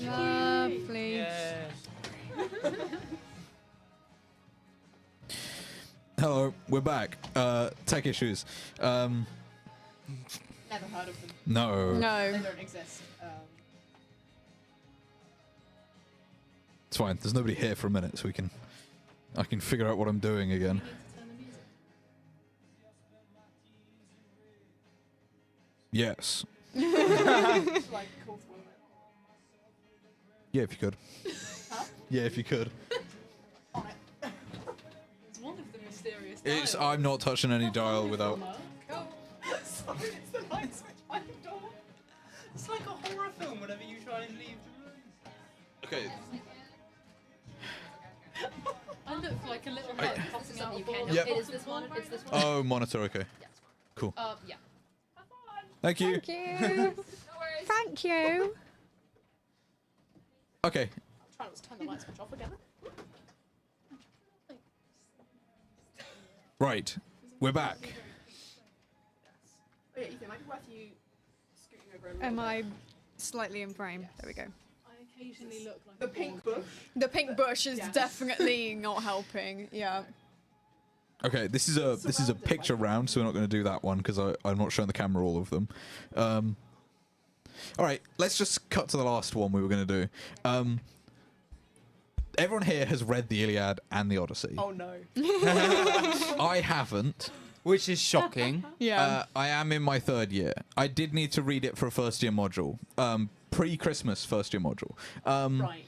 Lovely. Yeah. Hello, we're back. Tech issues. Never heard of them. No. No. They don't exist. It's fine. There's nobody here for a minute, so I can figure out what I'm doing again. Yes. Like, cool to women. Yeah, if you could. Huh? Yeah, if you could. On it. It's one of the mysterious It's. dials. I'm not touching any dial without. Sorry, it's the light switch by the door. It's like a horror film whenever you try and leave the room. Okay. I look like a little head popping out of the Yep. It is this one. It's this one. Oh, monitor. Okay. Cool. Yeah. Thank you. Thank you. No worries. Thank you. Okay. Try not to turn the light switch off again. Right. We're back. Oh yeah, Ethan, might be worth you scooting over a little Am bit. I slightly in frame? There we go. I occasionally look like The a pink bald bush. The pink bush is Yes. definitely not helping. Yeah. Okay. This is a picture round, so we're not going to do that one because I'm not showing the camera all of them. All right. Let's just cut to the last one we were going to do. Everyone here has read the Iliad and the Odyssey. Oh no. I haven't. Which is shocking. Yeah. I am in my third year. I did need to read it for a first year module. Pre-Christmas first year module. Right.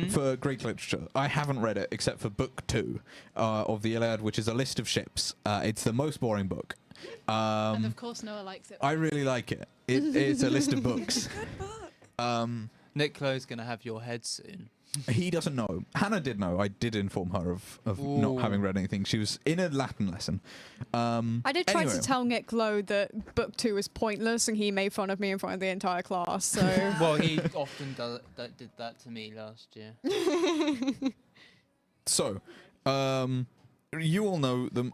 For Greek literature. I haven't read it except for book 2 of the Iliad, which is a list of ships. It's the most boring book. and of course Noah likes it. I really like it. It's a list of books. Nicolo's gonna have your head soon. He doesn't know. Hannah did know. I did inform her of not having read anything. She was in a Latin lesson. I did try anyway. to tell Nick Lowe that book 2 was pointless, and he made fun of me in front of the entire class. So Well, he often did that to me last year. So, you all know them.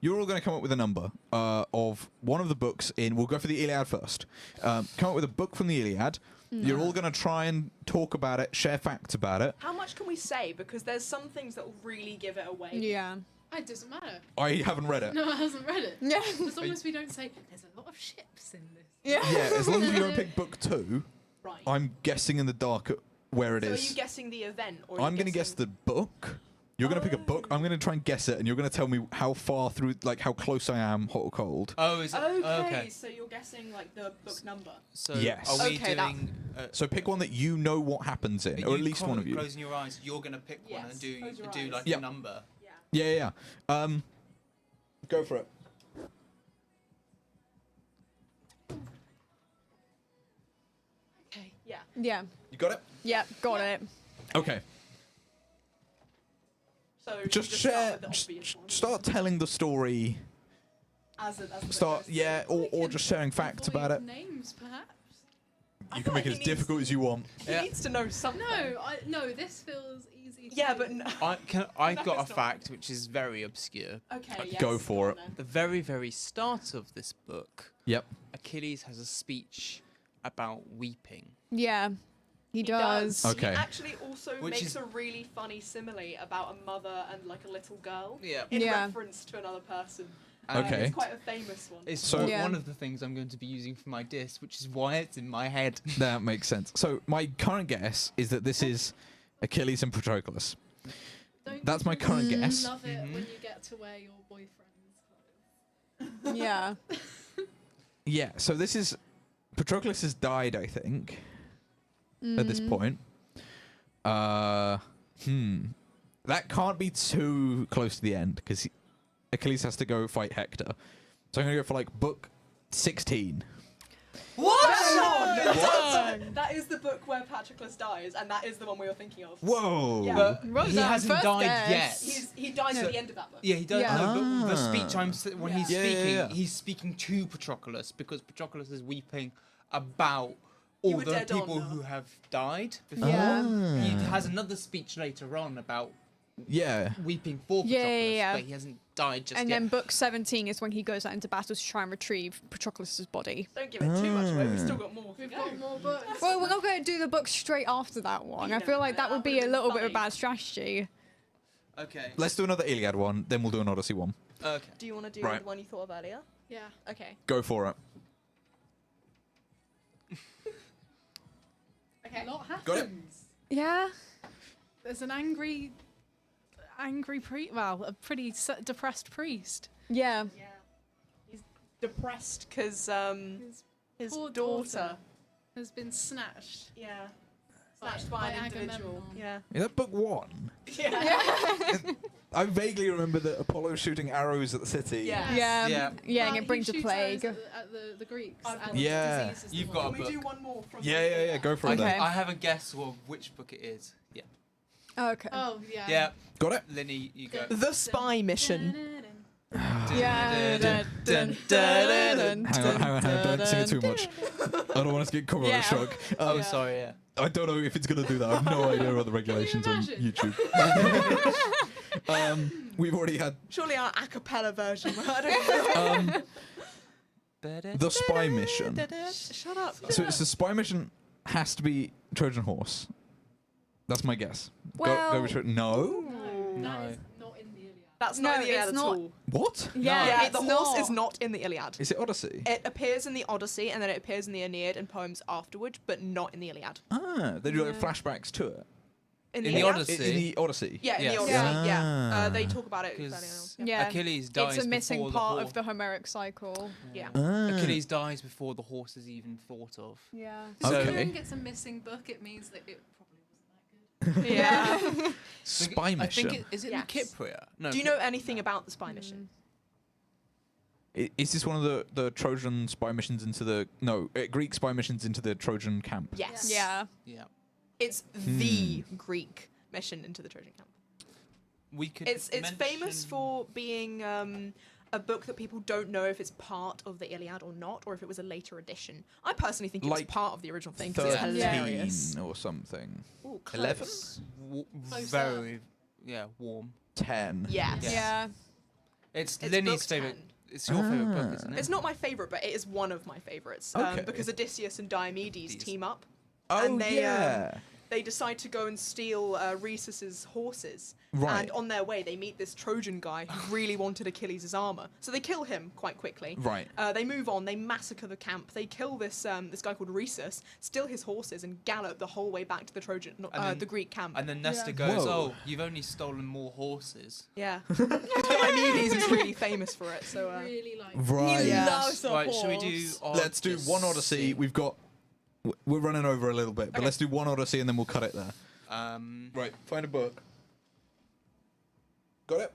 You're all going to come up with a number of one of the books in. We'll go for the Iliad first. Come up with a book from the Iliad. You're all going to try and talk about it, share facts about it. How much can we say? Because there's some things that will really give it away. yeah. It doesn't matter. I haven't read it. No, I hasn't read it. Yeah. As long as we don't say there's a lot of ships in this. Yeah. Yeah, as long as you don't pick book 2, Right. I'm guessing in the dark at where it so is. are you guessing the event? Or I'm going to guess the book. You're going to pick a book. I'm going to try and guess it, and you're going to tell me how far through, like how close I am, hot or cold. Oh, is it? Okay, so you're guessing like the book number. So Yes. are we Okay, doing? So pick one that you know what happens in, or at least one of you. Closing your eyes, you're gonna pick one Yes, and do close your eyes. like Yeah. a number. Yeah. Yeah. Go for it. Okay. Yeah. Yeah. You got it? Yeah. Got it. Okay. So Just start share. with the obvious one. Start telling the story. As the book Start. goes. Yeah. Or just sharing facts about it. Names, perhaps. I You feel can make like it as he difficult as you want. He Yeah. needs to know something. No, this feels easy. To Yeah, do. but no. I've No, got a it's not. fact which is very obscure. Okay. Yes, Go for it. then. The very, very start of this book, Yep. Achilles has a speech about weeping. Yeah. He does. Okay. He actually also Which makes is- a really funny simile about a mother and like a little girl Yeah. in Yeah. reference to another person. Okay. It's quite a famous one. It's So- Yeah. one of the things I'm going to be using for my disc, which is why it's in my head. That makes sense. So my current guess is that this is Achilles and Patroclus. Don't That's you my just current guess. Love it Mhm. when you get to wear your boyfriend's clothes. Yeah. Yeah. So this is Patroclus has died, I think, at this point. That can't be too close to the end because Achilles has to go fight Hector. So I'm gonna go for like book 16. What? That is the book where Patroclus dies, and that is the one we were thinking of. Whoa. Yeah. But Well he done, hasn't first died guess. yet. He dies So- at the end of that book. Yeah, he does. Yeah. No, but the Ah. speech when he's Yeah, yeah, speaking, yeah. he's speaking to Patroclus because Patroclus is weeping about all were the dead on, people Noah. who have died before. Yeah. He has another speech later on about Yeah. weeping for Patroclus, Yeah. but he hasn't died just And yet. then book 17 is when he goes out into battle to try and retrieve Patroclus' body. Don't give it too much away. We've still got more. We've got more books. Well, we're not going to do the book straight after that one. I feel like that would be a little bit of a bad strategy. Okay. Let's do another Iliad one, then we'll do an Odyssey one. Okay. Do you want to do Right. the one you thought of earlier? Yeah. Okay. Go for it. Okay. A lot happens. Got it. Yeah. There's an angry priest. Well, a pretty depressed priest. Yeah. Yeah. He's depressed because his poor daughter. has been snatched. Yeah. Snatched by an individual. Agamemnon. Yeah. Is that book 1? Yeah. I vaguely remember that Apollo shooting arrows at the city. Yeah. Yeah. Yeah. Yeah, and Well, it brings he a shoots plague. arrows at the Greeks. I've got and Yeah. disease is the You've one. got a Can we book. do one more from Yeah, go for it Okay. then. I have a guess of which book it is. Yeah. Okay. Oh yeah. Yeah. Got it? Linny, you go. The Spy Mission. Yeah. Dun, dun, dun, Hang on, don't sing it too much. I don't want us to get copyright Yeah. struck. Oh, sorry, yeah. I don't know if it's going to do that. I have no idea about the regulations on imagine? YouTube. We've already had Surely our a cappella version. I don't know. the spy mission. Shut up. So it's the spy mission has to be Trojan horse. That's my guess. Well- go with no. No, No. that is not in the Iliad. That's No, not in the it's Iliad at not. all. What? Yeah, Yeah, it's the horse not. is not in the Iliad. Is it Odyssey? It appears in the Odyssey and then it appears in the Aeneid and poems afterwards, but not in the Iliad. They do like flashbacks to it. In In the the Iliad? Odyssey. In the Odyssey. Yeah, in the Yes. Odyssey. Yeah. Ah. They talk about it fairly early on. Because Yeah. Achilles dies It's a missing before part the of the Homeric cycle. Yeah. Achilles dies before the horse is even thought of. Yeah. So- Considering it's a missing book, it means that it probably wasn't that good. Yeah. Spy I mission. think is it Yes. Kypria? No. Do you know anything about the Spy Mission? Is this one of the Trojan spy missions into the Greek spy missions into the Trojan camp? Yes. Yeah. Yeah. It's the Greek mission into the Trojan camp. We could. It's famous mention- for being a book that people don't know if it's part of the Iliad or not, or if it was a later edition. I personally think Like it's part of the original thing because it's 13 hilarious. or something. Ooh, 11? close. Closer. Very, warm. 10. Yes. Yeah. Yeah. It's It's Linny's book favorite. 10. It's your favorite book, isn't it? It's not my favorite, but it is one of my favorites Okay. because Odysseus and Diomedes team up. Oh, And they, yeah. They decide to go and steal Rhesus's horses. Right. And on their way, they meet this Trojan guy who really wanted Achilles' armor. So they kill him quite quickly. Right. They move on. They massacre the camp. They kill this this guy called Rhesus, steal his horses, and gallop the whole way back to the Trojan, And then- the Greek camp. And then Nestor Yeah. goes, Whoa. "Oh, you've only stolen more horses." Yeah. Diomedes is really famous for it. So. Really like. Right. Yeah. Loves a Right, should we horse. do? Let's do one Odyssey. We've got. We're running over a little bit, but Okay. let's do one Odyssey and then we'll cut it there. Right. Find a book. Got it?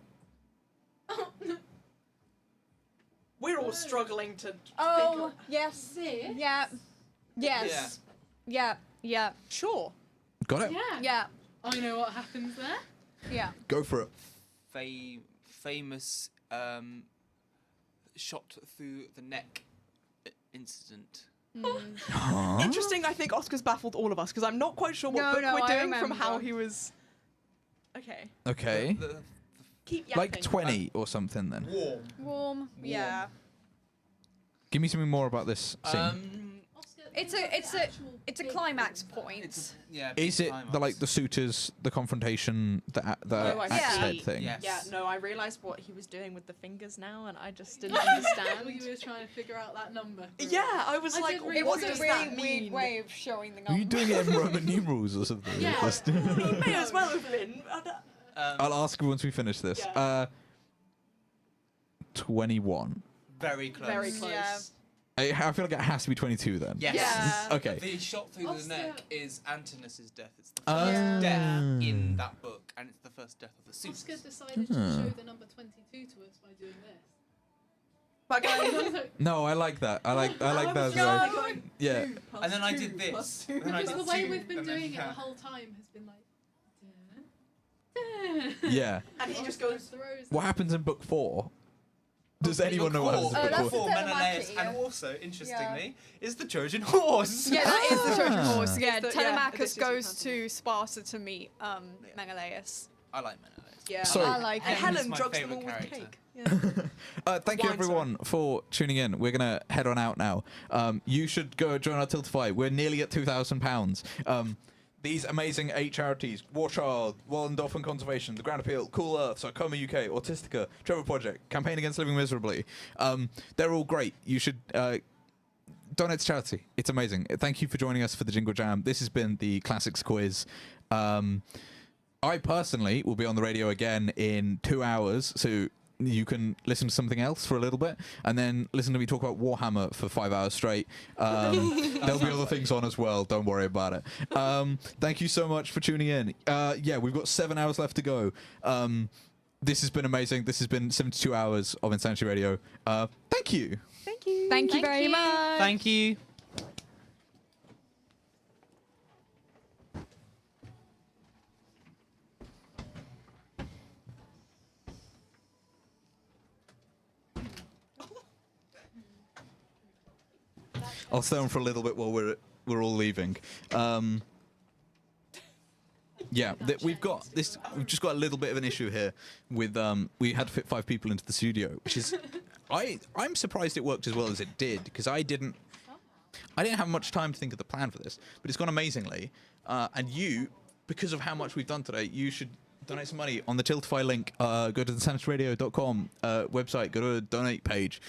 We're all struggling to. Oh, yes. See? Yeah. Yes. Yeah. Yeah. Sure. Got it? Yeah. Yeah. I know what happens there. Yeah. Go for it. Famous shot through the neck incident. Huh? Interesting. I think Oscar's baffled all of us because I'm not quite sure what No, book no, we're I doing from how remember. he was. Okay. Okay. Keep yapping. Like 20 or something then. Warm. Warm. Yeah. Give me something more about this scene. Oscar, It's think a- of the it's a- actual It's a big climax thing. point. Is it the suitors, the confrontation, the Oh, I axe see. head thing? Yes. Yeah, no, I realised what he was doing with the fingers now, and I just didn't We understand. were trying to figure out that number. Yeah, I was I like, did read It what was a does really that weird mean? way of showing the Were you number. doing it in Roman numerals or something? Yeah. Just- He may as well have been. I'll ask you once we finish this. Yeah. 21. Very close. Very close. Yeah. I feel like it has to be 22 then. Yes. Yeah. Okay. The shot through Oscar- the neck is Antinous' death. It's the Ah. first death in that book, and it's the first death of the suit. Oscar decided to show the number 22 to us by doing this. But No, I like that. I like that as No. well. Yeah. And then I did this. Then I Because did the way two, we've been and then doing it the that. whole time has been like. Duh, duh. Yeah. And he just Oscar goes. throws What happens in book 4? Does anyone know what happens in Oh, book that's 4? the Menelaus, Telemachy, and yeah. also, interestingly, is the Trojan horse. Yeah, that is the Trojan Ah. horse. Yeah, It's the- yeah, Telemachus Odysseus goes and to Sparta to meet Menelaus. I like mayonnaise. Yeah. So- I like and it. Helen's Helen my drugs them all favourite with character. cake. Yeah. Thank you Wine, everyone for tuning in. We're gonna head on out now. You should go join our Tiltify. We're nearly at £2,000. These amazing 8 charities: War Child, Wild and Dolphin Conservation, The Grand Appeal, Cool Earth, Sarcoma UK, Autistica, Trevor Project, Campaign Against Living Miserably. They're all great. You should donate to charity. It's amazing. Thank you for joining us for the Jingle Jam. This has been the Classics Quiz. I personally will be on the radio again in 2 hours, so you can listen to something else for a little bit, and then listen to me talk about Warhammer for 5 hours straight. There'll be other things on as well. Don't worry about it. Thank you so much for tuning in. Yeah, we've got 7 hours left to go. This has been amazing. This has been 72 hours of Insanity Radio. Thank you. Thank you. Thank you Thank very you. much. Thank you. I'll stay on for a little bit while we're all leaving. Yeah, we've got this. We've just got a little bit of an issue here with we had to fit 5 people into the studio, which is I'm surprised it worked as well as it did, because I didn't have much time to think of the plan for this, but it's gone amazingly. And you, because of how much we've done today, you should donate some money on the Tiltify link. Go to the insanitiradio.com website, go to a donate page.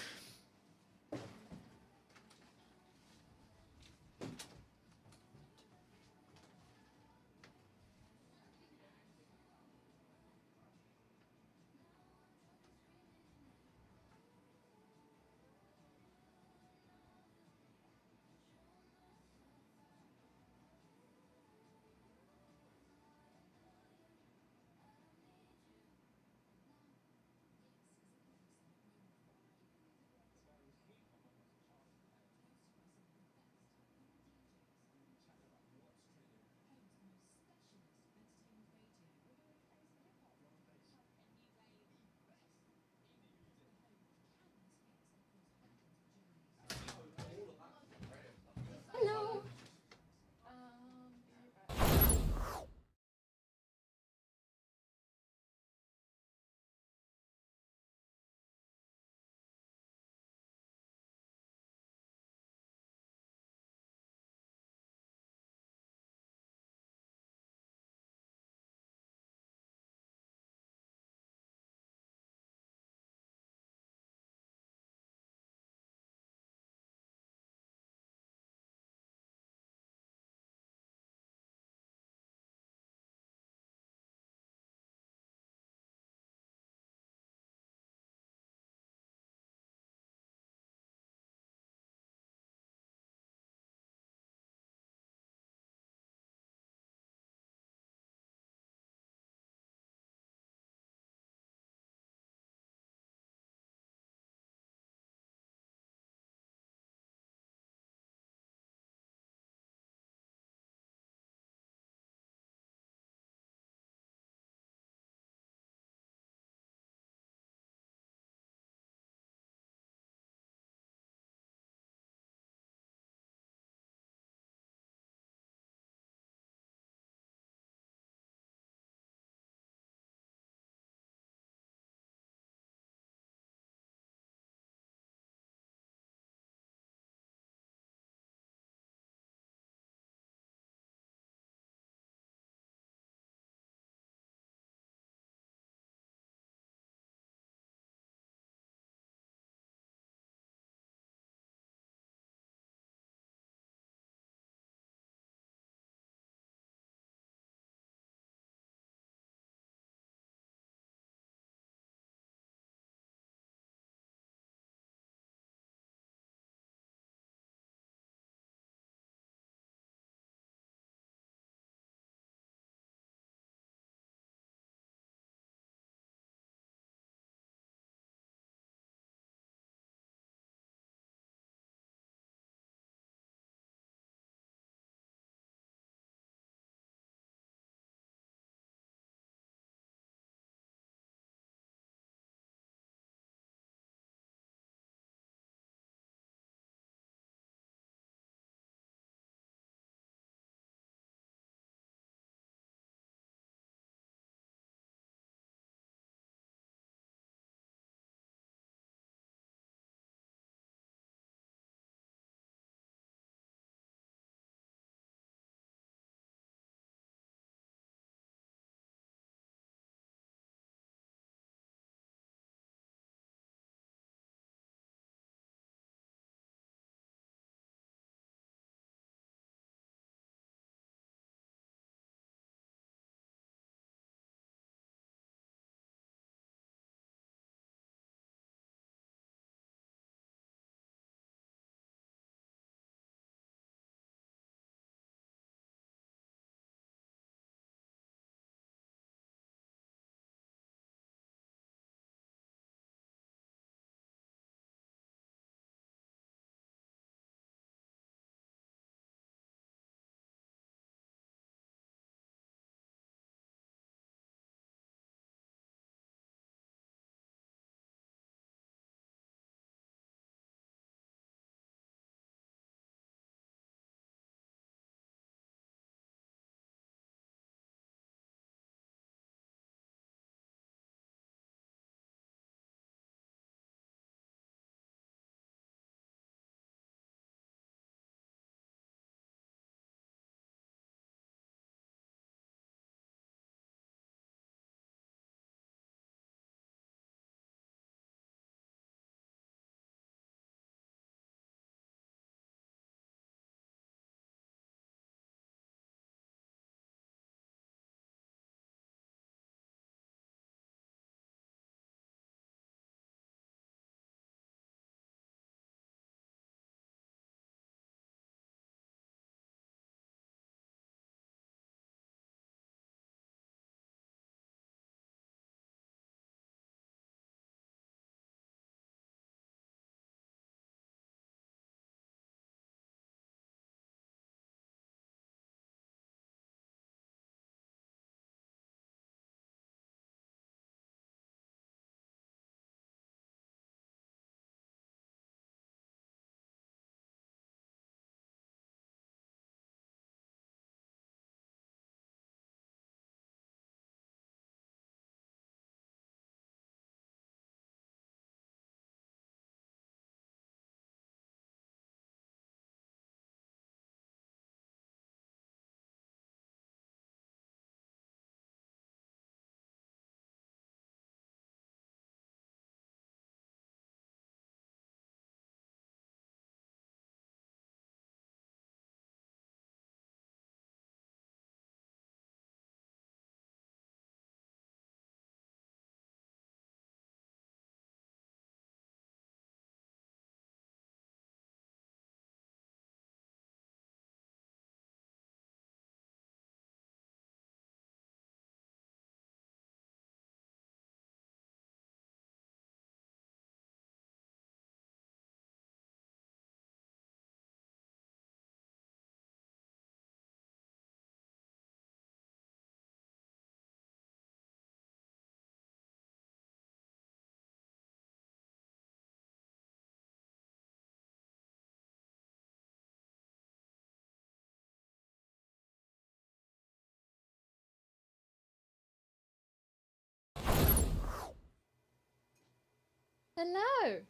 Hello.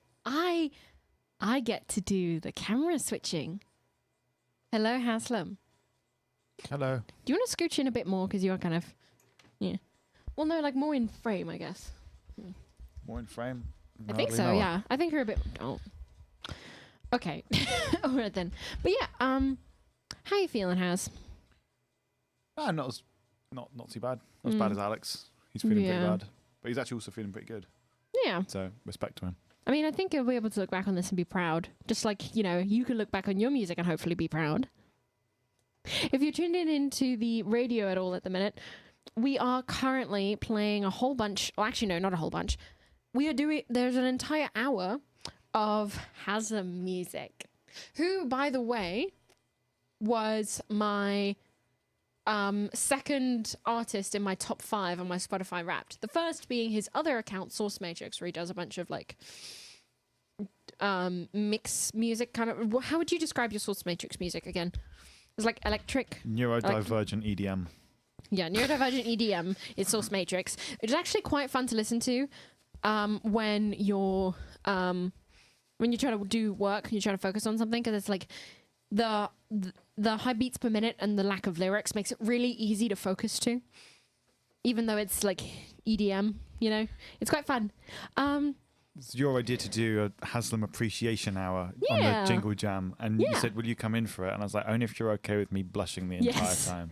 I get to do the camera switching. Hello, Haslam. Hello. Do you want to scooch in a bit more because you are kind of, yeah. Well, no, like more in frame, I guess. More in frame? I think so. Yeah, I think you're a bit. Oh. Okay. All right then. But yeah, how you feeling, Has? Not too bad. Not as bad as Alex. He's feeling pretty bad, but he's actually also feeling pretty good. Yeah. So respect to him. I mean, I think you'll be able to look back on this and be proud. Just like, you can look back on your music and hopefully be proud. If you're tuned in into the radio at all at the minute, we are currently playing a whole bunch. Well, actually, no, not a whole bunch. There's an entire hour of Haslam music, who, by the way, was my second artist in my top 5 on my Spotify Wrapped. The first being his other account, Source Matrix, where he does a bunch of like mix music kind of. How would you describe your Source Matrix music again? It's like electric. Neurodivergent EDM. Yeah, neurodivergent EDM is Source Matrix. It's actually quite fun to listen to when you're trying to do work and you're trying to focus on something, because it's like the high beats per minute and the lack of lyrics makes it really easy to focus to, even though it's like EDM, it's quite fun. It's your idea to do a Haslam appreciation hour on the Jingle Jam, and you said, will you come in for it? And I was like, only if you're okay with me blushing the entire time.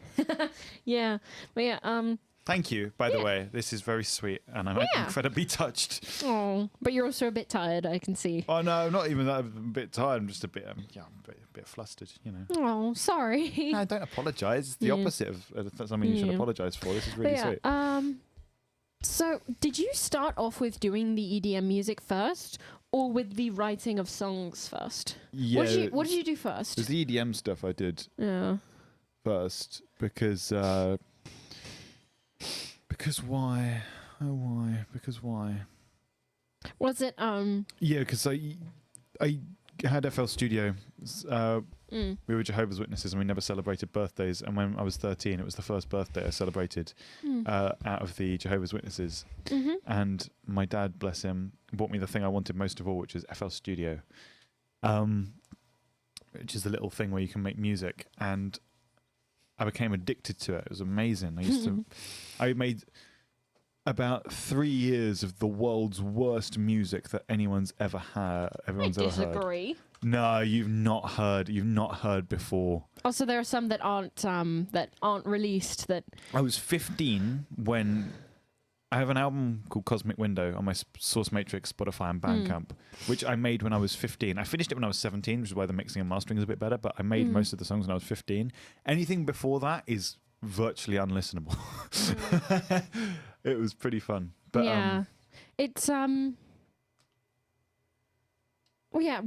Yeah, but yeah, thank you, by the way. This is very sweet, and I'm incredibly touched. Oh, but you're also a bit tired, I can see. Oh no, not even that. I'm a bit tired. I'm just a bit, a bit flustered, Oh, sorry. No, don't apologise. It's the opposite of something you should apologise for. This is really sweet. So, did you start off with doing the EDM music first, or with the writing of songs first? Yeah. What did you do first? It was the EDM stuff I did first, because why? Oh, why? Because why? Was it Yeah, because I had FL Studio. We were Jehovah's Witnesses, and we never celebrated birthdays. And when I was 13, it was the first birthday I celebrated out of the Jehovah's Witnesses. Mm-hmm. And my dad, bless him, bought me the thing I wanted most of all, which was FL Studio, which is the little thing where you can make music. And I became addicted to it. It was amazing. I made about 3 years of the world's worst music that anyone's ever had. Everyone's ever heard. disagree. No, you've not heard before. Oh, so there are some that aren't released. That I was 15 when I have an album called Cosmic Window on my Source Matrix, Spotify, and Bandcamp, which I made when I was 15. I finished it when I was 17, which is why the mixing and mastering is a bit better. But I made most of the songs when I was 15. Anything before that is virtually unlistenable. It was pretty fun. But yeah, it's Well, yeah,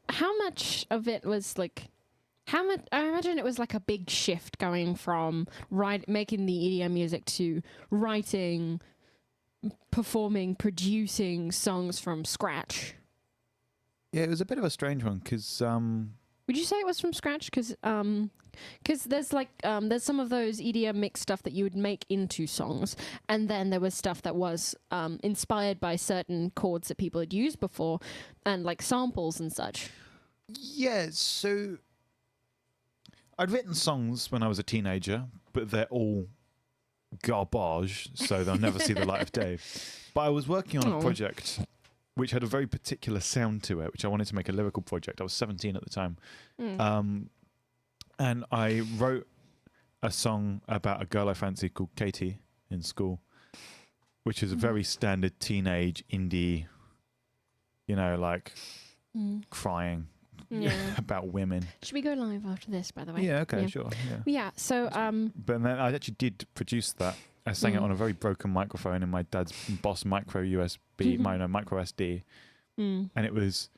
how much of it was like, how much? I imagine it was like a big shift going from making the EDM music to writing, performing, producing songs from scratch. Yeah, it was a bit of a strange one because. Would you say it was from scratch? Because there's like there's some of those EDM mix stuff that you would make into songs, and then there was stuff that was inspired by certain chords that people had used before, and like samples and such. Yeah, so I'd written songs when I was a teenager, but they're all garbage, so they'll never see the light of day. But I was working on a project which had a very particular sound to it, which I wanted to make a lyrical project. I was 17 at the time. And I wrote a song about a girl I fancied called Katie in school, which is a very standard teenage indie, like crying about women. Should we go live after this, by the way? Yeah, okay, sure. Yeah, so... But then I actually did produce that. I sang it on a very broken microphone in my dad's Boss Micro USB, Micro SD. And it was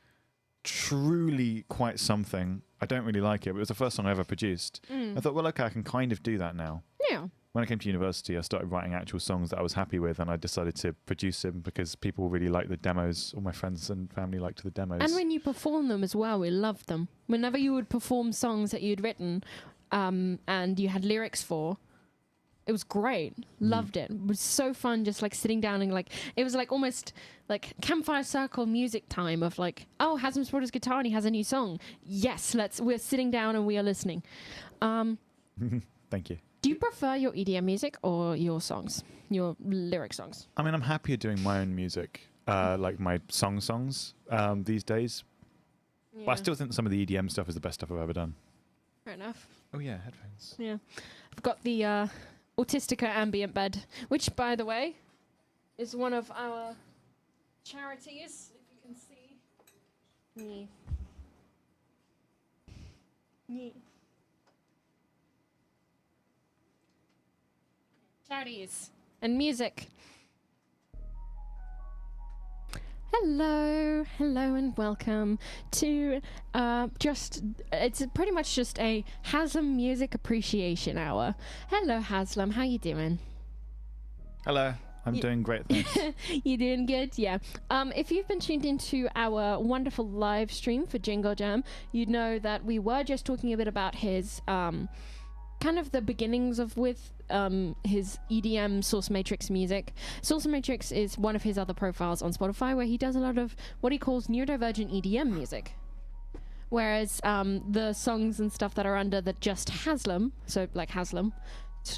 truly quite something. I don't really like it, but it was the first song I ever produced. I thought, well, okay, I can kind of do that now. Yeah. When I came to university, I started writing actual songs that I was happy with, and I decided to produce them because people really liked the demos. All my friends and family liked the demos. And when you perform them as well, we loved them. Whenever you would perform songs that you'd written and you had lyrics for, It was great. Loved it. It was so fun just like sitting down and like it was like almost like campfire circle music time of like, oh, Haslam's brought his guitar and he has a new song. Yes, we're sitting down and we are listening. Thank you. Do you prefer your EDM music or your songs? Your lyric songs? I mean, I'm happier doing my own music, like my songs these days. Yeah. But I still think some of the EDM stuff is the best stuff I've ever done. Fair enough. Oh yeah, headphones. Yeah. I've got the Autistica ambient bed, which, by the way, is one of our charities, if you can see. Charities and music. Hello and welcome to it's pretty much just a Haslam Music Appreciation Hour. Hello Haslam, how you doing? Hello, I'm doing great, thanks. You doing good? Yeah. If you've been tuned into our wonderful live stream for Jingle Jam, you'd know that we were just talking a bit about his kind of the beginnings of with his EDM Source Matrix music. Source Matrix is one of his other profiles on Spotify where he does a lot of what he calls neurodivergent EDM music. Whereas the songs and stuff that are under the just Haslam, so like Haslam,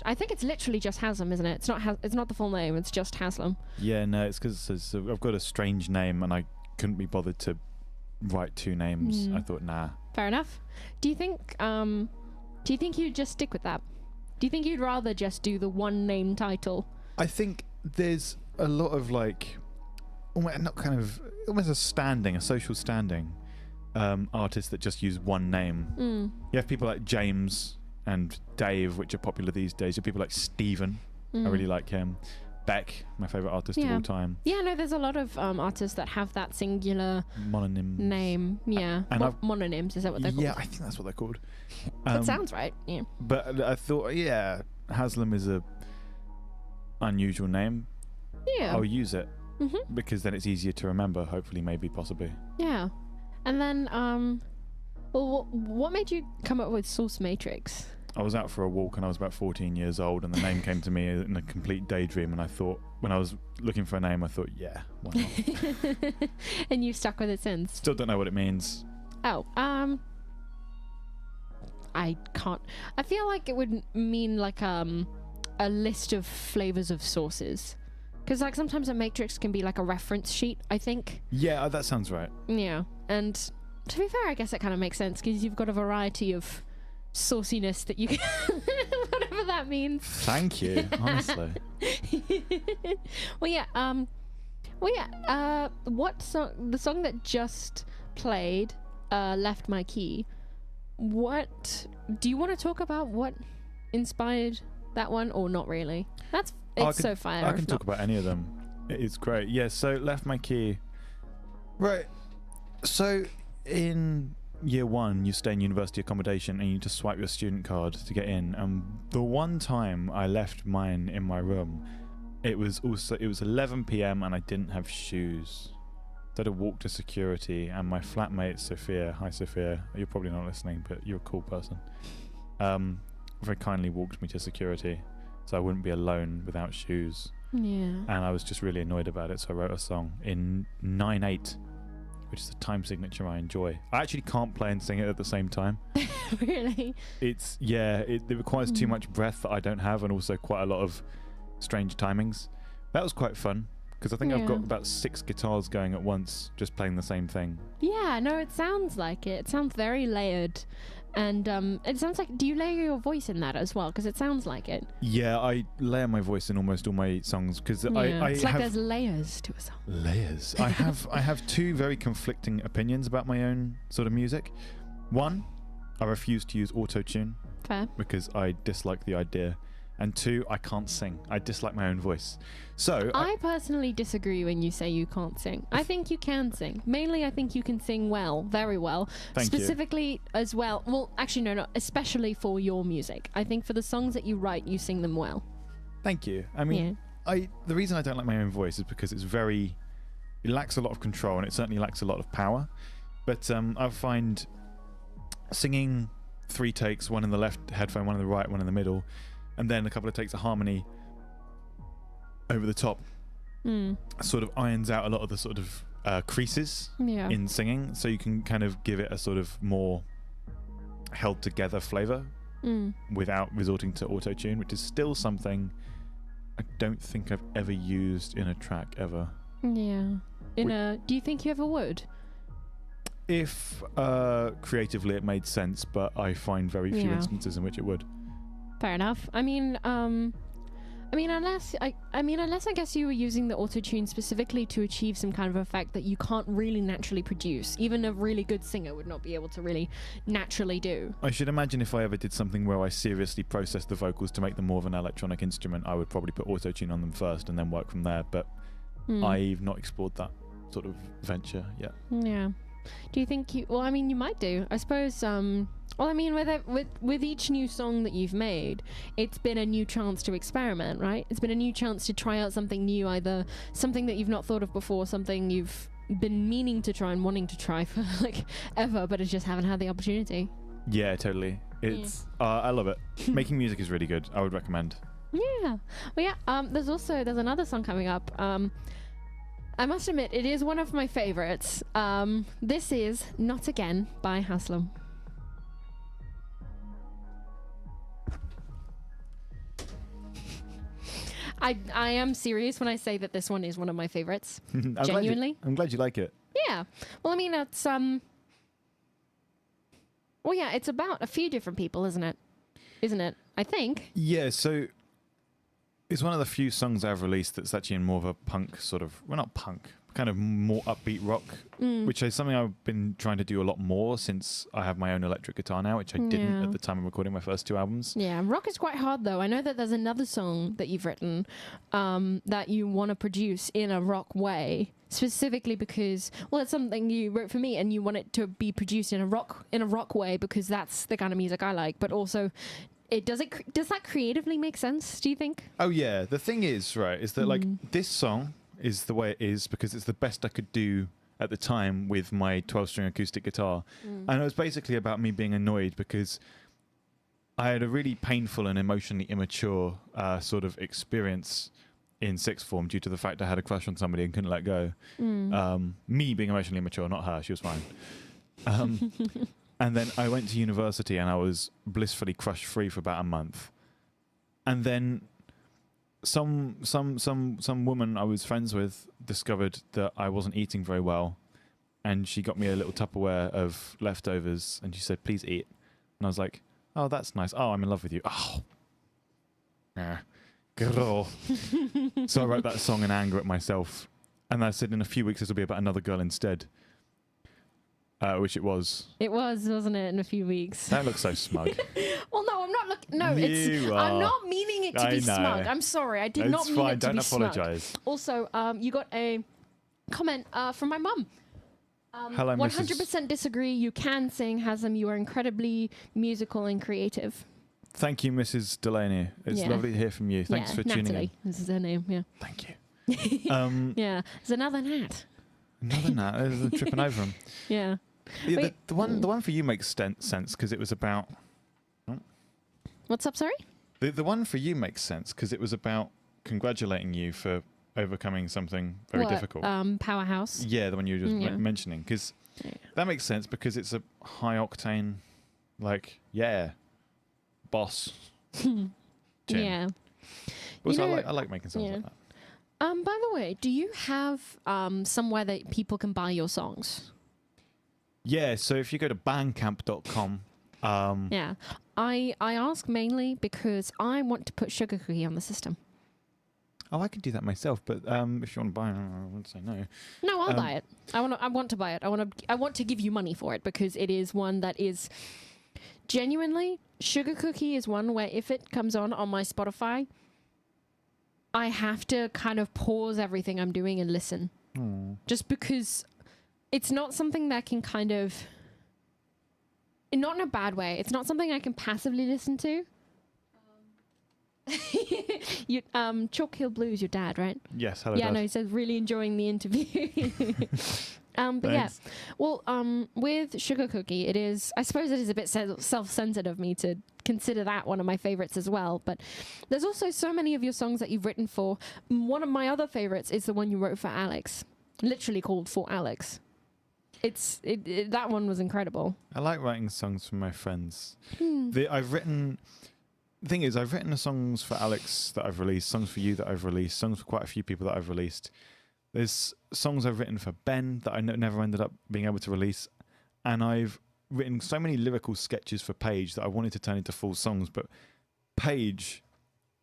I think it's literally just Haslam, isn't it? It's not the full name, it's just Haslam. Yeah, no, it's because I've got a strange name and I couldn't be bothered to write two names. I thought, nah. Fair enough. Do you think you'd just stick with that? Do you think you'd rather just do the one name title? I think there's a lot of like, almost a social standing artists that just use one name. You have people like James and Dave, which are popular these days. You have people like Stephen. I really like him. Beck, my favourite artist of all time. Yeah, no, there's a lot of artists that have that singular mononym name. Yeah, mononyms, is that what they're called? Yeah, I think that's what they're called. That sounds right. Yeah. But I thought, yeah, Haslam is a unusual name. Yeah. I'll use it because then it's easier to remember. Hopefully, maybe, possibly. Yeah, and then well, what made you come up with Source Matrix? I was out for a walk and I was about 14 years old and the name came to me in a complete daydream, and I thought, when I was looking for a name, I thought, yeah, why not? And you've stuck with it since? Still don't know what it means. Oh, I can't. I feel like it would mean like a list of flavors of sauces. Because like sometimes a matrix can be like a reference sheet, I think. Yeah, that sounds right. Yeah, and to be fair, I guess it kind of makes sense because you've got a variety of sauciness that you can whatever that means. Thank you, honestly. What song, the song that just played, Left My Key, what do you want to talk about? What inspired that one, or not really? So fire. I can talk about any of them. It's great. Yeah, so Left My Key. Right. So in year one, you stay in university accommodation and you just swipe your student card to get in. And the one time I left mine in my room, it was 11 p.m. and I didn't have shoes. So I had to walk to security, and my flatmate Sophia, hi Sophia, you're probably not listening, but you're a cool person, very kindly walked me to security so I wouldn't be alone without shoes. Yeah. And I was just really annoyed about it, so I wrote a song in 9/8, which is a time signature I enjoy. I actually can't play and sing it at the same time. Really? It requires too much breath that I don't have, and also quite a lot of strange timings. That was quite fun, because I think I've got about 6 guitars going at once, just playing the same thing. Yeah, no, it sounds like it. It sounds very layered. And it sounds like, do you layer your voice in that as well? Because it sounds like it. Yeah, I layer my voice in almost all my songs, because it's like there's layers to a song. Layers. I have 2 very conflicting opinions about my own sort of music. One, I refuse to use auto-tune. Fair. Because I dislike the idea. And 2, I can't sing. I dislike my own voice. So I personally disagree when you say you can't sing. I think you can sing. Mainly, I think you can sing well, very well. Thank you. Specifically as well. Well, actually, no, especially for your music. I think for the songs that you write, you sing them well. Thank you. I mean, the reason I don't like my own voice is because it lacks a lot of control, and it certainly lacks a lot of power. But I find singing 3 takes, one in the left headphone, one in the right, one in the middle, and then a couple of takes of harmony over the top sort of irons out a lot of the sort of creases in singing, so you can kind of give it a sort of more held together flavor without resorting to auto-tune, which is still something I don't think I've ever used in a track ever. Yeah. Do you think you ever would? If creatively it made sense, but I find very few instances in which it would. Fair enough. Unless I guess you were using the auto-tune specifically to achieve some kind of effect that you can't really naturally produce. Even a really good singer would not be able to really naturally do. I should imagine if I ever did something where I seriously processed the vocals to make them more of an electronic instrument, I would probably put auto-tune on them first and then work from there. But I've not explored that sort of venture yet. Yeah. Do you think you... Well, I mean, you might do. I suppose... Well, I mean, with each new song that you've made, it's been a new chance to experiment, right? It's been a new chance to try out something new, either something that you've not thought of before, something you've been meaning to try and wanting to try for like ever, but just haven't had the opportunity. Yeah, totally. It's I love it. Making music is really good. I would recommend. Yeah. Well, yeah. There's another song coming up. I must admit, it is one of my favorites. This is Not Again by Haslam. I am serious when I say that this one is one of my favorites. Genuinely. I'm glad you like it. Yeah. Well, I mean, it's well, yeah, it's about a few different people, isn't it? I think. Yeah, so it's one of the few songs I've released that's actually in more of a punk sort of, well, not punk, kind of more upbeat rock, which is something I've been trying to do a lot more since I have my own electric guitar now, which I didn't at the time of recording my first 2 albums. Yeah, rock is quite hard though. I know that there's another song that you've written that you want to produce in a rock way, specifically because, well, it's something you wrote for me and you want it to be produced in a rock way because that's the kind of music I like, but also does that creatively make sense, do you think? Oh yeah, the thing is, right, is that like this song is the way it is because it's the best I could do at the time with my 12-string acoustic guitar. And it was basically about me being annoyed because I had a really painful and emotionally immature sort of experience in sixth form due to the fact I had a crush on somebody and couldn't let go. Me being emotionally immature, not her, she was fine. And then I went to university and I was blissfully crush-free for about a month. And then some woman I was friends with discovered that I wasn't eating very well, and she got me a little Tupperware of leftovers and she said, please eat. And I was like, oh, that's nice. Oh, I'm in love with you. Oh, girl. So I wrote that song in anger at myself, and I said in a few weeks this will be about another girl instead. Which it was. It was, wasn't it? In a few weeks. That looks so smug. Well, no, I'm not looking. No, I'm not meaning it to be smug. I'm sorry, I did not mean it to be smug. Don't apologise. Also, you got a comment from my mum. Hello, 100% disagree. You can sing, Haslam. You are incredibly musical and creative. Thank you, Mrs. Delaney. It's lovely to hear from you. Thanks for tuning Natalie. in. This is her name. Yeah. Thank you. Yeah. There's another Nat. Another Nat. I'm tripping over him. Yeah. Yeah, the one for you makes sense because it was about. Oh. What's up? Sorry. The one for you makes sense because it was about congratulating you for overcoming something very difficult. Powerhouse. Yeah, the one you were just mentioning, because that makes sense because it's a high octane, like boss. Yeah. Also, I like making songs like that. By the way, do you have somewhere that people can buy your songs? Yeah, so if you go to bandcamp.com. I ask mainly because I want to put Sugar Cookie on the system. Oh, I could do that myself, but if you want to buy it, I wouldn't say no. No, I'll buy it. I want to buy it. I want to give you money for it because it is one that is genuinely, Sugar Cookie is one where if it comes on my Spotify, I have to kind of pause everything I'm doing and listen. Just because it's not something that can kind of, not in a bad way, it's not something I can passively listen to. You, Chalk Hill Blues, your dad, right? Yes, hello. Yeah, Dad. no, he says really enjoying the interview. But Thanks. yeah, well, with Sugar Cookie, it is, I suppose it is a bit self-centered of me to consider that one of my favorites as well. But there's also so many of your songs that you've written for. One of my other favorites is the one you wrote for Alex, literally called For Alex. That one was incredible. I like writing songs for my friends. Hmm. I've written the songs for Alex that I've released, songs for you that I've released, songs for quite a few people that I've released. There's songs I've written for Ben that I never ended up being able to release, and I've written so many lyrical sketches for Paige that I wanted to turn into full songs, but Paige,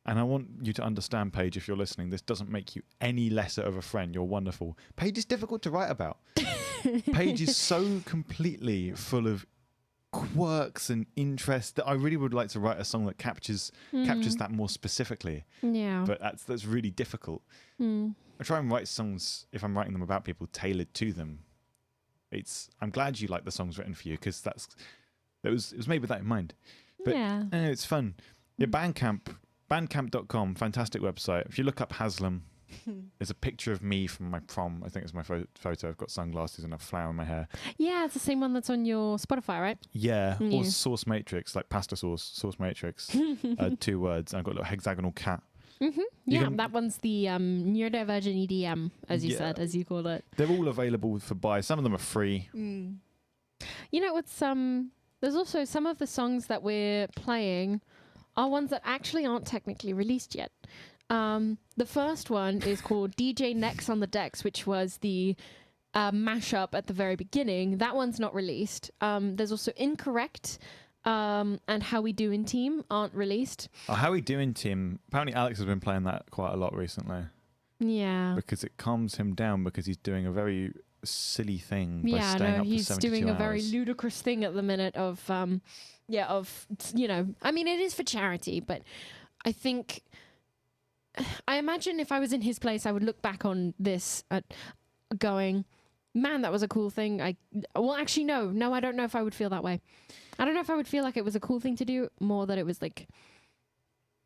and I want you to understand, Paige, if you're listening, this doesn't make you any lesser of a friend. You're wonderful. Paige is difficult to write about. Paige is so completely full of quirks and interests that I really would like to write a song that captures that more specifically. Yeah. But that's really difficult. Mm. I try and write songs, if I'm writing them about people, tailored to them. I'm glad you like the songs written for you, because it was made with that in mind. But Yeah. I know it's fun. Yeah, Bandcamp.com, fantastic website. If you look up Haslam, there's a picture of me from my prom. I think it's my photo. I've got sunglasses and a flower in my hair. Yeah, it's the same one that's on your Spotify, right? Yeah, or Yeah. Sauce Matrix, like pasta sauce matrix. 2 words. And I've got a little hexagonal cat. Yeah, can- that one's the neurodivergent EDM, as you Yeah. said, as you called it. They're all available for buy. Some of them are free. Mm. You know, it's there's also some of the songs that we're playing are ones that actually aren't technically released yet. The first one is called DJ Next on the Decks, which was the mashup at the very beginning. That one's not released. There's also Incorrect and How We Do in Team aren't released. Oh, How We Doing, Tim? Apparently Alex has been playing that quite a lot recently Yeah. because it calms him down, because he's doing a very silly thing by Yeah, staying no, up for he's 72 doing a very hours. ludicrous thing at the minute of, you know, I mean, it is for charity, but I think, I imagine if I was in his place, I would look back on this going, man, that was a cool thing. Well, actually, no, I don't know if I would feel that way. I don't know if I would feel like it was a cool thing to do, more that it was like,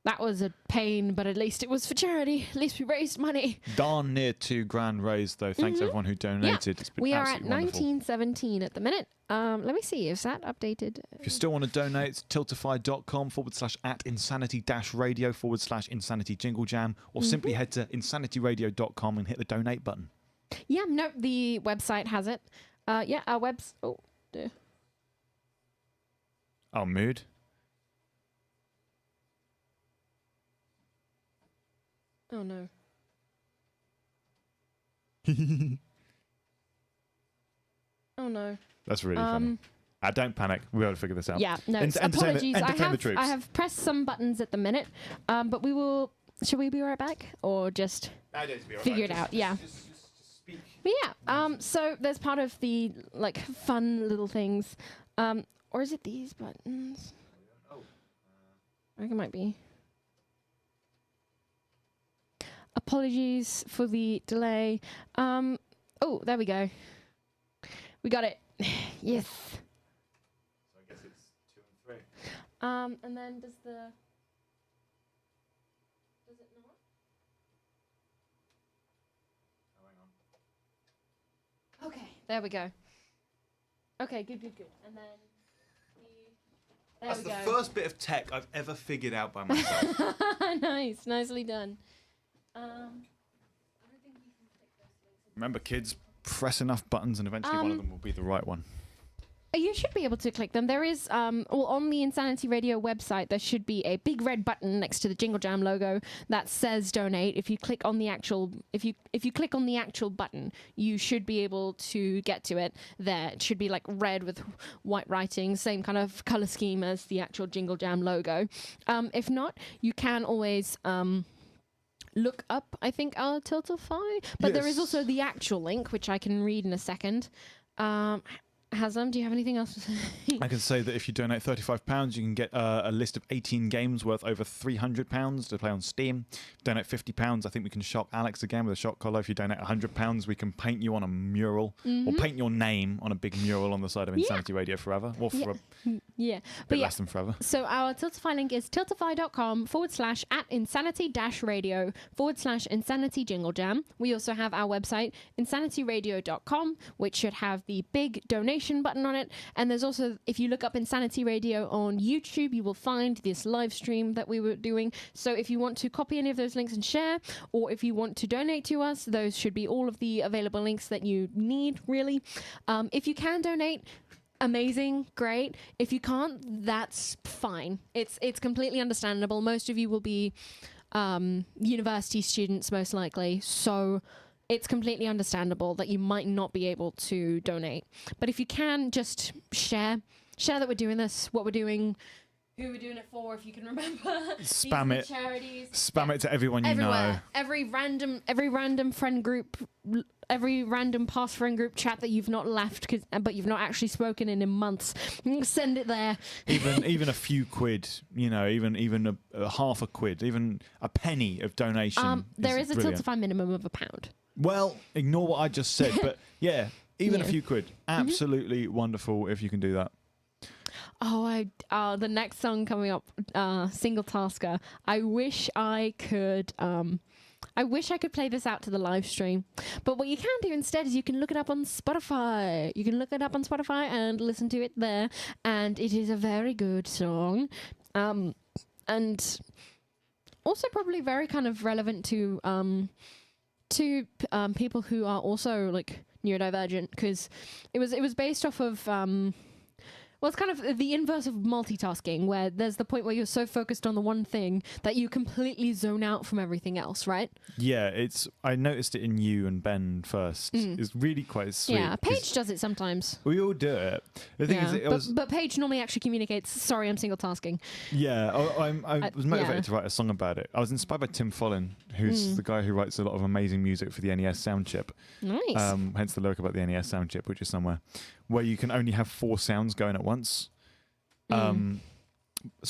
that was a pain, but at least it was for charity. At least we raised money. Darn near $2,000 raised, though. Thanks everyone who donated. It's been We are at absolutely wonderful. 1917 at the minute. Let me see, is that updated? If you still want to donate, it's tiltify.com/@insanity-radio/insanity jingle jam, or simply head to insanityradio.com and hit the donate button. Yeah, no, the website has it. Yeah, our oh, dear. Oh, mood. Oh no. Oh no. That's really funny. Don't panic. We'll be able to figure this out. Yeah, no, Entertain the- apologies. entertain the troops. I have pressed some buttons at the minute, but we will. Shall we be right back, or just figure it out? Yeah. But yeah. So there's part of the like fun little things, or is it these buttons? I think it might be. Apologies for the delay. Oh, there we go. We got it. Yes. So I guess it's 2 and 3. And then does it not? Okay, there we go. Okay, good. And then there That's we the go. first bit of tech I've ever figured out by myself. Nice, nicely done. Remember, kids, press enough buttons and eventually one of them will be the right one. You should be able to click them. There is, well, on the Insanity Radio website, there should be a big red button next to the Jingle Jam logo that says donate. If you click on the actual, if you click on the actual button, you should be able to get to it. There, it should be like red with white writing, same kind of color scheme as the actual Jingle Jam logo. If not, you can always look up, I think, our Tiltify. But there is Yes. also the actual link, which I can read in a second. Haslam, do you have anything else to say? I can say that if you donate £35, you can get a list of 18 games worth over £300 to play on Steam. Donate £50, I think we can shock Alex again with a shock collar. If you donate £100, we can paint you on a mural, or paint your name on a big mural on the side of Insanity Radio forever, or for Yeah. Bit But yeah, less than forever. so our Tiltify link is tiltify.com/@insanity-radio/insanity jingle jam. We also have our website, insanityradio.com, which should have the big donation button on it. And there's also, if you look up Insanity Radio on YouTube, you will find this live stream that we were doing. So if you want to copy any of those links and share, or if you want to donate to us, those should be all of the available links that you need, really. If you can donate, amazing, great. If you can't, that's fine. It's completely understandable. Most of you will be university students, most likely, so it's completely understandable that you might not be able to donate. But if you can, just share that we're doing this, what we're doing, who we're doing it for, if you can remember. Spam it. Charities. Spam it to everyone you Everywhere. know. Every random friend group, every random past friend group chat that you've not left, but you've not actually spoken in months. Send it there. Even a few quid, even a half a quid, even a penny of donation. There is a brilliant. Tiltify minimum of £1. Well, ignore what I just said, but yeah, even a Yeah. few quid. Absolutely wonderful if you can do that. Oh, the next song coming up, Single Tasker. I wish I could play this out to the live stream. But what you can do instead is you can look it up on Spotify. You can look it up on Spotify and listen to it there. And it is a very good song. And also probably very kind of relevant to people who are also like neurodivergent, because it was based off of well, it's kind of the inverse of multitasking, where there's the point where you're so focused on the one thing that you completely zone out from everything else, right? Yeah, I noticed it in you and Ben first. It's really quite sweet. Yeah, Paige does it sometimes. We all do it. The thing is, but Paige normally actually communicates, sorry, I'm single tasking. Yeah, I was motivated yeah. to write a song about it. I was inspired by Tim Follin, who's the guy who writes a lot of amazing music for the NES sound chip. Nice. Hence the lyric about the NES sound chip, which is somewhere where you can only have 4 sounds going at once. So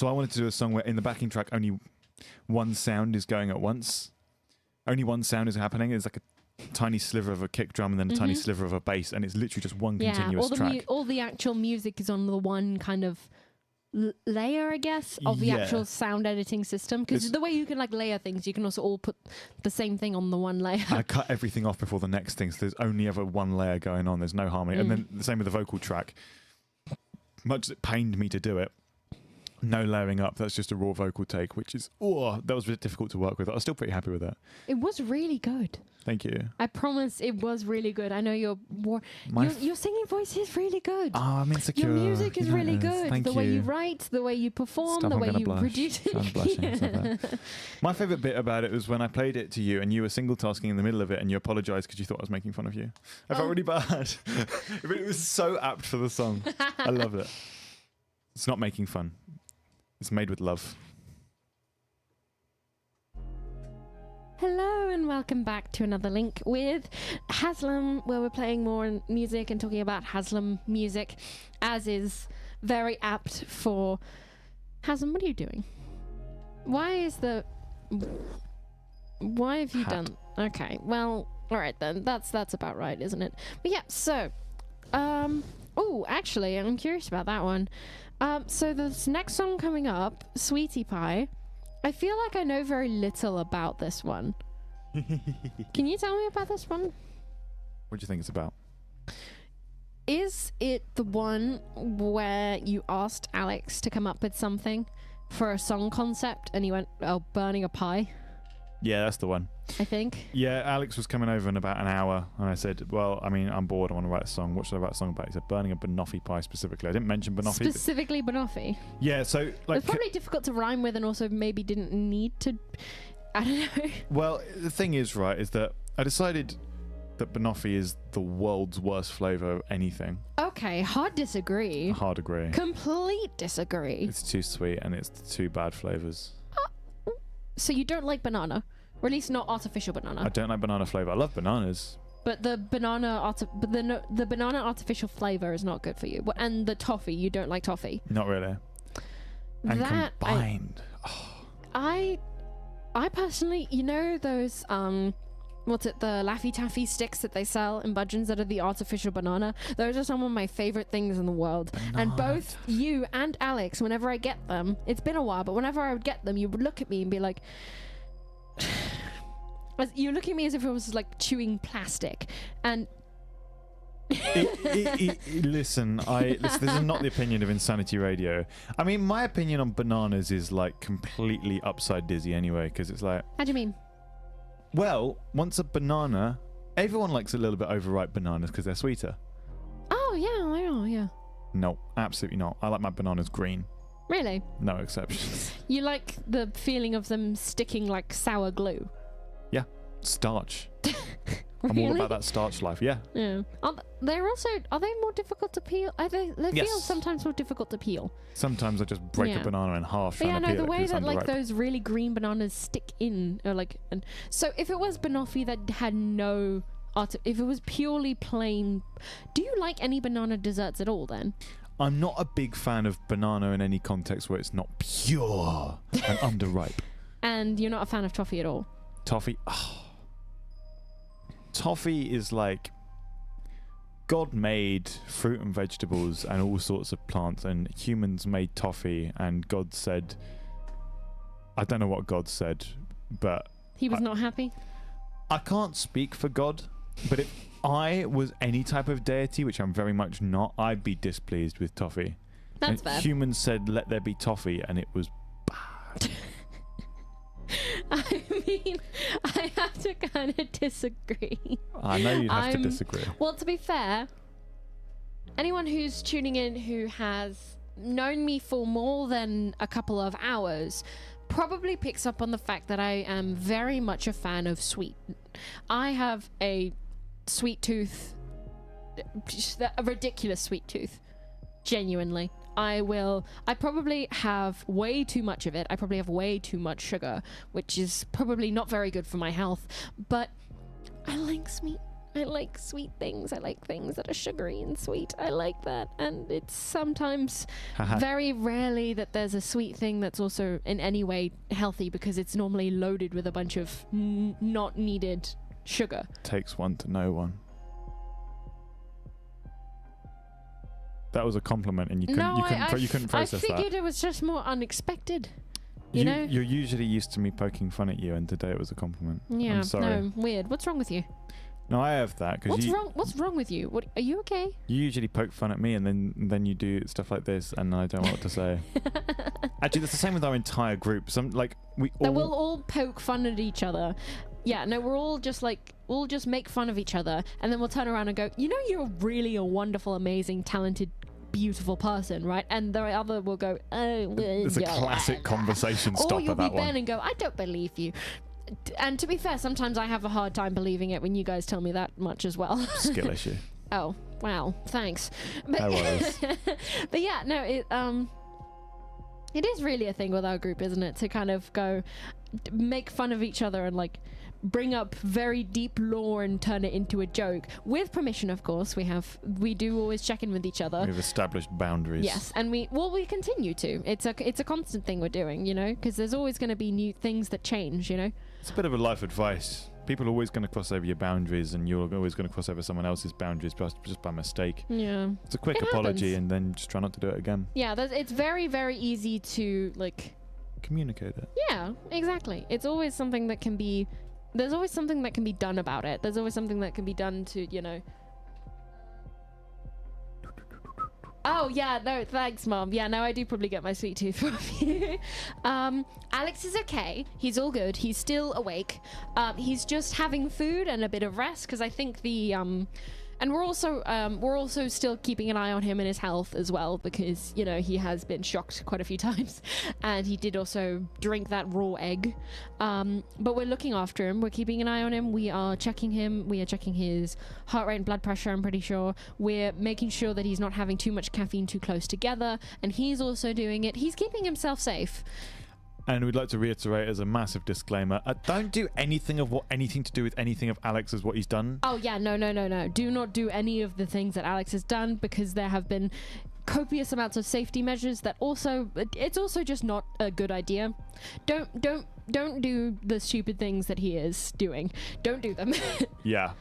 I wanted to do a song where in the backing track only one sound is going at once. Only one sound is happening. It's like a tiny sliver of a kick drum and then a tiny sliver of a bass, and it's literally just one continuous track. All the actual music is on the one kind of layer, I guess, of the actual sound editing system. Because the way you can like layer things, you can also all put the same thing on the one layer. I cut everything off before the next thing, so there's only ever one layer going on. There's no harmony. And then the same with the vocal track. Much as it pained me to do it, no layering up. That's just a raw vocal take, which is that was a bit difficult to work with. I was still pretty happy with that. It was really good. Thank you. I promise it was really good. I know your singing voice is really good. Oh, I'm insecure. Your music is really good. Thank the you. way you write, the way you perform, Stop, the I'm way gonna you blush. produce it. I'm blushing. Stop that. My favourite bit about it was when I played it to you and you were single tasking in the middle of it and you apologised because you thought I was making fun of you. I felt really bad. But it was so apt for the song. I love it. It's not making fun. It's made with love. Hello and welcome back to another link with Haslam, where we're playing more music and talking about Haslam music, as is very apt for... Haslam, what are you doing? Why have you done... Okay, well, alright then. That's about right, isn't it? But yeah, so... Oh, actually, I'm curious about that one. So this next song coming up, Sweetie Pie, I feel like I know very little about this one. Can you tell me about this one? What do you think it's about? Is it the one where you asked Alex to come up with something for a song concept and he went, burning a pie? Yeah, that's the one. I think. Yeah, Alex was coming over in about an hour and I said, well, I mean, I'm bored. I want to write a song. What should I write a song about? He said, burning a banoffee pie specifically. I didn't mention banoffee. Specifically banoffee. Yeah, so like... It's probably difficult to rhyme with and also maybe didn't need to... I don't know. Well, the thing is, right, is that I decided that banoffee is the world's worst flavour of anything. Okay, hard disagree. Hard agree. Complete disagree. It's too sweet and it's two bad flavours. So you don't like banana? Or at least not artificial banana. I don't like banana flavour. I love bananas. But the banana artificial flavour is not good for you. And the toffee, you don't like toffee. Not really. And that combined. I personally, you know those what's it, the Laffy Taffy sticks that they sell in Budgeons that are the artificial banana. Those are some of my favorite things in the world. And both you and Alex, whenever I get them, it's been a while, but whenever I would get them, you would look at me and be like, you look at me as if it was like chewing plastic. And listen, this is not the opinion of Insanity Radio. I mean, my opinion on bananas is like completely upside dizzy anyway, because it's like, how do you mean? well, once a banana, everyone likes a little bit overripe bananas because they're sweeter. Oh, yeah, I know, yeah. No, absolutely not. I like my bananas green. Really? No exceptions. You like the feeling of them sticking like sour glue? Yeah, starch. Really? I'm all about that starch life, yeah. Yeah. Are they more difficult to peel? They feel Yes. sometimes more difficult to peel. Sometimes I just break Yeah. a banana in half But yeah, trying to no, peel the it 'cause way it's that like underripe. those really green bananas stick in, or like, and so if it was banoffee that had no if it was purely plain, do you like any banana desserts at all then? I'm not a big fan of banana in any context where it's not pure and underripe. And you're not a fan of toffee at all? Toffee, toffee is like, God made fruit and vegetables and all sorts of plants, and humans made toffee, and God said, I don't know what God said, but He was not happy? I can't speak for God, but if I was any type of deity, which I'm very much not, I'd be displeased with toffee. That's And fair. humans said, let there be toffee, and it was bad. I mean, I have to kind of disagree. I know you'd have to I'm- disagree. Well, to be fair, anyone who's tuning in who has known me for more than a couple of hours probably picks up on the fact that I am very much a fan of sweet. I have a sweet tooth, a ridiculous sweet tooth. Genuinely. I probably have way too much of it. I probably have way too much sugar, which is probably not very good for my health. But I like sweet. I like sweet things. I like things that are sugary and sweet. I like that. And it's sometimes very rarely that there's a sweet thing that's also in any way healthy, because it's normally loaded with a bunch of not needed sugar. Takes one to know one. That was a compliment, and you couldn't process I figured that. it was just more unexpected. You know? You're usually used to me poking fun at you, and today it was a compliment. Yeah, I'm sorry. no, weird. What's wrong with you? No, I have that because What's wrong with you? What, are you okay? you usually poke fun at me, and then you do stuff like this, and I don't know what to say. Actually, that's the same with our entire group. We'll all poke fun at each other. Yeah, no, we'll just make fun of each other, and then we'll turn around and go, you know, you're really a wonderful, amazing, talented, beautiful person, right? And the other will go, oh, It's a classic conversation or stopper, you'll be that Ben one. and go, I don't believe you. And to be fair, sometimes I have a hard time believing it when you guys tell me that much as well. Skill issue. Oh, wow, thanks. But, No worries. but yeah, no, it is really a thing with our group, isn't it? To kind of go make fun of each other and like bring up very deep lore and turn it into a joke with permission, of course. We do always check in with each other. We've established boundaries. Yes, and we continue to. It's a constant thing we're doing, you know, because there's always going to be new things that change, you know. It's a bit of a life advice. People are always going to cross over your boundaries, and you're always going to cross over someone else's boundaries just by mistake. Yeah. It's a quick It apology, happens. and then just try not to do it again. Yeah, it's very, very easy to like. Communicate it. Yeah, exactly. It's always something that can be. There's always something that can be done about it. There's always something that can be done to, you know. Oh, yeah, no, thanks, Mom. Yeah, no, I do probably get my sweet tooth from you. Alex is okay. He's all good. He's still awake. He's just having food and a bit of rest, because I think and we're also still keeping an eye on him and his health as well, because, you know, he has been shocked quite a few times, and he did also drink that raw egg. But we're looking after him. We're keeping an eye on him. We are checking him. We are checking his heart rate and blood pressure, I'm pretty sure. We're making sure that he's not having too much caffeine too close together, and he's also doing it. He's keeping himself safe. And we'd like to reiterate as a massive disclaimer, don't do anything to do with anything of Alex's what he's done. Oh, yeah, no. Do not do any of the things that Alex has done, because there have been copious amounts of safety measures that it's also just not a good idea. Don't don't do the stupid things that he is doing. Don't do them. Yeah.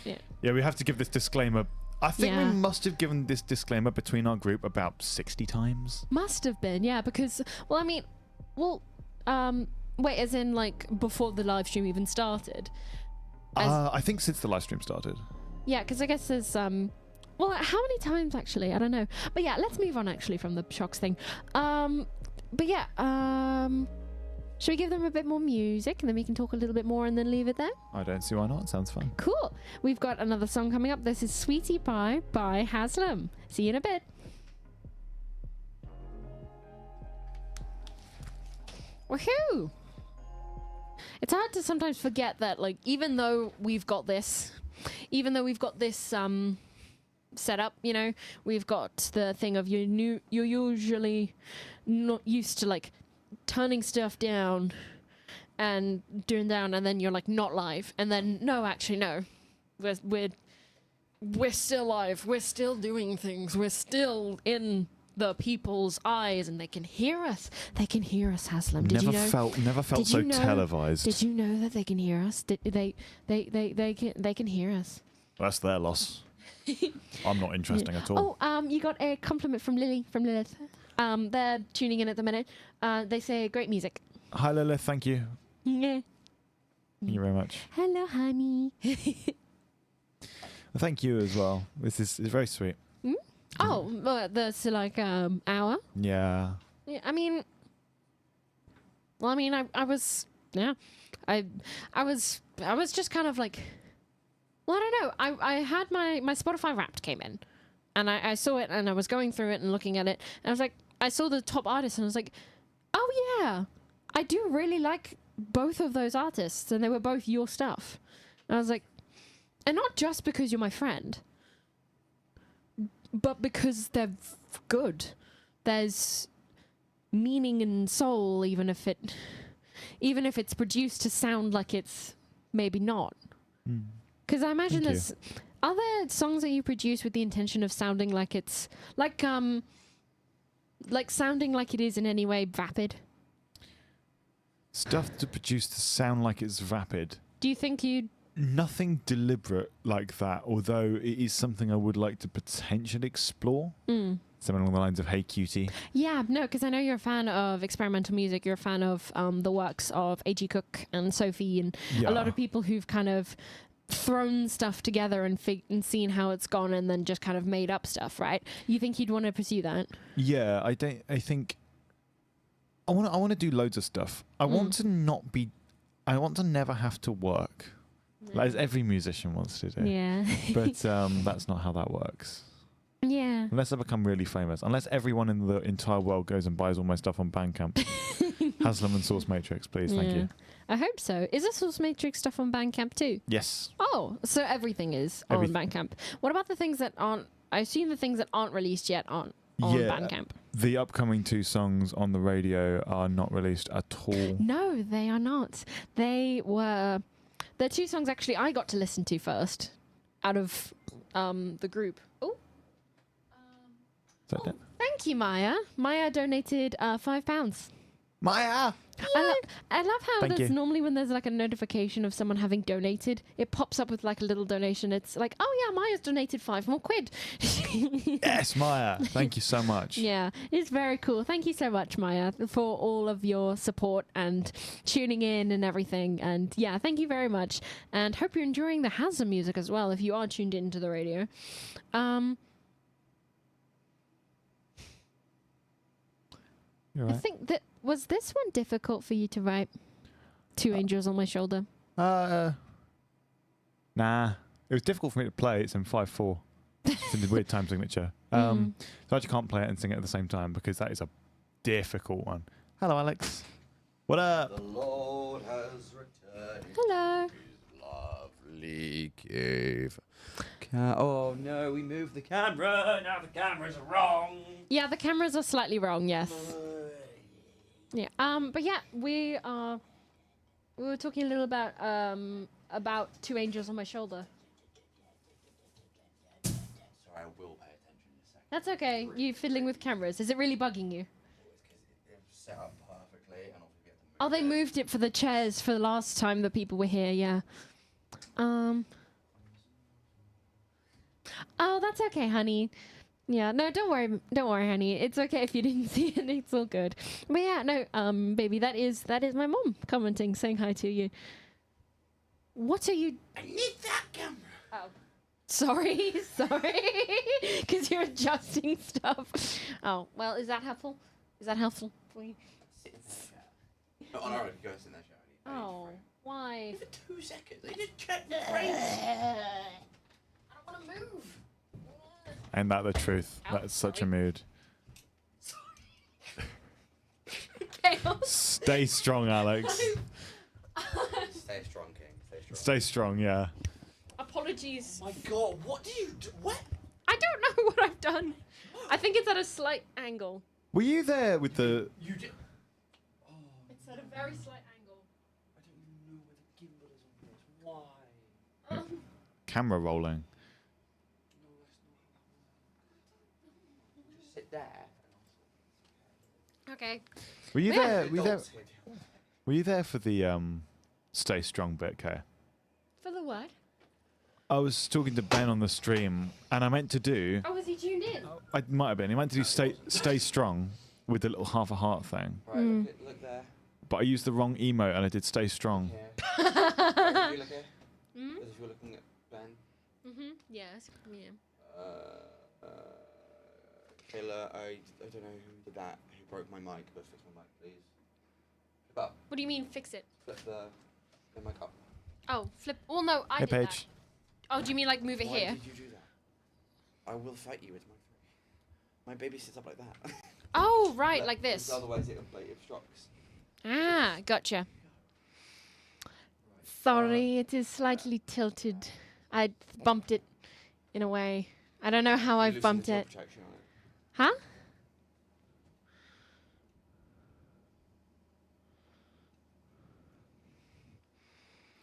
Yeah. Yeah, we have to give this disclaimer. I think Yeah. we must have given this disclaimer between our group about 60 times. Must have been, yeah, because wait, as in like before the live stream even started. I think since the live stream started. Yeah, because I guess there's well, how many times actually? I don't know. But yeah, let's move on actually from the shocks thing. But yeah, should we give them a bit more music and then we can talk a little bit more and then leave it there? I don't see why not. Sounds fun. Cool. We've got another song coming up. This is Sweetie Pie by Haslam. See you in a bit. Woohoo! It's hard to sometimes forget that, like, even though we've got this set up, you know, we've got the thing of you're usually not used to like turning stuff down and doing down, and then you're like not live, and then no, we're still live, we're still doing things, we're still in the people's eyes, and they can hear us. They can hear us, Haslam. Did never you know? felt Did so you know- televised. Did you know that they can hear us? They can hear us. That's their loss. I'm not interesting at all. Oh, you got a compliment from Lilith. They're tuning in at the minute. They say great music. Hi, Lilith. Thank you. Yeah. Thank you very much. Hello, honey. Well, thank you as well. This is very sweet. Oh, well, that's like hour. Yeah. Yeah, I mean, I was just kind of like, well, I don't know. I had my Spotify Wrapped came in, and I saw it, and I was going through it and looking at it, and I was like, I saw the top artists, and I was like, oh yeah, I do really like both of those artists, and they were both your stuff. And I was like, and not just because you're my friend, but because they're good. There's meaning and soul, even if it's produced to sound like it's maybe not. Because I imagine Thank there's other songs that you produce with the intention of sounding like it's like sounding like it is in any way vapid. Stuff to produce to sound like it's vapid. Do you think you'd? Nothing deliberate like that, although it is something I would like to potentially explore. Something along the lines of Hey Cutie. Yeah, no, because I know you're a fan of experimental music. You're a fan of the works of A.G. Cook and Sophie, and a lot of people who've kind of thrown stuff together and seen how it's gone, and then just kind of made up stuff, right? You think you'd want to pursue that? Yeah, I think I want to do loads of stuff. I want to never have to work. Like as every musician wants to do. Yeah. But that's not how that works. Yeah. Unless I become really famous. Unless everyone in the entire world goes and buys all my stuff on Bandcamp. Haslam and Source Matrix, please. Thank you. I hope so. Is the Source Matrix stuff on Bandcamp too? Yes. Oh, so everything is on Bandcamp. What about the things that aren't? I assume the things that aren't released yet aren't on Bandcamp. The upcoming 2 songs on the radio are not released at all. No, they are not. They're 2 songs actually I got to listen to first out of the group. Oh. Is that it? Thank you, Maya. Maya donated £5. Maya! I love how Thank there's you. normally when there's like a notification of someone having donated, it pops up with like a little donation. It's like, oh yeah, Maya's donated £5 more. Yes, Maya. Thank you so much. Yeah, it's very cool. Thank you so much, Maya, for all of your support and tuning in and everything. And yeah, thank you very much. And hope you're enjoying the Hazza music as well if you are tuned into the radio. You're I right. think that was this one difficult for you to write? 2 Angels on My Shoulder. Nah. It was difficult for me to play. It's in 5/4. It's in the weird time signature. So I actually can't play it and sing it at the same time because that is a difficult one. Hello, Alex. What up? The Lord has returned Hello. to his lovely cave. Oh no, we moved the camera. Now the cameras are wrong. Yeah, the cameras are slightly wrong, yes. Yeah. But yeah, we were talking a little about 2 Angels on My Shoulder. Sorry, I will pay attention in a second. That's okay. You fiddling with cameras. Is it really bugging you? It was set up perfectly, and obviously we have to move Oh, they moved it for the chairs for the last time the people were here. Yeah. Oh, that's okay, honey. Yeah, no, don't worry, honey. It's okay if you didn't see it. It's all good. But yeah, no, baby, that is my mom commenting, saying hi to you. What are you? I need that camera. Oh, sorry, because you're adjusting stuff. Oh, well, is that helpful? Is that helpful for you? Sit in that chair. No, I could go sit in that chair. Oh, why? For 2 seconds. I just checked the frame. I don't want to move. Ain't that the truth? Ow, That's such a sorry. mood. Chaos. Stay strong, Alex. Stay strong, King. Stay strong. Stay strong, yeah. Apologies. Oh my God, what do you do? What? I don't know what I've done. I think it's at a slight angle. Were you there with the... You did. Oh, It's at a very slight angle. I don't even know where the gimbal is on this. Why? camera rolling? No, that's not how that works. Just sit there. Okay. Were you Yeah. there? Were you there? Adults here. Were you there for the stay strong bit, Kay? For the what? I was talking to Ben on the stream, and I meant to do. Oh, was he tuned in? I might have been. He meant to do stay strong with the little half a heart thing, Right, look there. but I used the wrong emote and I did stay strong. Here. Right, if you look here. Mm? As if you're looking at Ben. Mm-hmm. Yes. Yeah. Kayla, I don't know who did that, who broke my mic, but fix my mic, please. Flip up. What do you mean fix it? Flip the mic up. Oh, flip. Well, no, I Hey, did Paige. that. Oh, do you mean like move it Why here? did you do that? I will fight you with my baby sits up like that. Oh, right, But- like this. because Otherwise it obstructs. Ah, gotcha. Sorry, it is slightly tilted. I bumped it in a way. I don't know how You I've loosen bumped the top it. protection on it. Huh?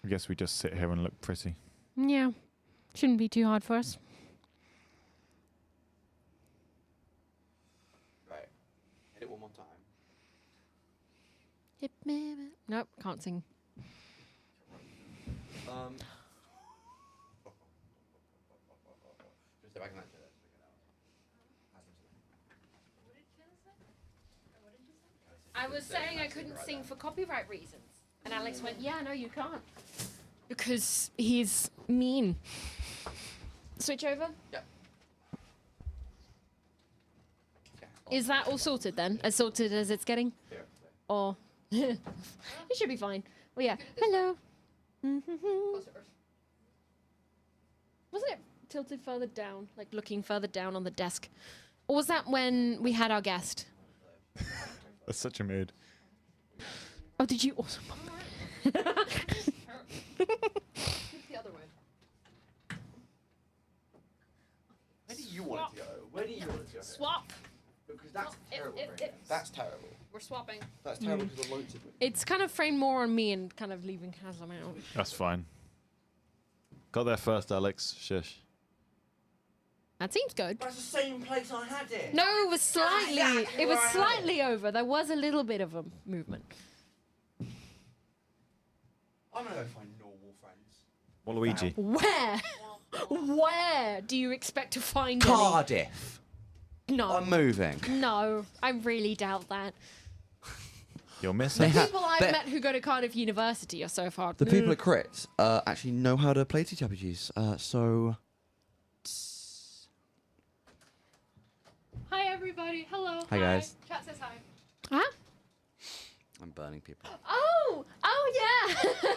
I guess we just sit here and look pretty. Yeah. Shouldn't be too hard for us. Right. Hit it one more time. Hit me. Nope, can't sing. Just step back in that chair. I was saying I couldn't sing for copyright reasons. And Alex went, yeah, no, you can't. Because he's mean. Switch over? Yep. Is that all sorted then? As sorted as it's getting? Here. Or it should be fine. Well, yeah. Hello. Wasn't it tilted further down, like looking further down on the desk? Or was that when we had our guest? That's such a mood. Oh, did you also? The other way. Where do you want it to go? Where do you want it to go? Swap. Because that's it- terrible. it- frames. That's terrible. We're swapping. That's terrible because the lights are moving. It's kind of framed more on me and kind of leaving Haslam out. That's fine. Got there first, Alex. Shush. That seems good. That's the same place I had it. No, it was slightly. exactly It was where I had slightly over. There was a little bit of a movement. I'm gonna go find normal friends. Waluigi. Where? Where do you expect to find any? Cardiff. No. I'm moving. No, I really doubt that. You'll miss They us. ha- People I've They're- met who go to Cardiff University are so far. The people at Crits actually know how to play TTRPGs. So. Hi everybody. Hello. Hi, guys. Chat says hi. Huh? I'm burning people. Oh yeah.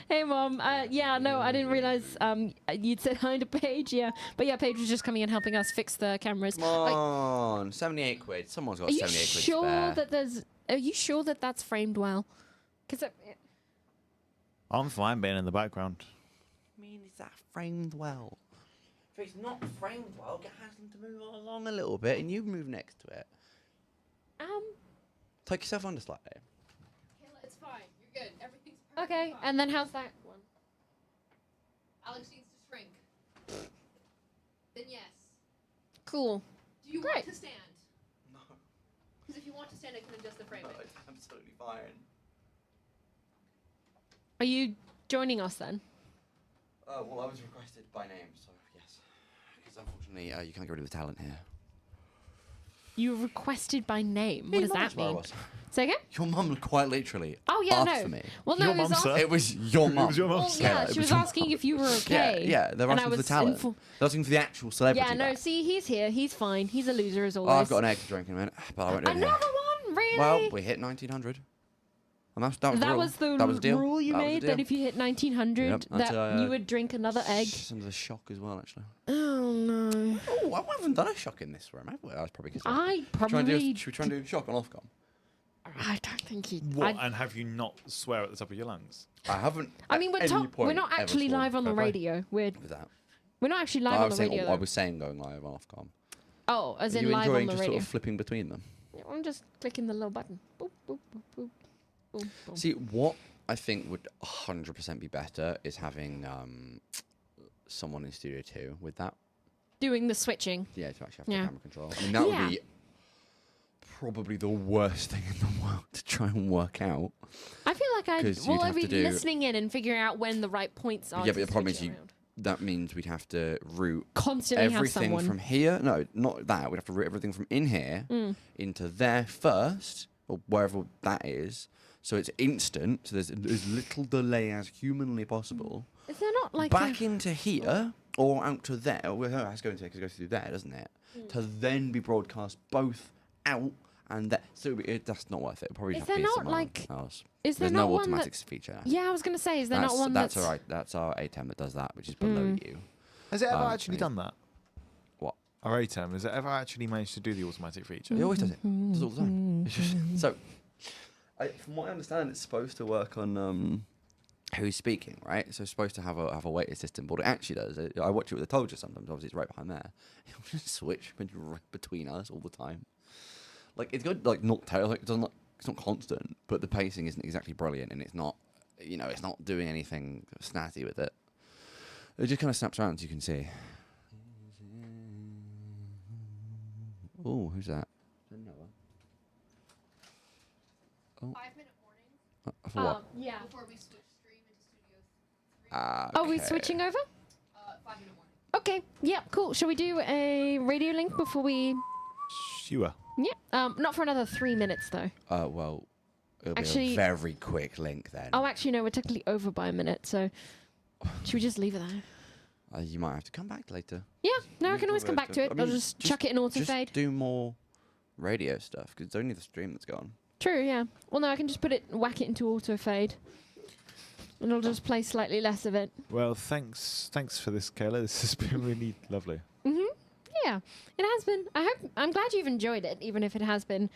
Hey mom. Yeah, no, I didn't realize you'd said hi to Paige. Yeah, but yeah, Paige was just coming and helping us fix the cameras. Come on, 78 quid. Someone's got Are you 78 quid sure spare. that there's? Are you sure that that's framed well? Because I'm fine being in the background. I mean, is that framed well? If it's not framed well, get Haslam to move along a little bit and you move next to it. Take yourself under slightly. Kayla, it's fine. You're good. Everything's perfect. Okay, and then how's that one? Alex needs to shrink. Then yes. Cool. Do you Great. want to stand? No. Because if you want to stand, Jenna can adjust the frame. It's absolutely fine. Are you joining us then? Well, I was requested by name, so yes. Because unfortunately, you can't get rid of the talent here. You were requested by name. What does that mean? Say again? Your mum quite literally Oh yeah, asked no. for me. Well, no, Your it was mum, sir? It was your mum. It was your mum. Well, yeah, it she was was your asking if you were okay. Yeah, they're and asking I for the was talent. They're asking for the actual celebrity. Yeah, no. back. See, he's here. He's fine. He's a loser as Oh, always. I've got an egg to drink in a minute, but I won't do it Another here. one, really? Well, we hit 1900. And that was the that rule. was the that was the deal. rule you That was the made deal. that if you hit 1900, Yep, that that's, you would drink another egg. It's under the shock as well, actually. Oh no! Oh, I haven't done a shock in this room, have we? I was probably. I Should we probably. try and do shock on Ofcom? I don't think he. What? And have you not swear at the top of your lungs? I haven't. I mean, at any we're point not ever actually sworn. live on the Fair play. radio. We're With that. not actually live I on was the saying. radio. I though. was saying going live on Ofcom. Oh, as Are in you live on enjoying the just radio. sort of flipping between them? I'm just clicking the little button. Boop, boop, boop, boop, boom, boom. See, what I think would 100% be better is having someone in Studio 2 with that. Doing the switching. Yeah, to actually have Yeah. the camera control. I mean, that Yeah. would be probably the worst thing in the world to try and work out. I feel like 'Cause you'd well, have I'd be to do- listening in and figuring out when the right points are. Yeah, to but the problem switch is it around. that means we'd have to route Constantly have everything someone. from here. No, not that. We'd have to route everything from in here into there first, or wherever that is. So it's instant. So there's as little delay as humanly possible. Is there not like Back into here or out to there. Well, it has to go into because it goes through there, doesn't it? To then be broadcast both out and that. So that's not worth it. Probably Is have there to be not, somewhere like- else. Is there There's not no one automatics feature. Yeah, I was gonna say, is there not one that's that's all right. That's our ATEM that does that, which is below you. Has it ever Um, actually I- done that? What? Our ATEM, has it ever actually managed to do the automatic feature? It always does it. Does it all the time. It's just, so, from what I understand, it's supposed to work on who's speaking, right? So it's supposed to have a weighted system. But what it actually does, I watch it with a Tolja sometimes. Obviously, it's right behind there. It'll just switch between us all the time. Like it's good, like not like it's not constant, but the pacing isn't exactly brilliant, and it's not, it's not doing anything snazzy with it. It just kind of snaps around, as you can see. Oh, who's that? Oh. 5-minute warning. For what? Yeah. Before we switch stream into Studio Are we Okay. switching over? 5-minute warning. Okay. Yeah. Cool. Shall we do a radio link before we? Sure. Yeah. Not for another 3 minutes though. Well, it'll be Actually- a very quick link then. Oh, actually, no. We're technically over by a minute. So, should we just leave it there? You might have to come back later. Yeah. No, I You can always come probably back to have it. to- I I'll mean, just chuck it in auto Just fade. do more radio stuff, because it's only the stream that's gone. True. Yeah. Well, no, I can just whack it into auto fade, and I'll just play slightly less of it. Well, thanks for this, Kayla. This has been really lovely. Yeah, it has been. I'm glad you've enjoyed it, even if it has been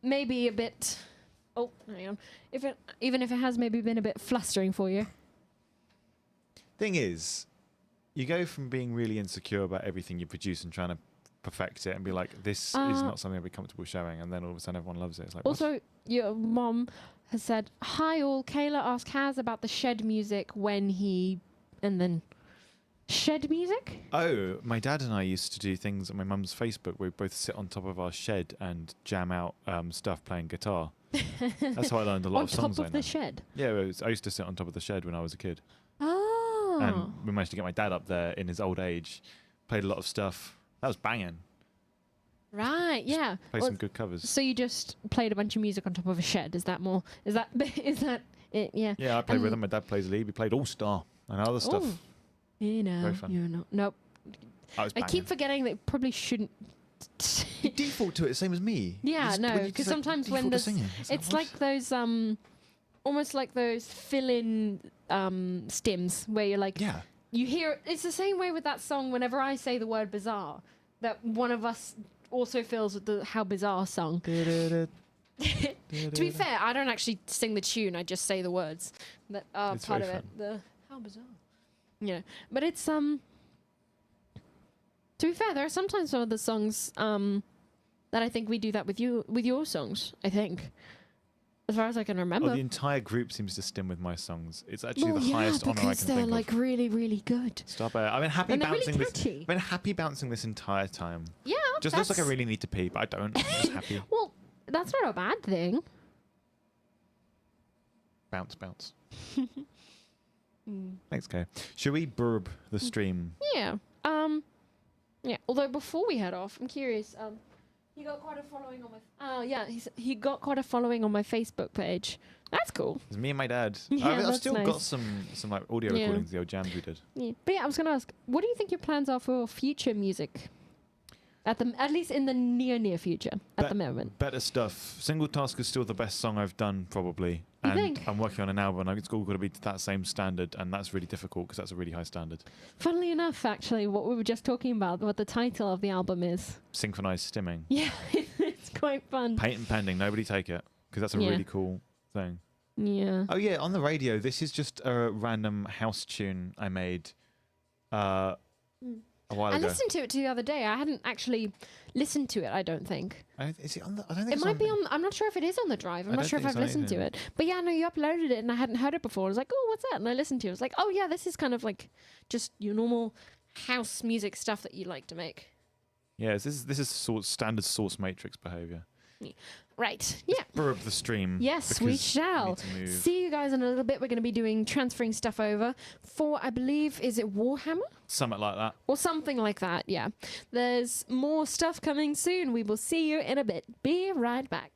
maybe a bit. Oh, hang on. Even if it has maybe been a bit flustering for you. Thing is, you go from being really insecure about everything you produce and trying to perfect it and be like, this is not something I'd be comfortable showing, and then all of a sudden everyone loves it. It's like, what? Also, your mom has said, "Hi all." Kayla asked Kaz about the shed music when he, and then shed music. Oh, my dad and I used to do things on my mum's Facebook where we both sit on top of our shed and jam out stuff playing guitar. That's how I learned a lot On of songs. top of the shed. Yeah, I used to sit on top of the shed when I was a kid. Oh. And we managed to get my dad up there in his old age. Played a lot of stuff. That was banging. Right. Yeah. Played Well, some good covers. so you just played a bunch of music on top of a shed? Is that more? Is that it? Yeah. Yeah, I played with him. My dad plays lead. We played All Star and other stuff. Oh. You know, Very fun. you're not. Nope. That was I banging. keep forgetting that it probably shouldn't. You default to it, same as me. Yeah, Just- no, when you because just, like, sometimes when default to there's, singing. it's like those almost like those fill-in stims where you're like, yeah. you hear. It's the same way with that song. Whenever I say the word bizarre, that one of us also fills with the how bizarre song. To be fair, I don't actually sing the tune. I just say the words that are It's part of very it. The how bizarre. Yeah, but it's To be fair, there are sometimes some of the songs that I think we do that with your songs. I think, as far as I can remember. Oh, the entire group seems to stim with my songs. It's actually Well, the yeah, highest honour I because can they're think like of. really, really good. Stop it! I've been happy And they're really bouncing this. catchy. I've been happy bouncing this entire time. Yeah, Just looks like I that's- really need to pee, but I don't. I'm just happy. Well, that's not a bad thing. Bounce, bounce. Thanks, Kay. Should we burb the stream? Yeah. Yeah. Although before we head off, I'm curious. He got quite a following on my. He got quite a following on my Facebook page. That's cool. It's me and my dad. Yeah, I've that's still nice. got some like audio Yeah. recordings of the old jams we did. Yeah. But yeah, I was gonna ask, what do you think your plans are for future music? At least in the near future, at the moment. Better stuff. Single Task is still the best song I've done, probably. You And think? I'm working on an album, and it's all got to be to that same standard, and that's really difficult because that's a really high standard. Funnily enough, actually, what we were just talking about, what the title of the album is. Synchronized stimming. Yeah, it's quite fun. Patent pending. Nobody take it because that's a Yeah. really cool thing. Yeah. Oh yeah, on the radio, this is just a random house tune I made a while I ago. listened to it the other day. I hadn't actually listened to it, I don't think. Is it on the? I don't think It it's might be on. I'm not sure if it is on the drive. I'm I not don't sure if think I've it's on listened to anything. it. But yeah, no, you uploaded it and I hadn't heard it before. I was like, oh, what's that? And I listened to it. I was like, oh yeah, this is kind of like just your normal house music stuff that you like to make. Yeah, this is standard source matrix behavior. Right. Yeah. Burb the stream. Yes, we because shall. need to move. See you guys in a little bit. We're going to be doing transferring stuff over for, I believe, is it Warhammer? Something like that. Or something like that, yeah. There's more stuff coming soon. We will see you in a bit. Be right back.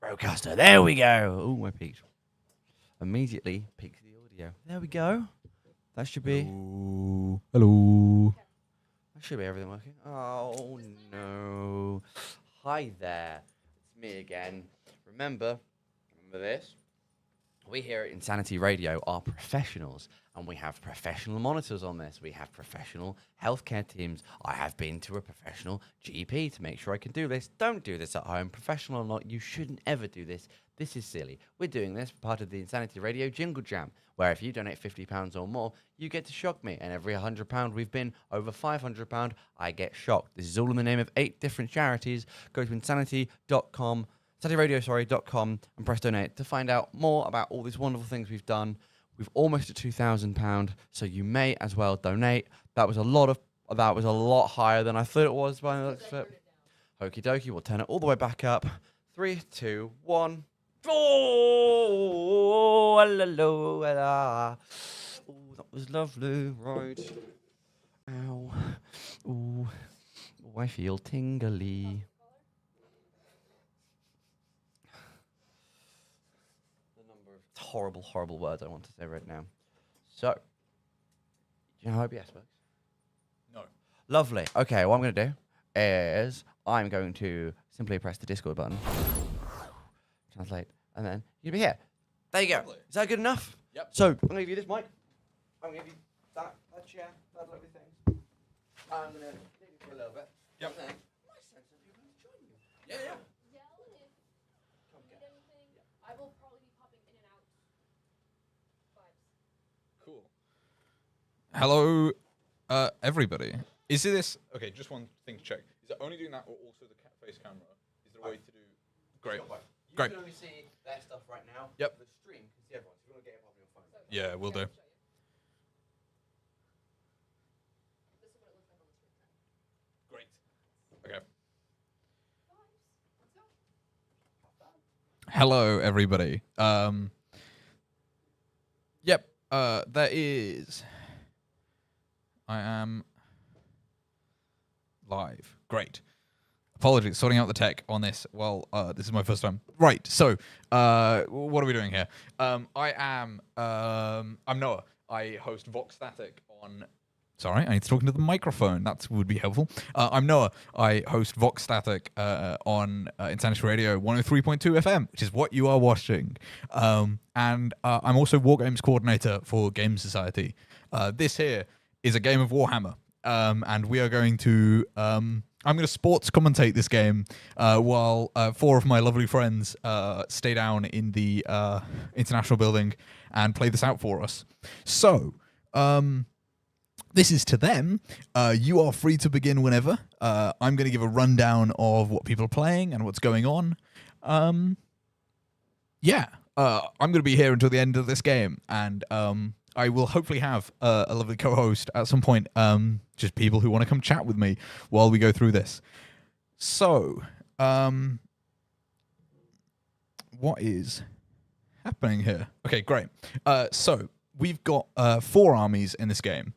Rodecaster. There we go. Oh, I peaked. Immediately peaked the audio. There we go. That should be. Hello. That should be everything working. Oh no. Hi there. It's me again. Remember this? We here at Insanity Radio are professionals, and we have professional monitors on this. We have professional healthcare teams. I have been to a professional GP to make sure I can do this. Don't do this at home. Professional or not, you shouldn't ever do this. This is silly. We're doing this part of the Insanity Radio Jingle Jam, where if you donate £50 or more, you get to shock me. And every £100 we've been over £500, I get shocked. This is all in the name of 8 different charities. Go to insanity.com. SanityRadio.com and press donate to find out more about all these wonderful things we've done. We've almost at £2,000, so you may as well donate. That was a lot higher than I thought it was by the looks of it. Okie dokie, we'll turn it all the way back up. 3, 2, 1. Oh, la, la, la. Oh, that was lovely, right? Ow. Ooh, I feel tingly. Horrible, horrible words I want to say right now. So, do you know how OBS works? No. Lovely. Okay, what I'm going to do is I'm going to simply press the Discord button, translate, and then you'll be here. There you go. Lovely. Is that good enough? Yep. So, I'm going to give you this mic. I'm going to give you that chair, that lovely thing. I'm going to leave you for a little bit. Yep. And then, I might send some people to join you. Yeah. I will probably be popping in and out. Cool. Hello, everybody. Is this okay? Just one thing to check. Is it only doing that, or also the cat face camera? Is there a way to do? Great. You Great. can only see their stuff right now. Yep. The stream can see everyone. So if you want to get up on your phone. Yeah, we'll do. Great. Okay. Hello, everybody. Yep. There is. I am live. Great. Apologies, sorting out the tech on this. Well, this is my first time. Right. So, what are we doing here? I'm Noah. I host Vox Static on. Sorry, I need to talk into the microphone. That would be helpful. I'm Noah. I host Vox Static on Insanity Radio 103.2 FM, which is what you are watching. And I'm also War Games Coordinator for Game Society. This here is a game of Warhammer. And we are going to... I'm going to sports commentate this game while 4 of my lovely friends stay down in the International Building and play this out for us. So... this is to them. You are free to begin whenever. I'm going to give a rundown of what people are playing and what's going on. I'm going to be here until the end of this game, and I will hopefully have a lovely co-host at some point, just people who want to come chat with me while we go through this. So, what is happening here? Okay, great. So, we've got 4 armies in this game.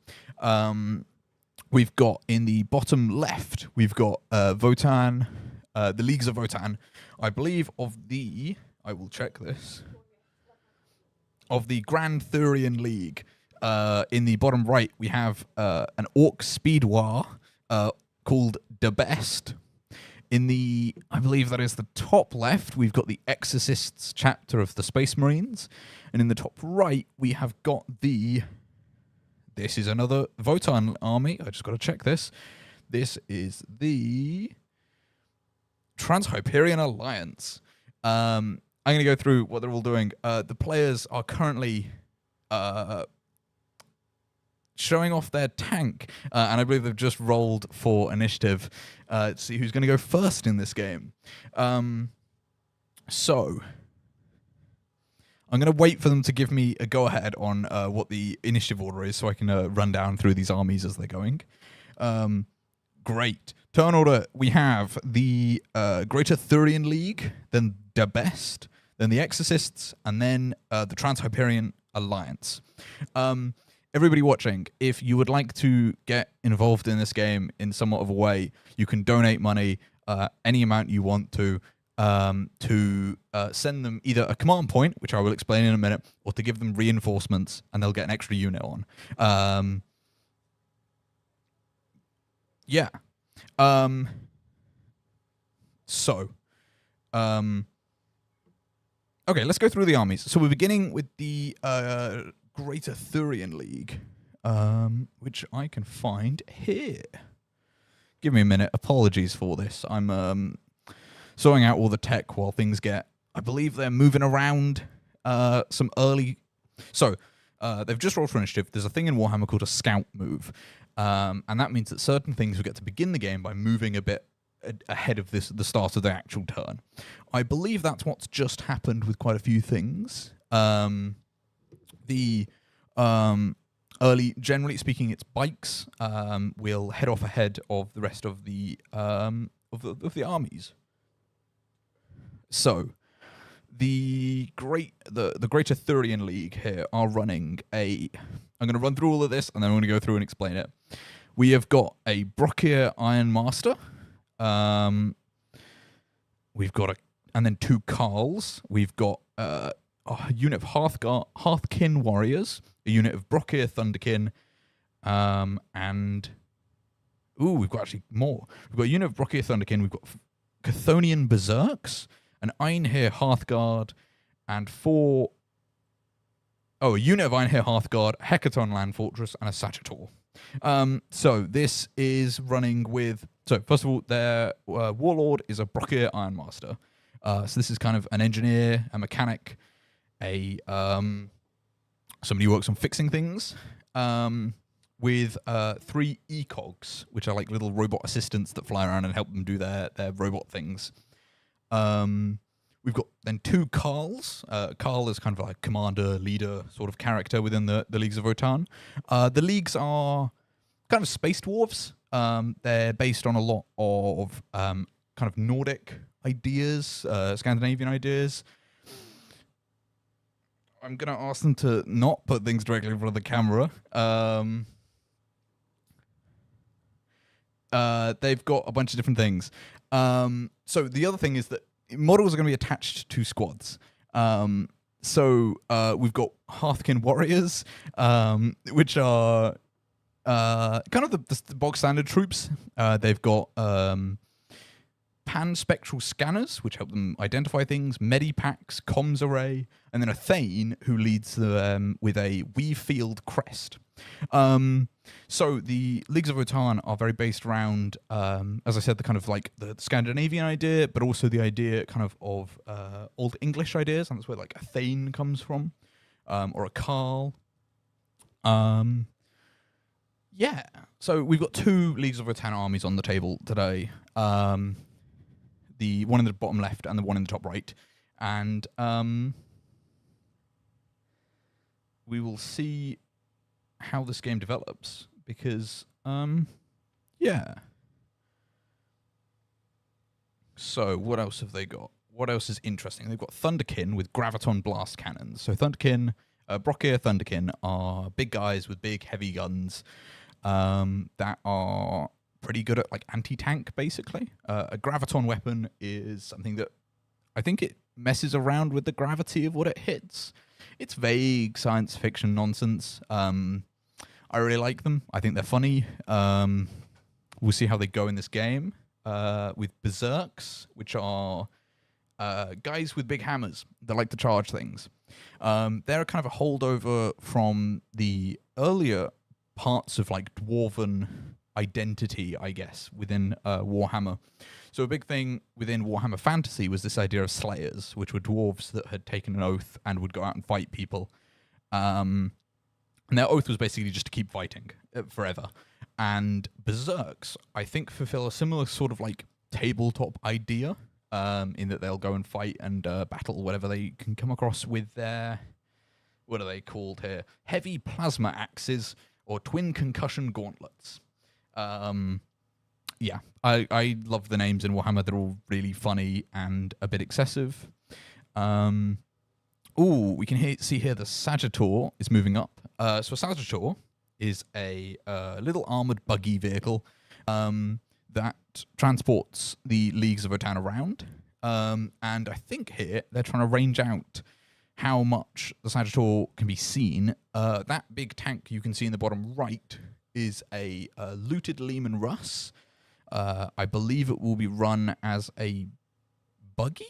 We've got in the bottom left, we've got Votan, the Leagues of Votan. I believe I will check this, of the Grand Thurian League. In the bottom right, we have an Orc Speedwar called The Best. In the, I believe that is the top left, we've got the Exorcists chapter of the Space Marines. And in the top right, we have got this is another Votan army. I just got to check this. This is the Trans-Hyperion Alliance. I'm going to go through what they're all doing. The players are currently showing off their tank, and I believe they've just rolled for initiative to see who's going to go first in this game. So... I'm going to wait for them to give me a go-ahead on what the initiative order is so I can run down through these armies as they're going. Great. Turn order, we have the Greater Thurian League, then the Best, then the Exorcists, and then the Trans-Hyperion Alliance. Everybody watching, if you would like to get involved in this game in somewhat of a way, you can donate money, any amount you want to. to send them either a command point, which I will explain in a minute, or to give them reinforcements, and they'll get an extra unit on. Yeah. Okay, let's go through the armies. So we're beginning with the Greater Thurian League, which I can find here. Give me a minute. Apologies for this. I'm sorting out all the tech while things get... I believe they're moving around some early... So, they've just rolled for initiative. There's a thing in Warhammer called a scout move. And that means that certain things will get to begin the game by moving a bit ahead of the start of the actual turn. I believe that's what's just happened with quite a few things. Generally speaking, it's bikes will head off ahead of the rest of the armies. So, the Greater Thurian League here are running I'm going to run through all of this, and then I'm going to go through and explain it. We have got a Brockier Iron Master. We've got and then 2 Carls. We've got a unit of Hearthkin Warriors, a unit of Brockier Thunderkin, and we've got actually more. We've got a unit of Brockier Thunderkin. We've got Chthonian Berserks, an Einhir Hearthguard, and a unit of Einhir Hearthguard, Hecaton Land Fortress, and a Sagittor. So this is running with... So first of all, their Warlord is a Brockier Ironmaster. So this is kind of an engineer, a mechanic, somebody who works on fixing things, with 3 ECOGs, which are like little robot assistants that fly around and help them do their robot things. We've got then 2 Carls. Carl is kind of like commander, leader sort of character within the Leagues of Votann. The Leagues are kind of space dwarves. They're based on a lot of kind of Nordic ideas, Scandinavian ideas. I'm going to ask them to not put things directly in front of the camera. They've got a bunch of different things. So the other thing is that models are going to be attached to squads. So we've got Hearthkin Warriors, which are kind of the bog standard troops. They've got pan-spectral scanners, which help them identify things, medipacks, comms array, and then a Thane, who leads them with a Weavefield crest. So the Leagues of Votann are very based around, as I said, the kind of like the Scandinavian idea, but also the idea kind of Old English ideas, and that's where like a Thane comes from, or a Carl. Yeah. So we've got 2 Leagues of Votann armies on the table today. The one in the bottom left and the one in the top right. And we will see how this game develops, because yeah. So what else have they got? What else is interesting? They've got Thunderkin with graviton blast cannons. So Thunderkin, Brockier Thunderkin are big guys with big heavy guns that are pretty good at like anti-tank, basically. A graviton weapon is something that I think it messes around with the gravity of what it hits. It's vague science fiction nonsense. I really like them. I think they're funny. We'll see how they go in this game. With Berserks, which are guys with big hammers that like to charge things. They're kind of a holdover from the earlier parts of like dwarven identity, I guess, within Warhammer. So a big thing within Warhammer Fantasy was this idea of slayers, which were dwarves that had taken an oath and would go out and fight people. And their oath was basically just to keep fighting forever. And Berserks, I think, fulfill a similar sort of like tabletop idea, in that they'll go and fight and battle whatever they can come across with their, what are they called here? Heavy plasma axes or twin concussion gauntlets. Yeah, I love the names in Warhammer. They're all really funny and a bit excessive. We can see here the Sagittor is moving up. So a Sagittor is a little armored buggy vehicle that transports the Leagues of Votann around. and I think here they're trying to range out how much the Sagittor can be seen. That big tank you can see in the bottom right is a looted Lehman Russ. I believe it will be run as a buggy?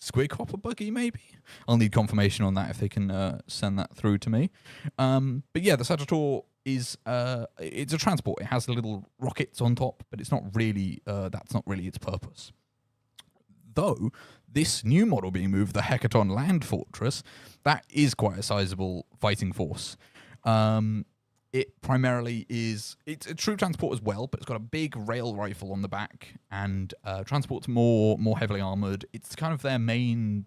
Squig hopper buggy, maybe? I'll need confirmation on that if they can send that through to me. But yeah, the Sagittor is it's a transport. It has little rockets on top, but it's not really that's not really its purpose. Though this new model being moved, the Hecaton Land Fortress, that is quite a sizable fighting force. It primarily is it's a troop transport as well, but it's got a big rail rifle on the back and transports more heavily armored. It's kind of their main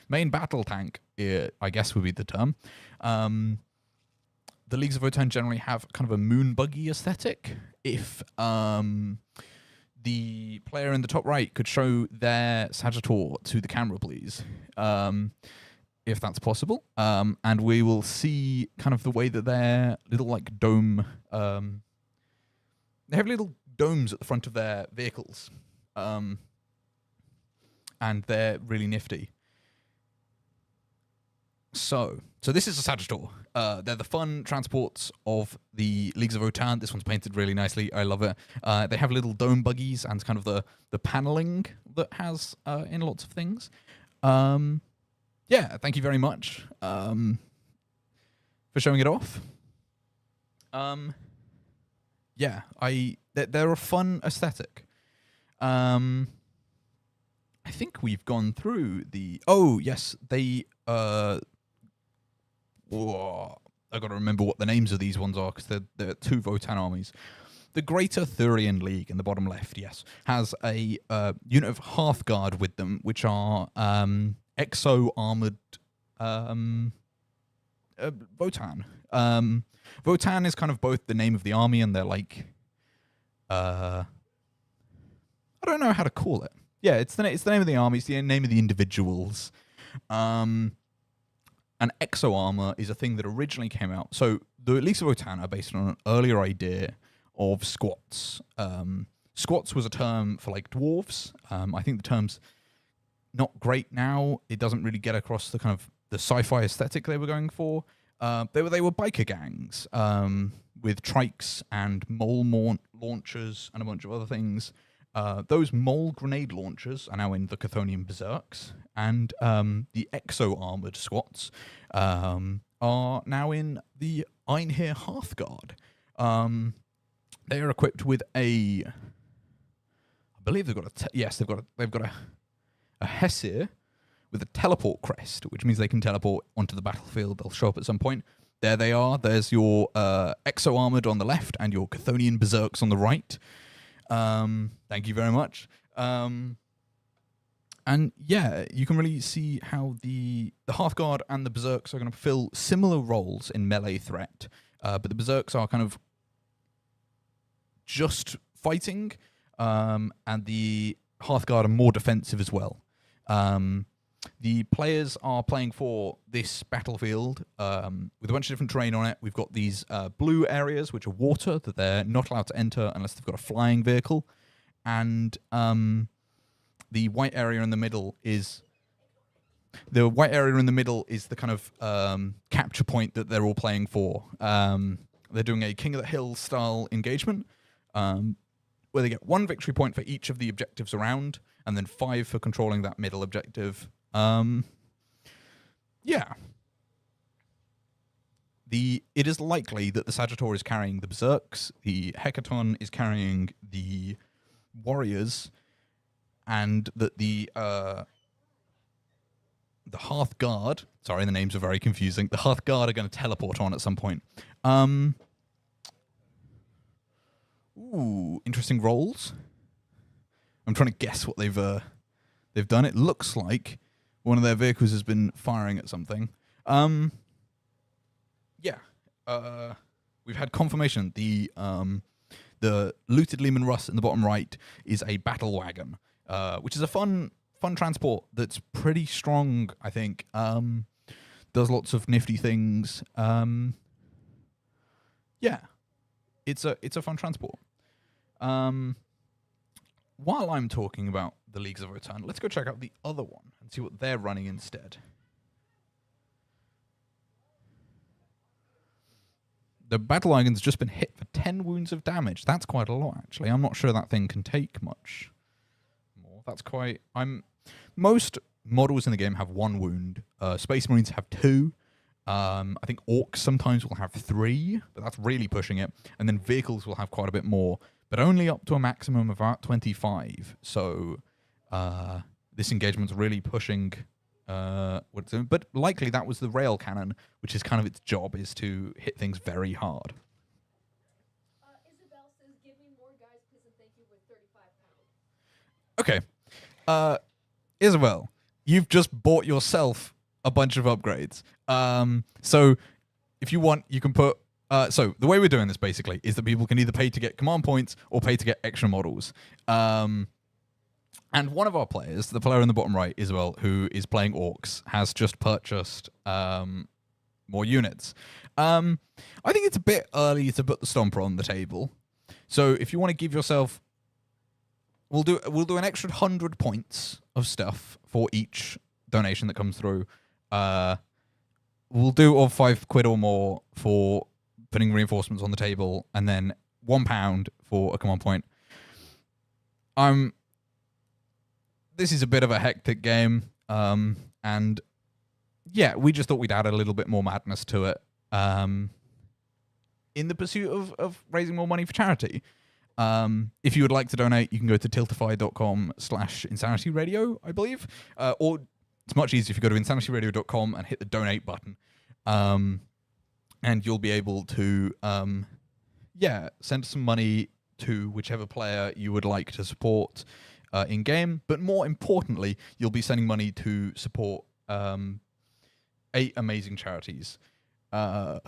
battle tank, I guess would be the term. The Leagues of Votann generally have kind of a moon buggy aesthetic. If the player in the top right could show their Sagittor to the camera, please, if that's possible. And we will see kind of the way that their little like dome, they have little domes at the front of their vehicles, and they're really nifty. So this is a Sagittor. They're the fun transports of the Leagues of Votann. This one's painted really nicely. I love it. They have little dome buggies and kind of the paneling that has in lots of things. Yeah, thank you very much for showing it off. Yeah, they're a fun aesthetic. I think we've gone through the... Oh, yes, they... I got to remember what the names of these ones are because they're two Votann armies. The Greater Thurian League in the bottom left, yes, has a unit of Hearthguard with them, which are exo-armored Votann. Votann is kind of both the name of the army and they're like... I don't know how to call it. Yeah, it's the name of the army, it's the name of the individuals. And exo armor is a thing that originally came out. So the Leagues of Votann are based on an earlier idea of squats. Squats was a term for like dwarves. I think the term's not great now. It doesn't really get across the kind of the sci-fi aesthetic they were going for. They were biker gangs with trikes and mole launchers and a bunch of other things. Those mole grenade launchers are now in the Chthonian Berserks, and the exo-armoured squats are now in the Einhir Hearthguard. They are equipped with I believe they've got they've got a Hesir with a teleport crest, which means they can teleport onto the battlefield. They'll show up at some point. There they are. There's your exo-armoured on the left and your Chthonian Berserks on the right. Thank you very much. And yeah, you can really see how the Hearthguard and the Berserks are going to fill similar roles in melee threat, but the Berserks are kind of just fighting, and the Hearthguard are more defensive as well. The players are playing for this battlefield with a bunch of different terrain on it. We've got these blue areas, which are water, that they're not allowed to enter unless they've got a flying vehicle. And the white area in the middle is... The white area in the middle is the kind of capture point that they're all playing for. They're doing a King of the Hill style engagement, where they get 1 victory point for each of the objectives around, and then 5 for controlling that middle objective. Yeah. It is likely that the Sagittor is carrying the Berserks, the Hecaton is carrying the Warriors, and that the Hearthguard, sorry, the names are very confusing, the Hearthguard are going to teleport on at some point. Ooh, interesting rolls. I'm trying to guess what they've done. It looks like one of their vehicles has been firing at something. Yeah. We've had confirmation. The looted Lehman Russ in the bottom right is a battle wagon, which is a fun transport that's pretty strong, I think. Does lots of nifty things. Yeah. It's a fun transport. While I'm talking about the Leagues of Votan. Let's go check out the other one and see what they're running instead. The Battle Icon's just been hit for 10 wounds of damage. That's quite a lot, actually. I'm not sure that thing can take much more. That's quite... Most models in the game have 1 wound. Space Marines have 2. I think Orcs sometimes will have 3, but that's really pushing it. And then vehicles will have quite a bit more, but only up to a maximum of about 25. So this engagement's really pushing... what it's doing. But likely that was the rail cannon, which is kind of its job, is to hit things very hard. Isabel says, give me more guys, please, and thank you with 35 pounds. Okay. Isabel, you've just bought yourself a bunch of upgrades. So if you want, you can put... so the way we're doing this, basically, is that people can either pay to get command points or pay to get extra models. And one of our players, the player in the bottom right, Isabel, who is playing Orcs, has just purchased more units. I think it's a bit early to put the Stomper on the table. So if you want to give yourself... We'll do an extra 100 points of stuff for each donation that comes through. We'll do of £5 or more for putting reinforcements on the table, and then £1 for a command point. This is a bit of a hectic game, and yeah, we just thought we'd add a little bit more madness to it in the pursuit of raising more money for charity. If you would like to donate, you can go to tiltify.com/insanityradio, I believe, or it's much easier if you go to insanityradio.com and hit the donate button, and you'll be able to, send some money to whichever player you would like to support in game, but more importantly, you'll be sending money to support 8 amazing charities. We've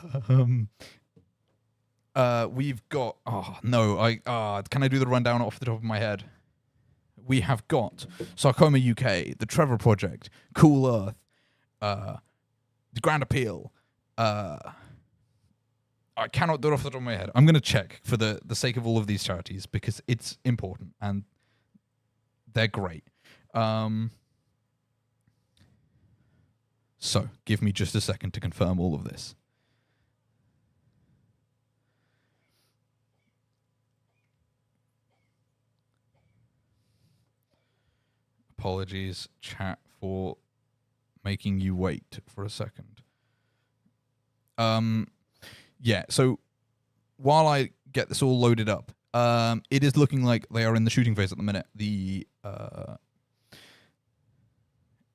got... can I do the rundown off the top of my head? We have got Sarcoma UK, the Trevor Project, Cool Earth, the Grand Appeal. I cannot do it off the top of my head. I'm going to check for the sake of all of these charities because it's important and they're great. So, give me just a second to confirm all of this. Apologies, chat, for making you wait for a second. Yeah, so while I get this all loaded up, it is looking like they are in the shooting phase at the minute.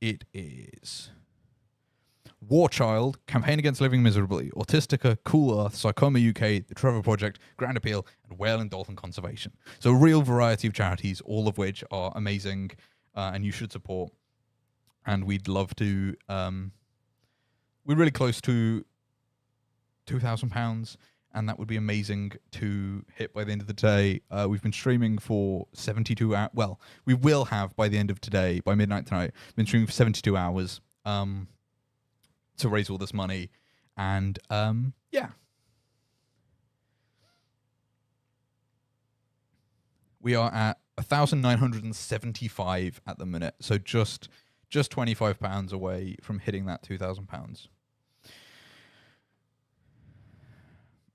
It is Warchild, Campaign Against Living Miserably, Autistica, Cool Earth, Sarcoma UK, The Trevor Project, Grand Appeal, and Whale and Dolphin Conservation. So a real variety of charities, all of which are amazing, and you should support. And we'd love to... we're really close to £2,000, and that would be amazing to hit by the end of the day. We've been streaming for 72 hours. Well, we will have by the end of today, by midnight tonight, been streaming for 72 hours to raise all this money. And, yeah. We are at 1,975 at the minute, so just £25 away from hitting that £2,000.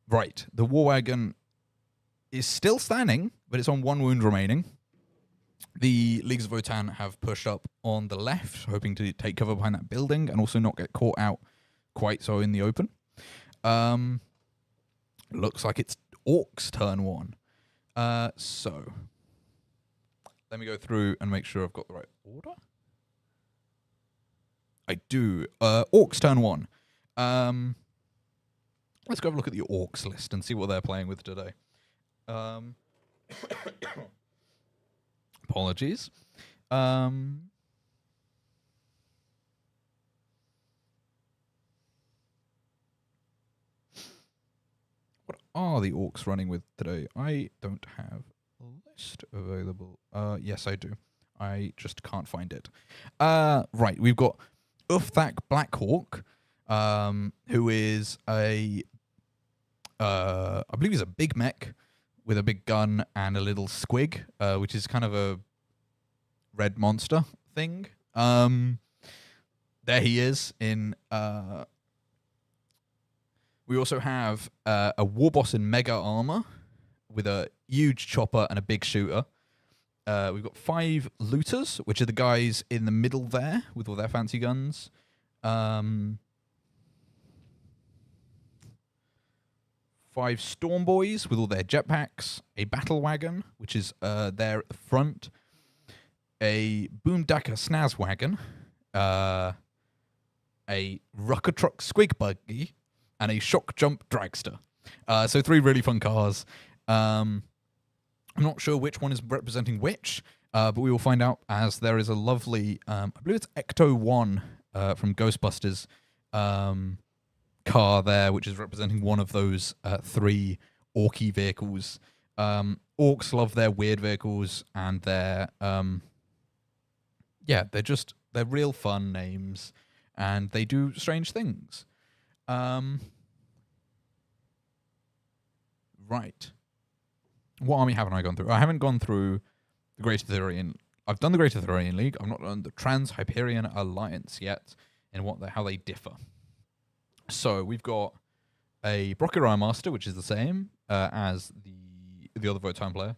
Right, the War Wagon is still standing, but it's on 1 wound remaining. The Leagues of Votan have pushed up on the left, hoping to take cover behind that building and also not get caught out quite so in the open. Looks like it's Orcs turn 1. So, let me go through and make sure I've got the right order. I do. Orcs turn 1. Let's go have a look at the Orcs list and see what they're playing with today. Apologies. What are the Orcs running with today? I don't have a list available. Yes, I do. I just can't find it. Right, we've got Ufthak Blackhawk, who is a... I believe he's a big mech with a big gun and a little squig, which is kind of a red monster thing. There he is in. We also have a war boss in mega armor with a huge chopper and a big shooter. We've got 5 looters, which are the guys in the middle there with all their fancy guns. 5 storm boys with all their jetpacks. A battle wagon, which is there at the front. A boomdaka snaz wagon. A rucker truck squig buggy. And a shock jump dragster. So 3 really fun cars. I'm not sure which one is representing which, but we will find out as there is a lovely, I believe it's Ecto 1 from Ghostbusters car there, which is representing one of those 3 orky vehicles. Orcs love their weird vehicles, and they're real fun names, and they do strange things. Right. What army haven't I gone through? I haven't gone through the Great Arthurian. I've done the Great Arthurian League. I've not done the Trans-Hyperion Alliance yet, and how they differ. So we've got a Brockir Iron Master, which is the same as the other Votan player.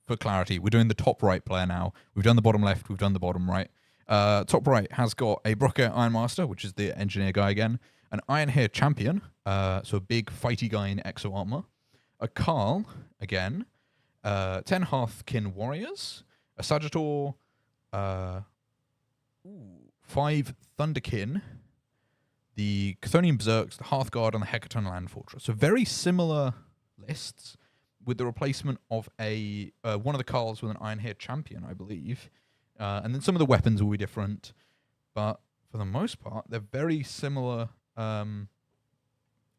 For clarity, we're doing the top right player now. We've done the bottom left. We've done the bottom right. Top right has got a Brockir Iron Master, which is the engineer guy again. An Iron Hair Champion, so a big fighty guy in exo armor. A Carl, again. 10 Hearthkin Warriors. A Sagittor. 5 Thunderkin. The Chthonian Berserks, the Hearthguard, and the Hecaton Land Fortress. So very similar lists, with the replacement of a one of the Carls with an Iron Hair Champion, I believe. And then some of the weapons will be different. But for the most part, they're very similar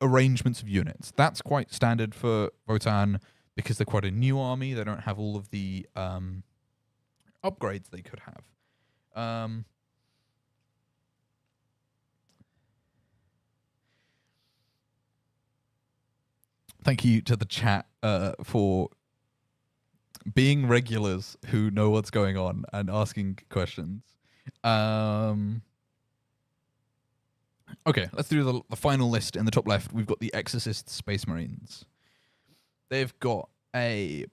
arrangements of units. That's quite standard for Votan because they're quite a new army. They don't have all of the upgrades they could have. Thank you to the chat for being regulars who know what's going on and asking questions. Okay, let's do the final list in the top left. We've got the Exorcist Space Marines. They've got a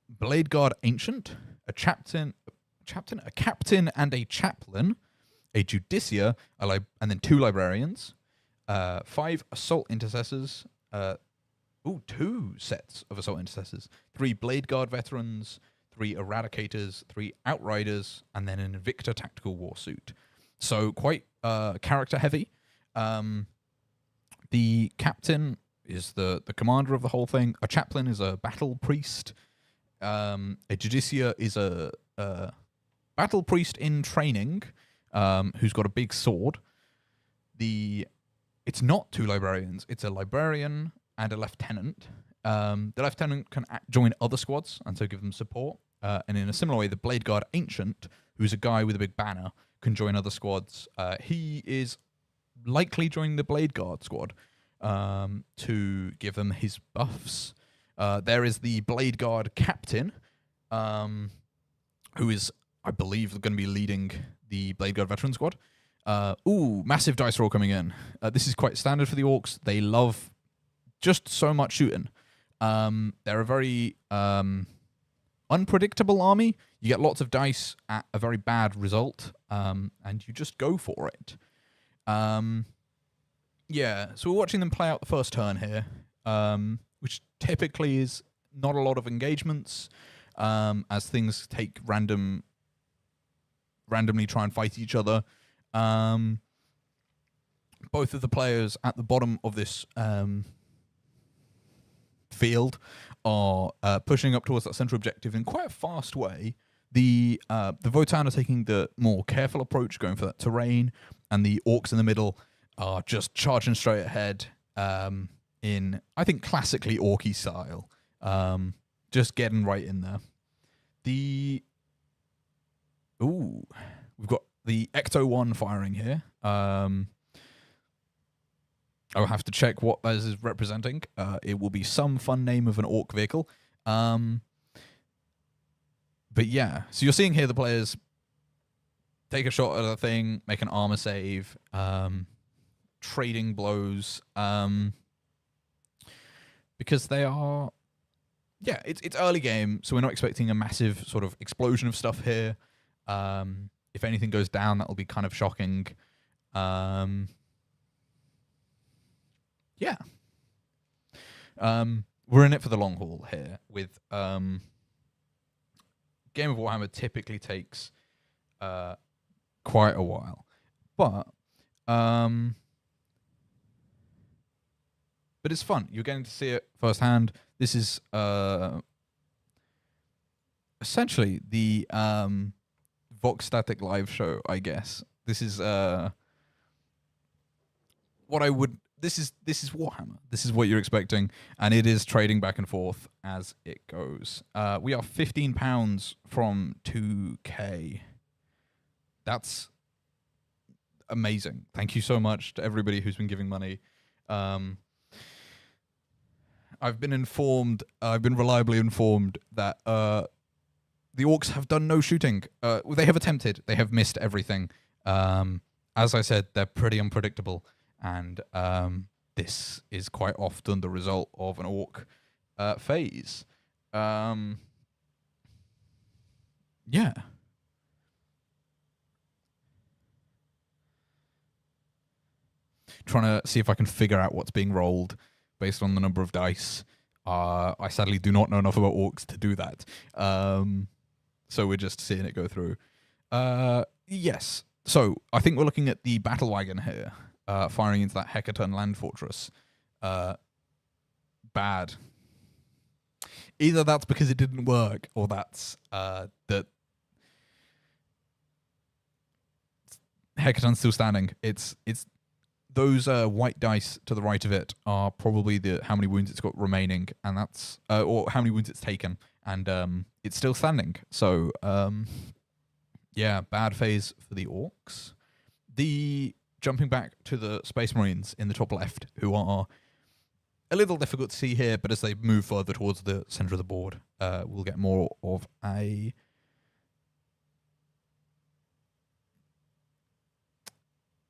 Blade Guard Ancient, a captain, a captain and a chaplain, a Judicia, and then 2 librarians, 5 Assault Intercessors, 2 sets of Assault Intercessors, 3 Blade Guard Veterans, 3 Eradicators, 3 Outriders, and then an Invicta Tactical Warsuit. So quite character heavy. The captain is the commander of the whole thing. A chaplain is a battle priest. A Judicia is a battle priest in training who's got a big sword. It's not 2 librarians. It's a librarian and a lieutenant. The lieutenant can join other squads and so give them support. And in a similar way, the Blade Guard Ancient, who's a guy with a big banner, can join other squads. He is likely joining the Blade Guard squad to give them his buffs. There is the Blade Guard Captain, who is, I believe, going to be leading the Blade Guard Veteran squad. Massive dice roll coming in. This is quite standard for the Orcs. They love just so much shooting. They're a very unpredictable army. You get lots of dice at a very bad result, and you just go for it. Yeah, so we're watching them play out the first turn here, which typically is not a lot of engagements, as things take randomly try and fight each other. Both of the players at the bottom of this field are pushing up towards that central objective in quite a fast way. The Votan are taking the more careful approach, going for that terrain, and the Orcs in the middle are just charging straight ahead in, I think, classically Orky style. Just getting right in there. We've got the Ecto 1 firing here. I'll have to check what this is representing. It will be some fun name of an Orc vehicle. But yeah, so you're seeing here the players take a shot at a thing, make an armor save, trading blows, because they are, yeah, it's early game, so we're not expecting a massive sort of explosion of stuff here. If anything goes down, that'll be kind of shocking. Yeah. We're in it for the long haul here with Game of Warhammer typically takes quite a while. But it's fun. You're getting to see it firsthand. This is essentially the Vox Static live show, I guess. This is what I would. This is Warhammer. This is what you're expecting, and it is trading back and forth as it goes. We are £15 from 2K. That's amazing. Thank you so much to everybody who's been giving money. I've been reliably informed that the orcs have done no shooting. They have attempted. They have missed everything. As I said, they're pretty unpredictable. And this is quite often the result of an orc phase. Yeah. Trying to see if I can figure out what's being rolled based on the number of dice. I sadly do not know enough about orcs to do that. So we're just seeing it go through. Yes. So I think we're looking at the battle wagon here. Firing into that Hecaton land fortress. Bad. Either that's because it didn't work, or that's that Hecaton's still standing. It's those white dice to the right of it are probably the how many wounds it's got remaining, and that's or how many wounds it's taken, and it's still standing. So yeah, bad phase for the orcs. Jumping back to the Space Marines in the top left, who are a little difficult to see here, but as they move further towards the center of the board, we'll get more of a...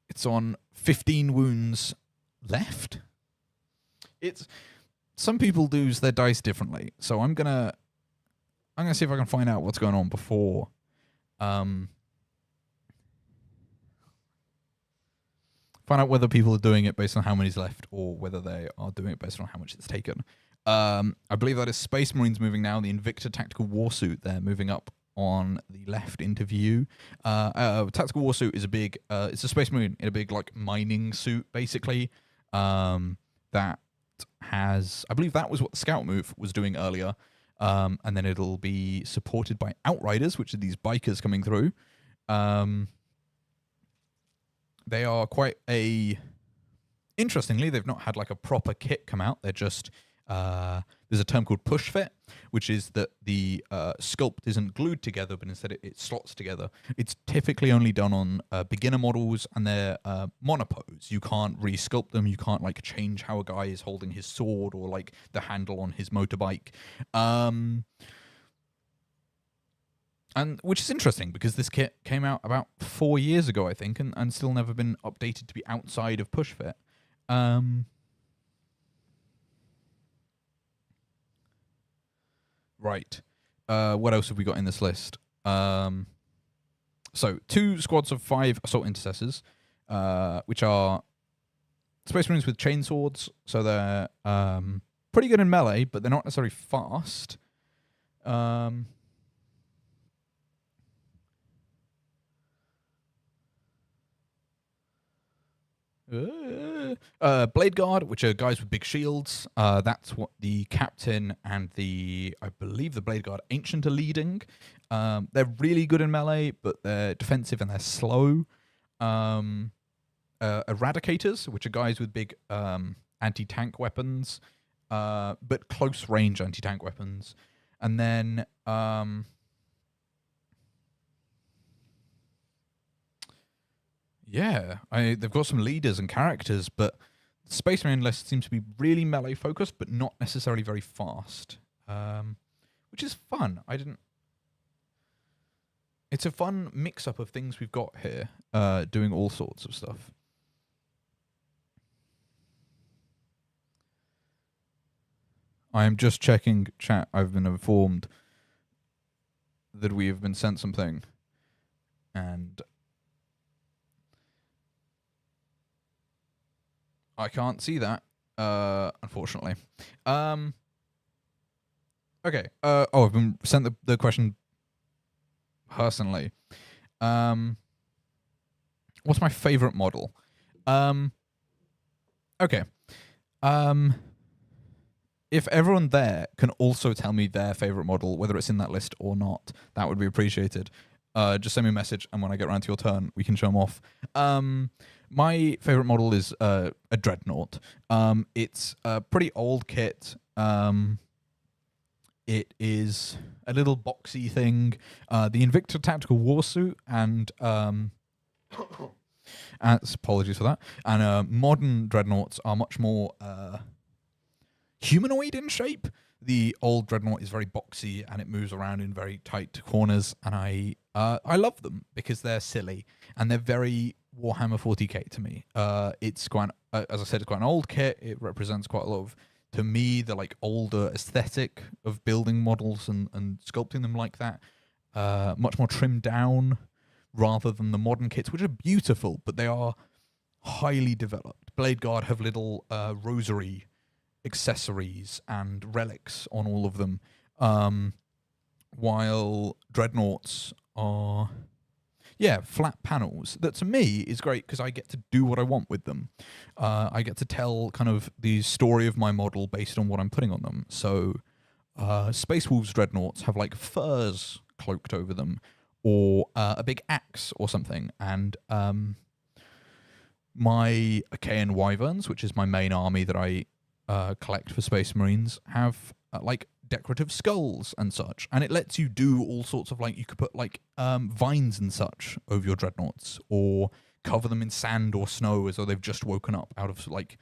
It's on 15 wounds left. Some people lose their dice differently, so I'm gonna see if I can find out what's going on before... Find out whether people are doing it based on how many's left, or whether they are doing it based on how much it's taken. I believe that is Space Marines moving now. The Invicta Tactical Warsuit, they're moving up on the left into view. Tactical Warsuit is a big... it's a Space Marine in a big like mining suit, basically. That has... I believe that was what the Scout move was doing earlier. And then it'll be supported by Outriders, which are these bikers coming through. They are quite a... Interestingly, they've not had like a proper kit come out. They're just... there's a term called push fit, which is that the sculpt isn't glued together, but instead it slots together. It's typically only done on beginner models, and they're monopose. You can't re-sculpt them. You can't like change how a guy is holding his sword or like the handle on his motorbike. And which is interesting because this kit came out about 4 years ago, I think, and still never been updated to be outside of push fit. Right. What else have we got in this list? So 2 squads of 5 assault intercessors, which are Space Marines with chainswords. So they're pretty good in melee, but they're not necessarily fast. Blade Guard, which are guys with big shields. That's what the captain and I believe the Blade Guard Ancient are leading. They're really good in melee, but they're defensive and they're slow. Eradicators, which are guys with big anti-tank weapons, but close range anti-tank weapons. And then yeah, they've got some leaders and characters, but the Space Marine list seems to be really melee focused, but not necessarily very fast, which is fun. it's a fun mix-up of things we've got here, doing all sorts of stuff. I am just checking chat. I've been informed that we have been sent something, and I can't see that, unfortunately. Okay. I've been sent the question personally. What's my favorite model? Okay. If everyone there can also tell me their favorite model, whether it's in that list or not, that would be appreciated. Just send me a message, and when I get around to your turn, we can show them off. My favorite model is a Dreadnought. It's a pretty old kit. It is a little boxy thing. The Invicta Tactical Warsuit and apologies for that. And modern Dreadnoughts are much more humanoid in shape. The old Dreadnought is very boxy and it moves around in very tight corners, and I love them because they're silly and they're very Warhammer 40k to me. It's quite, as I said, it's quite an old kit. It represents quite a lot of, to me, the like older aesthetic of building models and sculpting them like that. Much more trimmed down rather than the modern kits, which are beautiful, but they are highly developed. Blade Guard have little rosary accessories and relics on all of them, while Dreadnoughts are flat panels. That to me is great because I get to do what I want with them. I get to tell kind of the story of my model based on what I'm putting on them. So Space Wolves Dreadnoughts have like furs cloaked over them, or a big axe or something, and my Achaean Wyverns, which is my main army that I collect for Space Marines, have like decorative skulls and such, and it lets you do all sorts of, like, you could put like vines and such over your Dreadnoughts, or cover them in sand or snow as though they've just woken up out of like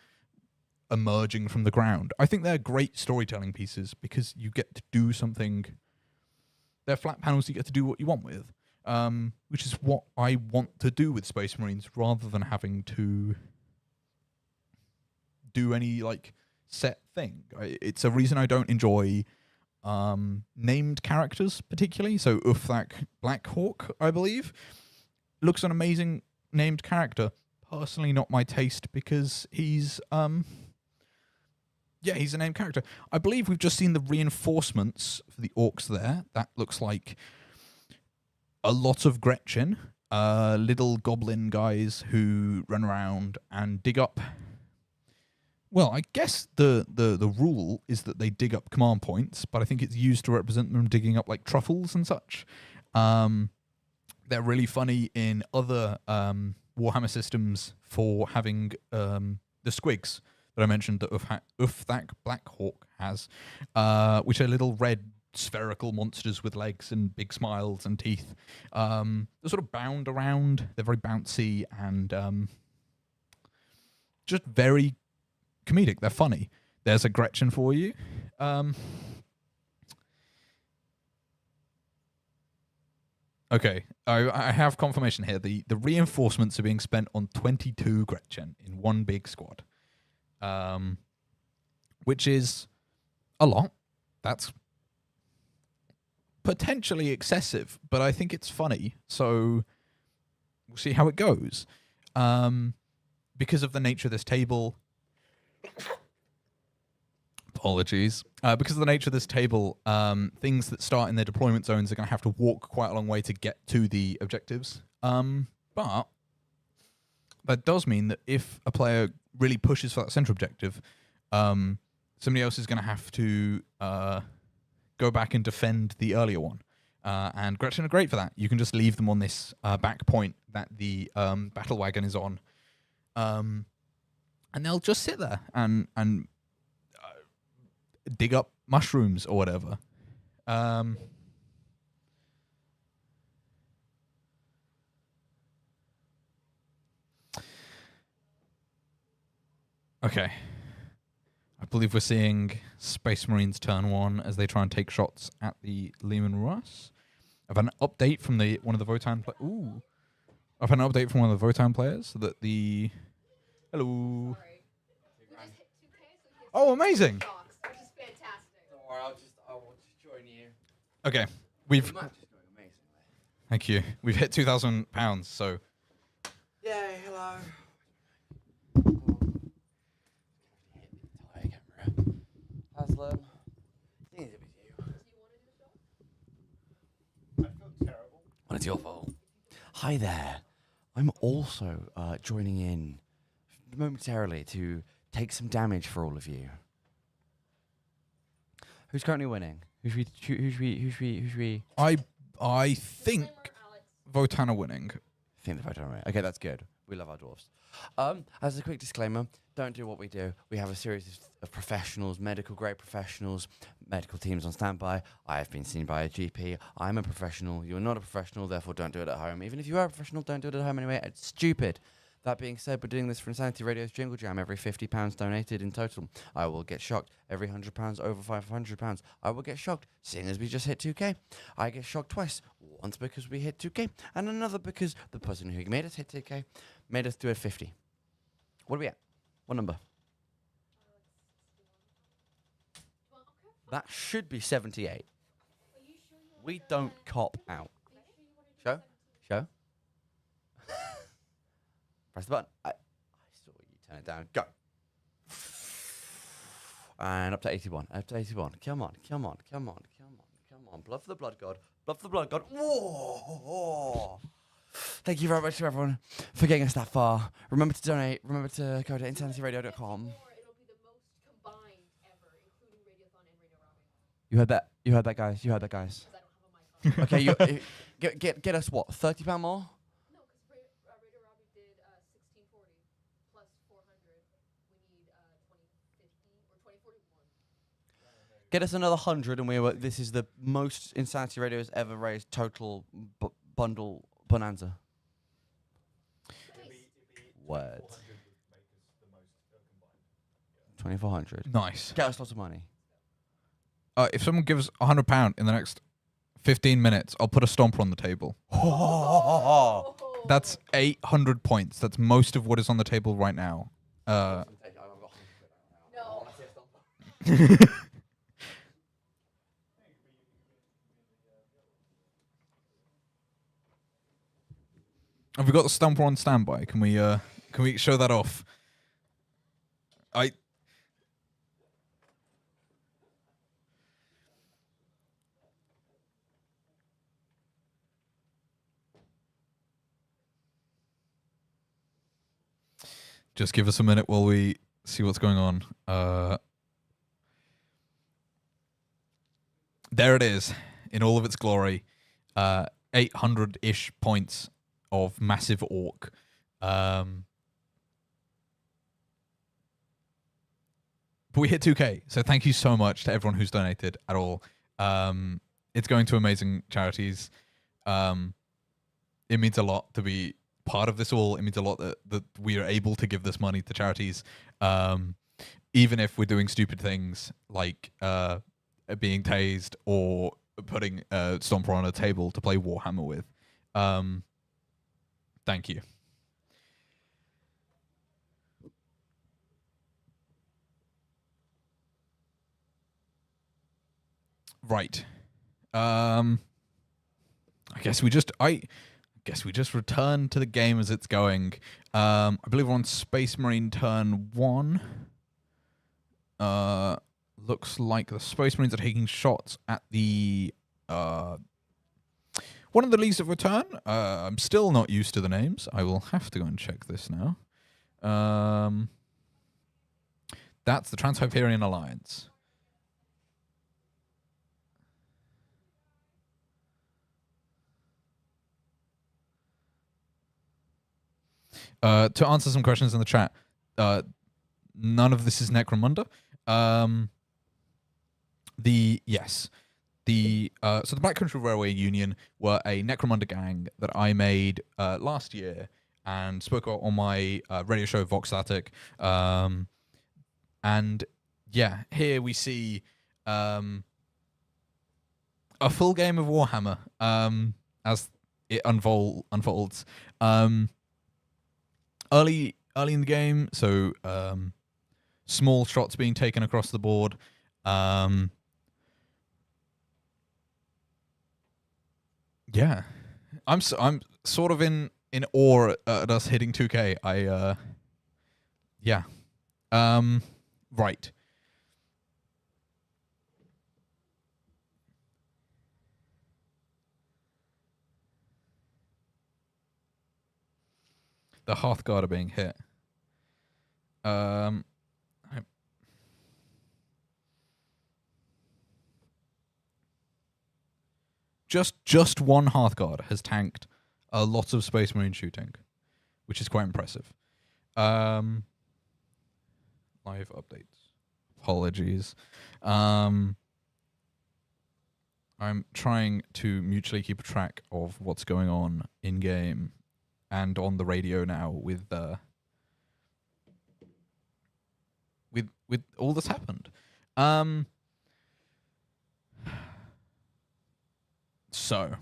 emerging from the ground. I think they're great storytelling pieces because you get to do something. They're flat panels you get to do what you want with, which is what I want to do with Space Marines, rather than having to do any like set thing. It's a reason I don't enjoy named characters particularly. So Uthak Blackhawk, I believe, looks an amazing named character. Personally, not my taste because he's he's a named character. I believe we've just seen the reinforcements for the orcs there. That looks like a lot of Gretchen, little goblin guys who run around and dig up. Well, I guess the rule is that they dig up command points, but I think it's used to represent them digging up like truffles and such. They're really funny in other Warhammer systems for having the squigs that I mentioned that Uthak Blackhawk has, which are little red spherical monsters with legs and big smiles and teeth. They're sort of bound around. They're very bouncy and just very comedic. They're funny. There's a Gretchen for you. Okay, I have confirmation here. The reinforcements are being spent on 22 Gretchen in one big squad, which is a lot. That's potentially excessive, but I think it's funny, so we'll see how it goes. Because of the nature of this table... Apologies. Because of the nature of this table, things that start in their deployment zones are going to have to walk quite a long way to get to the objectives. But that does mean that if a player really pushes for that central objective, somebody else is going to have to go back and defend the earlier one. And Gretchen are great for that. You can just leave them on this back point that the battle wagon is on. And they'll just sit there and dig up mushrooms or whatever. Okay. I believe we're seeing Space Marines turn one as they try and take shots at the Lehman Russ. I've had an update from one of the Votan I've had an update from one of the Votan players that the hello. Oh, amazing. Don't worry, I will just join you. Okay, The match is going amazingly. thank you. We've hit £2,000, so Yay, hello. Haslam. I think it was you. I feel terrible. Well, it's your fault. Hi there. I'm also joining in momentarily to take some damage for all of you. Who's currently winning? Who should we? I think Votan are winning. I think the vote on it. Okay, that's good. We love our dwarfs. As a quick disclaimer, don't do what we do. We have a series of professionals, medical grade professionals, medical teams on standby. I have been seen by a GP. I'm a professional. You're not a professional, therefore don't do it at home. Even if you are a professional, don't do it at home anyway. It's stupid. That being said, we're doing this for Insanity Radio's Jingle Jam. Every £50 donated in total, I will get shocked. Every £100 over £500, I will get shocked, seeing as we just hit 2k. I get shocked twice. Once because we hit 2k, and another because the person who made us hit 2k made us do a 50. What are we at? What number? That should be 78. We don't cop out. Show? Press the button. I saw you turn it down. Go. And up to 81. Come on. Bluff the blood god. Whoa. Thank you very much to everyone for getting us that far. Remember to donate. Remember to go to insanityradio.com. You heard that, guys. Okay, get us what? £30 more? Get us another 100, and this is the most Insanity Radio has ever raised total bundle bonanza. Words. 2,400. Nice. Get us lots of money. If someone gives £100 in the next 15 minutes, I'll put a stomper on the table. That's 800 points. That's most of what is on the table right now. Have we got the stomper on standby? Can we show that off? Just give us a minute while we see what's going on. There it is, in all of its glory. 800-ish points of massive orc. But we hit 2k, so thank you so much to everyone who's donated at all. It's going to amazing charities. It means a lot to be part of this all. It means a lot that we are able to give this money to charities, even if we're doing stupid things like being tased or putting a stomper on a table to play Warhammer with. Thank you. Right. I guess we just return to the game as it's going. I believe we're on Space Marine turn 1. Looks like the Space Marines are taking shots at the one of the Leagues of Return. I'm still not used to the names. I will have to go and check this now. That's the Trans-Hyperion Alliance. To answer some questions in the chat, none of this is Necromunda. So the Black Country Railway Union were a Necromunda gang that I made last year and spoke about on my radio show Vox Static. And yeah, here we see a full game of Warhammer as it unfolds. Early in the game, so small shots being taken across the board. Yeah, I'm sort of in awe at us hitting 2K. Yeah. Right. The Hearthguard are being hit. Just one Hearthguard has tanked a lot of Space Marine shooting, which is quite impressive. Live updates. Apologies. I'm trying to mutually keep a track of what's going on in game and on the radio now with all that's happened. So,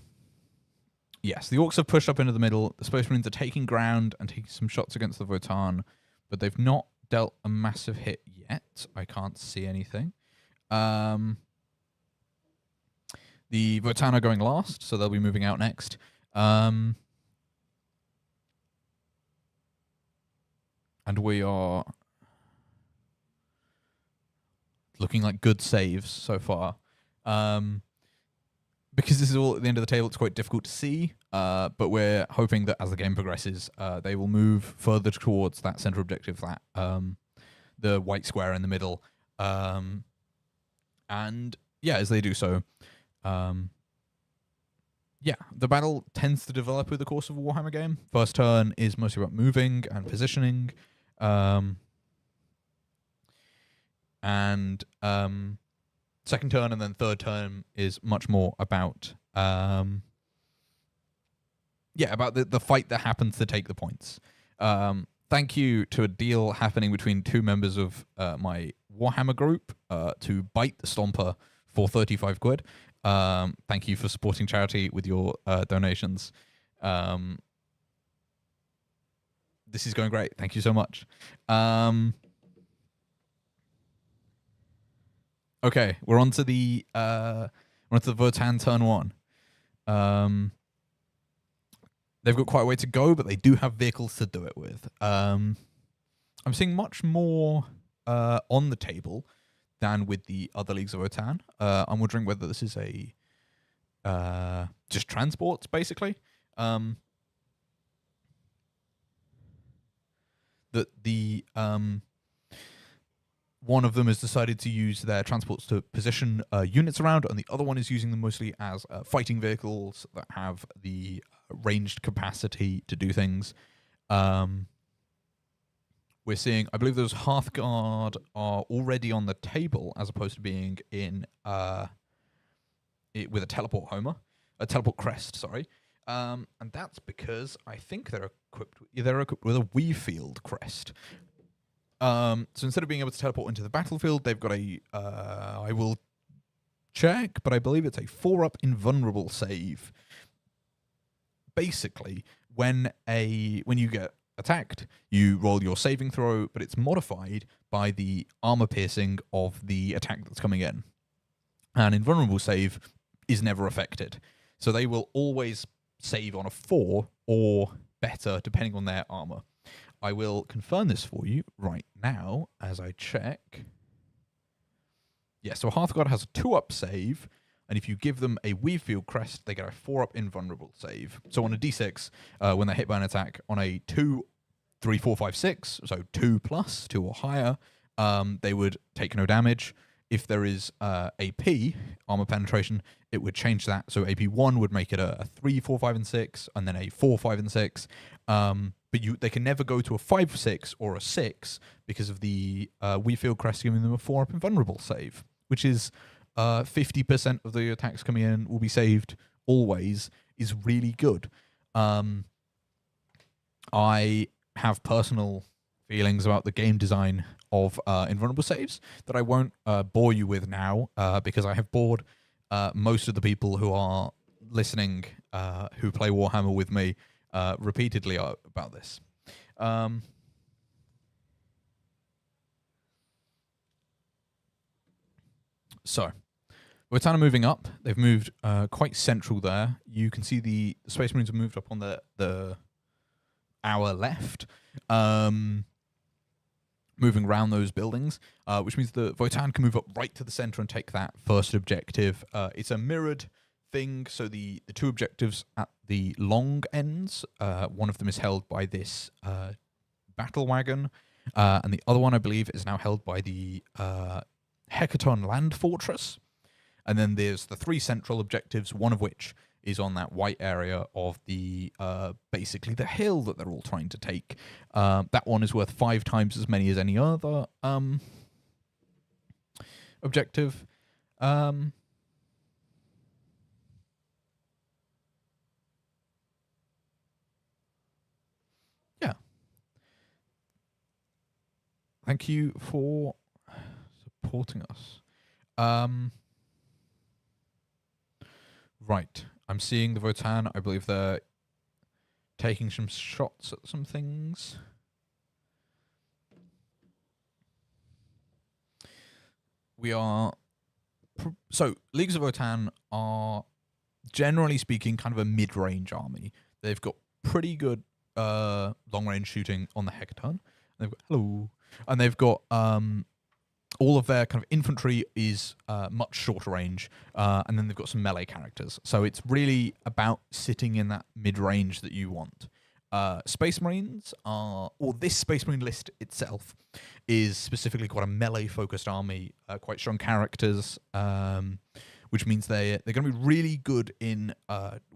yes, the Orcs have pushed up into the middle. The Space Marines are taking ground and taking some shots against the Votan, but they've not dealt a massive hit yet. I can't see anything. The Votan are going last, so they'll be moving out next. And we are looking like good saves so far. Because this is all at the end of the table, it's quite difficult to see, but we're hoping that as the game progresses, they will move further towards that center objective, that the white square in the middle. And yeah, as they do so, the battle tends to develop with the course of a Warhammer game. First turn is mostly about moving and positioning, second turn and then third turn is much more about about the fight that happens to take the points. Thank you to a deal happening between two members of my Warhammer group to bite the Stomper for 35 quid. Thank you for supporting charity with your donations. This is going great. Thank you so much. Okay, we're on to the Votan turn 1. They've got quite a way to go, but they do have vehicles to do it with. I'm seeing much more on the table than with the other leagues of Votan. I'm wondering whether this is a just transports, basically. That the one of them has decided to use their transports to position units around, and the other one is using them mostly as fighting vehicles that have the ranged capacity to do things. We're seeing, I believe those Hearthguard are already on the table as opposed to being in with a teleport crest, sorry. And that's because I think they're equipped with a Weavefield crest. So instead of being able to teleport into the battlefield, they've got a, I will check, but I believe it's a 4-up invulnerable save. Basically, when you get attacked, you roll your saving throw, but it's modified by the armor piercing of the attack that's coming in. An invulnerable save is never affected. So they will always save on a 4 or better, depending on their armor. I will confirm this for you right now as I check. Yeah, so Hearthguard has a 2-up save, and if you give them a Weavefield crest, they get a 4-up invulnerable save. So on a d6, when they're hit by an attack, on a 2, 3, 4, 5, 6, so 2+, 2 or higher, they would take no damage. If there is AP, armor penetration, it would change that. So AP 1 would make it a 3, 4, 5, and 6, and then a 4, 5, and 6. But they can never go to a 5, 6, or a 6 because of the Weavefield crest giving them a 4-up invulnerable save, which is 50% of the attacks coming in will be saved always, is really good. I have personal feelings about the game design of invulnerable saves that I won't bore you with now because I have bored most of the people who are listening, who play Warhammer with me, repeatedly about this. So, Wotana moving up. They've moved quite central there. You can see the Space Marines have moved up on our left, moving around those buildings, which means the Votan can move up right to the center and take that first objective. It's a mirrored thing, so the two objectives at the long ends, one of them is held by this battle wagon, and the other one, I believe, is now held by the Hecaton Land Fortress. And then there's the three central objectives, one of which is on that white area of the basically the hill that they're all trying to take. That one is worth 5 times as many as any other objective. Yeah. Thank you for supporting us. Right. I'm seeing the Votan. I believe they're taking some shots at some things. We are... So, Leagues of Votan are, generally speaking, kind of a mid-range army. They've got pretty good long-range shooting on the Hecaton. They've got... Hello. And they've got... all of their kind of infantry is much shorter range, and then they've got some melee characters. So it's really about sitting in that mid-range that you want. Space Marines are, or this Space Marine list itself, is specifically quite a melee-focused army, quite strong characters, which means they're going to be really good in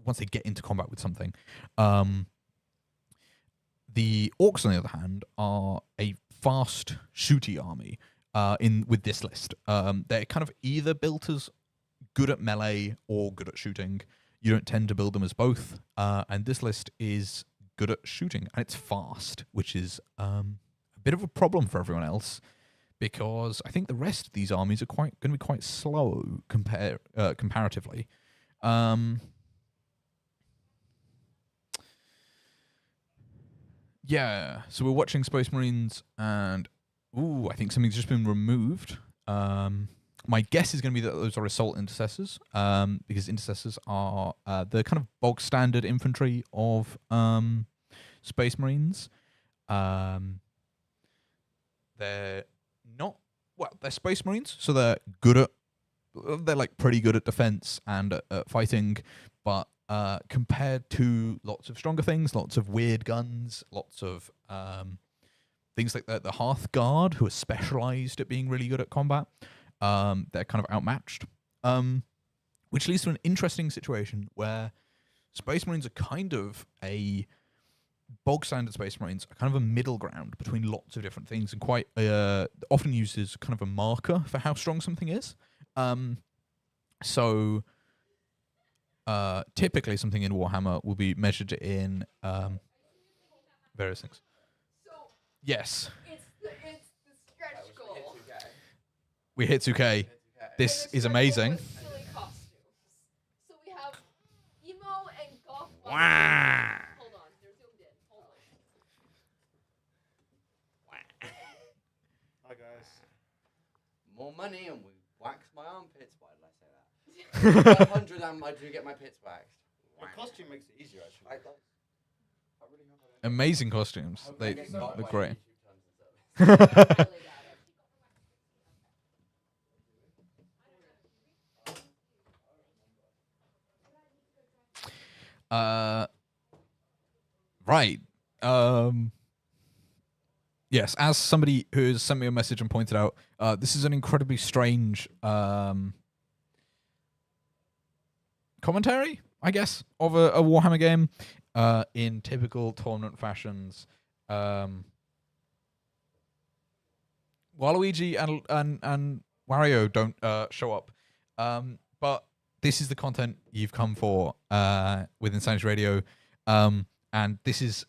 once they get into combat with something. The Orcs, on the other hand, are a fast, shooty army. With this list, they're kind of either built as good at melee or good at shooting. You don't tend to build them as both, and this list is good at shooting, and it's fast, which is a bit of a problem for everyone else, because I think the rest of these armies are going to be quite slow comparatively. Yeah, so we're watching Space Marines, and I think something's just been removed. My guess is going to be that those are assault intercessors, because intercessors are the kind of bog standard infantry of Space Marines. They're not, well, they're Space Marines, so they're like pretty good at defense and at fighting, but compared to lots of stronger things, lots of weird guns, lots of things like the Hearth Guard, who are specialized at being really good at combat, they're kind of outmatched. Which leads to an interesting situation where Space Marines are kind of a bog standard Space Marines are kind of a middle ground between lots of different things, and quite often used as kind of a marker for how strong something is. So typically something in Warhammer will be measured in various things. Yes. It's the stretch goal. We hit 2K. This is amazing. Silly costumes. So we have emo and goth. Wow. Hold on, they're zoomed in. Hold on. Hi guys. More money and we wax my armpits. Why did I say that? 500 and I do get my pits waxed. The costume makes it easier actually. Amazing costumes. They look great. Right. Yes, as somebody who has sent me a message and pointed out, this is an incredibly strange commentary, I guess, of a Warhammer game in typical tournament fashions. Waluigi and Wario don't show up, but this is the content you've come for with Insanity Radio, and this is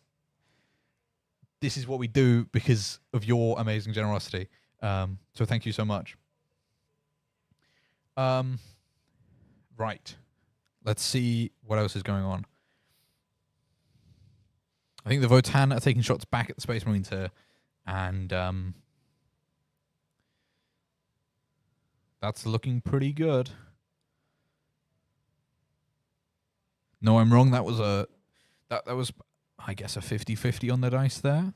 what we do because of your amazing generosity. So thank you so much. Right. Let's see what else is going on. I think the Votan are taking shots back at the Space Marines here, and that's looking pretty good. No, I'm wrong. That was that was, I guess, a 50-50 on the dice there.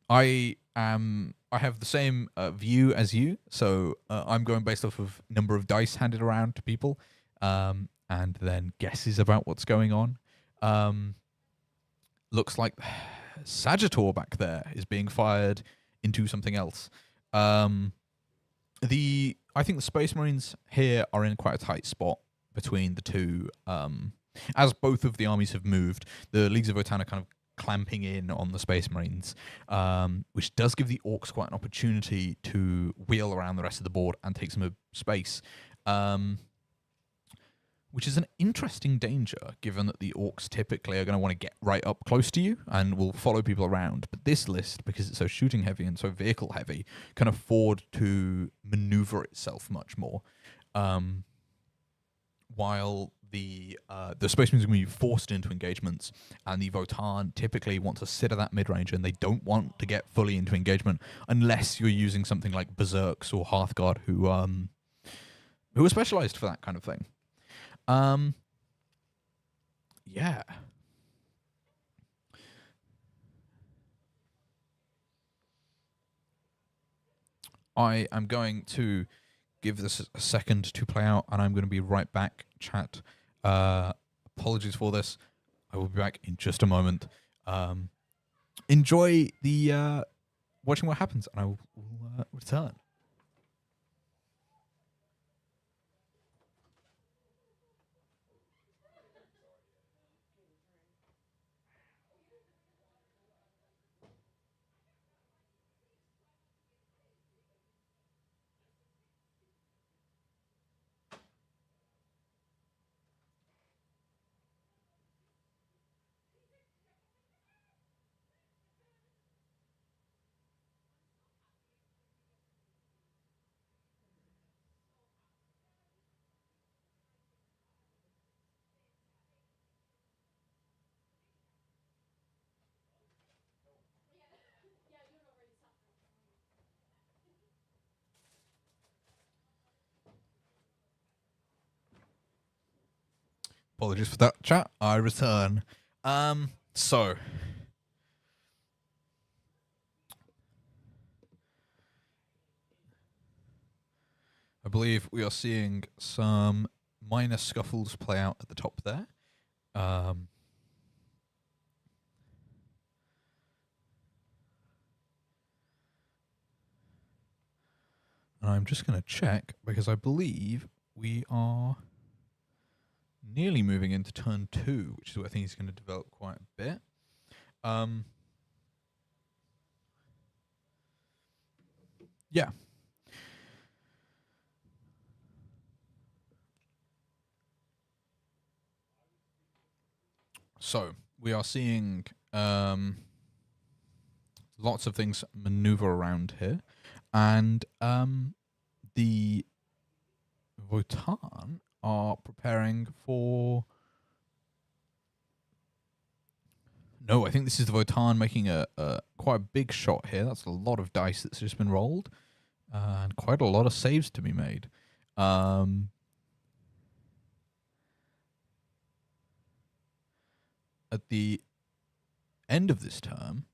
I have the same view as you, so I'm going based off of number of dice handed around to people, and then guesses about what's going on. Looks like Sagittor back there is being fired into something else. I think the Space Marines here are in quite a tight spot between the two. As both of the armies have moved, the Leagues of Votan are kind of clamping in on the Space Marines, which does give the Orcs quite an opportunity to wheel around the rest of the board and take some space, which is an interesting danger, given that the Orcs typically are going to want to get right up close to you and will follow people around. But this list, because it's so shooting heavy and so vehicle heavy, can afford to maneuver itself much more. While the Space Marines are going to be forced into engagements, and the Votan typically want to sit at that mid-range, and they don't want to get fully into engagement unless you're using something like Berserks or Hearthguard, who are specialized for that kind of thing. Yeah. I am going to give this a second to play out, and I'm going to be right back, chat. Apologies for this. I will be back in just a moment. Enjoy the watching what happens, and I will return. Apologies for that, chat. I return. So I believe we are seeing some minor scuffles play out at the top there. And I'm just going to check, because I believe we are nearly moving into turn 2, which is what I think is going to develop quite a bit. Yeah. So we are seeing lots of things maneuver around here, and the Votan are preparing for... No, I think this is the Votan making a quite a big shot here. That's a lot of dice that's just been rolled, and quite a lot of saves to be made. At the end of this term,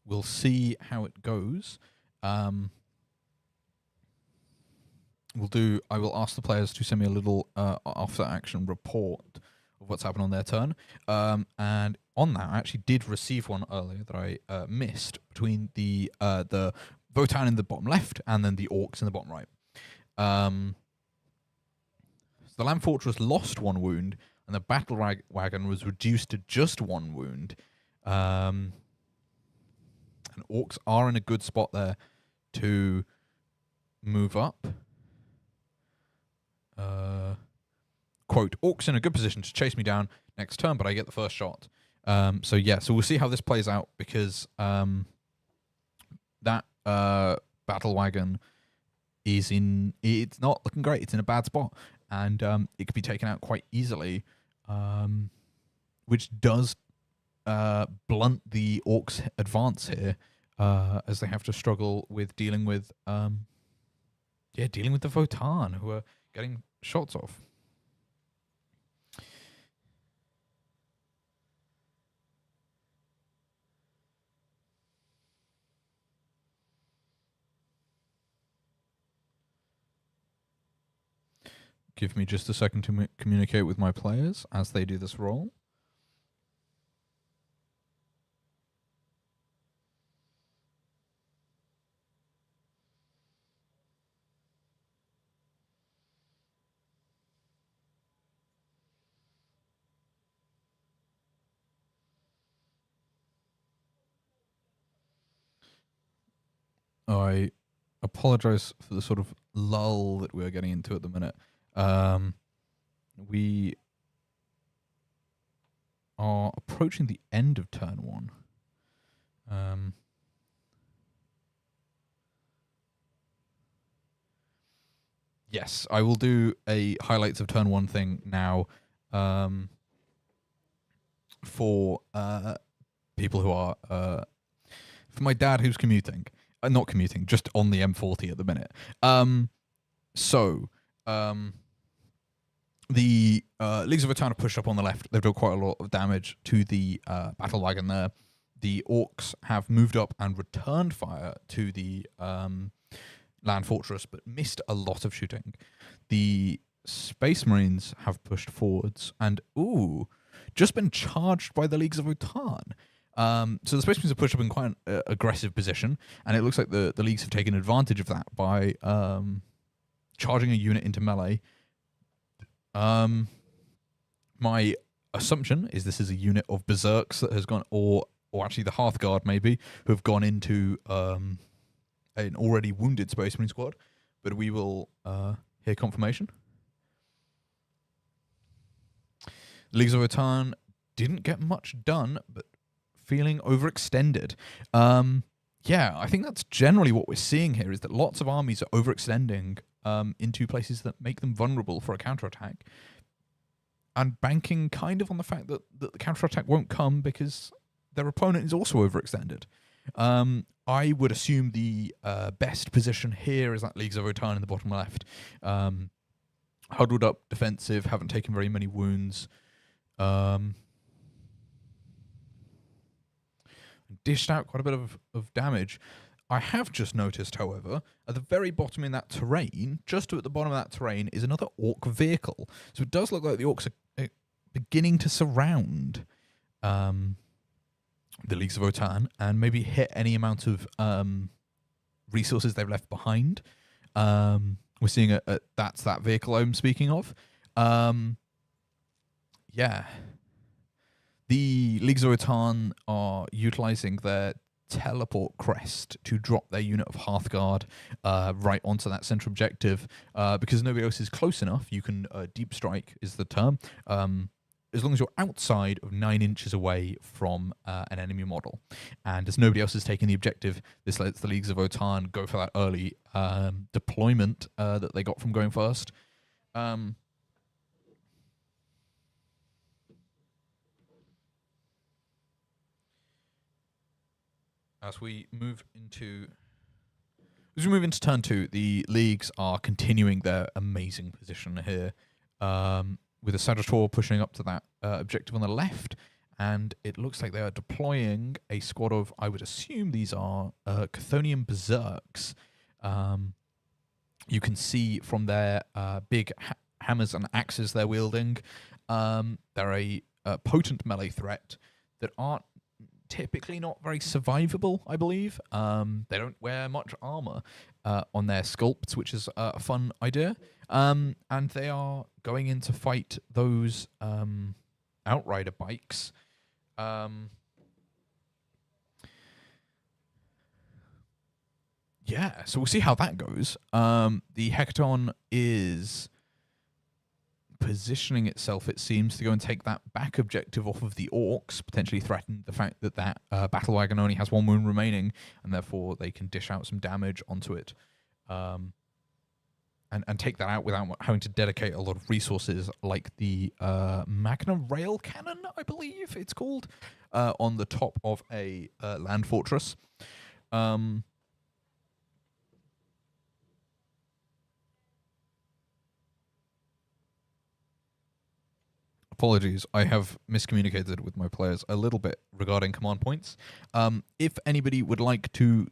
we'll see how it goes. I will ask the players to send me a little after action report of what's happened on their turn. And on that, I actually did receive one earlier that I missed between the Votan in the bottom left and then the Orcs in the bottom right. So the Land Fortress lost 1 wound, and the Battle Wagon was reduced to just 1 wound. And Orcs are in a good spot there to move up. Quote, Orcs in a good position to chase me down next turn, but I get the first shot. So we'll see how this plays out, because that Battle Wagon it's not looking great. It's in a bad spot, and it could be taken out quite easily, which does blunt the Orcs' advance here, as they have to struggle with dealing with the Votan, who are getting shots off. Give me just a second to communicate with my players as they do this roll. I apologize for the sort of lull that we're getting into at the minute. We are approaching the end of turn one. Yes, I will do a highlights of turn one thing now, for people who are for my dad who's commuting. Not commuting, just on the M40 at the minute. The Leagues of Votan are pushed up on the left. They've done quite a lot of damage to the battle wagon there. The Orcs have moved up and returned fire to the land fortress, but missed a lot of shooting. The Space Marines have pushed forwards and, just been charged by the Leagues of Votan. So the Space Marines have pushed up in quite an aggressive position, and it looks like the Leagues have taken advantage of that by charging a unit into melee. My assumption is this is a unit of Berserks that has gone, or actually the Hearthguard maybe, who have gone into an already wounded Space Marine squad, but we will hear confirmation. Leagues of Votan didn't get much done, but feeling overextended. Yeah, I think that's generally what we're seeing here, is that lots of armies are overextending into places that make them vulnerable for a counterattack, and banking kind of on the fact that the counterattack won't come because their opponent is also overextended. I would assume the best position here is that Leagues of Votan in the bottom left. Huddled up, defensive, haven't taken very many wounds. Dished out quite a bit of damage. I have just noticed, however, at the very bottom in that terrain, just at the bottom of that terrain, is another Orc vehicle. So it does look like the Orcs are beginning to surround the Leagues of Votan and maybe hit any amount of resources they've left behind. We're seeing that's that vehicle I'm speaking of. Yeah. The Leagues of Votan are utilizing their teleport crest to drop their unit of Hearthguard right onto that central objective, because nobody else is close enough. You can deep strike is the term, as long as you're outside of 9 inches away from an enemy model. And as nobody else has taken the objective, this lets the Leagues of Votan go for that early deployment that they got from going first. As we move into turn 2, the Leagues are continuing their amazing position here, with the Sagittaur pushing up to that objective on the left, and it looks like they are deploying a squad of, I would assume these are Chthonian Berserks. You can see from their big hammers and axes they're wielding, they're a potent melee threat that aren't typically not very survivable, I believe. They don't wear much armor on their sculpts, which is a fun idea. And they are going in to fight those Outrider bikes. Yeah, so we'll see how that goes. The Hecaton is positioning itself, it seems, to go and take that back objective off of the Orcs, potentially threaten the fact that that battle wagon only has 1 wound remaining, and therefore they can dish out some damage onto it. and take that out without having to dedicate a lot of resources, like the Magna Rail Cannon, I believe it's called, on the top of a land fortress. Apologies, I have miscommunicated with my players a little bit regarding command points. If anybody would like to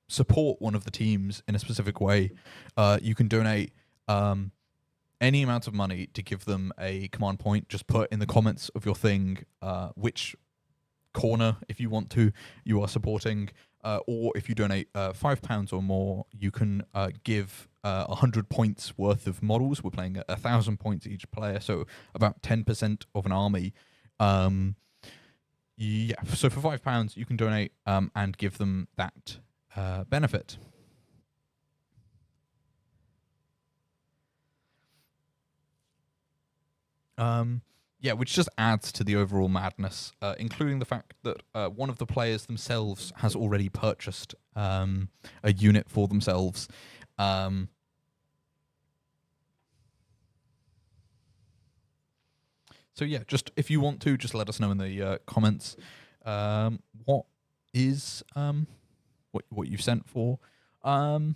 support one of the teams in a specific way, you can donate any amount of money to give them a command point. Just put in the comments of your thing which corner, if you want to, you are supporting, or if you donate £5 or more, you can give 100 points worth of models. We're playing 1,000 points each player, so about 10% of an army. Yeah, so for £5 you can donate and give them that benefit. Yeah, which just adds to the overall madness, including the fact that one of the players themselves has already purchased a unit for themselves. So yeah, just if you want to, just let us know in the comments what is what you've sent for. We're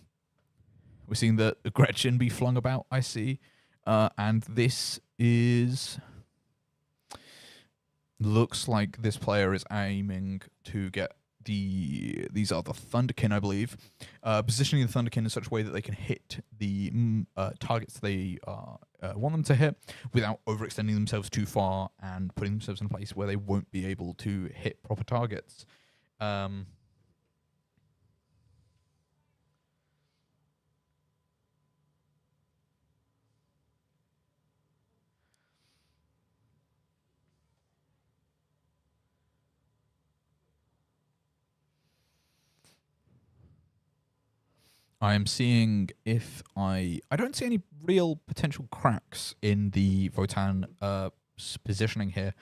seeing the Gretchen be flung about, I see, and this is. Looks like this player is aiming to get these are the Thunderkin, I believe, positioning the Thunderkin in such a way that they can hit the targets they want them to hit without overextending themselves too far and putting themselves in a place where they won't be able to hit proper targets. I am seeing if I don't see any real potential cracks in the Votan positioning here,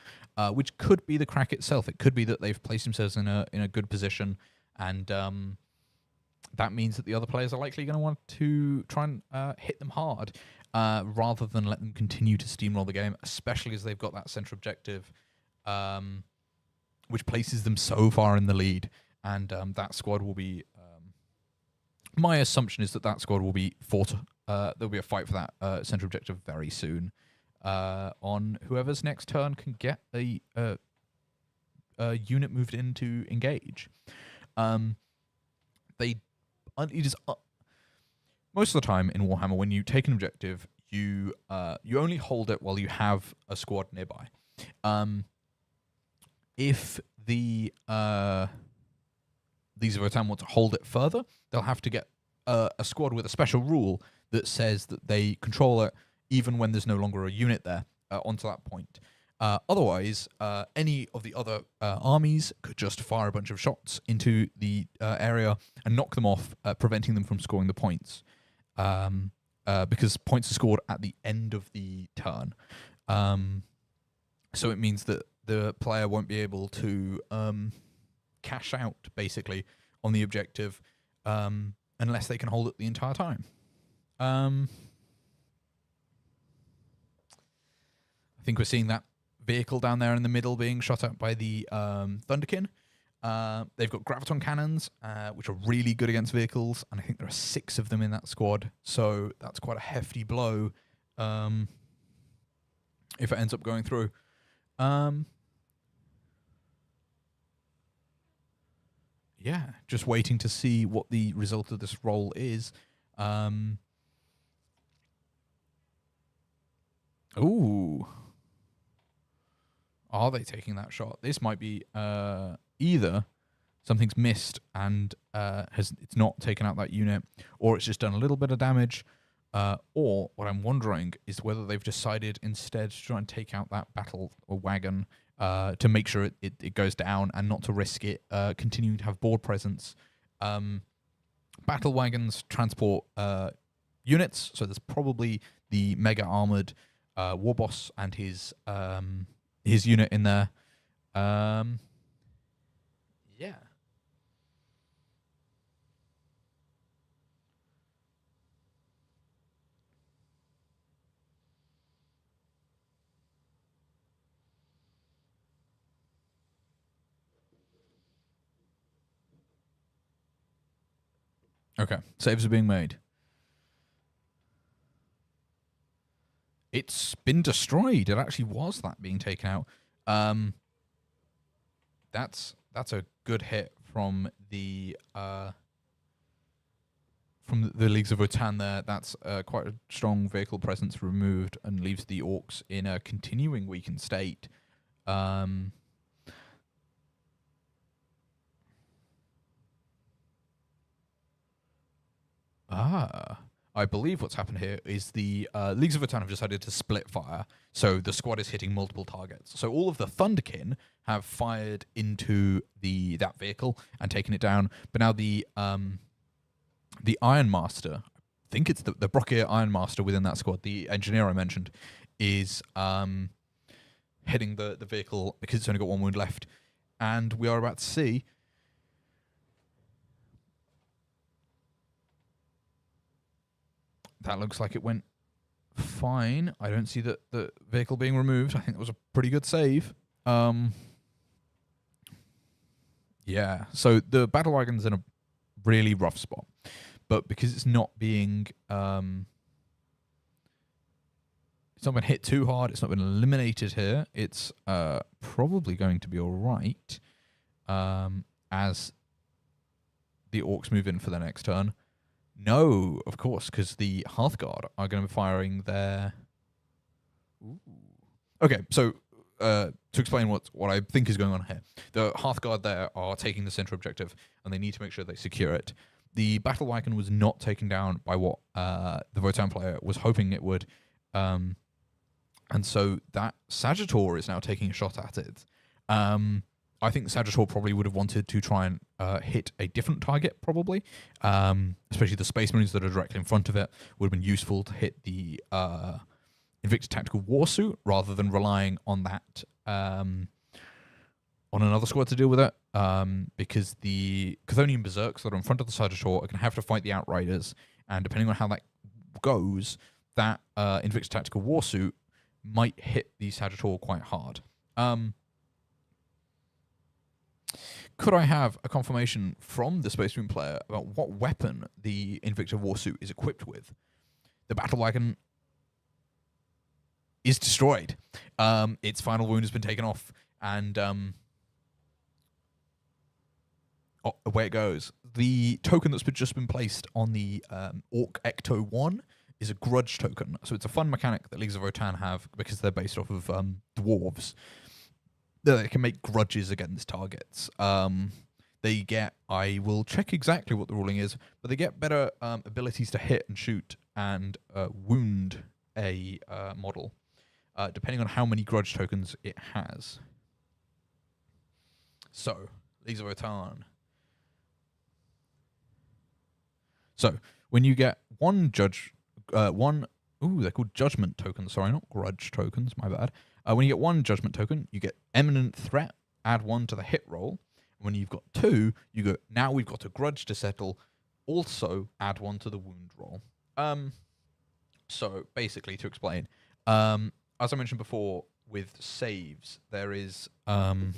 which could be the crack itself. It could be that they've placed themselves in a good position, and that means that the other players are likely going to want to try and hit them hard, rather than let them continue to steamroll the game, especially as they've got that central objective, which places them so far in the lead, and that squad will be... my assumption is that squad will be fought. There'll be a fight for that central objective very soon. On whoever's next turn can get a unit moved in to engage. It is most of the time in Warhammer when you take an objective, you only hold it while you have a squad nearby. If these Votan want to hold it further, they'll have to get a squad with a special rule that says that they control it even when there's no longer a unit there onto that point. Otherwise, any of the other armies could just fire a bunch of shots into the area and knock them off, preventing them from scoring the points. Because points are scored at the end of the turn. So it means that the player won't be able to cash out, basically, on the objective unless they can hold it the entire time. I think we're seeing that vehicle down there in the middle being shot at by the Thunderkin. They've got graviton cannons, which are really good against vehicles, and I think there are 6 of them in that squad, so that's quite a hefty blow if it ends up going through. Yeah, just waiting to see what the result of this roll is. Ooh. Are they taking that shot? This might be either something's missed and it's not taken out that unit, or it's just done a little bit of damage, or what I'm wondering is whether they've decided instead to try and take out that battle wagon to make sure it goes down and not to risk it continuing to have board presence. Battle wagons transport units, so there's probably the mega armored war boss and his unit in there. Yeah. Okay, saves are being made. It's been destroyed. It actually was that being taken out. That's a good hit from the Leagues of Votan there. That's quite a strong vehicle presence removed and leaves the Orcs in a continuing weakened state. I believe what's happened here is the Leagues of Votan have decided to split fire, so the squad is hitting multiple targets. So all of the Thunderkin have fired into that vehicle and taken it down, but now the Iron Master, I think it's the Brockier Iron Master within that squad, the engineer I mentioned, is hitting the vehicle because it's only got one wound left, and we are about to see. That looks like it went fine. I don't see the vehicle being removed. I think that was a pretty good save. Yeah, so the battle wagon's in a really rough spot. But because it's not being... it's not been hit too hard. It's not been eliminated here. It's probably going to be all right as the Orcs move in for their next turn. No, of course, because the Hearthguard are going to be firing their... Ooh. Okay, so to explain what I think is going on here. The Hearthguard there are taking the center objective, and they need to make sure they secure it. The Battle Wagon was not taken down by what the Votan player was hoping it would. And so that Sagittor is now taking a shot at it. I think Sagittor probably would have wanted to try and hit a different target, probably. Especially the Space Marines that are directly in front of it would have been useful to hit the Invictus Tactical Warsuit rather than relying on that on another squad to deal with it. Because the Chthonian Berserks that are in front of the Sagittor are going to have to fight the Outriders, and depending on how that goes, that Invictus Tactical Warsuit might hit the Sagittor quite hard. Could I have a confirmation from the Space Marine player about what weapon the Invictus Warsuit is equipped with? The Battle Wagon is destroyed. Its final wound has been taken off, and away it goes. The token that's just been placed on the Orc Ecto 1 is a grudge token. So it's a fun mechanic that Leagues of Votan have because they're based off of dwarves. They can make grudges against targets. They get, I will check exactly what the ruling is, but they get better abilities to hit and shoot and wound a model, depending on how many grudge tokens it has. So, Leagues of Votan. So, when you get they're called judgment tokens, sorry, not grudge tokens, my bad. When you get one judgment token, you get Eminent Threat, add 1 to the hit roll. When you've got 2, you go, now we've got a grudge to settle, also add 1 to the wound roll. So basically, to explain, as I mentioned before, with saves, there is so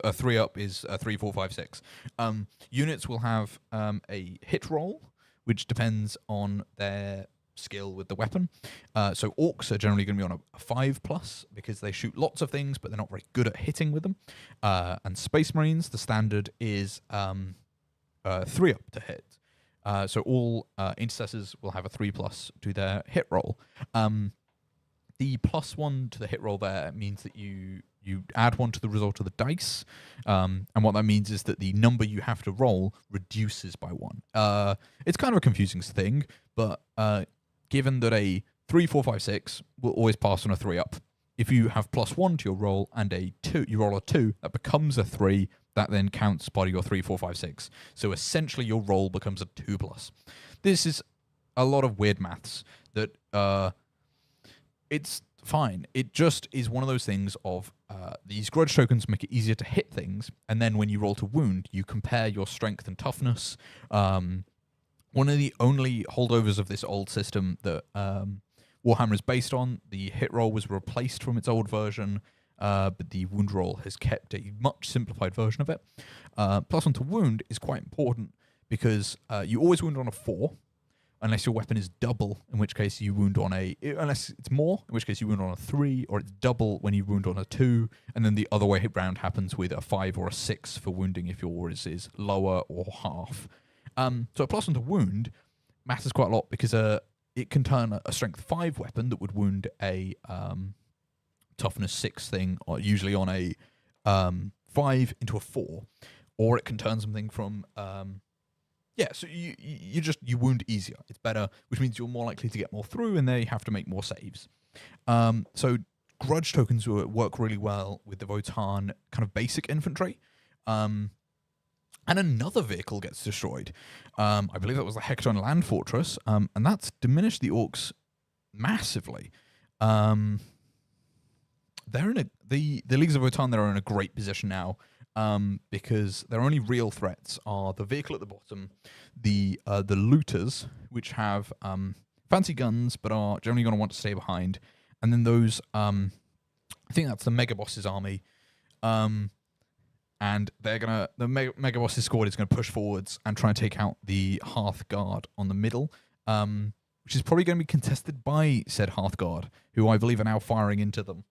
a 3-up is 3, 4, 5, 6. Units will have a hit roll, which depends on their skill with the weapon. So Orcs are generally going to be on a 5+ because they shoot lots of things, but they're not very good at hitting with them. And Space Marines, the standard is 3-up to hit. So all intercessors will have a 3+ to their hit roll. The +1 to the hit roll there means that you add 1 to the result of the dice, and what that means is that the number you have to roll reduces by 1. It's kind of a confusing thing, but given that a 3, 4, 5, 6 will always pass on a 3-up. If you have +1 to your roll and a 2, you roll a 2, that becomes a 3, that then counts part of your 3, 4, 5, 6. So essentially your roll becomes a 2+. This is a lot of weird maths that it's fine. It just is one of those things of these grudge tokens make it easier to hit things, and then when you roll to wound, you compare your strength and toughness. One of the only holdovers of this old system that Warhammer is based on, the hit roll was replaced from its old version, but the wound roll has kept a much simplified version of it. +1 to wound is quite important because you always wound on a 4, unless your weapon is double, in which case you wound on unless it's more, in which case you wound on a 3, or it's double when you wound on a 2, and then the other way round happens with a 5 or a 6 for wounding if yours is lower or half. So a +1 to wound matters quite a lot because it can turn a strength 5 weapon that would wound a toughness 6 thing, or usually on a 5 into a 4, or it can turn something from so you wound easier. It's better, which means you're more likely to get more through, and they have to make more saves. So grudge tokens work really well with the Votan kind of basic infantry. And another vehicle gets destroyed. I believe that was the Hecton Land Fortress, and that's diminished the orcs massively. They're in the Leagues of Votan. They're in a great position now. Because their only real threats are the vehicle at the bottom, the looters, which have fancy guns but are generally going to want to stay behind, and then those I think that's the Mega Boss's army, and the Mega Boss's squad is going to push forwards and try and take out the Hearth Guard on the middle, which is probably going to be contested by said Hearth Guard, who I believe are now firing into them.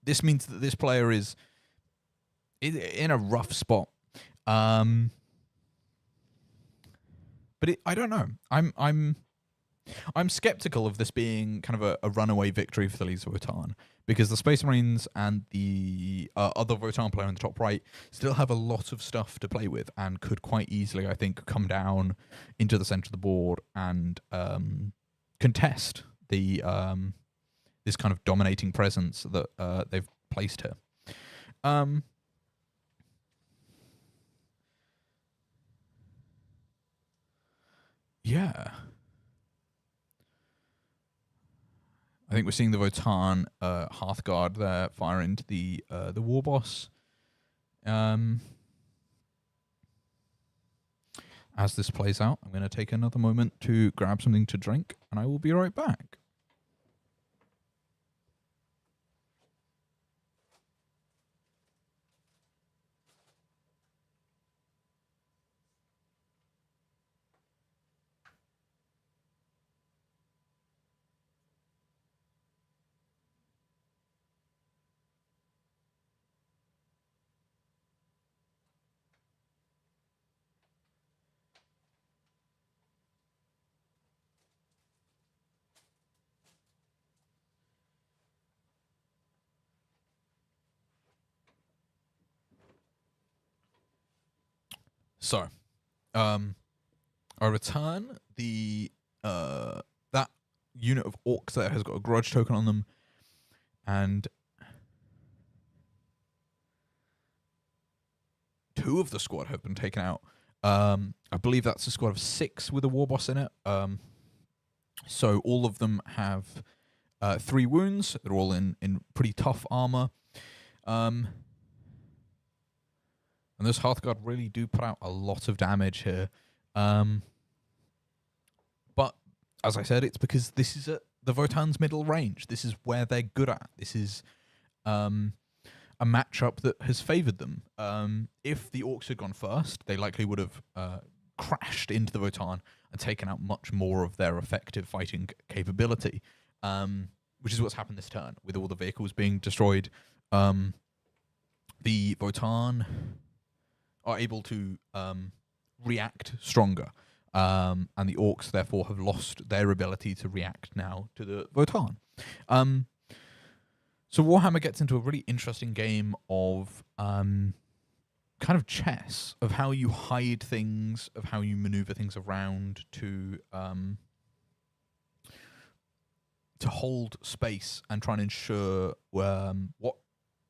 This means that this player is in a rough spot. But I don't know. I'm skeptical of this being kind of a runaway victory for the Leagues of Votan, because the Space Marines and the other Votan player in the top right still have a lot of stuff to play with and could quite easily, I think, come down into the center of the board and contest the this kind of dominating presence that they've placed here. Yeah. I think we're seeing the Votan Hearthguard there fire into the war boss. As this plays out, I'm going to take another moment to grab something to drink, and I will be right back. So, I return the that unit of orcs that has got a grudge token on them, and 2 of the squad have been taken out. I believe that's a squad of 6 with a war boss in it. So all of them have 3 wounds. They're all in pretty tough armor. And those Hearthguard really do put out a lot of damage here. But, as I said, it's because this is at the Votan's middle range. This is where they're good at. This is a matchup that has favoured them. If the Orcs had gone first, they likely would have crashed into the Votan and taken out much more of their effective fighting capability, which is what's happened this turn, with all the vehicles being destroyed. The Votan are able to react stronger, and the Orcs therefore have lost their ability to react now to the Votan. So Warhammer gets into a really interesting game of kind of chess, of how you hide things, of how you maneuver things around to hold space and try and ensure what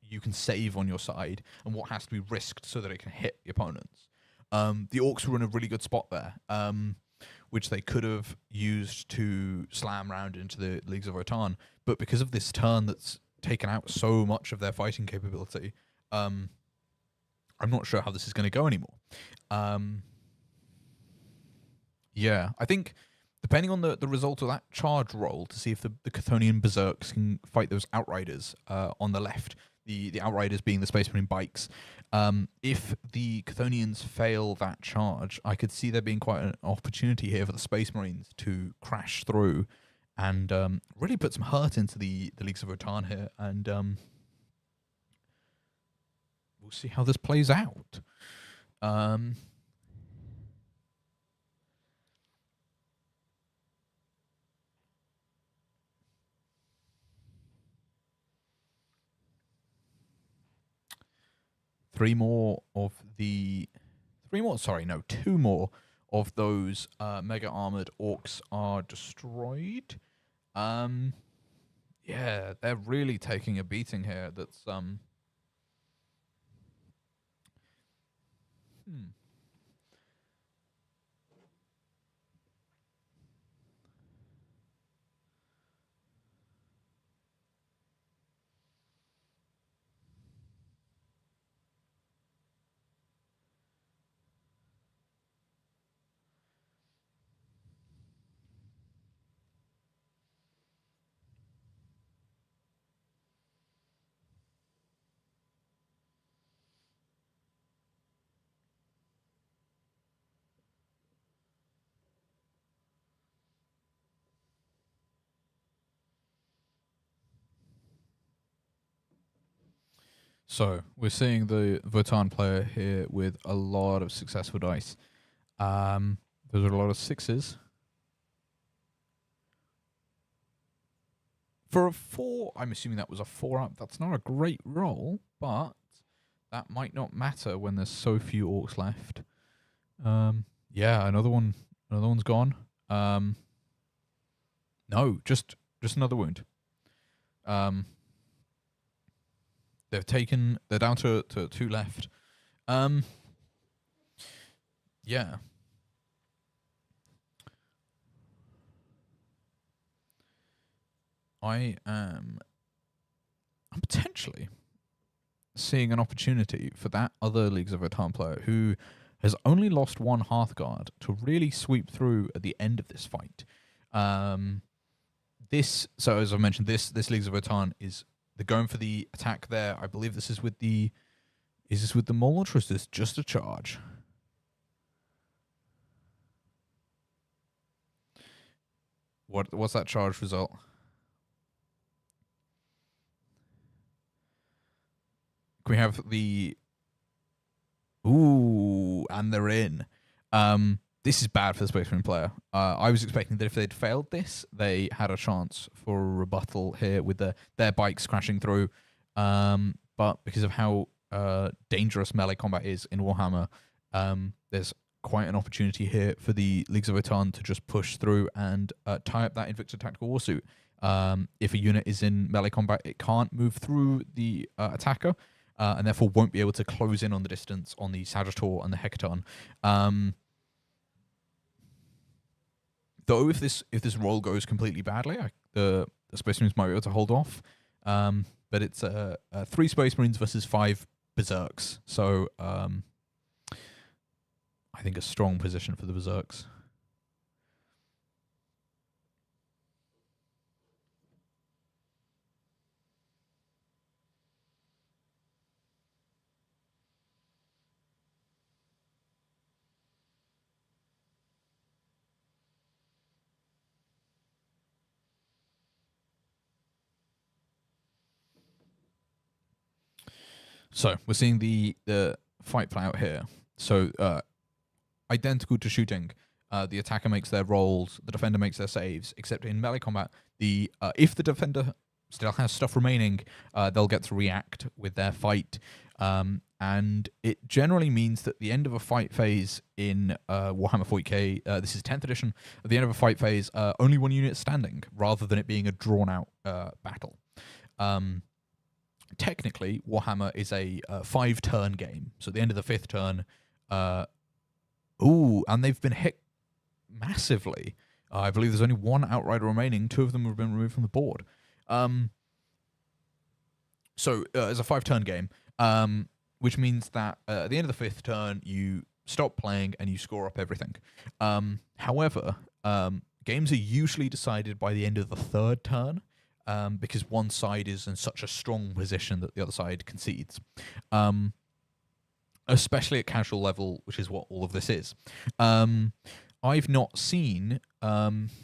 you can save on your side and what has to be risked so that it can hit the opponents. The Orcs were in a really good spot there, which they could have used to slam round into the Leagues of Votan, but because of this turn that's taken out so much of their fighting capability, I'm not sure how this is going to go anymore. Yeah, I think depending on the result of that charge roll to see if the Chthonian Berserks can fight those Outriders on the left, the Outriders being the Space Marine bikes. If the Chthonians fail that charge, I could see there being quite an opportunity here for the Space Marines to crash through and really put some hurt into the Leagues of Votann here. And we'll see how this plays out. Two more of those mega armored orcs are destroyed. Yeah, they're really taking a beating here. That's So we're seeing the Votann player here with a lot of successful dice. Those are a lot of 6s. For a 4, I'm assuming that was a 4-up. That's not a great roll, but that might not matter when there's so few orcs left. Yeah, another one's gone. No, just another wound. They're down to 2 left. Yeah. I'm potentially seeing an opportunity for that other Leagues of Votann player who has only lost 1 Hearthguard to really sweep through at the end of this fight. So as I mentioned, this Leagues of Votann is they're going for the attack there. I believe this is with the... Is this with the Mulch or is this just a charge? What's that charge result? Can we have the... Ooh, and they're in. This is bad for the Space Marine player. I was expecting that if they'd failed this, they had a chance for a rebuttal here with their bikes crashing through. But because of how dangerous melee combat is in Warhammer, there's quite an opportunity here for the Leagues of Votann to just push through and tie up that Invicta Tactical Warsuit. If a unit is in melee combat, it can't move through the attacker, and therefore won't be able to close in on the distance on the Sagittor and the Hecaton. Though if this roll goes completely badly, the Space Marines might be able to hold off. But it's 3 Space Marines versus 5 Berserks. So I think a strong position for the Berserks. So we're seeing the fight play out here. So identical to shooting, the attacker makes their rolls, the defender makes their saves. Except in melee combat, if the defender still has stuff remaining, they'll get to react with their fight, and it generally means that the end of a fight phase in Warhammer 40k, this is 10th edition. At the end of a fight phase, only 1 unit is standing, rather than it being a drawn out battle. Technically, Warhammer is a 5-turn game. So at the end of the 5th turn, and they've been hit massively. I believe there's only 1 Outrider remaining. 2 of them have been removed from the board. So it's a 5-turn game, which means that at the end of the 5th turn, you stop playing and you score up everything. However, games are usually decided by the end of the 3rd turn. because one side is in such a strong position that the other side concedes. Especially at casual level, which is what all of this is. I've not seen a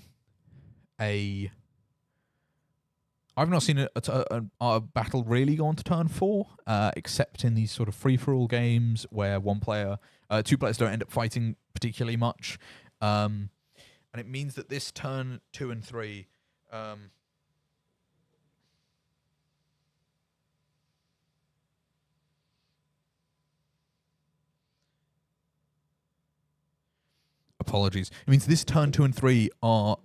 battle really go on to turn 4, except in these sort of free-for-all games where two players don't end up fighting particularly much, and it means that this turn 2 and 3. Apologies. It means this turn 2 and 3 are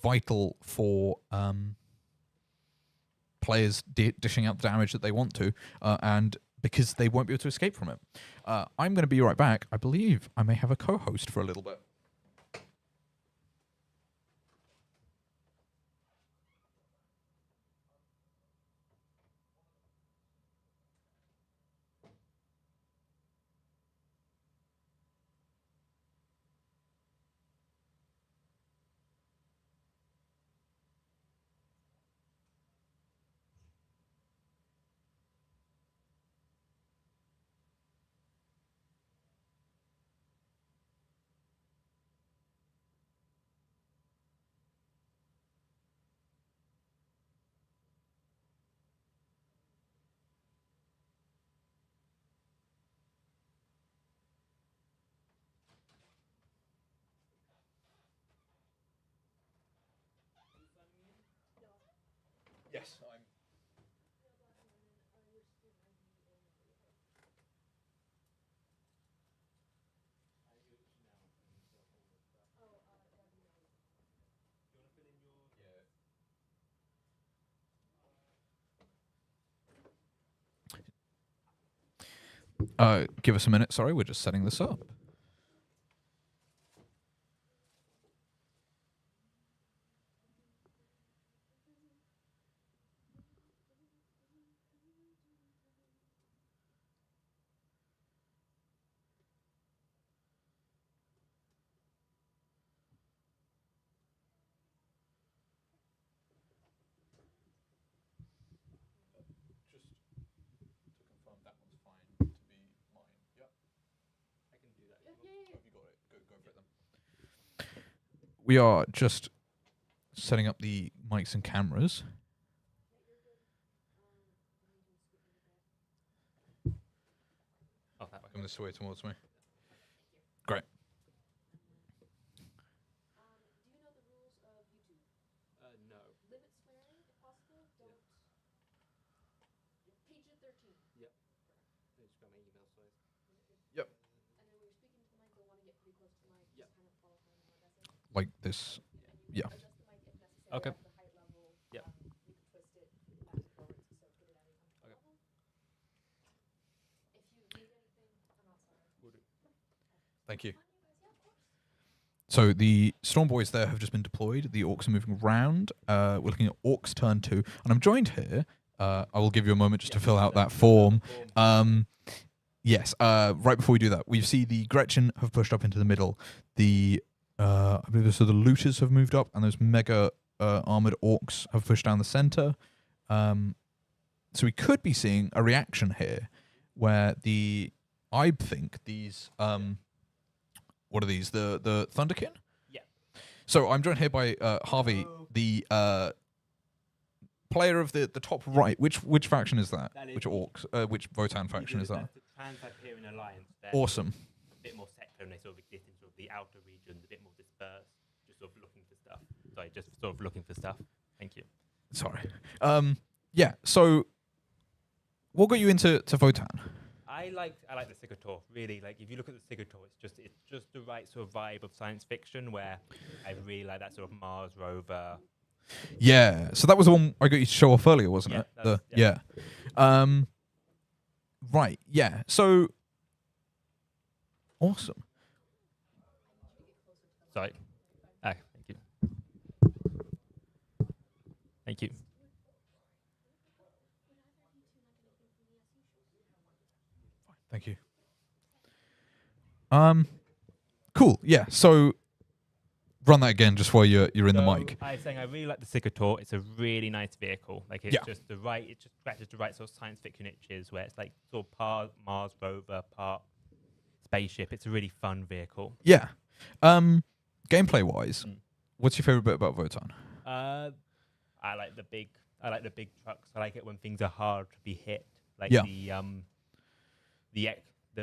vital for players dishing out the damage that they want to, and because they won't be able to escape from it. I'm going to be right back. I believe I may have a co-host for a little bit. Yes, I'm. Give us a minute. Sorry, we're just setting this up. Just to confirm that one's fine to be mine. Yep. I can do that. Have you got it? Go for it then. We are just setting up the mics and cameras. Oh, come this way towards me. Great. Do you know the rules of YouTube? No. Limit swearing if possible. Don't. PG-13. Yep. I just got my email, so. Yep. And then when you're speaking to the mic, you'll want to get pretty close to the mic. Yep. Just kind of follow kind of what I said. Like this. Yeah. Adjust the mic if necessary. Okay. At the height level. Yep. You can twist it back and forward so get it at a comfortable level. If you need anything, I'm outside. Thank you. So the Storm Boys there have just been deployed. The Orcs are moving around. We're looking at Orcs turn 2. And I'm joined here. I will give you a moment just to fill out that form. Yes, right before we do that, we see the Gretchen have pushed up into the middle. The I believe the Looters have moved up, and those mega armored Orcs have pushed down the center. So we could be seeing a reaction here where I think these what are these? The Thunderkin? Yeah. So I'm joined here by Harvey, the player of the top right. Which faction is that? That is which Orcs? Which Votan faction is that? The Trans-Hyperion Alliance. They're Awesome. A bit more secular, and they sort of exist in sort of the outer regions, a bit more dispersed, just sort of looking for stuff. Sorry, just sort of looking for stuff. Thank you. Sorry. Yeah. So, what got you into Votan? I like the Sigurtor, really. Like, if you look at the Sigurtor, it's just the right sort of vibe of science fiction where I really like that sort of Mars rover. Yeah. So that was the one I got you to show off earlier, wasn't it? Yeah. Right. Yeah. So. Awesome. Sorry. Thank you. Thank you. Thank you. Cool. Yeah. So run that again just while you're in the So, mic. I was saying I really like the Sigator. It's a really nice vehicle. Like it's just it just scratches the right sort of science fiction itches where it's like sort of part Mars rover, part spaceship. It's a really fun vehicle. Yeah. Gameplay wise, what's your favorite bit about Votan? I like the big trucks. I like it when things are hard to be hit. Like the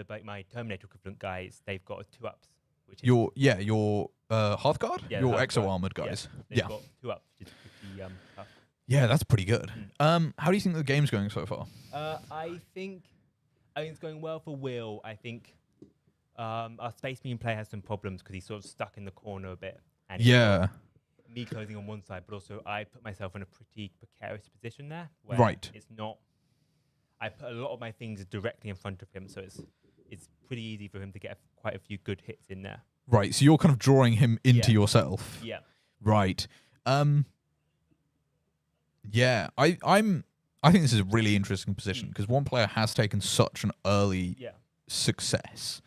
like my Terminator equivalent guys, they've got 2-ups. Which is Your Hearthguard? Yeah, your Hearthguard. Exo armored guys. They've got 2-ups, which is pretty tough. Yeah, that's pretty good. How do you think the game's going so far? I think it's going well for Will. I think our Space Marine player has some problems because he's sort of stuck in the corner a bit. And me closing on one side, but also I put myself in a pretty precarious position there. Where it's not. I put a lot of my things directly in front of him, so it's pretty easy for him to get quite a few good hits in there. Right, so you're kind of drawing him into yourself. Yeah. Right. Yeah, I think this is a really interesting position because one player has taken such an early success.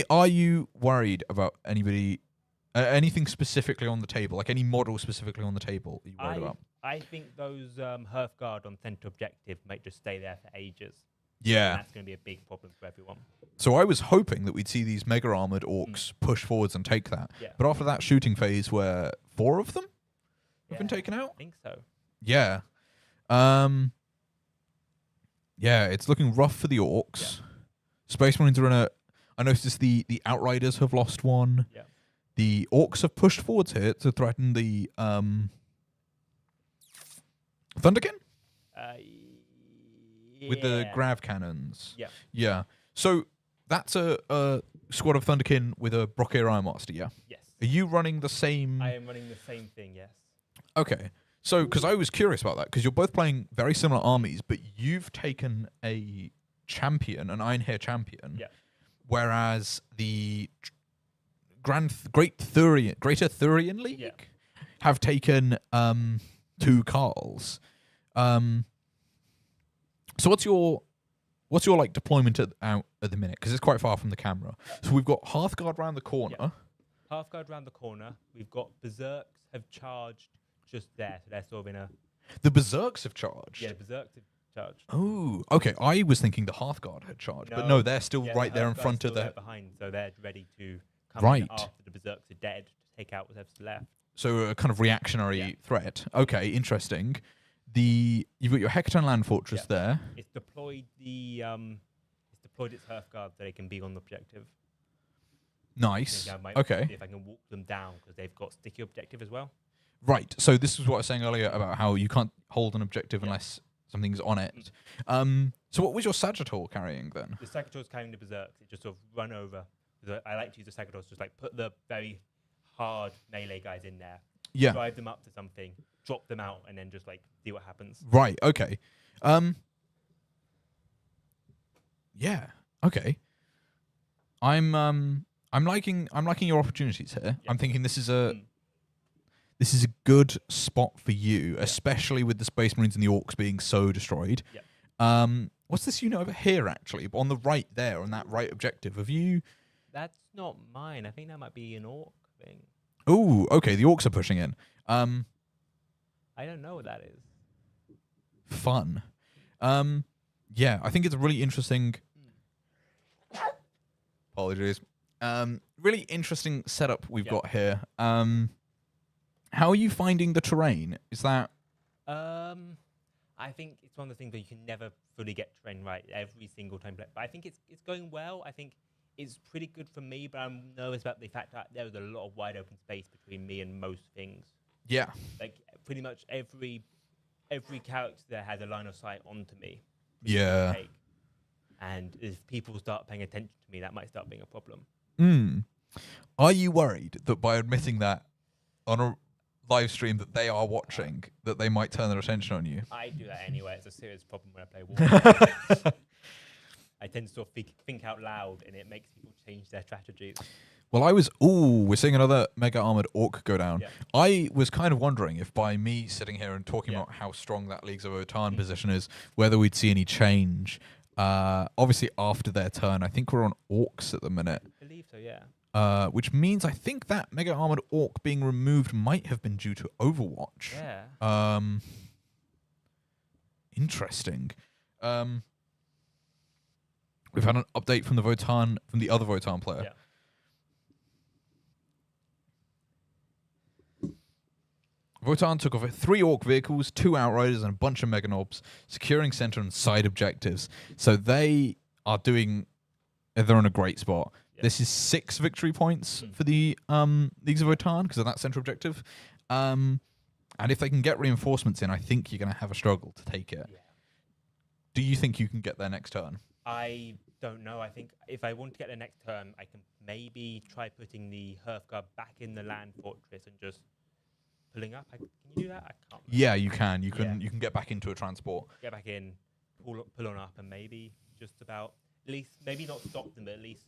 Are you worried about anything specifically on the table, like any model specifically on the table? Are you worried about? I think those Hearthguard on center objective might just stay there for ages. Yeah. And that's going to be a big problem for everyone. So I was hoping that we'd see these mega armored orcs push forwards and take that. Yeah. But after that shooting phase where 4 of them have been taken out? I think so. Yeah. Yeah, it's looking rough for the orcs. Yeah. Space Marines are in a... I noticed the Outriders have lost one. Yeah. The orcs have pushed forwards here to threaten the Thunderkin? With the grav cannons. Yeah. Yeah. So that's a squad of Thunderkin with a Brocade Ironmaster, yeah? Yes. Are you running the same... I am running the same thing, yes. Okay. So, because I was curious about that, because you're both playing very similar armies, but you've taken a champion, an Iron Hair champion, whereas the Greater Thurian League have taken 2 Carls. So what's your like deployment out at the minute? Because it's quite far from the camera. So we've got Hearthguard round the corner. Yeah. Hearthguard round the corner. We've got Berserks have charged just there, so they're sort of in a. The Berserks have charged. Yeah, the Berserks have charged. Oh, okay. I was thinking the Hearthguard had charged, but no, they're still right there in front of the. Behind, so they're ready to come in after the Berserks are dead to take out whatever's left. So a kind of reactionary threat. Okay, interesting. You've got your Hecaton Land Fortress there. It's deployed its Hearthguard so they can be on the objective. Nice. I might Okay. see if I can walk them down because they've got sticky objective as well. Right. So this is what I was saying earlier about how you can't hold an objective unless something's on it. So what was your Sagittal carrying then? The Sagittal's carrying the Berserks. It just sort of run over. I like to use the Sagittal to just like put the very hard melee guys in there. Yeah. Drive them up to something, drop them out, and then just like see what happens. Right. Okay. Yeah. Okay. I'm liking your opportunities here. I'm thinking this is a good spot for you, especially with the Space Marines and the Orcs being so destroyed. What's this unit over here actually? On the right there, on that right objective. Have you? That's not mine. I think that might be an Orc thing. Oh, okay. The Orcs are pushing in. I don't know what that is. Fun. Yeah, I think it's a really interesting. Apologies. Really interesting setup we've got here. How are you finding the terrain? Is that? I think it's one of the things that you can never fully get terrain right every single time. But I think it's going well. I think it's pretty good for me, but I'm nervous about the fact that there's a lot of wide open space between me and most things. Yeah. Like pretty much every character there has a line of sight onto me. Yeah. And if people start paying attention to me, that might start being a problem. Are you worried that by admitting that on a live stream that they are watching, that they might turn their attention on you? I do that anyway. It's a serious problem when I play Warcraft. I tend to sort of think out loud, and it makes people change their strategies. Well, we're seeing another Mega Armored Orc go down. Yeah. I was kind of wondering if by me sitting here and talking about how strong that Leagues of Votan position is, whether we'd see any change. Obviously, after their turn, I think we're on Orcs at the minute. I believe so, yeah. which means I think that Mega Armored Orc being removed might have been due to Overwatch. Yeah. Interesting. We've had an update from the other Votan player. Yeah. Votan took over 3 Orc vehicles, 2 Outriders, and a bunch of Mega Knobs, securing center and side objectives. So they're on a great spot. Yeah. This is 6 victory points for the Leagues of Votan because of that central objective. And if they can get reinforcements in, I think you're going to have a struggle to take it. Yeah. Do you think you can get there next turn? I don't know. I think if I want to get the next turn, I can maybe try putting the Hearthguard back in the land fortress and just pulling up. Can you do that? I can't. Remember. Yeah, you can. You can. Yeah. You can get back into a transport. Get back in, pull on up, and maybe just about at least maybe not stop them, but at least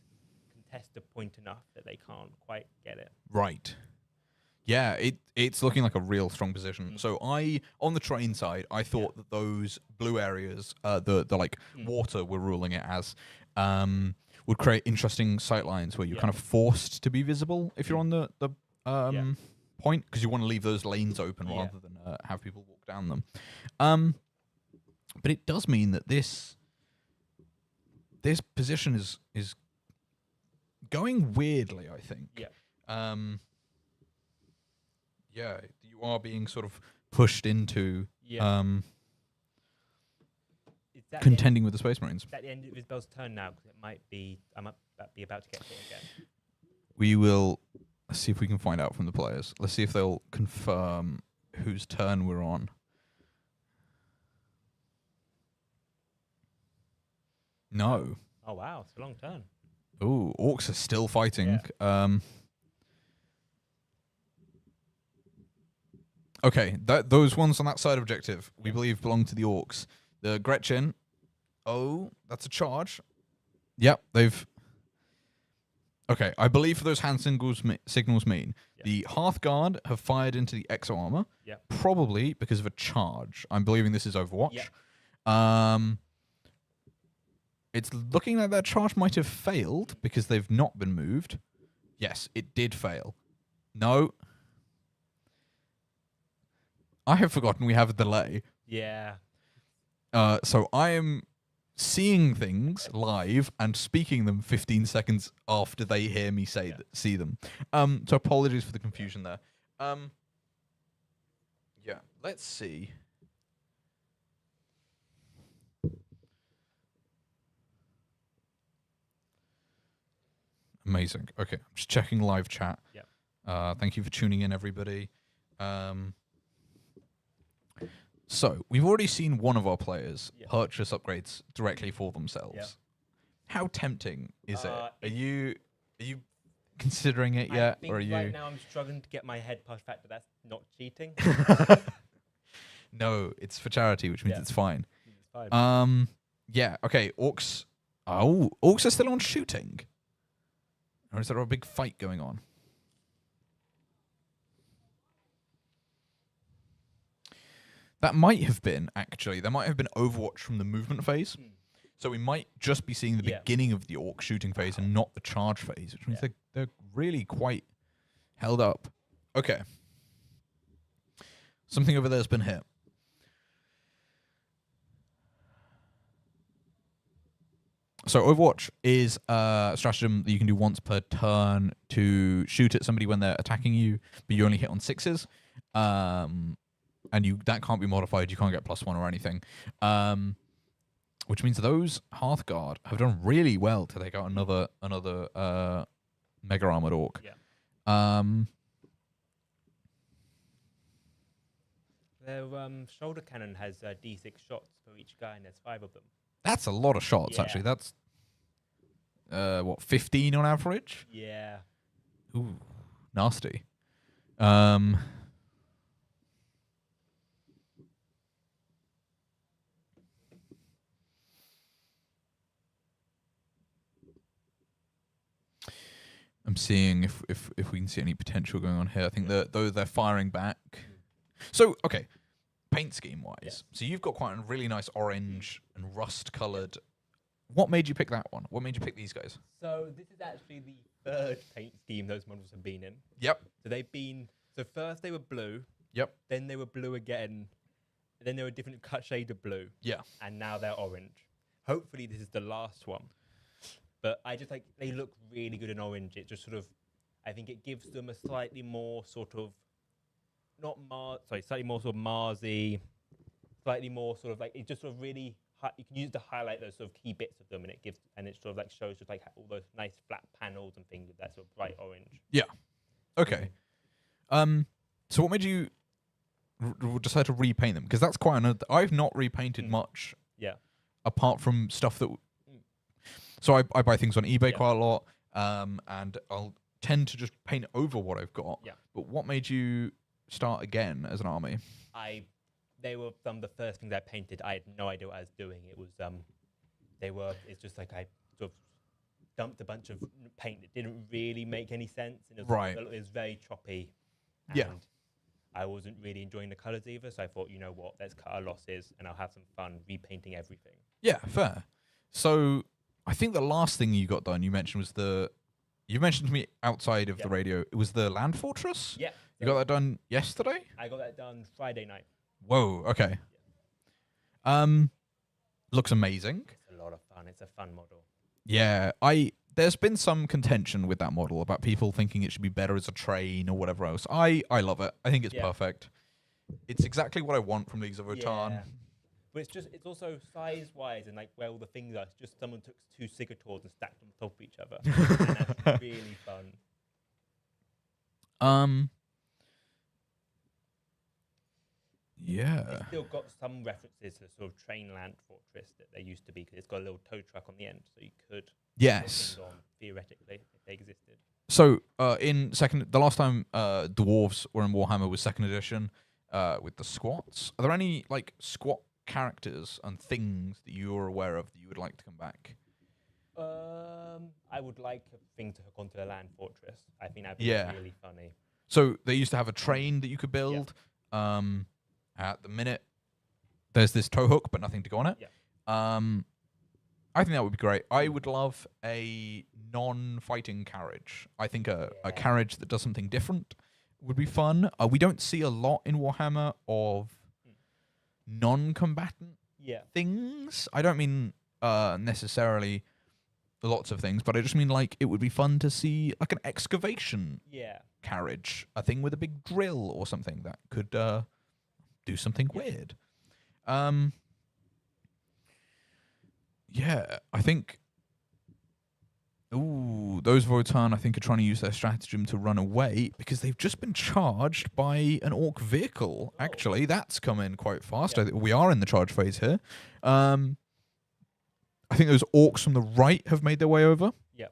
contest a point enough that they can't quite get it. Right. Yeah, it's looking like a real strong position. So on the train side, I thought that those blue areas, the water we're ruling it as, would create interesting sight lines where you're kind of forced to be visible if you're on the point, because you want to leave those lanes open rather than have people walk down them. But it does mean that this position is going weirdly, I think. Yeah. Yeah, you are being sort of pushed into contending with the Space Marines. Is that the end of Isabel's turn now? Because it might be I might be about to get hit again. We will see if we can find out from the players. Let's see if they'll confirm whose turn we're on. No. Oh wow, it's a long turn. Ooh, Orcs are still fighting. Yeah. Okay, those ones on that side objective, we believe belong to the Orcs. The Gretchen, that's a charge. Yep, they've... Okay, I believe for those hand signals mean the Hearthguard have fired into the Exo Armor, probably because of a charge. I'm believing this is Overwatch. It's looking like that charge might have failed because they've not been moved. Yes, it did fail. No. I have forgotten we have a delay. Yeah. So I am seeing things live and speaking them 15 seconds after they hear me see them. So apologies for the confusion there. Yeah, let's see. Amazing. Okay, I'm just checking live chat. Yep. Thank you for tuning in, everybody. So, we've already seen one of our players purchase upgrades directly for themselves. Yep. How tempting is it? Are you considering it yet, I think or are you? right now I'm struggling to get my head past the fact that that's not cheating. No, it's for charity, which means it's fine. It's fine. Yeah. Okay. Orcs. Oh, Orcs are still on shooting. Or is there a big fight going on? That might have been, actually. There might have been Overwatch from the movement phase. So we might just be seeing the beginning of the Orc shooting phase and not the charge phase, which means they're really quite held up. Okay. Something over there's been hit. So Overwatch is a stratagem that you can do once per turn to shoot at somebody when they're attacking you, but you only hit on 6s. And that can't be modified. You can't get +1 or anything. Which means those Hearthguard have done really well to take out another Mega Armored Orc. Yeah. Their shoulder cannon has D6 shots for each guy, and there's 5 of them. That's a lot of shots, actually. That's, 15 on average? Yeah. Ooh, nasty. I'm seeing if we can see any potential going on here. I think that though they're firing back. So, okay, paint scheme wise. So you've got quite a really nice orange and rust colored. What made you pick that one? What made you pick these guys? So this is actually the third paint scheme those models have been in. Yep. So they've been. So first they were blue. Yep. Then they were blue again. Then they were a different cut shade of blue. Yeah. And now they're orange. Hopefully this is the last one. But I just like they look really good in orange. It just sort of, I think it gives them a slightly more sort of, slightly more sort of Marsy, slightly more sort of like it just sort of really. You can use it to highlight those sort of key bits of them, and it sort of like shows just like all those nice flat panels and things with that sort of bright orange. Yeah. Okay. So what made you decide to repaint them? Because that's quite another. I've not repainted much. Yeah. Apart from stuff that. So I buy things on eBay quite a lot, and I'll tend to just paint over what I've got. Yeah. But what made you start again as an army? They were some of the first things I painted. I had no idea what I was doing. It was it's just like I sort of dumped a bunch of paint that didn't really make any sense. And it was very choppy. And yeah. I wasn't really enjoying the colours either, so I thought, you know what, let's cut our losses and I'll have some fun repainting everything. Yeah, fair. So I think the last thing you got done, you mentioned you mentioned to me outside of the radio, it was the Land Fortress? Yeah. You got that done yesterday? I got that done Friday night. Whoa, okay. Looks amazing. It's a lot of fun. It's a fun model. Yeah, there's been some contention with that model about people thinking it should be better as a train or whatever else. I love it. I think it's perfect. It's exactly what I want from Leagues of Votann. Yeah. But it's also size-wise and like where all the things are. It's just someone took 2 Sigurtors and stacked them on top of each other. And that's really fun. Yeah. It's still got some references to the sort of train land fortress that they used to be, because it's got a little tow truck on the end, so you could put things on, theoretically, if they existed. So the last time dwarves were in Warhammer was 2nd edition with the squats. Are there any like squat characters and things that you're aware of that you would like to come back? I would like a thing to hook onto a land fortress. I think that'd be really funny. So they used to have a train that you could build. Yeah. At the minute, there's this tow hook, but nothing to go on it. Yeah. I think that would be great. I would love a non-fighting carriage. I think a carriage that does something different would be fun. We don't see a lot in Warhammer of non-combatant things. I don't mean necessarily lots of things, but I just mean like it would be fun to see like an excavation carriage, a thing with a big drill or something that could do something weird. Yeah, I think. Ooh, those Votann I think are trying to use their stratagem to run away because they've just been charged by an orc vehicle. Actually, that's come in quite fast. I think we are in the charge phase here. I think those orcs from the right have made their way over. Yeah.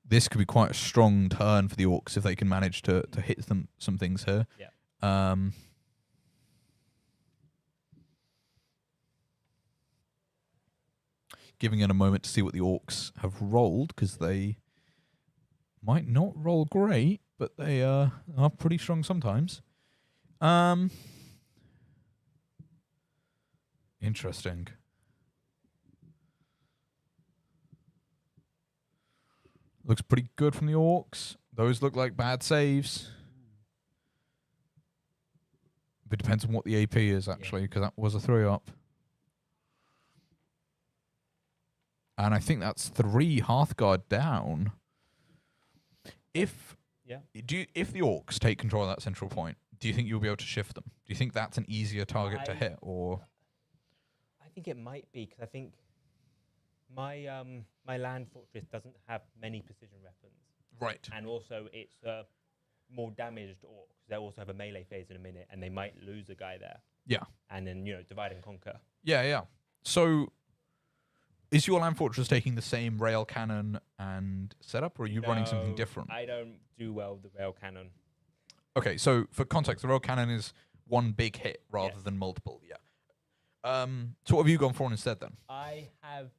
This could be quite a strong turn for the orcs if they can manage to hit some things here. Yeah. Giving it a moment to see what the orcs have rolled, because they might not roll great, but they are pretty strong sometimes. Interesting. Looks pretty good from the orcs. Those look like bad saves. But it depends on what the AP is, actually, because that was a 3-up. And I think that's 3 Hearthguard down. If the orcs take control of that central point, do you think you'll be able to shift them? Do you think that's an easier target to hit, or? I think it might be, because I think my my land fortress doesn't have many precision weapons. Right. And also it's more damaged orcs. They also have a melee phase in a minute, and they might lose a guy there. Yeah. And then, divide and conquer. Yeah. So, is your land fortress taking the same rail cannon and setup, or are you running something different? I don't do well with the rail cannon. Okay, so for context, the rail cannon is one big hit rather than multiple. Yeah. So what have you gone for instead then? I have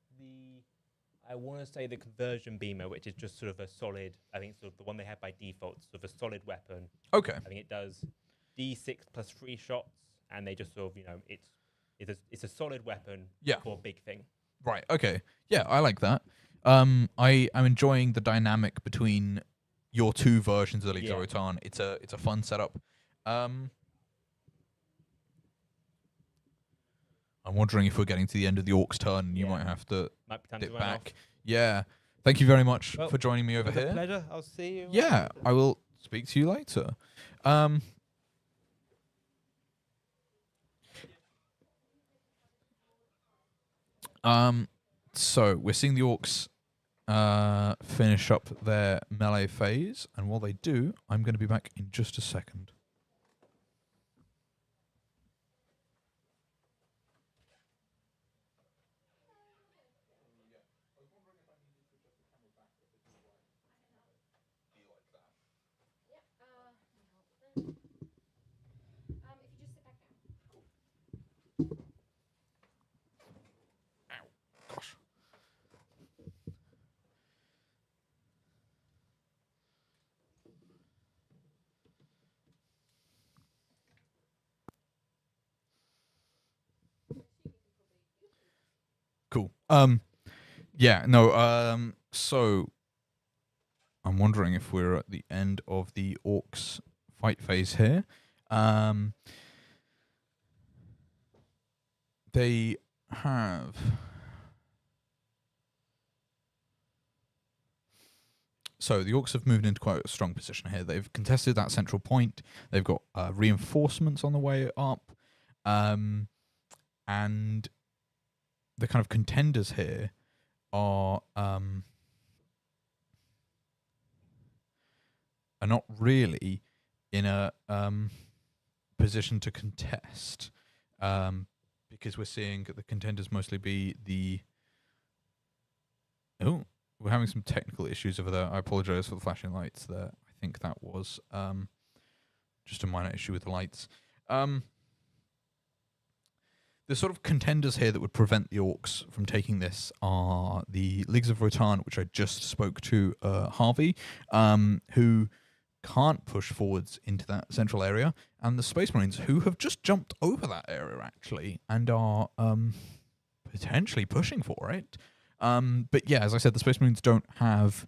I want to say the conversion beamer, which is just sort of a solid, I think sort of the one they have by default, sort of a solid weapon. Okay. I think it does D6 plus 3 shots, and they just sort of, it's it's a solid weapon Yeah. for a big thing. Right. Okay. Yeah, I like that. I am enjoying the dynamic between your two versions of the Leagues of Yeah. Rotan. It's a fun setup. I'm wondering if we're getting to the end of the Orc's turn, and you Yeah. might have to Might be time to dip run back. off. Yeah. Thank you very much Well, for joining me It over was a here. pleasure. I'll see you. Yeah, I will speak to you later. So we're seeing the Orcs finish up their melee phase, and while they do, I'm going to be back in just a second. Gosh. Cool. Yeah, no, so I'm wondering if we're at the end of the Orcs fight phase here. They have So the Orcs have moved into quite a strong position here. They've contested that central point. They've got reinforcements on the way up. And the kind of contenders here are not really in a position to contest, because we're seeing the contenders mostly be the... Oh, we're having some technical issues over there. I apologize for the flashing lights there. I think that was just a minor issue with the lights. The sort of contenders here that would prevent the Orcs from taking this are the Leagues of Rotan, which I just spoke to Harvey, who can't push forwards into that central area, and the Space Marines, who have just jumped over that area, actually, and are potentially pushing for it. But yeah, as I said, the Space Marines don't have...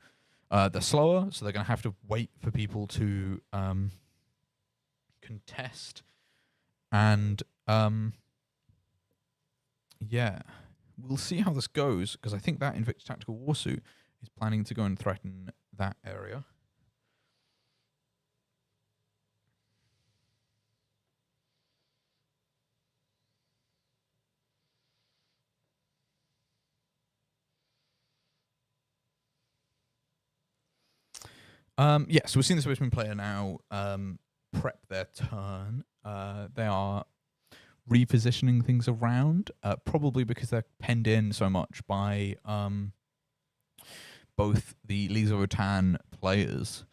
they're slower, so they're going to have to wait for people to contest. And yeah, we'll see how this goes, because I think that Invictus Tactical Warsuit is planning to go and threaten that area. Yeah, so we're seeing the Space Marine player now prep their turn. They are repositioning things around, probably because they're penned in so much by both the Leagues of Rotan players.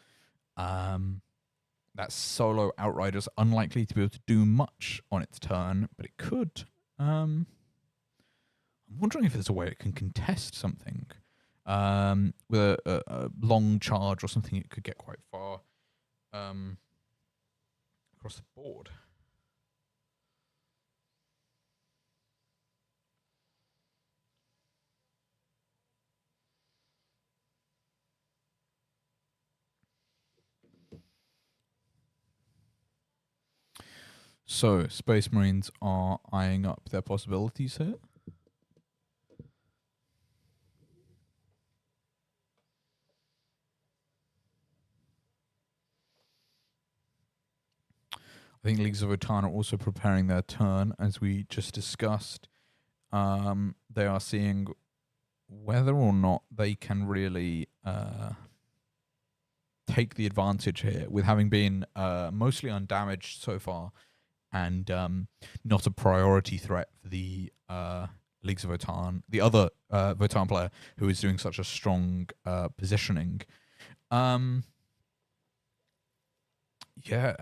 That solo Outrider's unlikely to be able to do much on its turn, but it could. I'm wondering if there's a way it can contest something. With a long charge or something, it could get quite far across the board. So, Space Marines are eyeing up their possibilities here. I think Leagues of Rotan are also preparing their turn, as we just discussed. They are seeing whether or not they can really take the advantage here, with having been mostly undamaged so far, and not a priority threat for the Leagues of Rotan, the other Rotan player who is doing such a strong positioning. Yeah.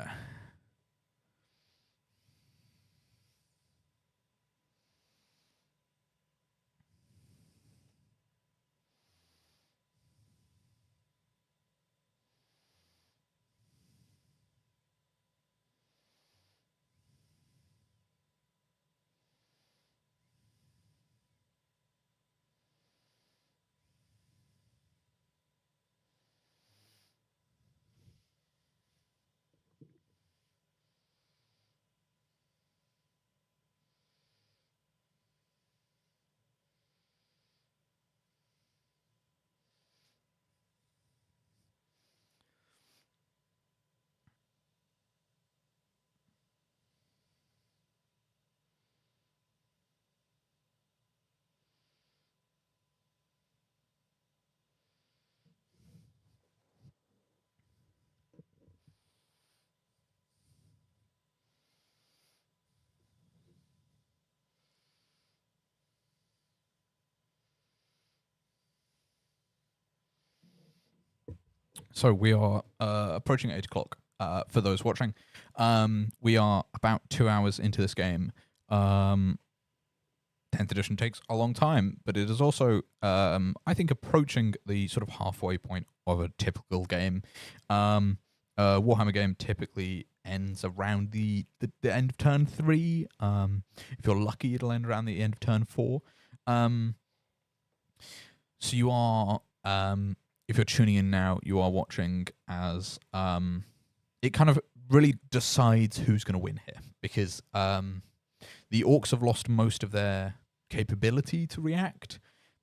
So we are approaching 8 o'clock. For those watching, we are about 2 hours into this game. 10th edition takes a long time, but it is also, I think, approaching the sort of halfway point of a typical game. Warhammer game typically ends around the end of turn 3. If you're lucky, it'll end around the end of turn 4. So you are, if you're tuning in now, you are watching as it kind of really decides who's going to win here, because the Orcs have lost most of their capability to react.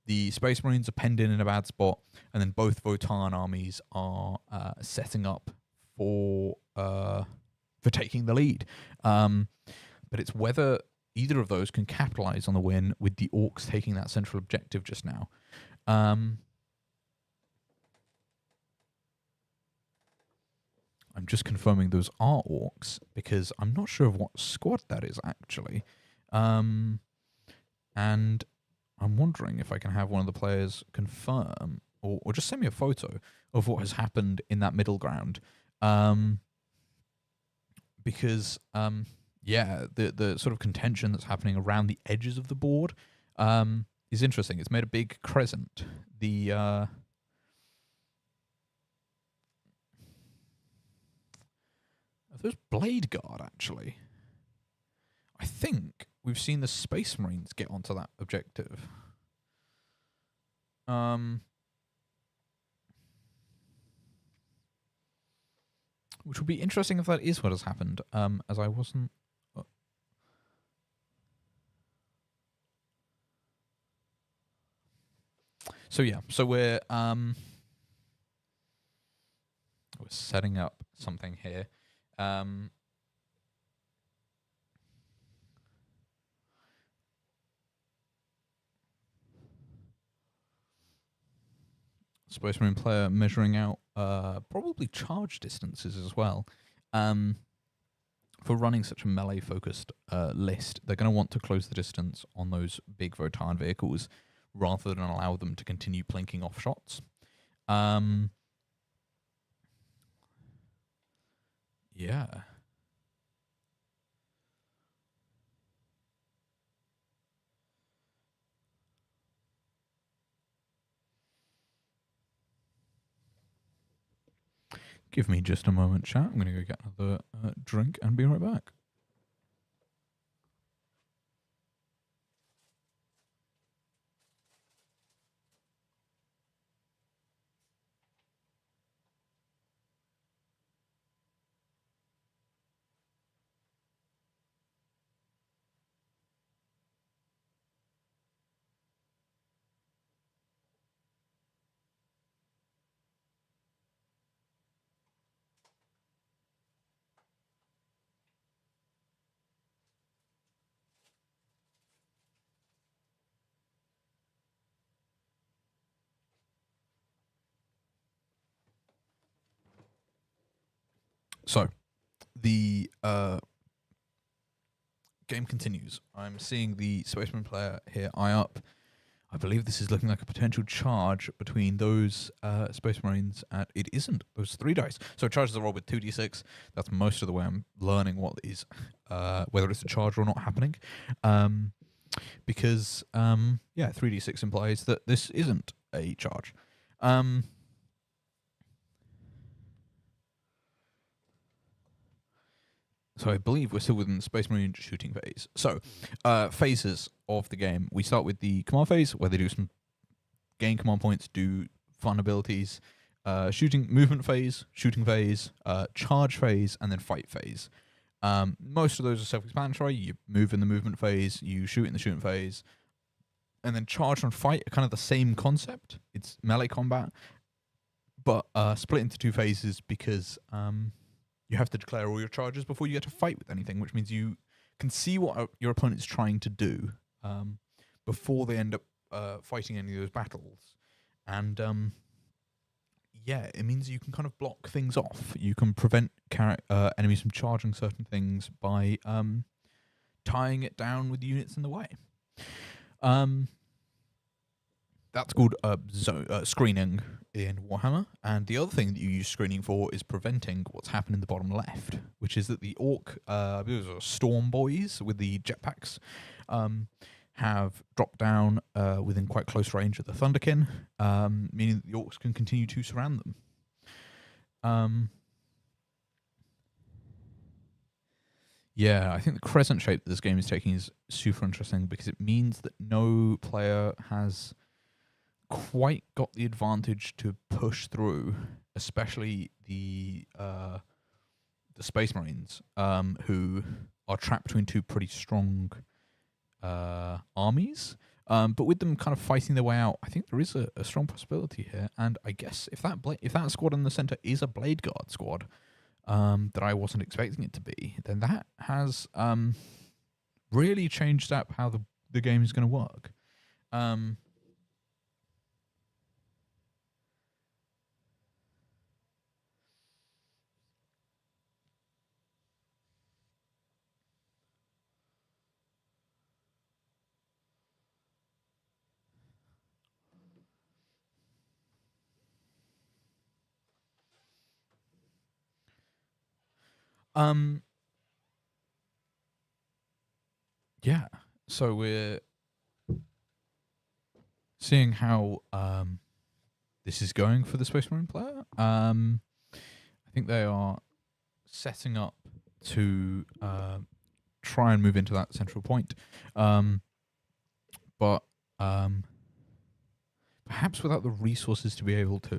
The Space Marines are penned in a bad spot, and then both Votan armies are setting up for taking the lead. But it's whether either of those can capitalize on the win, with the Orcs taking that central objective just now. I'm just confirming those are Orcs, because I'm not sure of what squad that is, actually. And I'm wondering if I can have one of the players confirm, or just send me a photo of what has happened in that middle ground. Because, yeah, the sort of contention that's happening around the edges of the board is interesting. It's made a big crescent. There's Blade Guard, actually. I think we've seen the Space Marines get onto that objective. Which would be interesting if that is what has happened, as I wasn't... So yeah, so we're setting up something here. Space Marine player measuring out probably charge distances as well. For running such a melee-focused list, they're going to want to close the distance on those big Votan vehicles rather than allow them to continue plinking off shots. Yeah. Give me just a moment, chat. I'm going to go get another drink and be right back. So, the game continues. I'm seeing the Spaceman player here eye up. I believe this is looking like a potential charge between those Space Marines. It isn't. Those 3 dice. So charges are rolled with 2d6. That's most of the way I'm learning what is, whether it's a charge or not happening. Because, yeah, 3d6 implies that this isn't a charge. So I believe we're still within the Space Marine shooting phase. So, phases of the game. We start with the command phase, where they do some gain command points, do fun abilities, shooting movement phase, shooting phase, charge phase, and then fight phase. Most of those are self-explanatory. You move in the movement phase, you shoot in the shooting phase, and then charge and fight are kind of the same concept. It's melee combat, but split into 2 phases because... you have to declare all your charges before you get to fight with anything, which means you can see what your opponent's trying to do before they end up fighting any of those battles. And, yeah, it means you can kind of block things off. You can prevent enemies from charging certain things by tying it down with units in the way. That's called screening, in Warhammer. And the other thing that you use screening for is preventing what's happened in the bottom left, which is that the orc, those are storm boys with the jetpacks, have dropped down within quite close range of the Thunderkin, meaning that the orcs can continue to surround them. Yeah, I think the crescent shape that this game is taking is super interesting because it means that no player has quite got the advantage to push through, especially the Space Marines, who are trapped between two pretty strong armies. But with them kind of fighting their way out, I think there is a strong possibility here. And I guess if that squad in the center is a Blade Guard squad, that I wasn't expecting it to be, then that has really changed up how the game is going to work. Yeah, so we're seeing how this is going for the Space Marine player. I think they are setting up to try and move into that central point, but perhaps without the resources to be able to.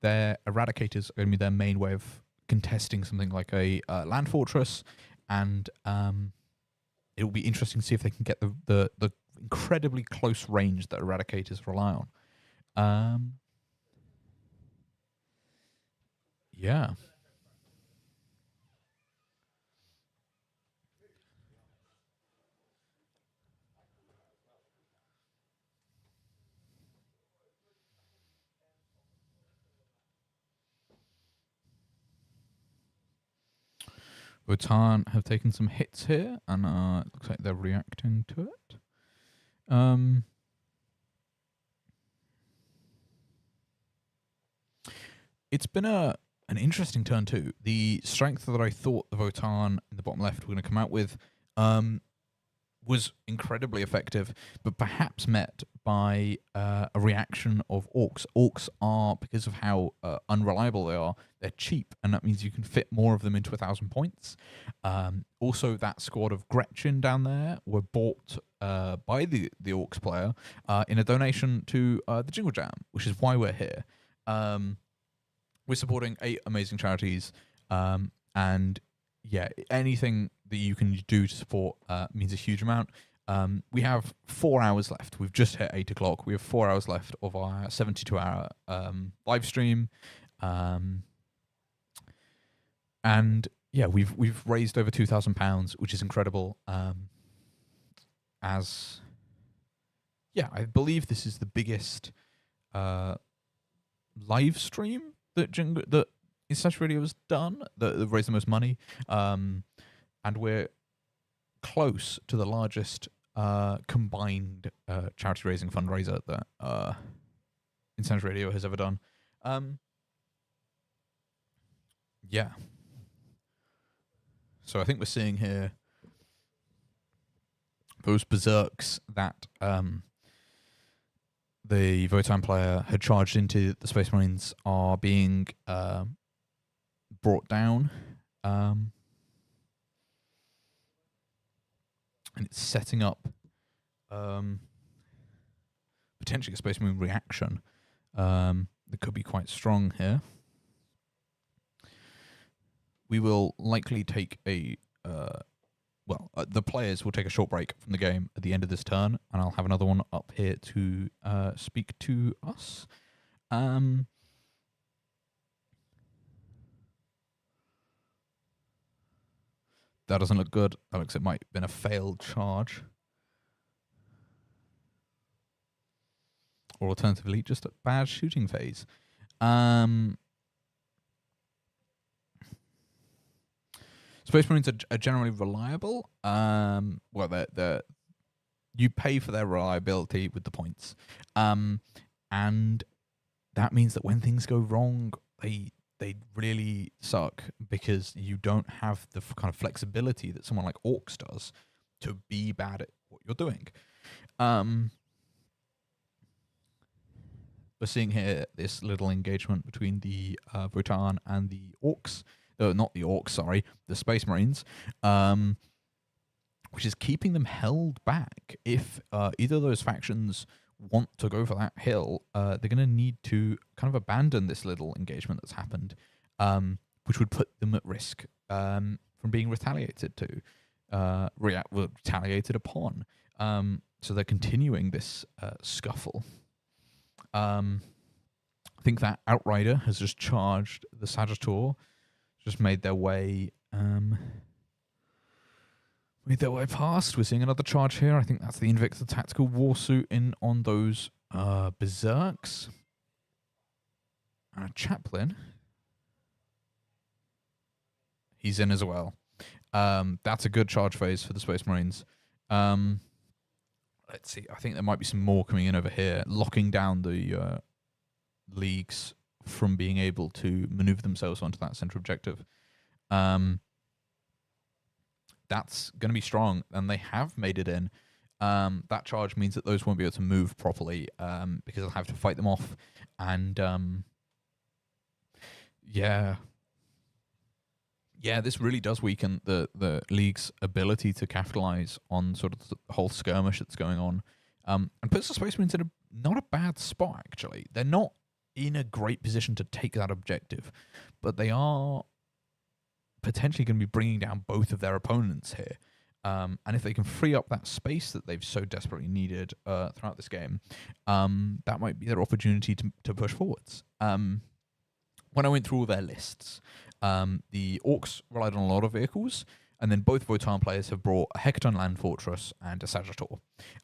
Their Eradicators are going to be their main way of contesting something like a land fortress, and it will be interesting to see if they can get the incredibly close range that Eradicators rely on. Yeah. Votan have taken some hits here, and it looks like they're reacting to it. It's been an interesting turn too. The strength that I thought the Votan in the bottom left were going to come out with was incredibly effective, but perhaps met by a reaction of orcs. Orcs are, because of how unreliable they are, they're cheap, and that means you can fit more of them into 1,000 points. Also, that squad of Gretchen down there were bought by the orcs player in a donation to the Jingle Jam, which is why we're here. We're supporting 8 amazing charities, and yeah, anything that you can do to support means a huge amount. We have 4 hours left. We've just hit 8 o'clock. We have 4 hours left of our 72-hour live stream. And yeah, we've raised over £2,000, which is incredible. I believe this is the biggest live stream that Instant Radio has done that raised the most money, and we're close to the largest combined charity raising fundraiser that Instant Radio has ever done. Yeah. So I think we're seeing here those berserks that the Votan player had charged into the Space Marines are being brought down. And it's setting up potentially a Space Marine reaction that could be quite strong here. We will likely take the players will take a short break from the game at the end of this turn, and I'll have another one up here to speak to us. That doesn't look good. That looks like it might have been a failed charge. Or alternatively, just a bad shooting phase. Space Marines are generally reliable. You pay for their reliability with the points. And that means that when things go wrong, they really suck because you don't have the kind of flexibility that someone like Orcs does to be bad at what you're doing. We're seeing here this little engagement between the Votan and the Orcs. Not the Orcs, sorry, the Space Marines, which is keeping them held back. If either of those factions want to go for that hill, they're going to need to kind of abandon this little engagement that's happened, which would put them at risk from being retaliated to, retaliated upon. So they're continuing this scuffle. I think that Outrider has just charged the Sagittor, just made their way past. We're seeing another charge here. I think that's the Invicta Tactical Warsuit in on those Berserks. And a Chaplain. He's in as well. That's a good charge phase for the Space Marines. Let's see. I think there might be some more coming in over here, locking down the leagues from being able to maneuver themselves onto that center objective. That's going to be strong, and they have made it in. That charge means that those won't be able to move properly because they'll have to fight them off. And yeah, this really does weaken the league's ability to capitalize on sort of the whole skirmish that's going on, and puts the Space Marines in not a bad spot, actually. They're not in a great position to take that objective, but they are potentially going to be bringing down both of their opponents here. And if they can free up that space that they've so desperately needed throughout this game, that might be their opportunity to push forwards. When I went through all their lists, the Orcs relied on a lot of vehicles, and then both Votan players have brought a Hecaton Land Fortress and a Sagittor.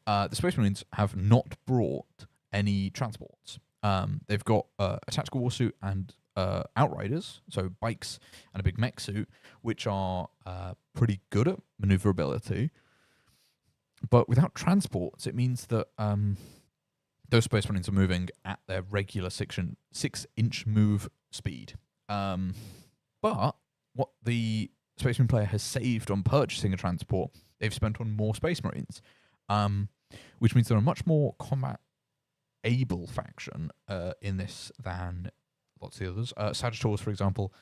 The Space Marines have not brought any transports. They've got a Tactical Warsuit and Outriders, so bikes and a big mech suit, which are pretty good at maneuverability. But without transports, it means that those Space Marines are moving at their regular 6-inch move speed. But what the Space Marine player has saved on purchasing a transport, they've spent on more Space Marines, which means they're a much more combat-able faction in this than lots of the others. Sagittors, for example,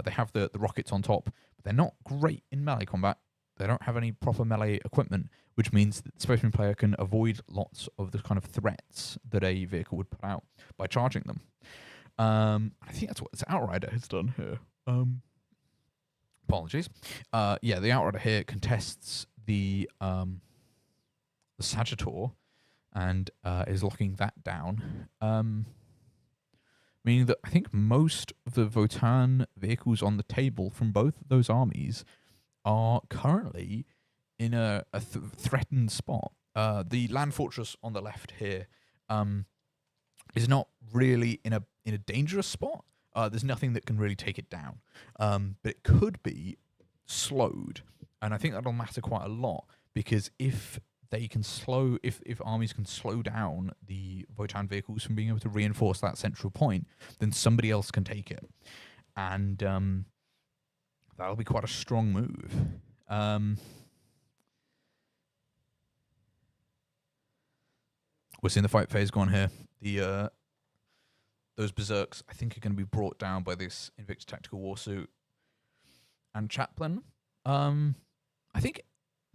they have the rockets on top, but they're not great in melee combat. They don't have any proper melee equipment, which means that the Space Marine player can avoid lots of the kind of threats that a vehicle would put out by charging them. I think that's what this Outrider has done here. Apologies. Yeah, the Outrider here contests the Sagittor and is locking that down. Meaning that I think most of the Votan vehicles on the table from both of those armies are currently in a threatened spot. The Land Fortress on the left here is not really in a dangerous spot. There's nothing that can really take it down, but it could be slowed, and I think that'll matter quite a lot, because if armies can slow down the Votan vehicles from being able to reinforce that central point, then somebody else can take it, and that'll be quite a strong move. We're seeing the fight phase go on here. Those Berserks, I think, are going to be brought down by this Invicta Tactical Warsuit and Chaplain. I think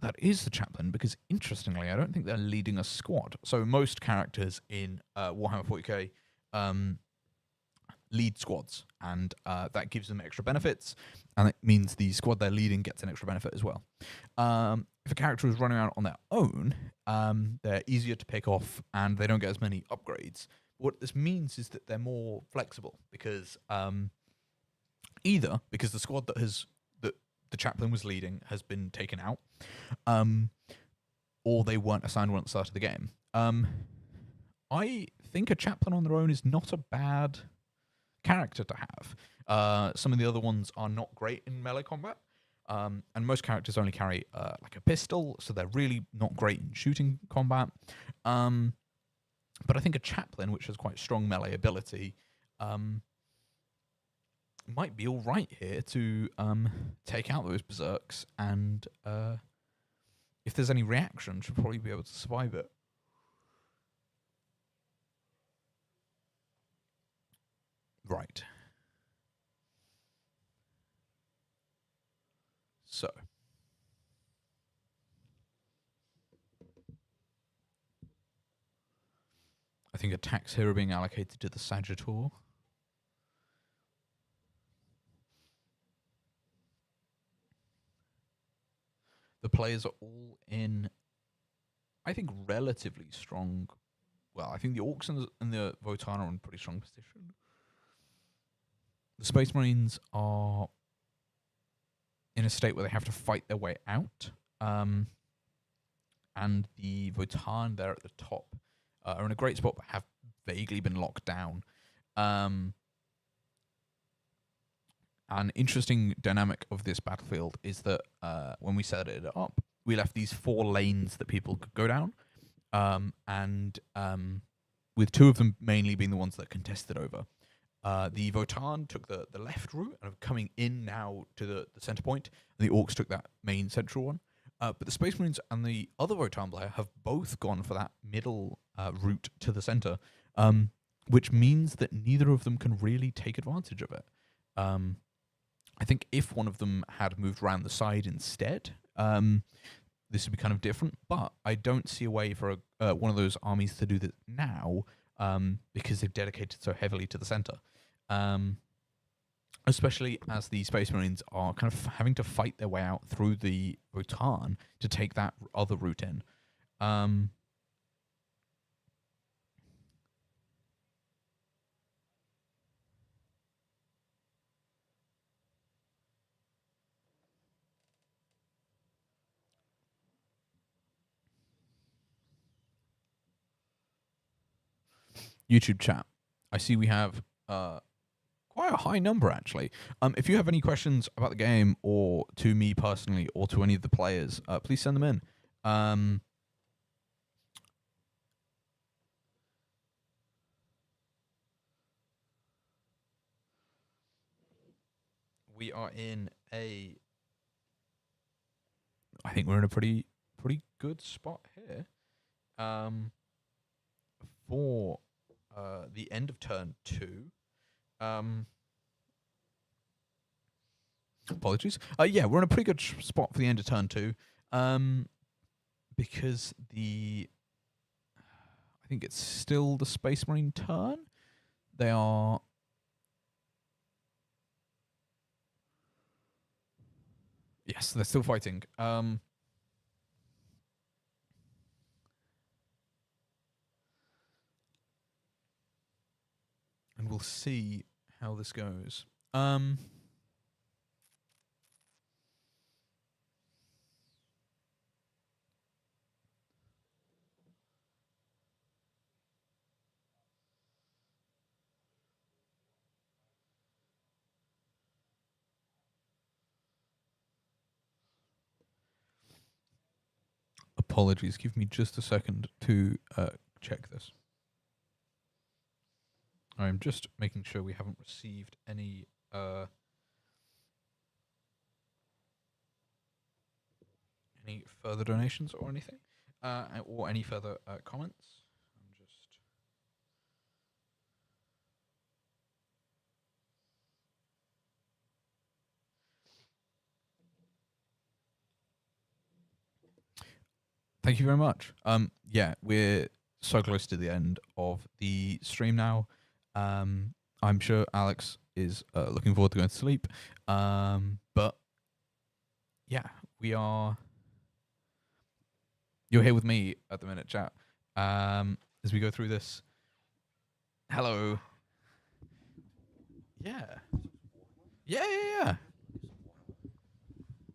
that is the Chaplain, because interestingly, I don't think they're leading a squad. So most characters in Warhammer 40k lead squads, and that gives them extra benefits, and it means the squad they're leading gets an extra benefit as well. If a character is running out on their own, they're easier to pick off, and they don't get as many upgrades. What this means is that they're more flexible, because either because the squad that the Chaplain was leading has been taken out, or they weren't assigned one at the start of the game. I think a Chaplain on their own is not a bad character to have. Some of the other ones are not great in melee combat, and most characters only carry like a pistol, so they're really not great in shooting combat. But I think a Chaplain, which has quite strong melee ability, might be all right here to take out those berserks, and if there's any reaction, should probably be able to survive it. Right. So. I think attacks here are being allocated to the Sagittor. The players are all in, I think, relatively strong. Well, I think the Orcs and the Votan are in pretty strong position. The Space Marines are in a state where they have to fight their way out. And the Votan there at the top are in a great spot but have vaguely been locked down. An interesting dynamic of this battlefield is that when we set it up, we left these 4 lanes that people could go down, and with 2 of them mainly being the ones that contested over. The Votan took the left route and are coming in now to the center point, and the Orcs took that main central one. But the Space Marines and the other Votan player have both gone for that middle route to the center, which means that neither of them can really take advantage of it. I think if one of them had moved around the side instead, this would be kind of different. But I don't see a way for one of those armies to do that now, because they've dedicated so heavily to the center. Especially as the Space Marines are kind of having to fight their way out through the Votan to take that other route in. YouTube chat. I see we have quite a high number, actually. If you have any questions about the game, or to me personally, or to any of the players, please send them in. We are in a... I think we're in a pretty good spot here. For the end of turn 2. Apologies. Yeah, we're in a pretty good spot for the end of turn 2. Because I think it's still the Space Marine turn. They are... Yes, they're still fighting. And we'll see how this goes. Apologies, give me just a second to check this. I'm just making sure we haven't received any further donations or anything, or any further comments. I'm just... Thank you very much. Yeah, we're so close to the end of the stream now. I'm sure Alex is looking forward to going to sleep. But yeah, we are... You're here with me at the minute, chat. As we go through this. Hello. Yeah. Yeah.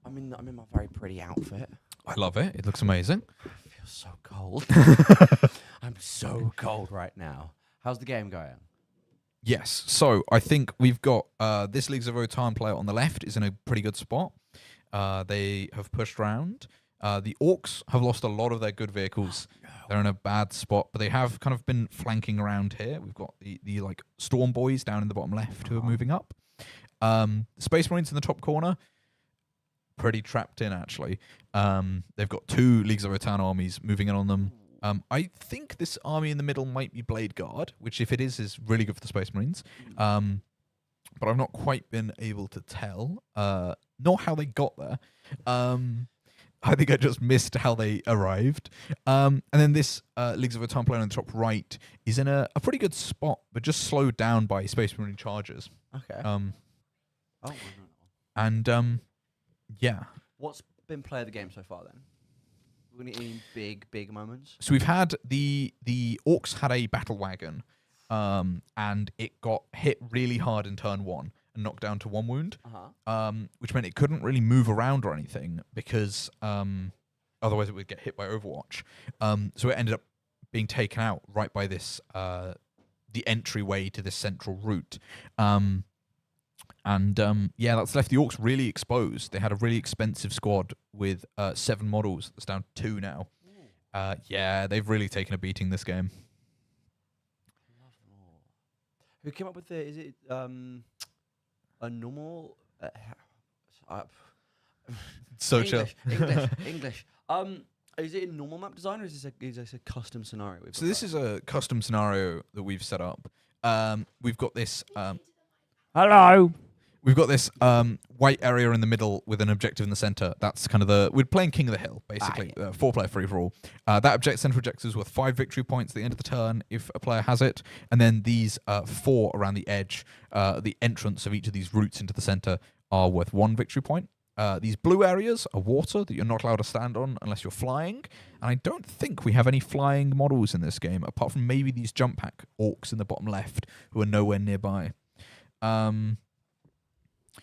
I'm in my very pretty outfit. I love it. It looks amazing. I feel so cold. I'm so cold right now. How's the game going? Yes. So I think we've got this Leagues of Votan player on the left is in a pretty good spot. They have pushed around. The Orcs have lost a lot of their good vehicles. They're in a bad spot, but they have kind of been flanking around here. We've got the like Storm Boys down in the bottom left who are moving up. Space Marines in the top corner, pretty trapped in actually. They've got 2 Leagues of Votan armies moving in on them. I think this army in the middle might be Blade Guard, which if it is really good for the Space Marines. But I've not quite been able to tell, nor how they got there. I think I just missed how they arrived. And then this Leagues of Votan player on the top right is in a pretty good spot, but just slowed down by Space Marine charges. Okay. Yeah. What's been play of the game so far then? Any big moments? So we've had the Orcs had a battle wagon, and it got hit really hard in turn 1 and knocked down to 1 wound, which meant it couldn't really move around or anything because otherwise it would get hit by Overwatch. So it ended up being taken out right by this the entryway to this central route. Yeah, that's left the Orcs really exposed. They had a really expensive squad with 7 models. That's down to 2 now. Yeah, they've really taken a beating this game. Who came up with the? Is it a normal? Social. English. Is it a normal map design or is this a custom scenario? So this is a custom scenario that we've set up. We've got this. Hello. We've got this white area in the middle with an objective in the center. That's kind of we're playing King of the Hill, basically. 4-player free-for-all. That central objective is worth 5 victory points at the end of the turn if a player has it. And then these 4 around the edge, the entrance of each of these routes into the center are worth 1 victory point. These blue areas are water that you're not allowed to stand on unless you're flying. And I don't think we have any flying models in this game, apart from maybe these jump pack Orcs in the bottom left who are nowhere nearby.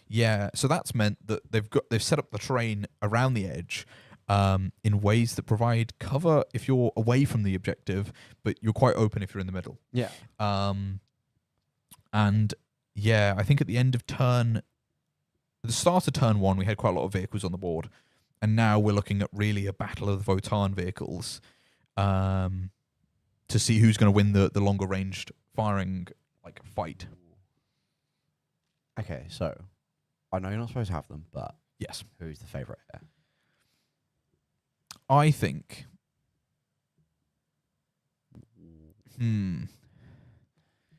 Yeah, so that's meant that they've set up the terrain around the edge in ways that provide cover if you're away from the objective, but you're quite open if you're in the middle. Yeah. And yeah, I think at the end of the start of turn 1, we had quite a lot of vehicles on the board, and now we're looking at really a battle of the Votan vehicles to see who's going to win the longer ranged firing fight. Okay, so I know you're not supposed to have them, but yes, who's the favourite here? I think.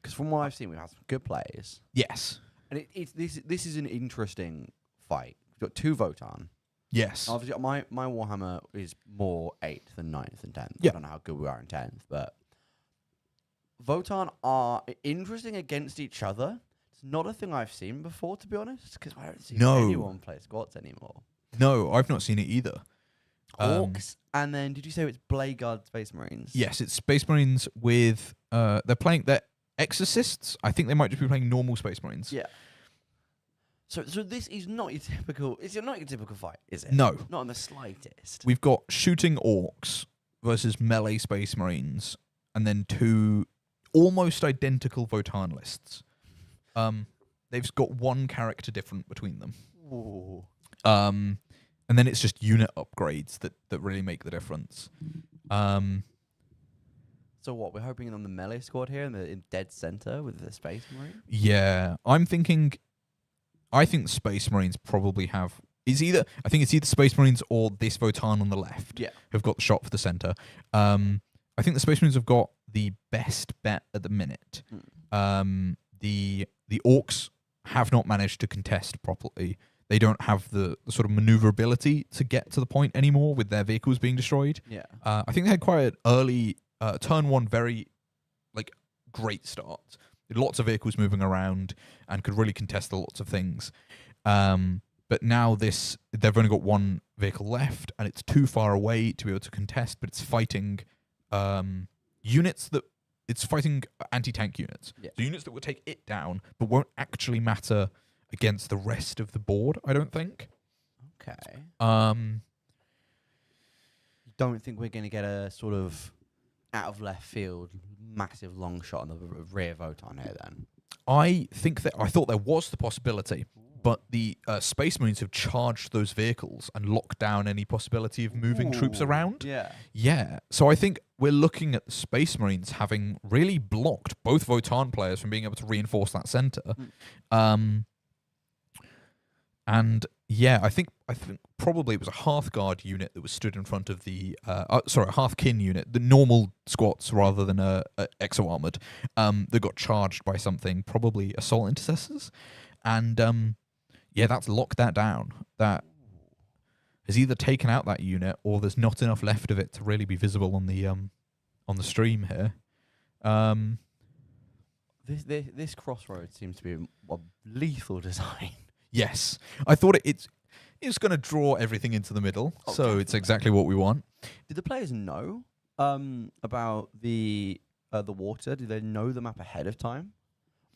Because from what I've seen, we've had some good plays. Yes, and this is an interesting fight. We've got 2 Votan. Yes. Obviously, my Warhammer is more 8th than 9th and 10th. Yeah. I don't know how good we are in 10th, but Votan are interesting against each other. It's not a thing I've seen before, to be honest, because I don't see anyone play squads anymore. No, I've not seen it either. Orcs, and then did you say it's Blade Guard Space Marines? Yes, it's Space Marines with they're Exorcists. I think they might just be playing normal Space Marines. Yeah. So this is not your typical. It's not your typical fight, is it? No, not in the slightest. We've got shooting Orcs versus melee Space Marines, and then 2 almost identical Votan lists. They've got 1 character different between them. Ooh. And then it's just unit upgrades that really make the difference. So what, we're hoping on the melee squad here in dead center with the Space Marine? Yeah, I think the Space Marines probably have. I think it's either Space Marines or this Votan on the left. Yeah, have got the shot for the center. I think the Space Marines have got the best bet at the minute. The Orcs have not managed to contest properly. They don't have the sort of maneuverability to get to the point anymore with their vehicles being destroyed. Yeah, I think they had quite an early turn 1, very great start. Lots of vehicles moving around and could really contest lots of things. But now they've only got 1 vehicle left, and it's too far away to be able to contest. But it's fighting units that. It's fighting anti-tank units. Yeah. So units that will take it down, but won't actually matter against the rest of the board, I don't think. Okay. You don't think we're going to get a sort of out of left field, massive long shot on the rear Votan here then? I thought there was the possibility, but the Space Marines have charged those vehicles and locked down any possibility of moving troops Ooh, around. Yeah. Yeah, so I think we're looking at the Space Marines having really blocked both Votann players from being able to reinforce that center. And yeah, I think probably it was a Hearthguard unit that was stood in front of the a Hearthkin unit, the normal squats rather than a exo armored, that got charged by something, probably assault intercessors, and yeah, that's locked that down. That has either taken out that unit or there's not enough left of it to really be visible on the stream here. This crossroads seems to be a lethal design. Yes, I thought it's going to draw everything into the middle, so it's exactly what we want. Did the players know about the water? Did they know the map ahead of time,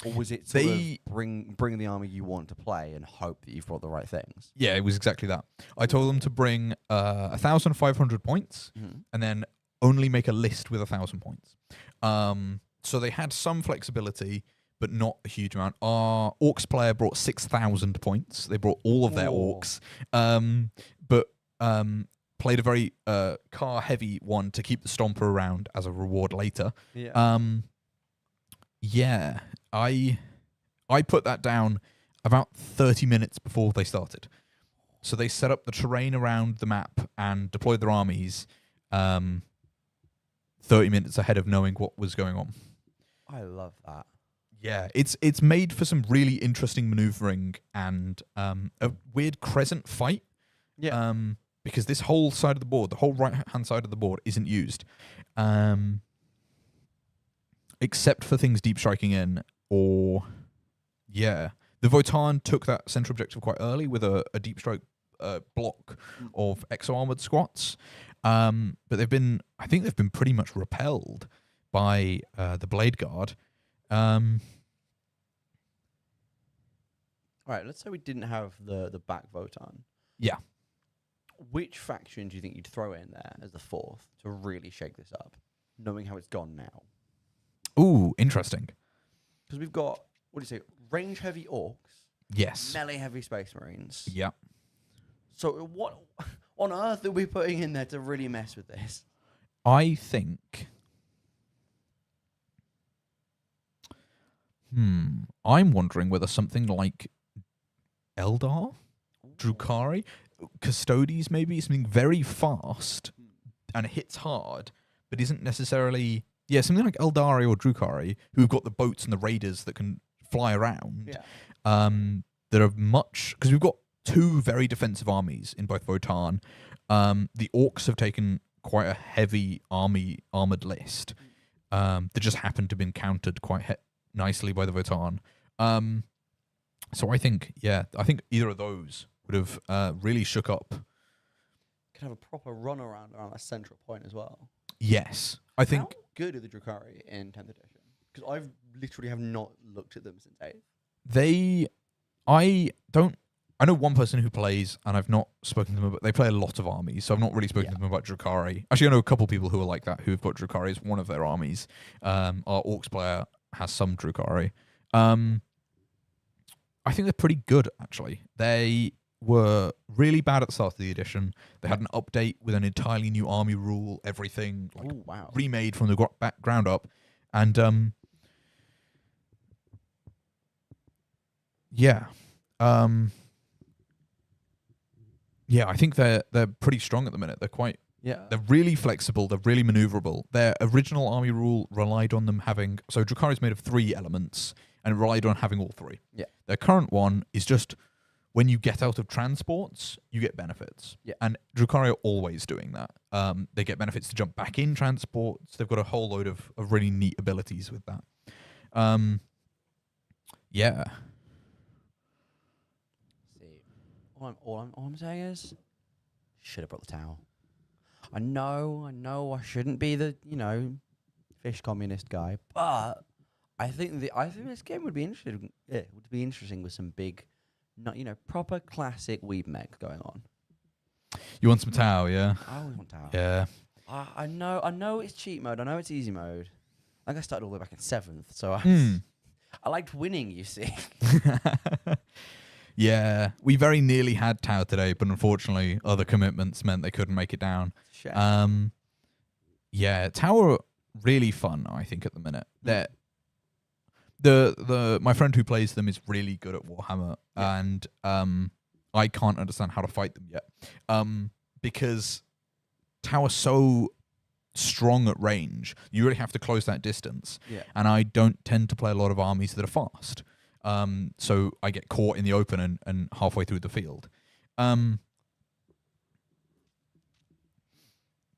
or was it sort of bring the army you want to play and hope that you've brought the right things? Yeah, it was exactly that. I told them to bring 1,500 points, and then only make a list with 1,000 points. So they had some flexibility, but not a huge amount. Our Orcs player brought 6,000 points. They brought all of their Orcs, but played a very car-heavy one to keep the Stomper around as a reward later. Yeah. Yeah, I put that down about 30 minutes before they started. So they set up the terrain around the map and deployed their armies 30 minutes ahead of knowing what was going on. I love that. Yeah, it's made for some really interesting maneuvering and a weird crescent fight. Yeah. Because this whole side of the board, the whole right-hand side of the board, isn't used. Except for things deep striking in, or... Yeah. The Votann took that central objective quite early with a deep strike block of exo-armored squats. But I think they've been pretty much repelled by the Blade Guard. All right, let's say we didn't have the back Votann. Yeah. Which faction do you think you'd throw in there as the fourth to really shake this up, knowing how it's gone now? Ooh, interesting. Because we've got, what do you say, range-heavy Orcs. Yes. Melee-heavy Space Marines. Yeah. So what on earth are we putting in there to really mess with this? I think... I'm wondering whether something like Eldar, Drukhari, Custodes maybe, something very fast and hits hard, but isn't necessarily... Yeah, something like Eldari or Drukhari, who've got the boats and the raiders that can fly around. Yeah. That are much... Because we've got two very defensive armies in both Votann. The Orcs have taken quite a heavy armoured list that just happened to have been countered quite nicely by the Votann. So I think either of those would have really shook up. Could have a proper run around that central point as well. Yes. I think... How good are the Drukhari in 10th edition? Because I've literally have not looked at them since 8th. I know one person who plays, and I've not spoken to them, but they play a lot of armies, so I've not really spoken to them about Drukhari. Actually, I know a couple of people who are like that, who've got Drukhari as one of their armies. Our Orcs player has some Drukhari. I think they're pretty good, actually. They were really bad at the start of the edition. They had an update with an entirely new army rule, everything remade from the ground up. And yeah. Yeah, I think they're pretty strong at the minute. They're really flexible. They're really maneuverable. Their original army rule relied on them having... So Drukhari is made of 3 elements, and it relied on having all 3. Yeah. Their current one is just when you get out of transports, you get benefits. Yeah. And Drukhari are always doing that. They get benefits to jump back in transports. They've got a whole load of really neat abilities with that. Yeah. All I'm saying is, should have brought the towel. I know, I shouldn't be the fish communist guy, but I think this game would be interesting. It would be interesting with some big, proper classic weeb mech going on. You want some Tau, yeah? I always want Tau. Yeah. I know it's cheat mode. I know it's easy mode. I think I started all the way back in 7th, so I liked winning. You see. Yeah, we very nearly had Tau today, but unfortunately, other commitments meant they couldn't make it down. Shame. Yeah, Tau are really fun. I think at the minute the my friend who plays them is really good at Warhammer, and I can't understand how to fight them yet, because Tau are so strong at range. You really have to close that distance, and I don't tend to play a lot of armies that are fast. So I get caught in the open and halfway through the field.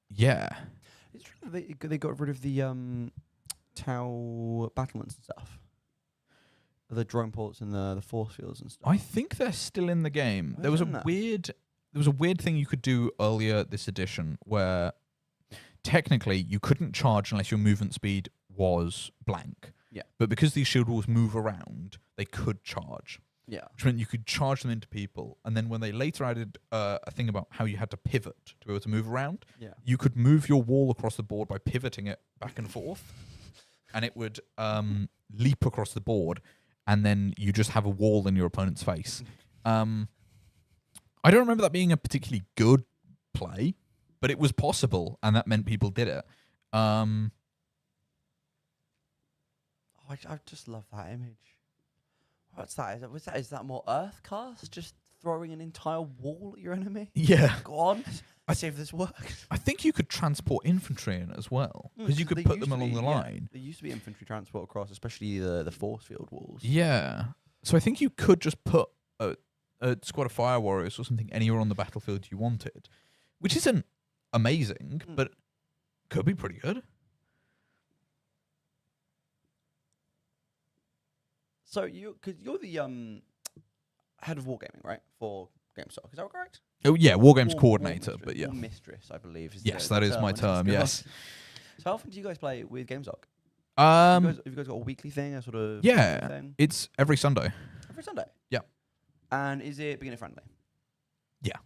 Yeah. It's true they got rid of the Tau battlements and stuff. The drone ports and the force fields and stuff. I think they're still in the game. There was a weird thing you could do earlier this edition where technically you couldn't charge unless your movement speed was blank. Yeah. But because these shield walls move around, they could charge. Yeah. Which meant you could charge them into people. And then when they later added a thing about how you had to pivot to be able to move around, you could move your wall across the board by pivoting it back and forth. And it would leap across the board. And then you just have a wall in your opponent's face. I don't remember that being a particularly good play, but it was possible. And that meant people did it. I just love that image. What's that? Is that more Earthcast? Just throwing an entire wall at your enemy? Yeah. Go on. I see if this works. I think you could transport infantry in as well, because you could put them along the line. There used to be infantry transport across, especially the force field walls. Yeah. So I think you could just put a squad of fire warriors or something anywhere on the battlefield you wanted, which isn't amazing, but could be pretty good. So you're the head of wargaming, right, for GameStop? Is that correct? Oh yeah, Wargames coordinator, but yeah, mistress, I believe. Yes, that is my term. Yes. So how often do you guys play with GameSock? Have you guys got a weekly thing, a sort of thing? It's every Sunday. Every Sunday. Yeah. And is it beginner friendly? Yeah.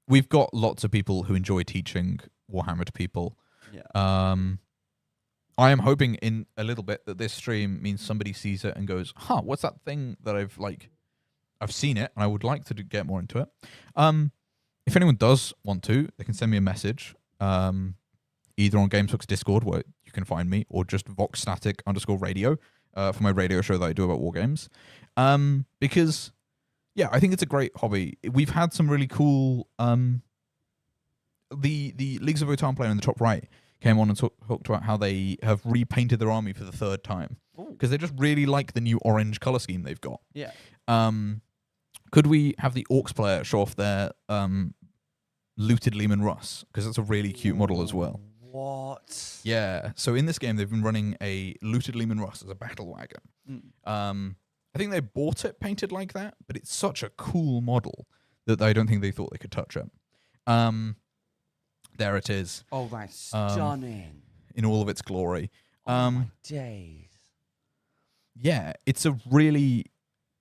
We've got lots of people who enjoy teaching Warhammer to people. Yeah. I am hoping in a little bit that this stream means somebody sees it and goes, "Huh, what's that thing that I've seen it and I would like to get more into it." If anyone does want to, they can send me a message, either on GameSock's Discord, where you can find me, or just voxstatic_radio for my radio show that I do about war games. Because, yeah, I think it's a great hobby. We've had some really cool... the Leagues of Votann player in the top right came on and talked about how they have repainted their army for the 3rd time. Because they just really like the new orange colour scheme they've got. Yeah. Could we have the Orcs player show off their looted Lehman Russ? Because that's a really cute model as well. What? Yeah. So in this game, they've been running a looted Lehman Russ as a battle wagon. I think they bought it painted like that, but it's such a cool model that I don't think they thought they could touch it. There it is. Oh, that's stunning. In all of its glory. Oh, my days. Yeah, it's a really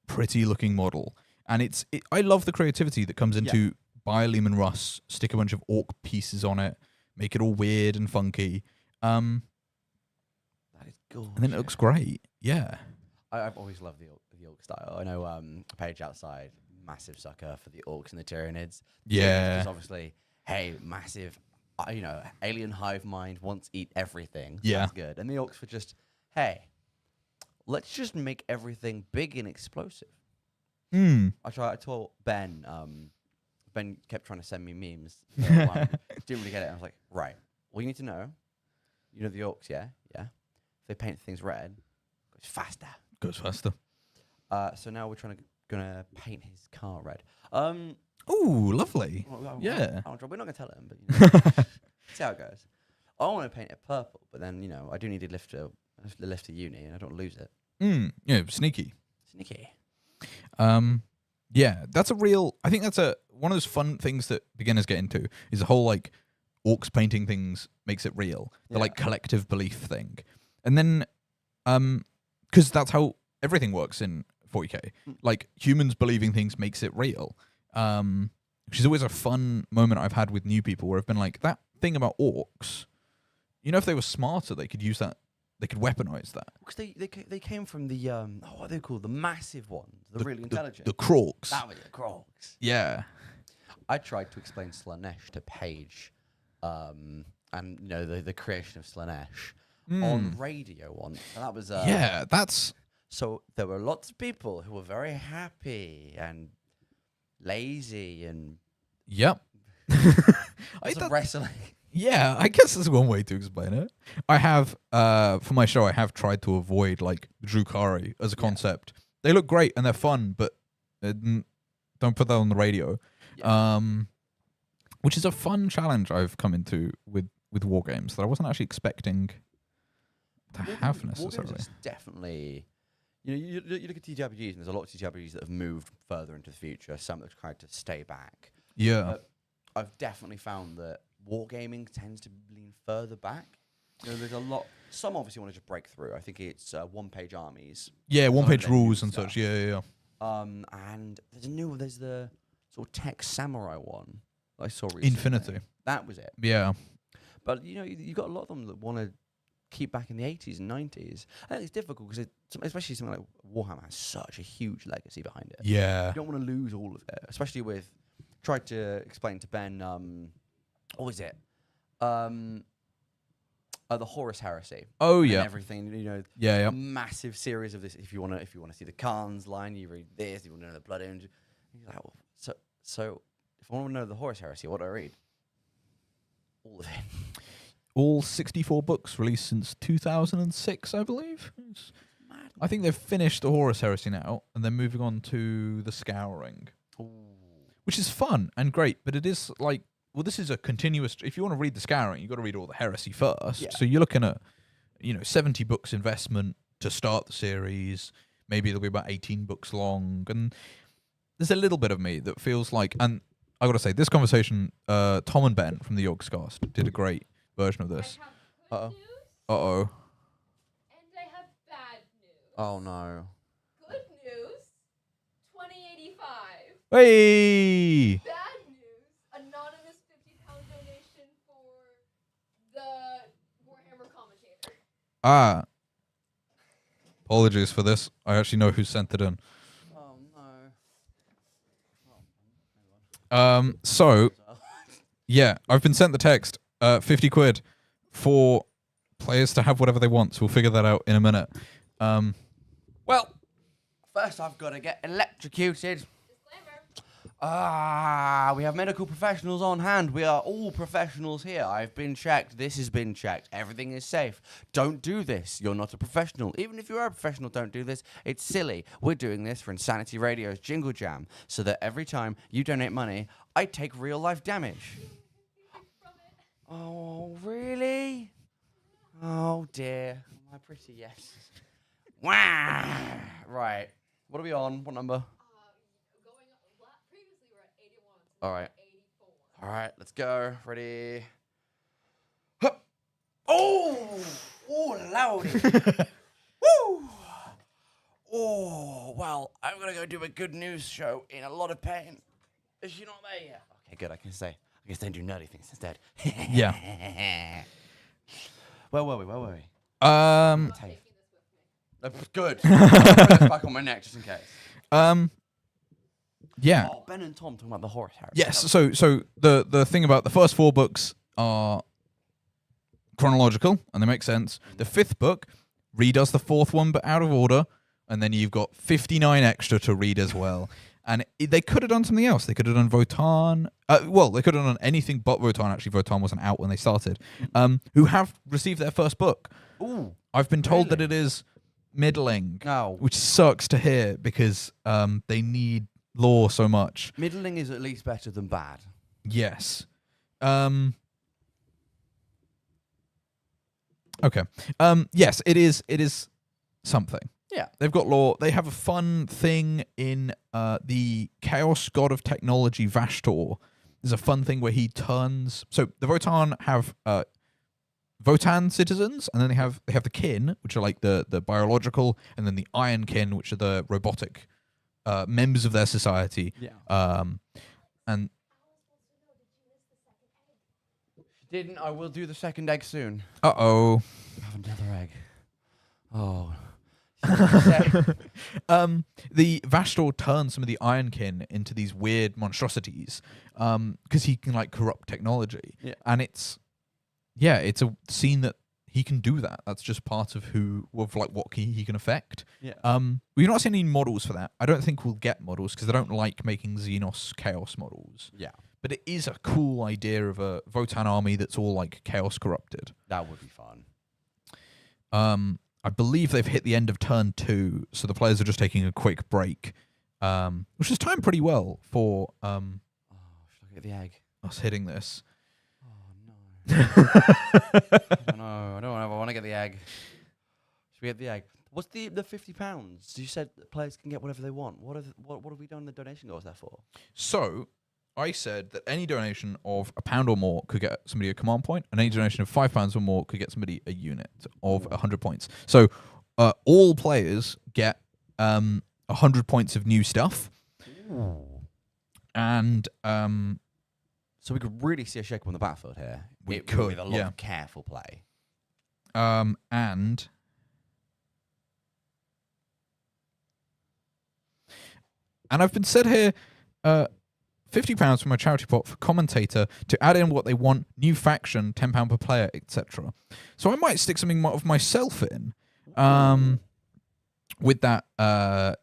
pretty looking model. And I love the creativity that comes into buy a Lehman Russ, stick a bunch of orc pieces on it, make it all weird and funky. That is gorgeous. And then it looks great. Yeah. I've always loved the orc style. I know Paige outside, massive sucker for the orcs and the Tyranids. Yeah. Because obviously, hey, massive, alien hive mind wants to eat everything. Yeah. That's good. And the orcs were just, hey, let's just make everything big and explosive. I taught Ben. Ben kept trying to send me memes. For a while. Didn't really get it. I was like, right. Well, you need to know. You know the orcs, yeah? Yeah. If they paint things red, it goes faster. Goes faster. So now we're gonna paint his car red. Ooh, lovely. Yeah. We're not gonna tell him, but see how it goes. I want to paint it purple, but then I do need to lift to uni, and I don't lose it. Yeah, sneaky. Sneaky. Yeah, that's I think that's one of those fun things that beginners get into is the whole orcs painting things makes it real. The collective belief thing. And then because that's how everything works in 40k. Humans believing things makes it real. Which is always a fun moment I've had with new people where I've been like, that thing about orcs, if they were smarter, they could use that they could weaponize that. Because they came from the what are they called? The massive ones, the really intelligent. The Crocs. That was the Crocs. Yeah. I tried to explain Slanesh to Paige, and the creation of Slanesh on radio once, and that was yeah, that's so there were lots of people who were very happy and lazy and yep. wrestling. Yeah, I guess that's one way to explain it. I have, for my show, I have tried to avoid like Drukari as a concept. They look great and they're fun, but don't put that on the radio. Yeah. Which is a fun challenge I've come into with war games that I wasn't actually expecting to have necessarily. War games is definitely, you look at TTRPGs and there's a lot of TTRPGs that have moved further into the future. Some that have tried to stay back. Yeah, but I've definitely found that wargaming tends to lean further back. There's a lot. Some obviously want to just break through. I think it's one-page armies. Yeah, one-page rules and such. Yeah. And there's the sort of tech samurai one I saw recently. Infinity. That was it. Yeah. But you got a lot of them that want to keep back in the 80s and 90s. I think it's difficult because especially something like Warhammer has such a huge legacy behind it. Yeah. You don't want to lose all of it, especially with. Tried to explain to Ben. What was it? The Horus Heresy. Oh yeah. And everything, Yeah. Massive series of this. If you want to see the Khan's line, you read this. If you want to know the Blood Angel, you're like, well, so if I want to know the Horus Heresy, what do I read? All of it. All 64 books released since 2006, I believe. I think they've finished the Horus Heresy now, and they're moving on to the Scouring. Ooh. Which is fun and great, but it is like, well, this is a continuous. If you want to read the Scouring, you've got to read all the Heresy first. Yeah. So you're looking at, 70 books investment to start the series. Maybe it'll be about 18 books long, and there's a little bit of me that feels like, and I got to say, this conversation, Tom and Ben from the Yogscast did a great version of this. I have good news. Uh-oh. And I have bad news. Oh no. Good news, 2085. Hey! Bad news, anonymous £50 donation for the Warhammer commentator. Ah. Apologies for this. I actually know who sent it in. Oh no. So, yeah, I've been sent the text. 50 quid for players to have whatever they want. So we'll figure that out in a minute. Well, first I've got to get electrocuted. We have medical professionals on hand. We are all professionals here. I've been checked. This has been checked. Everything is safe. Don't do this. You're not a professional. Even if you are a professional, don't do this. It's silly. We're doing this for Insanity Radio's Jingle Jam, so that every time you donate money, I take real life damage. Oh, really? Oh, dear. My pretty yes. Wow. Right. What are we on? What number? Previously we were at 81. So All right. 84. All right, let's go. Ready? Hup. Oh! Oh, lordy. Woo! Oh, well, I'm going to go do a good news show in a lot of pain. Is she not there yet? Okay, good. I guess they do nerdy things instead. Yeah. Where were we? Taking this with me. Good. I'll put this back on my neck just in case. Yeah. Oh, Ben and Tom talking about the Horus Heresy. Yes. So the thing about the first 4 books are chronological and they make sense. The 5th book redoes the 4th one but out of order, and then you've got 59 extra to read as well. And they could have done something else. They could have done Votann. They could have done anything but Votann. Actually, Votann wasn't out when they started. Who have received their first book. Ooh, I've been told that it is middling, no. which sucks to hear because they need lore so much. Middling is at least better than bad. Yes. Okay. Yes, it is something. Yeah. They've got lore. They have a fun thing in the Chaos God of Technology Vashtor. There's a fun thing where he turns. So the Votann have Votann citizens, and then they have the kin, which are like the biological, and then the Iron kin, which are the robotic members of their society. Yeah. And If you didn't, I will do the second egg soon. uh-oh. Have another egg. Oh. The Vashtor turns some of the Ironkin into these weird monstrosities because he can like corrupt technology. Yeah. And it's a scene that he can do that. That's just part of what he can affect. Yeah. We've not seen any models for that. I don't think we'll get models because they don't like making Xenos Chaos models. Yeah. But it is a cool idea of a Votan army that's all like Chaos corrupted. That would be fun. I believe they've hit the end of turn 2, so the players are just taking a quick break, which is timed pretty well for Should I get the egg? us hitting this. Oh no. I don't want to get the egg. Should we get the egg? What's the £50? You said that players can get whatever they want. What have we done the donation goals there for? So I said that any donation of £1 or more could get somebody a command point, and any donation of £5 or more could get somebody a unit of 100 points. So all players get 100 points of new stuff. Ooh. And so we could really see a shake on the battlefield here. We It could, with a lot yeah. of careful play. And I've been said here, £50 from a charity pot for commentator to add in what they want, new faction, £10 per player, etc. So I might stick something of myself in. With that,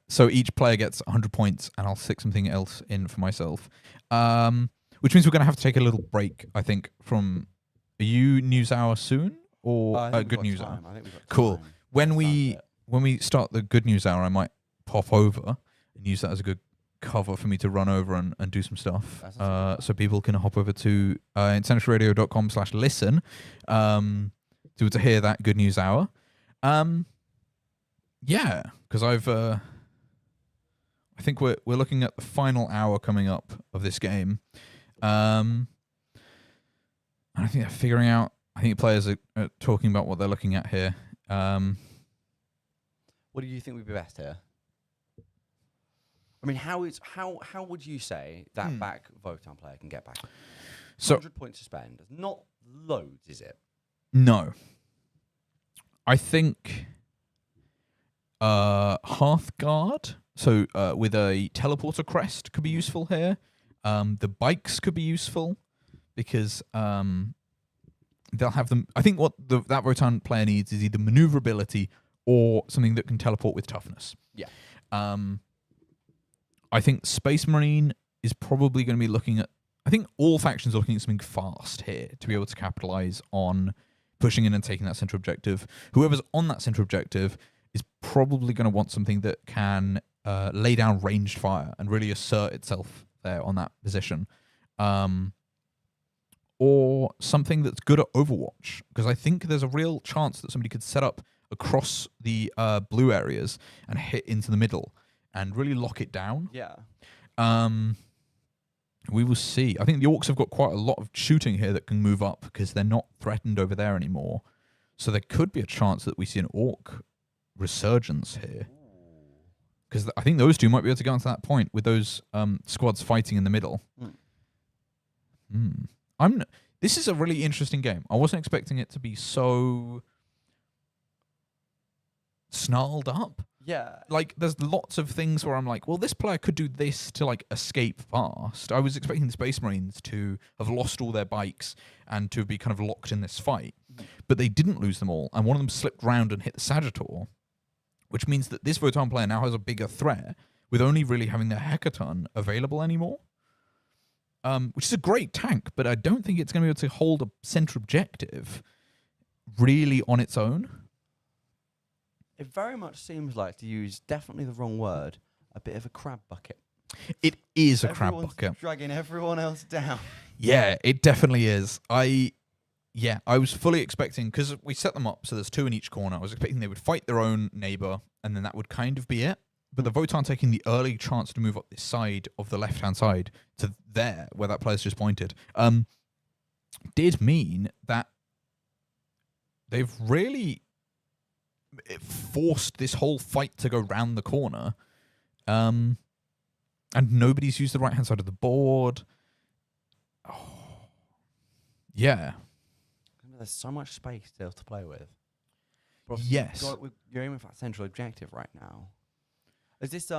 so each player gets 100 points, and I'll stick something else in for myself. Which means we're going to have to take a little break, I think, from... Are you News Hour soon? Or Good News Hour? I think we've got Cool. time. When we start the Good News Hour, I might pop over and use that as a good cover for me to run over and do some stuff. So people can hop over to insanitaradio.com/listen to hear that Good News Hour. Yeah, because I think we're looking at the final hour coming up of this game. And I think they're figuring out. I think players are talking about what they're looking at here. What do you think would be best here? I mean, how would you say that back Votan player can get back? So 100 points to spend. Not loads, is it? No. I think Hearthguard, so with a teleporter crest, could be useful here. The bikes could be useful because they'll have them. I think what that Votan player needs is either maneuverability or something that can teleport with toughness. Yeah. I think Space Marine is probably going to be looking at... I think all factions are looking at something fast here to be able to capitalize on pushing in and taking that center objective. Whoever's on that center objective is probably going to want something that can lay down ranged fire and really assert itself there on that position. Or something that's good at Overwatch, because I think there's a real chance that somebody could set up across the blue areas and hit into the middle and really lock it down. Yeah. We will see. I think the Orcs have got quite a lot of shooting here that can move up because they're not threatened over there anymore. So there could be a chance that we see an Orc resurgence here. Because I think those two might be able to get onto that point with those squads fighting in the middle. This is a really interesting game. I wasn't expecting it to be so snarled up. Yeah. Like, there's lots of things where I'm like, well, this player could do this to, like, escape fast. I was expecting the Space Marines to have lost all their bikes and to be kind of locked in this fight. But they didn't lose them all, and one of them slipped round and hit the Sagittor, which means that this Votan player now has a bigger threat with only really having their Hecaton available anymore. Which is a great tank, but I don't think it's going to be able to hold a center objective really on its own. It very much seems like, to use definitely the wrong word, a bit of a crab bucket. It is a crab Everyone's bucket. dragging everyone else down. Yeah, it definitely is. I was fully expecting, because we set them up so there's two in each corner, I was expecting they would fight their own neighbor, and then that would kind of be it. But the Votan taking the early chance to move up this side of the left-hand side to there, where that player's just pointed, did mean that they've really forced this whole fight to go round the corner, and nobody's used the right-hand side of the board. Yeah. There's so much space still to play with. But obviously Yes. you're aiming for that central objective right now. Is this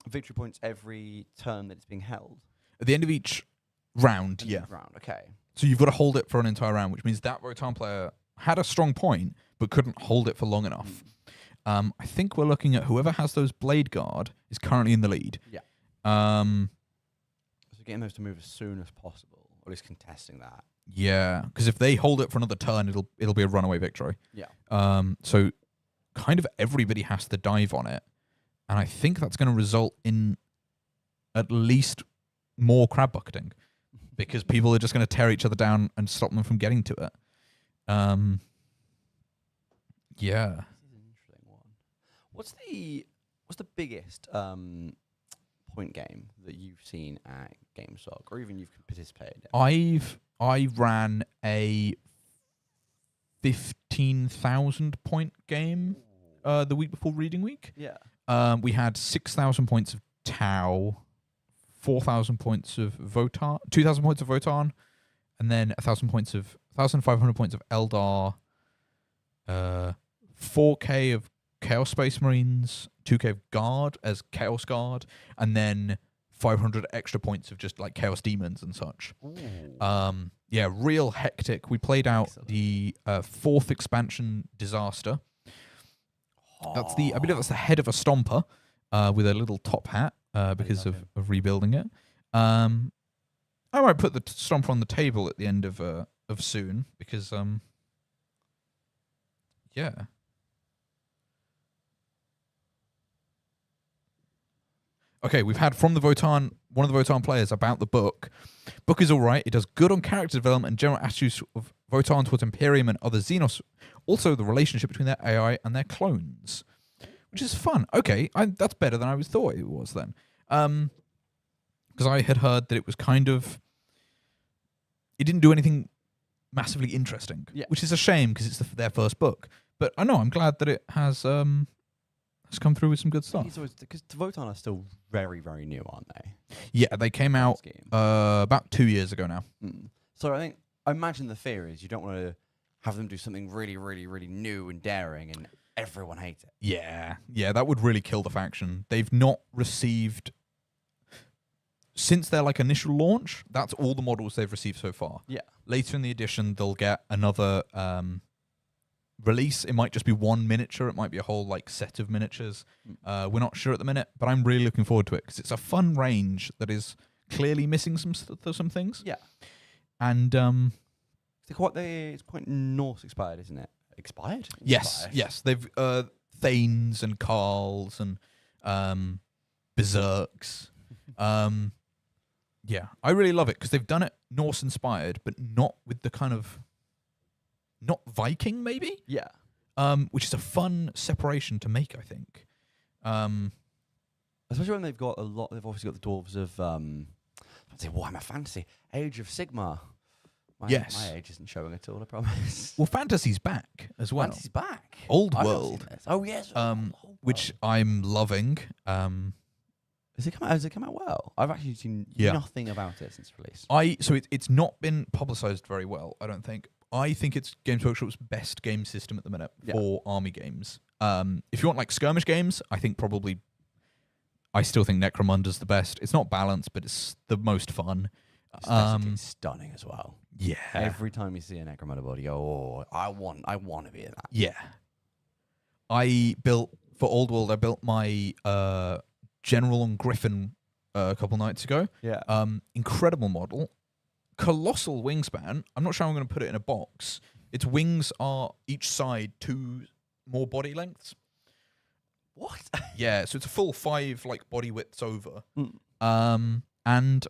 victory points every turn that it's being held? At the end of each round, End yeah. of round, okay. So you've got to hold it for an entire round, which means that Rotan player had a strong point, but couldn't hold it for long enough. I think we're looking at whoever has those Blade Guard is currently in the lead. Yeah. So getting those to move as soon as possible, or at least contesting that. Yeah, because if they hold it for another turn, it'll be a runaway victory. Yeah. So kind of everybody has to dive on it, and I think that's going to result in at least more crab bucketing, because people are just going to tear each other down and stop them from getting to it. Yeah. This is an interesting one. What's the biggest point game that you've seen at GameStop, or even you've participated in? I ran a 15,000 point game the week before Reading Week. Yeah. We had 6,000 points of Tau, 4,000 points of Votan, 2,000 points of Votan, and then 1,500 points of Eldar, 4K of Chaos Space Marines, 2K of Guard as Chaos Guard, and then 500 extra points of just like Chaos Demons and such. Yeah, real hectic. We played out the 4th expansion Disaster. I believe that's the head of a Stomper with a little top hat because of rebuilding it. I might put the Stomper on the table at the end of soon because yeah. Okay, we've had from the Votan, one of the Votan players about the book. Book is all right. It does good on character development and general attitudes of Votan towards Imperium and other Xenos. Also, the relationship between their AI and their clones, which is fun. Okay, that's better than I thought it was then. Because I had heard that it was kind of... It didn't do anything massively interesting, which is a shame because it's their first book. But I know, I'm glad that it has come through with some good stuff. Because Votan are still very, very new, aren't they? Yeah, they came out about 2 years ago now. So I imagine the fear is you don't want to have them do something really, really, really new and daring and everyone hates it. Yeah, that would really kill the faction. They've not received... Since their like initial launch, that's all the models they've received so far. Yeah. Later in the edition, they'll get another release. It might just be one miniature. It might be a whole like set of miniatures. We're not sure at the minute, but I'm really looking forward to it because it's a fun range that is clearly missing some things. Yeah. And it's quite Norse inspired, isn't it? Expired? Yes. They've Thanes and Carls and Berserks. Yeah, I really love it because they've done it Norse inspired, but not with the kind of not Viking maybe. Yeah. Which is a fun separation to make, I think. Especially when they've got a lot. They've obviously got the dwarves of I'd say Warhammer Fantasy, Age of Sigmar. Yes. My age isn't showing at all, I promise. Well, Fantasy's back as well. Fantasy's back. Old I've not World. seen this. Oh yes. Which I'm loving. Has it come out well? I've actually seen nothing about it since release. So it's not been publicized very well, I don't think. I think it's Games Workshop's best game system at the minute for army games. If you want like skirmish games, I still think Necromunda's the best. It's not balanced, but it's the most fun. It's stunning as well. Yeah. Every time you see a Necromunda body, you go, oh, I want to be in that. Yeah. For Old World, I built my General and Griffin a couple nights ago. Yeah. Incredible model. Colossal wingspan. I'm not sure I'm going to put it in a box. Its wings are each side 2 more body lengths. What? Yeah, so it's a full 5 like body widths over. And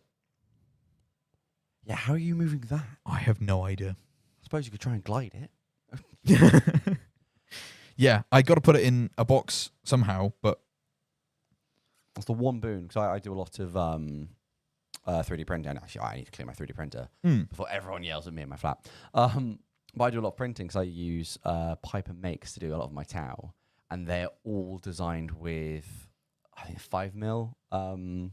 yeah, how are you moving that? I have no idea. I suppose you could try and glide it. Yeah, I got to put it in a box somehow, but that's the one boon because I do a lot of 3D printing. Actually, I need to clear my 3D printer before everyone yells at me in my flat. But I do a lot of printing because I use Piper Makes to do a lot of my Tau, and they're all designed with I think 5mm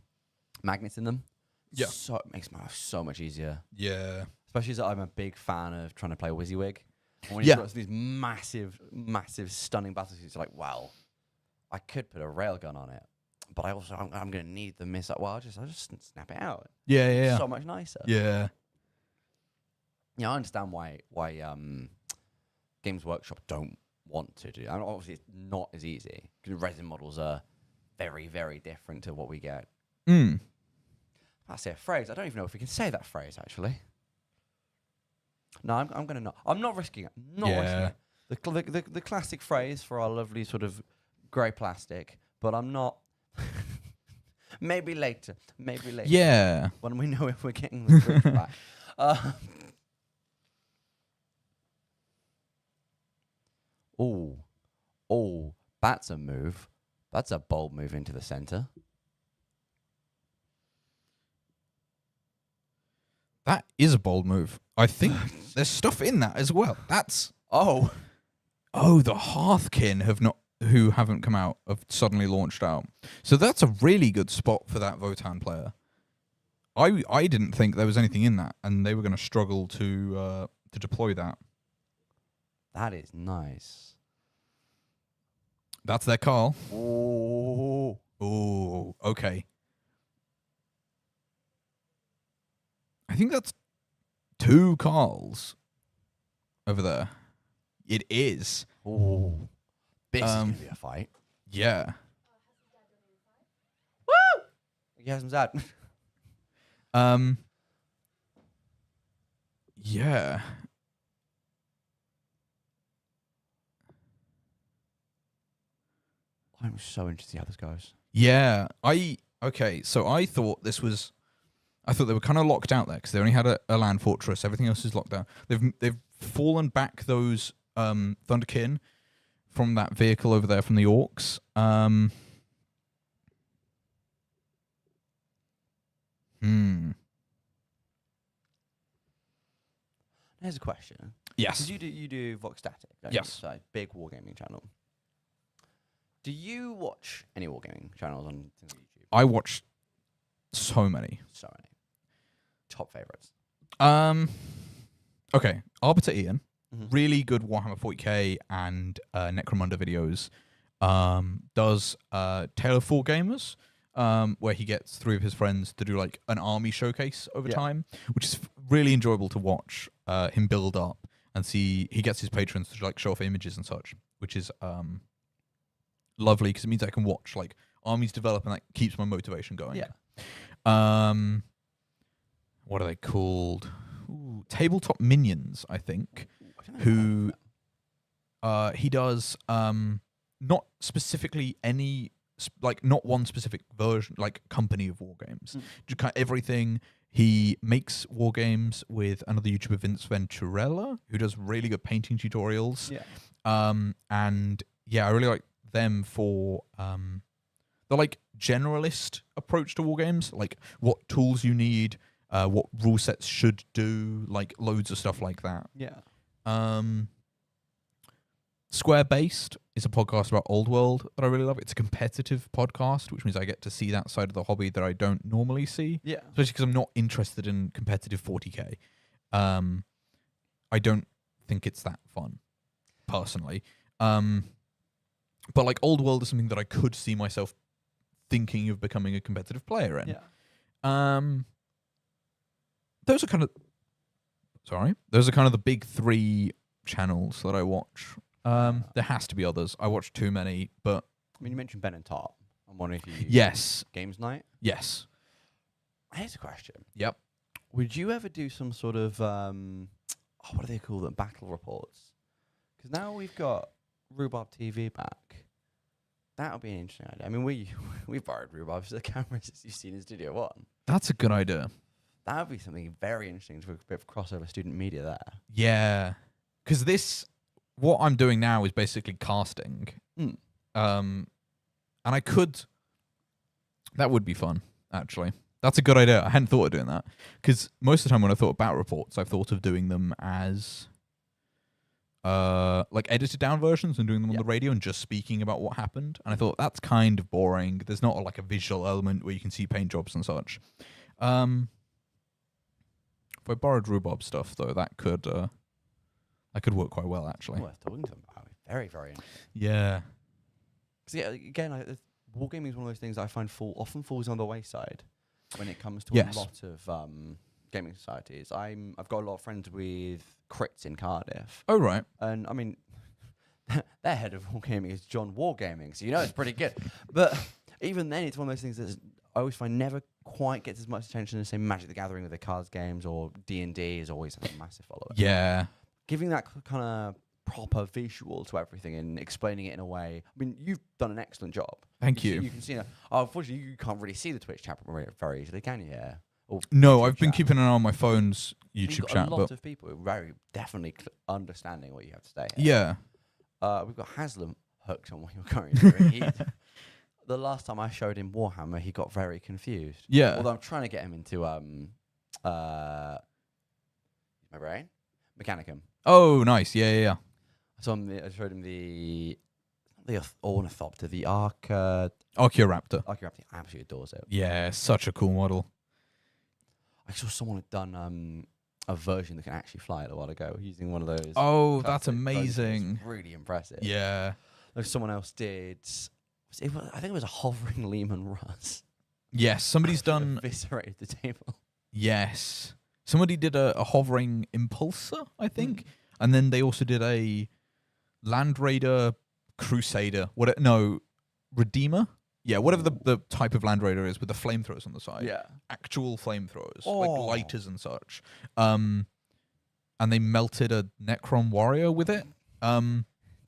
magnets in them. Yeah, so it makes my life so much easier. Yeah, especially as I'm a big fan of trying to play WYSIWYG. And when you've got these massive, massive, stunning battlesuits, you're like, wow, I could put a railgun on it, but I'm going to need the missile. Well, I'll just snap it out. Yeah. So much nicer. Yeah. Yeah, I understand why Games Workshop don't want to do. I mean, obviously, it's not as easy because resin models are very, very different to what we get. That's a phrase. I don't even know if we can say that phrase actually. No, I'm going to not. I'm not risking it. Not risking it. The classic phrase for our lovely sort of grey plastic, but I'm not. Maybe later. Yeah. When we know if we're getting the bridge back. Oh, that's a move. That's a bold move into the centre. That is a bold move. I think there's stuff in that as well. That's the Hearthkin who haven't come out have suddenly launched out. So that's a really good spot for that Votann player. I didn't think there was anything in that, and they were going to struggle to deploy that. That is nice. That's their Carl. Oh, Okay. I think that's 2 Carls over there. It is. Oh, this is going to be a fight. Yeah. Woo! He has him dad. Yeah. I'm so interested to see how this goes. Yeah. So I thought they were kind of locked out there because they only had a land fortress. Everything else is locked down. They've fallen back those Thunderkin from that vehicle over there from the Orcs. Here's a question. Yes. 'Cause you do Vox Static, don't Yes. you? So big wargaming channel. Do you watch any wargaming channels on YouTube? I watched so many. So many. Top favourites. Okay. Arbiter Ian. Mhm. Really good Warhammer 40k and Necromunda videos. Does Tale of Four Gamers, where he gets 3 of his friends to do like an army showcase over time, which is really enjoyable to watch him build up and see. He gets his patrons to like show off images and such, which is lovely because it means I can watch like armies develop and that keeps my motivation going. Yeah. What are they called? Ooh, Tabletop Minions, I think. Who he does not specifically any not one specific version like company of war games. Just kind of everything. He makes war games with another YouTuber, Vince Venturella, who does really good painting tutorials. And yeah, I really like them for the like generalist approach to war games, like what tools you need, what rule sets should do, like loads of stuff like that. Yeah. Square Based is a podcast about Old World that I really love. It's a competitive podcast, which means I get to see that side of the hobby that I don't normally see. Yeah. Especially because I'm not interested in competitive 40k. I don't think it's that fun, personally. But like Old World is something that I could see myself thinking of becoming a competitive player in. Yeah. Those are kind of the big 3 channels that I watch. There has to be others. I watch too many, but I mean, you mentioned Ben and Top. I'm wondering if you yes, Games Night. Yes. Here's a question. Yep. Would you ever do some sort of what do they call them? Battle reports? Because now we've got Rhubarb TV back. That would be an interesting idea. I mean, we borrowed Rhubarb for the cameras as you've seen in Studio One. That's a good idea. That would be something very interesting for a bit of crossover student media there. Yeah, because what I'm doing now is basically casting. And I could. That would be fun, actually. That's a good idea. I hadn't thought of doing that because most of the time when I thought about reports, I've thought of doing them as like edited down versions and doing them on the radio and just speaking about what happened. And I thought that's kind of boring. There's not like a visual element where you can see paint jobs and such. If I borrowed Rhubarb stuff though, that could That could work quite well, actually. Worth talking to them about. Very, very interesting. Yeah. Because yeah, again, wargaming is one of those things I find often falls on the wayside when it comes to Yes. a lot of gaming societies. I've got a lot of friends with crits in Cardiff, Oh, right. and I mean, their head of wargaming is John Wargaming, so you know it's pretty good. But even then, it's one of those things that I always find never quite gets as much attention as, say, Magic the Gathering with the cards games, or D&D is always a massive follower. Yeah. Giving that kind of proper visual to everything and explaining it in a way. I mean, you've done an excellent job. Thank you. You can see. Unfortunately, you can't really see the Twitch chat very easily, can you? Yeah. Or No, YouTube I've been chat. keeping an eye on my phone's You've YouTube got chat, a lot but of people who are very definitely understanding what you have to say. yeah. We've got Haslam hooked on what you're currently doing. The last time I showed him Warhammer, he got very confused. Yeah. Although I'm trying to get him into my brain, Mechanicum. Oh, nice. Yeah, yeah, yeah. So I showed him the Ornithopter, the Archaeoraptor. Archaeoraptor. He absolutely adores it. Yeah, such a cool model. I saw someone had done a version that can actually fly a while ago using one of those. Oh, that's classic versions. amazing. It's really impressive. Yeah. There's someone else did. I think it was a hovering Lehman Russ. Yes, somebody's done. Eviscerated the table. Yes. Somebody did a hovering Impulsor, I think. And then they also did a Land Raider Crusader. Redeemer? Yeah, whatever the type of Land Raider is with the flamethrowers on the side. Yeah. Actual flamethrowers, Oh. like lighters and such. And they melted a Necron Warrior with it. You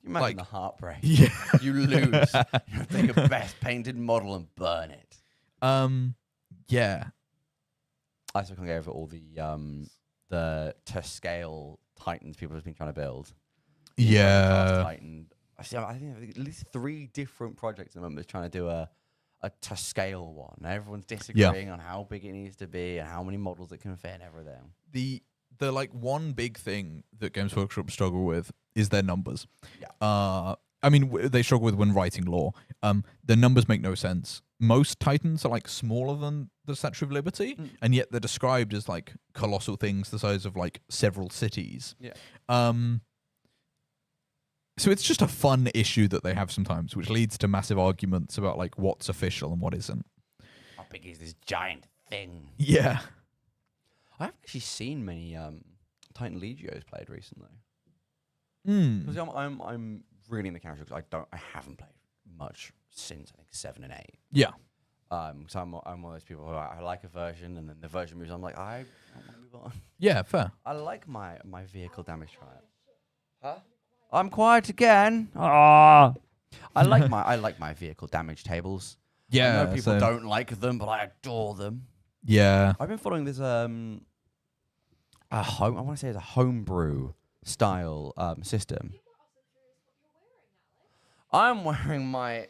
imagine Like- the heartbreak. Yeah. You lose. You take a best painted model and burn it. Yeah. I still can't get over all the to scale Titans people have been trying to build. Yeah. Titan. I think at least 3 different projects at the moment that's trying to do a to scale one. Everyone's disagreeing on how big it needs to be and how many models it can fit and everything. The like one big thing that Games Workshop struggle with is their numbers. Yeah. I mean, they struggle with when writing lore. The numbers make no sense. Most Titans are like smaller than the Statue of Liberty, and yet they're described as like colossal things the size of like several cities. Yeah. So it's just a fun issue that they have sometimes, which leads to massive arguments about like what's official and what isn't. How big is this giant thing? Yeah. I haven't actually seen many Titan Legios played recently. Mm. Because I'm really in the casual because I haven't played much since I think 7 and 8. Yeah. So I'm one of those people who I like a version and then the version moves on. I'm like, I don't want to move on. Yeah, fair. I like my vehicle damage trial. Huh? I'm quiet again. Ah. I like my vehicle damage tables. Yeah. I know people so- don't like them, but I adore them. Yeah. I've been following this I want to say it's a homebrew style system. I'm wearing my.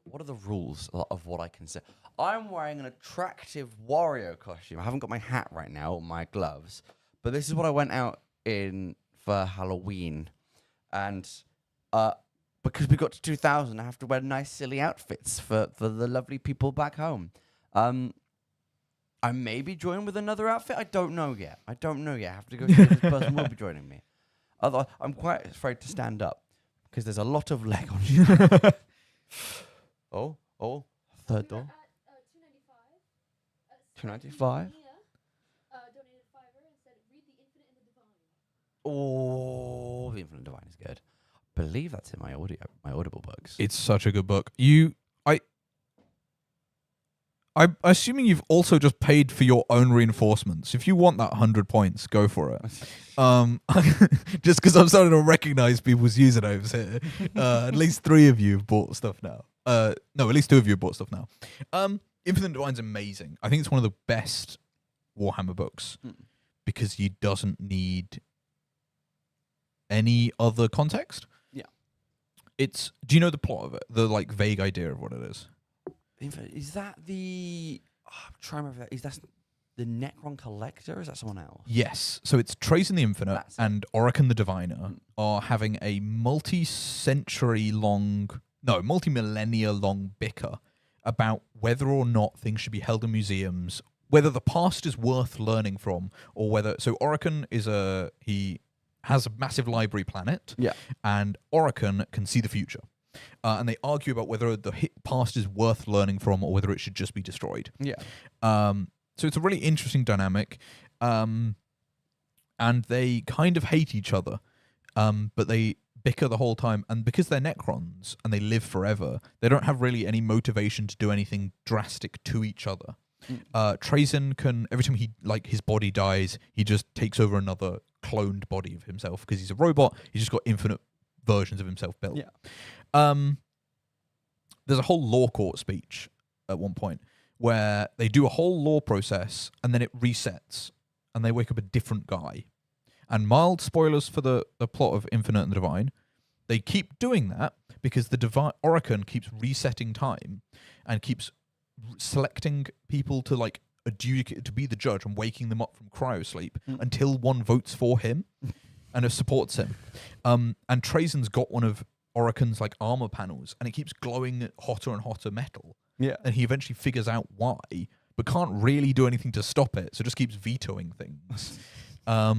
What are the rules of what I can say? I'm wearing an attractive Wario costume. I haven't got my hat right now, or my gloves, but this is what I went out in for Halloween, and because we got to 2000, I have to wear nice, silly outfits for the lovely people back home. I may be joining with another outfit. I don't know yet. I have to go see if this person will be joining me. Otherwise, I'm quite afraid to stand up because there's a lot of leg on you. Oh, third door. 295. Oh, the Infinite Divine is good. I believe that's in my Audible books. It's such a good book. I'm assuming you've also just paid for your own reinforcements. If you want that 100 points, go for it. Just because I'm starting to recognize people's usernames here. At least 3 of you have bought stuff now. No, at least 2 of you have bought stuff now. Infinite Divine's amazing. I think it's one of the best Warhammer books because you doesn't need any other context. Yeah. Do you know the plot of it? The like vague idea of what it is? Is that the? I'm trying to remember that. Is that the Necron Collector? Or is that someone else? Yes. So it's Trace in the Infinite That's it. and Orican the Diviner are having a multi-millennia long bicker about whether or not things should be held in museums whether the past is worth learning from, or whether Oricon he has a massive library planet, Yeah. and Oricon can see the future, and they argue about whether the past is worth learning from or whether it should just be destroyed. Yeah. So it's a really interesting dynamic, and they kind of hate each other, but they bicker the whole time, and because they're Necrons and they live forever, they don't have really any motivation to do anything drastic to each other. Trazyn can, every time his body dies, he just takes over another cloned body of himself because he's a robot. He's just got infinite versions of himself built. Yeah. There's a whole law court speech at one point where they do a whole law process and then it resets and they wake up a different guy. And mild spoilers for the plot of Infinite and the Divine. They keep doing that because the Oricon keeps resetting time and keeps selecting people to adjudicate, to be the judge and waking them up from cryosleep until one votes for him and supports him. And Trazyn's got one of Oricon's armor panels and it keeps glowing hotter and hotter metal. Yeah. And he eventually figures out why, but can't really do anything to stop it, so just keeps vetoing things. I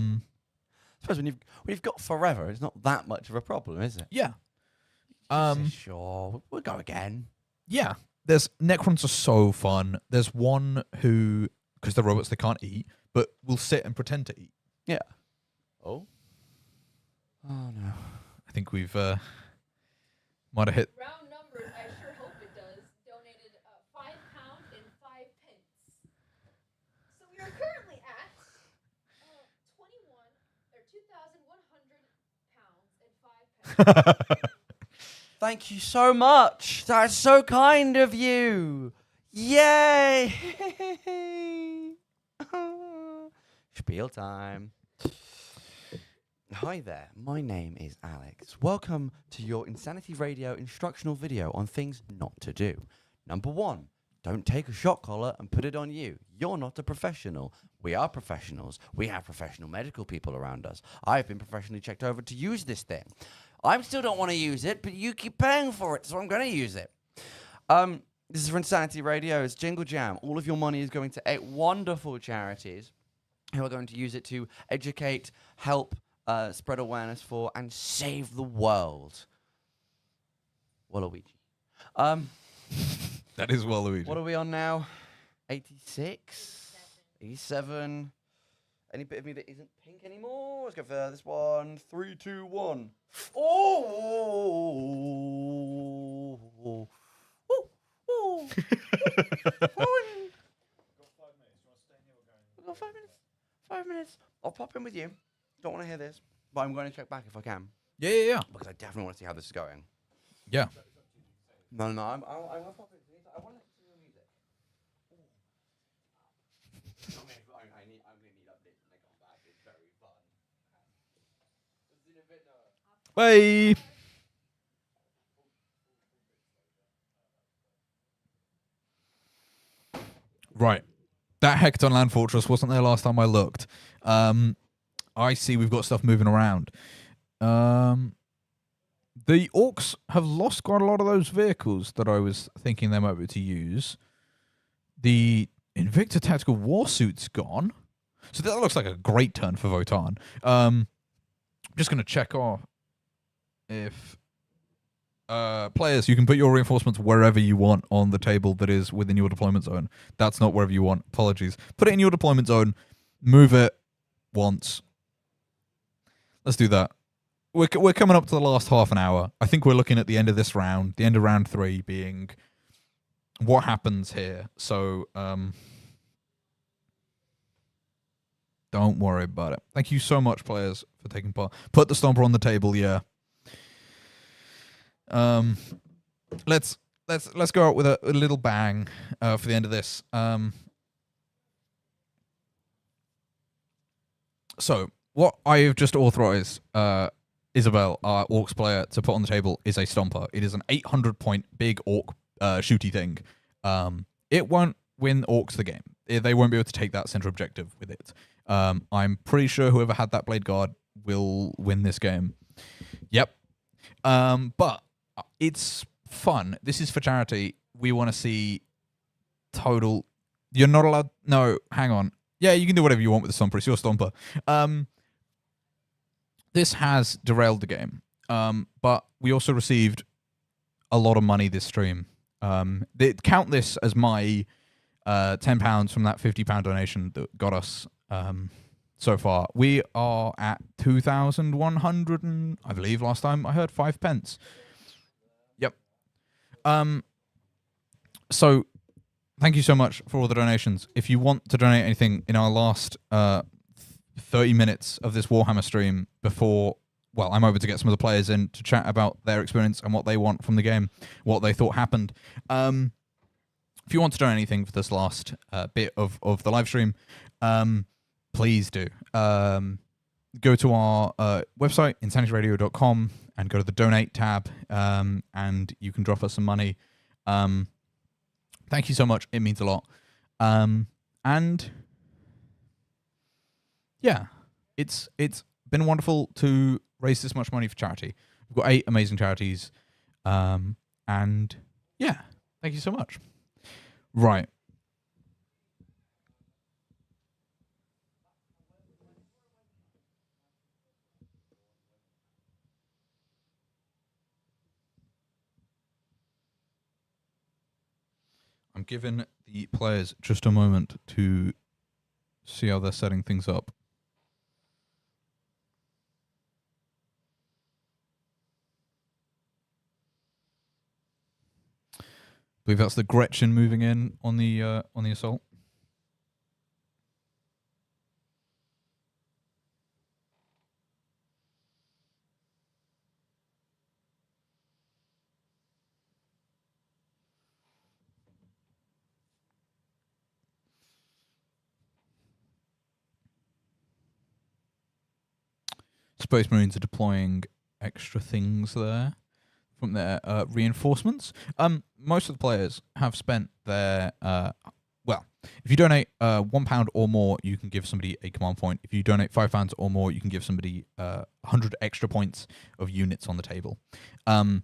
suppose when you've got forever, it's not that much of a problem, is it? Yeah. Sure, we'll go again. Yeah. Necrons are so fun. There's one who, because they're robots, they can't eat, but will sit and pretend to eat. Yeah. Oh no. I think we've might have hit. Round numbers, I sure hope it does. Donated £5 and 5 pence. So we are currently at 2,100 pounds and 5 pence. Thank you so much. That's so kind of you. Yay! Spiel time. Hi there, my name is Alex. Welcome to your Insanity Radio instructional video on things not to do. Number 1, don't take a shock collar and put it on you. You're not a professional. We are professionals. We have professional medical people around us. I've been professionally checked over to use this thing. I still don't want to use it, but you keep paying for it, so I'm going to use it. This is for Insanity Radio. It's Jingle Jam. All of your money is going to 8 wonderful charities who are going to use it to educate, help, spread awareness for, and save the world. Waluigi. That is Waluigi. What are we on now? 86? 87? Any bit of me that isn't pink anymore? Let's go for this one. 3, 2, 1. Oh! Ooh. Ooh. We've got 5 minutes. 5 minutes. I'll pop in with you. Don't want to hear this, but I'm going to check back if I can. Yeah. Because I definitely want to see how this is going. Yeah. No, I'm going to pop in. I want to see the music. I'm going to need updates when I come back. It's very fun. Bye. Right. That Hecton Land Fortress wasn't there last time I looked. I see we've got stuff moving around. The orcs have lost quite a lot of those vehicles that I was thinking they might be able to use. The Invicta Tactical Warsuit's gone. So that looks like a great turn for Votan. I'm just going to check off if... players, you can put your reinforcements wherever you want on the table that is within your deployment zone. That's not wherever you want. Apologies. Put it in your deployment zone. Move it once. Let's do that. We're coming up to the last half an hour. I think we're looking at the end of this round. The end of round 3 being what happens here. So, don't worry about it. Thank you so much, players, for taking part. Put the Stomper on the table, yeah. Let's go out with a little bang for the end of this. So what I have just authorized Isabel, our Orcs player, to put on the table is a Stomper. It is an 800-point big Orc shooty thing. It won't win Orcs the game. They won't be able to take that center objective with it. I'm pretty sure whoever had that Blade Guard will win this game. Yep. But it's fun. This is for charity. We want to see total You're not allowed. No, hang on. Yeah, you can do whatever you want with the Stomper. It's your Stomper. This has derailed the game. But we also received a lot of money this stream. Count this as my £10 from that £50 donation that got us so far. We are at 2,100 and I believe last time I heard 5 pence. Yep. So thank you so much for all the donations. If you want to donate anything in our last 30 minutes of this Warhammer stream before, well, I'm over to get some of the players in to chat about their experience and what they want from the game, what they thought happened. If you want to donate anything for this last bit of the live stream, please do. Go to our website, insanityradio.com, and go to the donate tab, and you can drop us some money. Thank you so much. It means a lot. And yeah, it's been wonderful to raise this much money for charity. We've got 8 amazing charities. And yeah, thank you so much. Right. I'm giving the players just a moment to see how they're setting things up. I believe that's the Gretchen moving in on the assault. Space Marines are deploying extra things there from their reinforcements. Most of the players have spent their well, if you donate £1 or more, you can give somebody a command point. If you donate £5 or more, you can give somebody 100 extra points of units on the table. The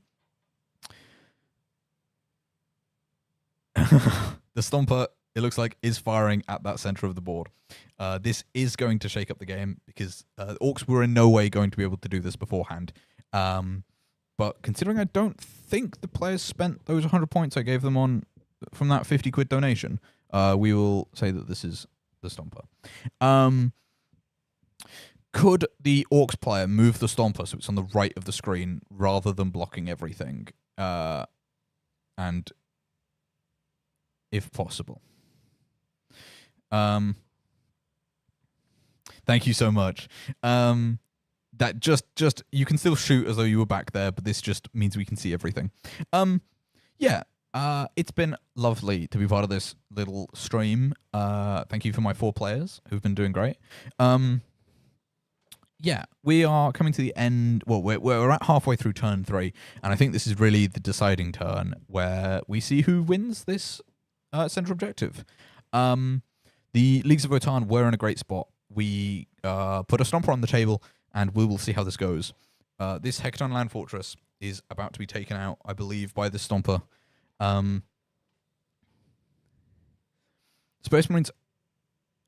Stomper, it looks like, is firing at that center of the board. This is going to shake up the game because Orcs were in no way going to be able to do this beforehand. But considering I don't think the players spent those 100 points I gave them on from that 50 quid donation, we will say that this is the Stomper. Could the Orcs player move the Stomper so it's on the right of the screen rather than blocking everything? And if possible. Thank you so much. That just you can still shoot as though you were back there, but this just means we can see everything. Yeah. It's been lovely to be part of this little stream. Thank you for my 4 players who've been doing great. Yeah, we are coming to the end. Well, we're at halfway through turn 3, and I think this is really the deciding turn where we see who wins this central objective. The Leagues of Votann were in a great spot. We put a Stomper on the table, and we will see how this goes. This Hecaton Land Fortress is about to be taken out, I believe, by the Stomper. Space Marines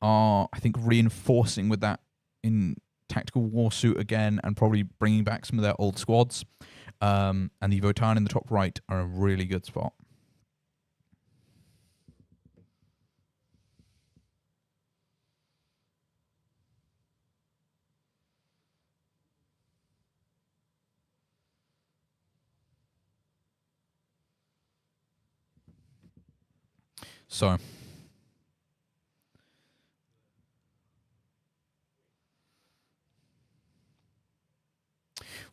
are, I think, reinforcing with that in tactical war suit again, and probably bringing back some of their old squads. And the Votann in the top right are a really good spot. So,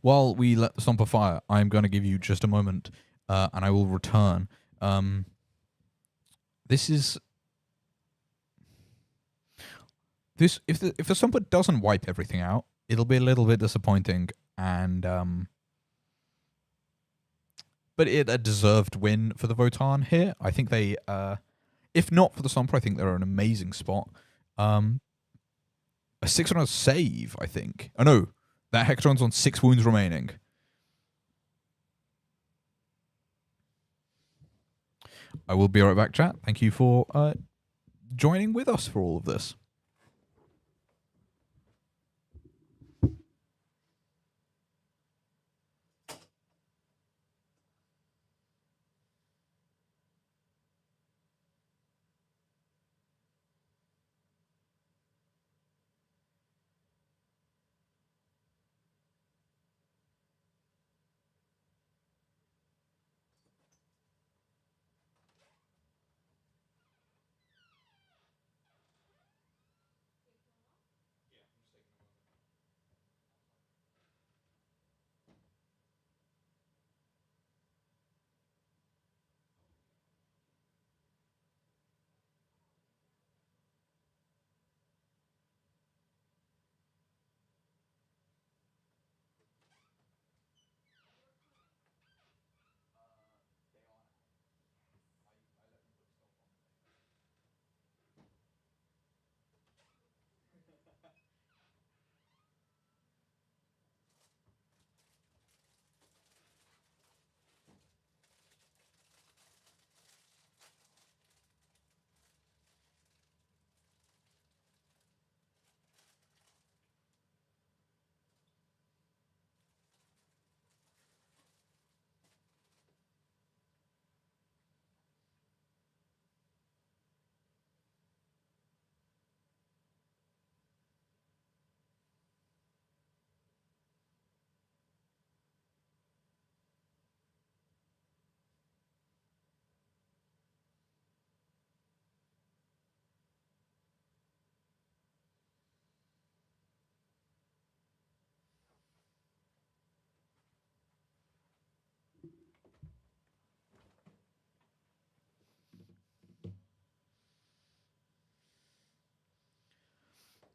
while we let the Stomper fire, I'm going to give you just a moment, and I will return. This is this if the Stomper doesn't wipe everything out, it'll be a little bit disappointing, and but a deserved win for the Votann here. I think they. If not for the Stomper, I think they're an amazing spot. A 600 save, I think. Oh no, that Hecaton's on 6 wounds remaining. I will be right back, chat. Thank you for joining with us for all of this.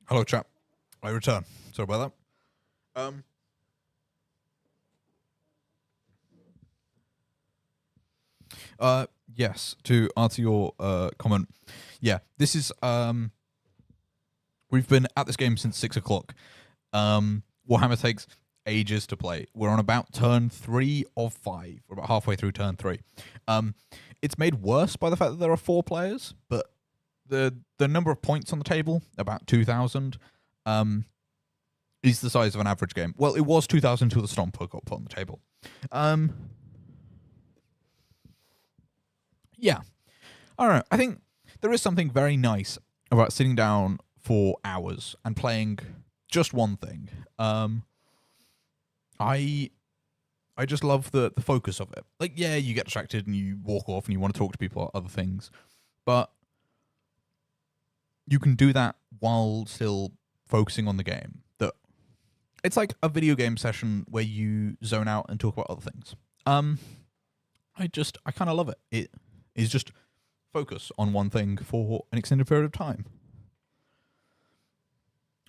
Hello, chap. I return. Sorry about that. Yes, to answer your comment. Yeah, this is we've been at this game since 6 o'clock. Warhammer takes ages to play. We're on about turn 3 of 5. We're about halfway through turn 3. It's made worse by the fact that there are 4 players, but the number of points on the table, about 2,000, is the size of an average game. Well, it was 2,000 until the Stomper got put on the table. Yeah. I don't know. I think there is something very nice about sitting down for hours and playing just one thing. I just love the focus of it. Like, yeah, you get distracted and you walk off and you want to talk to people about other things, but you can do that while still focusing on the game. It's like a video game session where you zone out and talk about other things. I kind of love it. It is just focus on one thing for an extended period of time.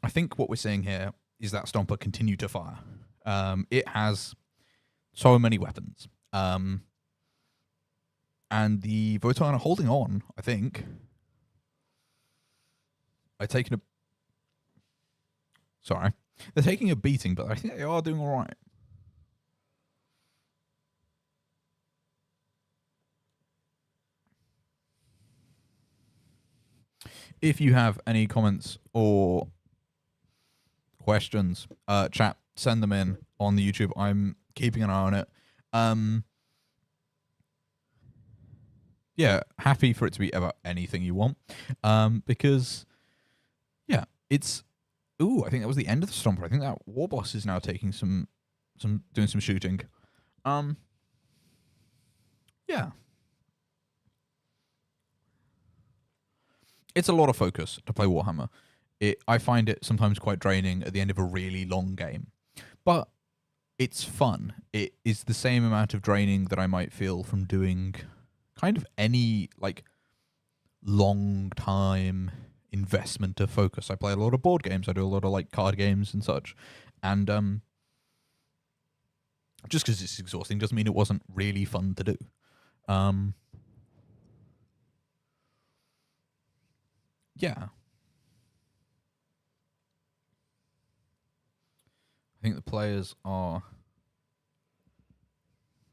I think what we're seeing here is that Stomper continue to fire. It has so many weapons. And the Votan are holding on, I think. They're taking a beating, but I think they are doing all right. If you have any comments or questions, chat, send them in on the YouTube. I'm keeping an eye on it. Yeah, happy for it to be about anything you want. Because, yeah, it's... Ooh, I think that was the end of the Stomper. I think that War Boss is now taking doing some shooting. Yeah. It's a lot of focus to play Warhammer. I find it sometimes quite draining at the end of a really long game. But it's fun. It is the same amount of draining that I might feel from doing kind of any, like, long time investment of focus. I play a lot of board games. I do a lot of, like, card games and such. And just because it's exhausting doesn't mean it wasn't really fun to do. Yeah. I think the players are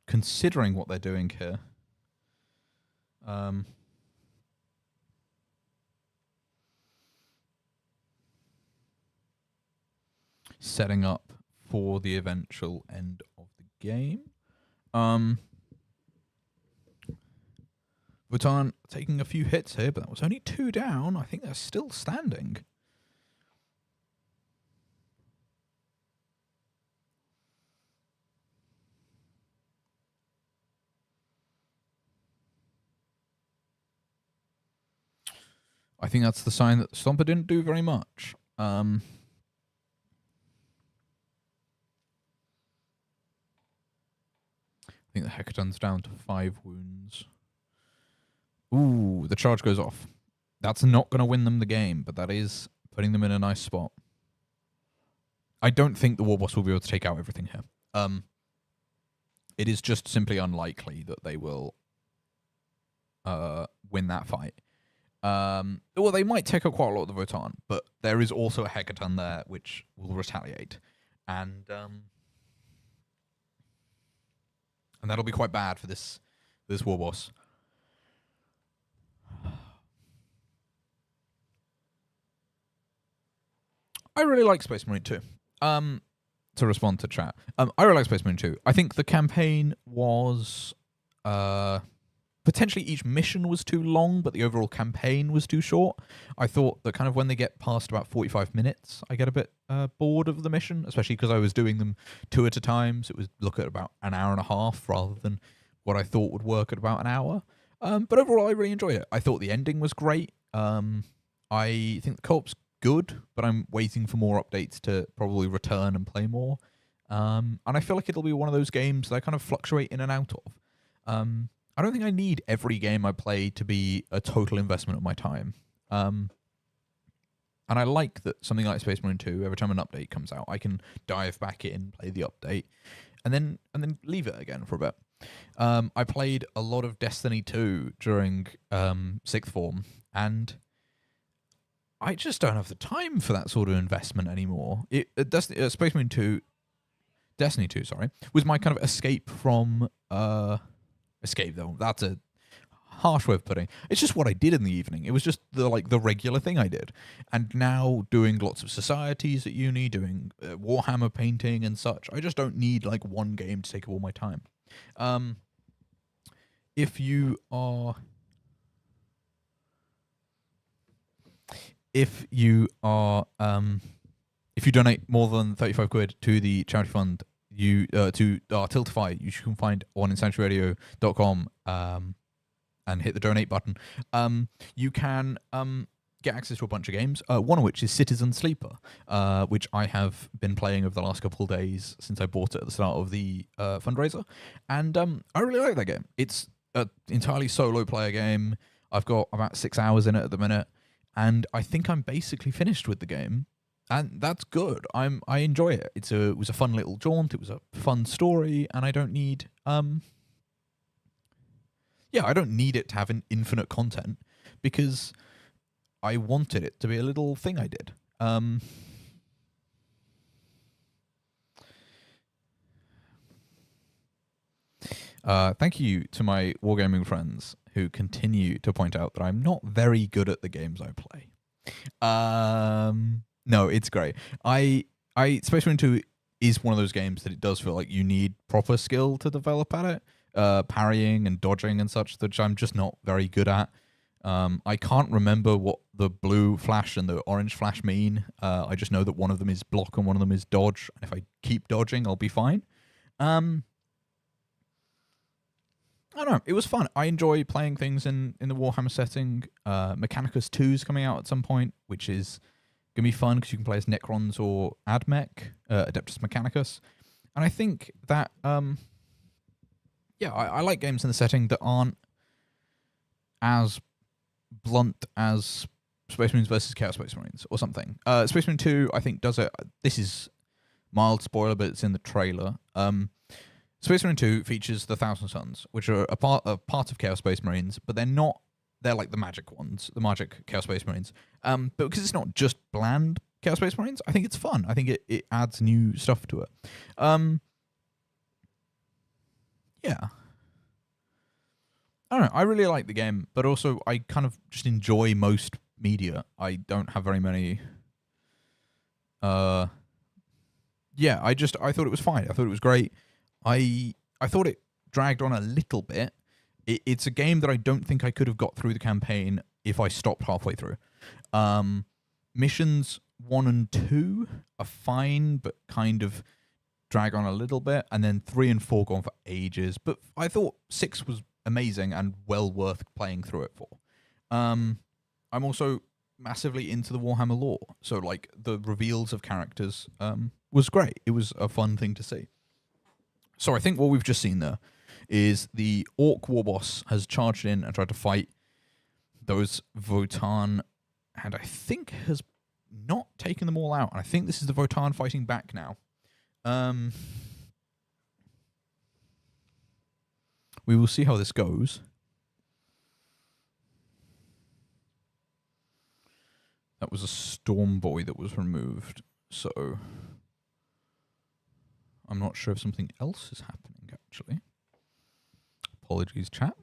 considering what they're doing here. setting up for the eventual end of the game. Bhutan taking a few hits here, but that was only 2 down. I think they're still standing. I think that's the sign that Stomper didn't do very much. I think the Hecaton's down to 5 wounds. Ooh, the charge goes off. That's not going to win them the game, but that is putting them in a nice spot. I don't think the Warboss will be able to take out everything here. It is just simply unlikely that they will win that fight. Well, they might take out quite a lot of the Votan, but there is also a Hecaton there which will retaliate, and that'll be quite bad for this Warboss. I really like Space Marine 2. To respond to chat, I really like Space Marine 2. I think the campaign was potentially each mission was too long, but the overall campaign was too short. I thought that kind of when they get past about 45 minutes, I get a bit bored of the mission, especially because I was doing them 2 at a time. So it was look at about an hour and a half rather than what I thought would work at about an hour. But overall, I really enjoyed it. I thought the ending was great. I think the co-op's good, but I'm waiting for more updates to probably return and play more. And I feel like it'll be one of those games that I kind of fluctuate in and out of. I don't think I need every game I play to be a total investment of my time. And I like that something like Space Marine 2, every time an update comes out, I can dive back in, play the update, and then leave it again for a bit. I played a lot of Destiny 2 during 6th form, and I just don't have the time for that sort of investment anymore. Space Marine 2, Destiny 2, sorry, was my kind of escape from... escape, though. That's a harsh way of putting it. It's just what I did in the evening. It was just the regular thing I did. And now doing lots of societies at uni, doing Warhammer painting and such, I just don't need like one game to take up all my time. If you donate more than 35 quid to the charity fund, to Tiltify, you can find on insanitiradio.com and hit the donate button. You can get access to a bunch of games, one of which is Citizen Sleeper, which I have been playing over the last couple of days since I bought it at the start of the fundraiser. And I really like that game. It's an entirely solo player game. I've got about 6 hours in it at the minute, and I think I'm basically finished with the game. And that's good. I enjoy it. It was a fun little jaunt. It was a fun story, and I don't need I don't need it to have an infinite content because I wanted it to be a little thing I did. Thank you to my wargaming friends who continue to point out that I'm not very good at the games I play. No, it's great. Space Marine 2 is one of those games that it does feel like you need proper skill to develop at it. Parrying and dodging and such, which I'm just not very good at. I can't remember what the blue flash and the orange flash mean. I just know that one of them is block and one of them is dodge. And if I keep dodging, I'll be fine. I don't know. It was fun. I enjoy playing things in the Warhammer setting. Mechanicus 2 is coming out at some point, which is going to be fun because you can play as Necrons or Admech, Adeptus Mechanicus. And I think that, I like games in the setting that aren't as blunt as Space Marines versus Chaos Space Marines or something. Space Marine 2, I think, does it. This is mild spoiler, but it's in the trailer. Space Marine 2 features the Thousand Suns, which are a part of Chaos Space Marines, but they're like the magic ones, the magic Chaos Space Marines. But because it's not just bland Chaos Space Marines, I think it's fun. I think it adds new stuff to it. Yeah. I don't know. I really like the game, but also I kind of just enjoy most media. I don't have very many yeah, I thought it was fine. I thought it was great. I thought it dragged on a little bit. It's a game that I don't think I could have got through the campaign if I stopped halfway through. Missions 1 and 2 are fine, but kind of drag on a little bit, and then 3 and 4 go on for ages. But I thought 6 was amazing and well worth playing through it for. I'm also massively into the Warhammer lore, so like the reveals of characters was great. It was a fun thing to see. So I think what we've just seen there is the Orc war boss has charged in and tried to fight those Votan, and I think has not taken them all out. And I think this is the Votan fighting back now. We will see how this goes. That was a Storm Boy that was removed, so I'm not sure if something else is happening, actually. Apologies, chat.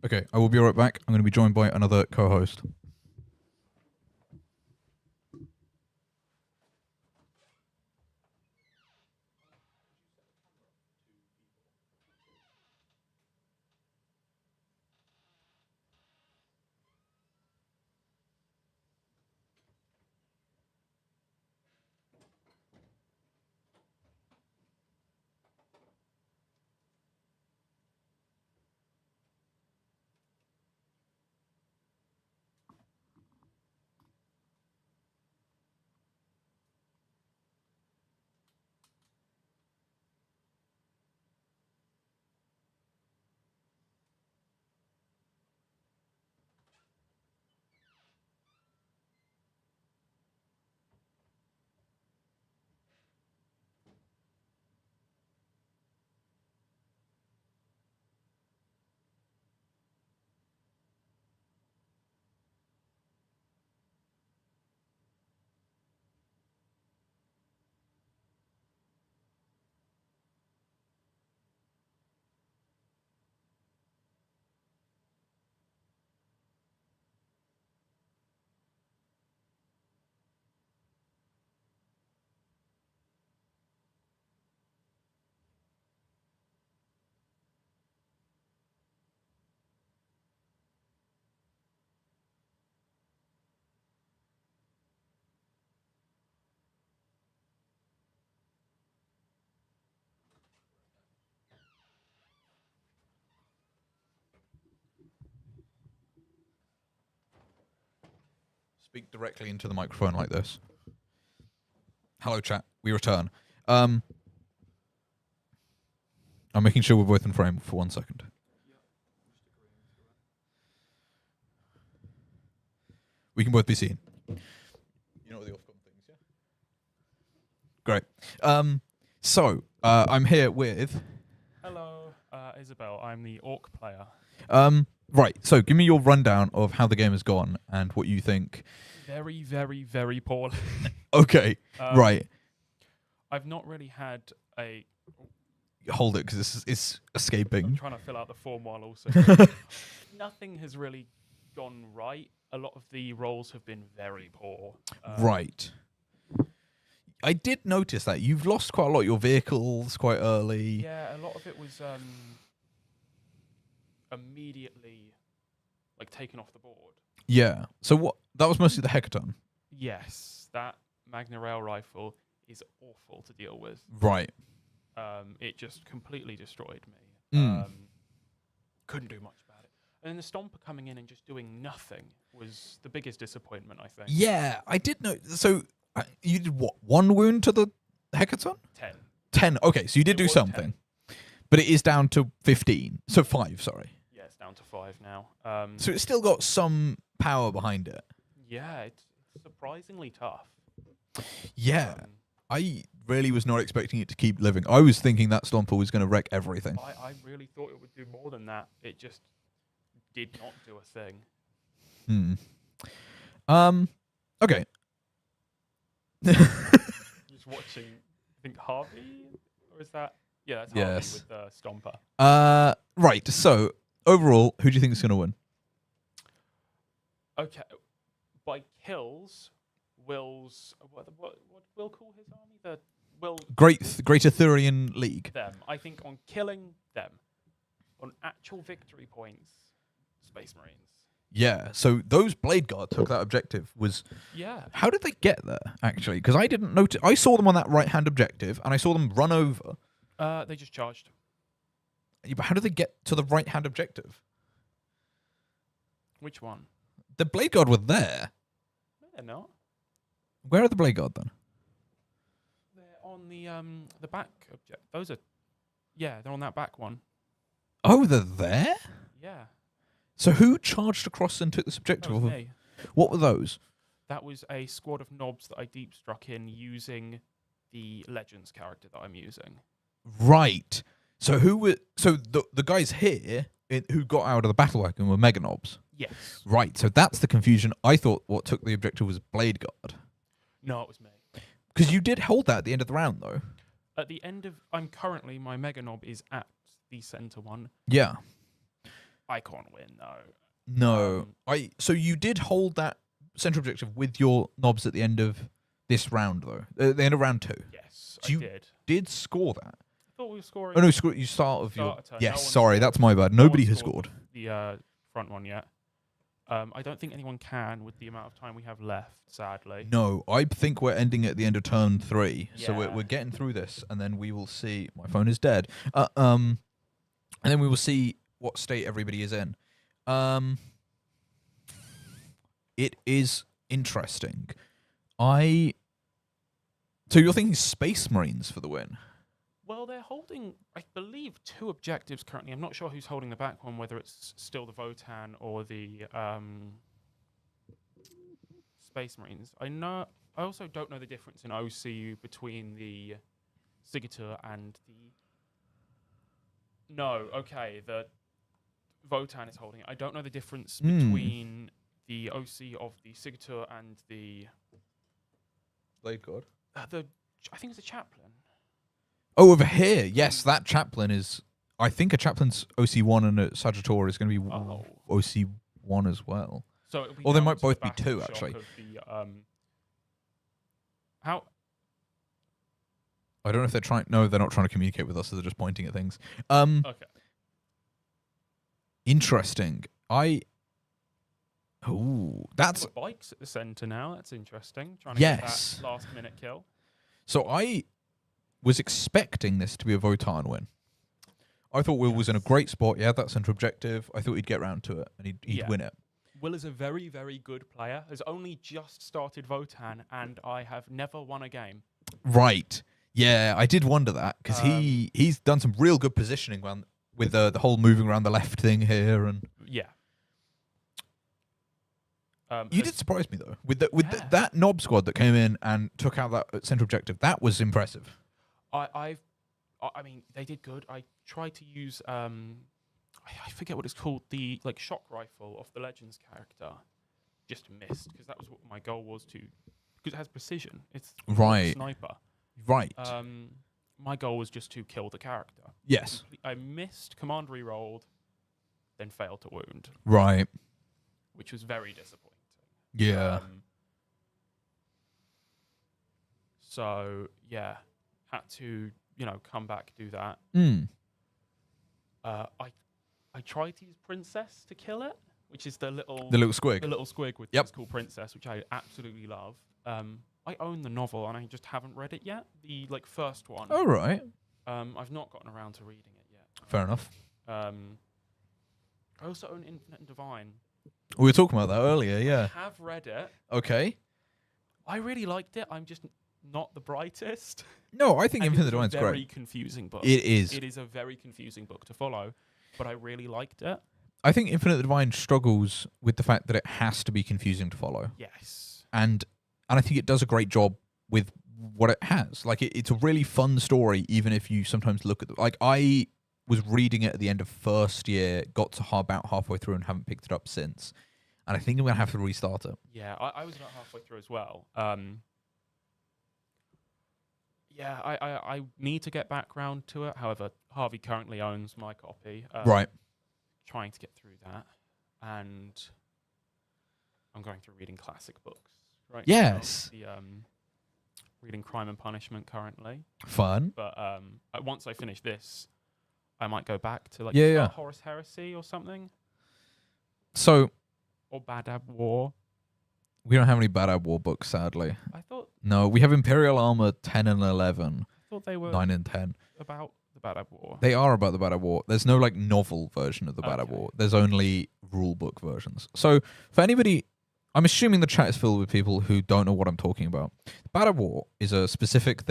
Okay, I will be right back. I'm going to be joined by another co-host. Speak directly into the microphone like this. Hello, chat. We return. I'm making sure we're both in frame for 1 second. We can both be seen. You know what the Ofcom things, yeah? Great. So, I'm here with... Hello, Isabel. I'm the Orc player. Right, so give me your rundown of how the game has gone and what you think. Very, very, very poorly. Okay, right. I've not really had a... Hold it, because it's escaping. I'm trying to fill out the form while also... Nothing has really gone right. A lot of the rolls have been very poor. Right. I did notice that. You've lost quite a lot of your vehicles quite early. Yeah, a lot of it was immediately taken off the board. Yeah. So what? That was mostly the Hecaton. Yes, that Magna Rail rifle is awful to deal with. Right. It just completely destroyed me. Couldn't do much about it. And then the Stomper coming in and just doing nothing was the biggest disappointment, I think. Yeah, I did know. So you did what? 1 wound to the Hecaton? 10. 10. Okay, so you did do something. 10. But it is down to 15. So 5, sorry. Yeah, it's down to 5 now. So it's still got some power behind it. Yeah, it's surprisingly tough. Yeah. I really was not expecting it to keep living. I was thinking that Stomper was going to wreck everything. I really thought it would do more than that. It just did not do a thing. Okay. Just watching, I think Harvey, or is that? Yeah, that's Harvey with Stomper. Right. So overall, who do you think is going to win? Okay, by kills, Will's what Will call his army? The Will Great Arthurian League. them. I think on killing them, on actual victory points, Space Marines. Yeah. So those Blade Guard took that objective. Yeah. How did they get there, actually? Because I didn't notice. I saw them on that right-hand objective, and I saw them run over. They just charged. Yeah, but how did they get to the right-hand objective? Which one? The Blade Guard were there. No, they're not. Where are the Blade Guard, then? They're on the back object. Those are, yeah, they're on that back one. Oh, they're there? Yeah. So who charged across and took this objective? That was me. What were those? That was a squad of knobs that I deep struck in using the Legends character that I'm using. Right. So the guys here who got out of the battle wagon were Mega Knobs. Yes. Right. So that's the confusion. I thought what took the objective was Blade Guard. No, it was me. Because you did hold that at the end of the round, though. At the end of, my Mega Knob is at the center one. Yeah. I can't win, though. No. So you did hold that central objective with your knobs at the end of this round, though. At the end of round 2. Yes, So you did. did score that. I thought we were scoring. Oh no, you start of your. a turn. Yes, No one sorry, scored. that's my bad. No Nobody one has scored scored. the front one yet. I don't think anyone can with the amount of time we have left, sadly. No, I think we're ending at the end of turn 3. So Yeah. we're getting through this, and then we will see. My phone is dead. And then we will see what state everybody is in. It is interesting. So you're thinking Space Marines for the win? Well, they're holding, I believe, 2 objectives currently. I'm not sure who's holding the back one, whether it's still the Votan or the Space Marines. I also don't know the difference in OCU between the Signature and the... No, okay, the Votan is holding it. I don't know the difference between the OC of the Signature and the... Blade Guard? I think it's a Chaplain. Oh, over here, yes, that Chaplain is... I think a Chaplain's OC1 and a Sagittor is going to be OC1 as well. So it'll be Or they down might to the both be battle 2, shock actually. of the, how... I don't know if they're trying... No, they're not trying to communicate with us, so they're just pointing at things. Okay. Interesting. Ooh, that's... Bikes at the centre now. That's interesting. Trying to Yes. get that last-minute kill. So I was expecting this to be a Votan win. I thought Will was in a great spot. He had that central objective. I thought he'd get round to it and he'd win it. Will is a very, very good player. Has only just started Votan, and I have never won a game. Right. Yeah, I did wonder that because he's done some real good positioning with the whole moving around the left thing here and Yeah. you did surprise me though with that knob squad that came in and took out that central objective. That was impressive. I mean, they did good. I tried to use I forget what it's called, the shock rifle of the Legends character. Just missed because that was what my goal was to, because it has precision. It's Right. a sniper. Right. My goal was just to kill the character. Yes. I missed, command rerolled, then failed to wound. Right. Which was very disappointing. Yeah. So yeah, had to come back, do that. I tried to use Princess to kill it, which is the little squig. The little squig with it's called Princess, which I absolutely love. I own the novel and I just haven't read it yet. The first one. Oh right. I've not gotten around to reading it yet. Fair enough. I also own Infinite and Divine. We were talking about that earlier, yeah. I have read it. Okay. I really liked it. I'm just not the brightest. No, I think And Infinite it's Divine's a very great. confusing book. It is. It is a very confusing book to follow, but I really liked it. I think Infinite Divine struggles with the fact that it has to be confusing to follow. Yes. And I think it does a great job with what it has. It's a really fun story, even if you sometimes look at I was reading it at the end of first year, got to about halfway through and haven't picked it up since. And I think I'm going to have to restart it. Yeah, I was about halfway through as well. Yeah, I need to get back round to it. However, Harvey currently owns my copy. Right. Trying to get through that. And I'm going through reading classic books right Yes. now. Reading Crime and Punishment currently. Fun. But once I finish this, I might go back to like Yeah. Horus Heresy or something. So Or Badab War. we don't have any Badab War books, sadly. I thought No, we have Imperial Armor 10 and 11, they were 9 and 10. about the Badab War. They are about the Badab War. There's no like novel version of the Badab Okay. War. There's only rule book versions. So for anybody, I'm assuming the chat is filled with people who don't know what I'm talking about. The Badab War is a specific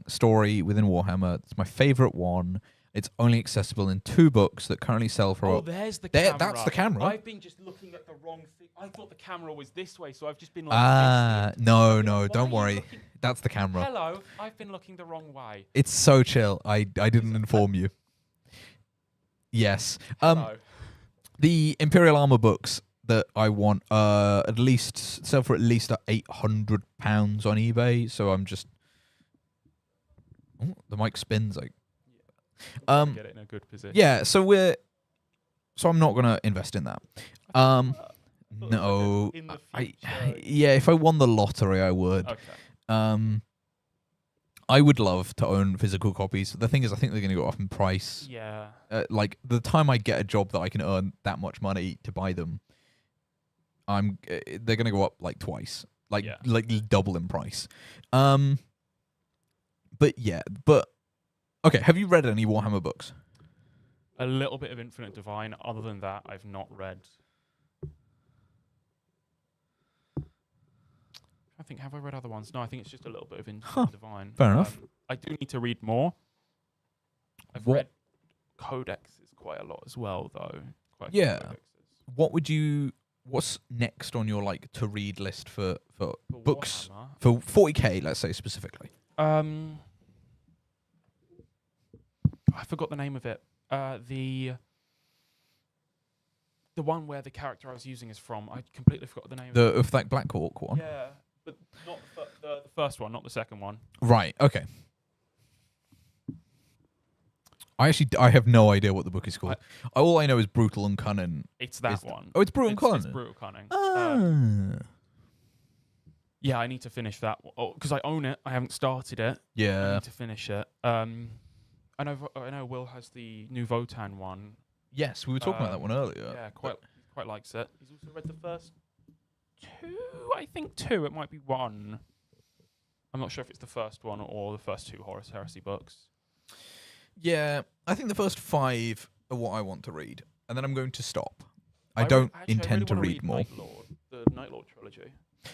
story within Warhammer. It's my favorite one. It's only accessible in 2 books that currently sell for. Oh, there's the camera. That's the camera. I've been just looking at the wrong thing. I thought the camera was this way, so I've just been like. No, Why don't are you worry. looking- That's the camera. Hello, I've been looking the wrong way. It's so chill. I didn't inform you. Yes. Hello. The Imperial Armor books that I want at least sell for at least £800 on eBay. So I'm just. Oh, the mic spins like. Get it in a good position. Yeah. So I'm not gonna invest in that. No. In the future. Yeah. If I won the lottery, I would. Okay. I would love to own physical copies. The thing is, I think they're going to go up in price. Yeah. Like the time I get a job that I can earn that much money to buy them, they're going to go up like twice, like double in price. But okay. Have you read any Warhammer books? A little bit of Infinite Divine. Other than that, I've not read. I think, have I read other ones? No, I think it's just a little bit of Infinite Divine. Fair enough. I do need to read more. I've read codexes quite a lot as well, though. Quite a few codexes. What's next on your like to read list for books Warhammer? for 40k? Let's say specifically. I forgot the name of it. The one where the character I was using is from. I completely forgot the name. The Uthak Black Hawk one. Yeah, but not the first one, not the second one. Right. Okay. I have no idea what the book is called. All I know is Brutal and Cunning. It's that one. Oh, it's Brutal and Cunning. It's Brutal Cunning. Ah. Yeah, I need to finish that because I own it. I haven't started it. Yeah. I need to finish it. I know Will has the new Votan one. Yes, we were talking about that one earlier. Yeah, quite likes it. He's also read the first 2, I think 2. It might be 1. I'm not sure if it's the first one or the first 2 Horus Heresy books. Yeah, I think the first 5 are what I want to read, and then I'm going to stop. I don't intend to read more. The Night Lord trilogy.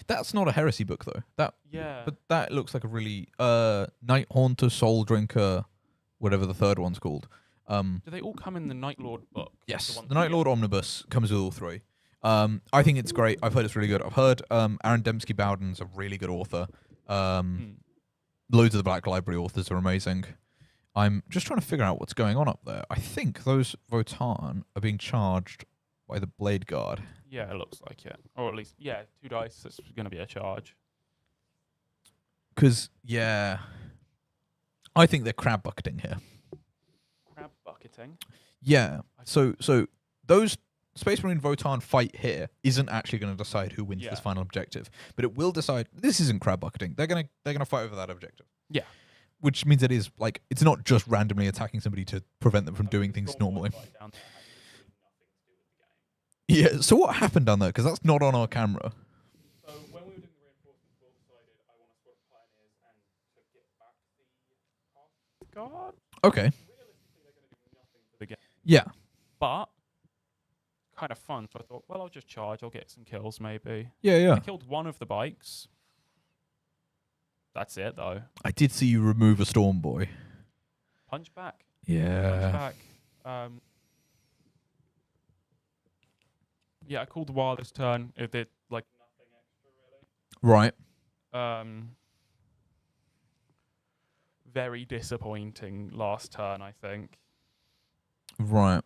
That's not a heresy book though. But Yeah. that looks like a really Night Haunter, Soul Drinker, whatever the third one's called. Do they all come in the Night Lord book? Yes, the Night Lord Omnibus comes with all 3. I think it's great. I've heard it's really good. I've heard Aaron Dembski Bowden's a really good author. Loads of the Black Library authors are amazing. I'm just trying to figure out what's going on up there. I think those Votan are being charged by the Blade Guard. Yeah, it looks like it. Or at least, 2 dice. That's going to be a charge. Because, I think they're crab bucketing here. Crab bucketing? Yeah. So those Space Marine Votan fight here isn't actually going to decide who wins this final objective, but it will decide. This isn't crab bucketing. They're gonna fight over that objective. Yeah. Which means it is like it's not just randomly attacking somebody to prevent them from doing things normally. Yeah. So what happened down there? Because that's not on our camera. So when we were doing the reinforcements, Will decided I want to squad pioneers and to get back the guard. Okay. Realistically, they're going to do nothing for the game. Yeah. But kind of fun. So I thought, well, I'll just charge. I'll get some kills maybe. Yeah. I killed one of the bikes. That's it though. I did see you remove a Storm Boy. Punchback. Yeah. Punchback. Yeah, I called the wild this turn. It did like nothing extra really. Right. Very disappointing last turn, I think. Right.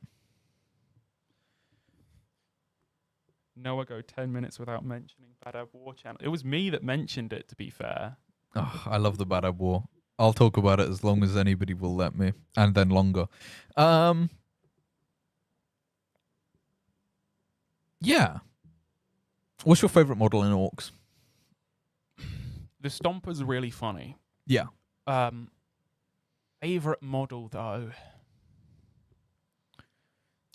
Noah go 10 minutes without mentioning Badab War Channel. It was me that mentioned it, to be fair. Oh, I love the Badab War. I'll talk about it as long as anybody will let me, and then longer. Yeah. What's your favourite model in Orcs? The Stomper's really funny. Yeah. Favorite model though.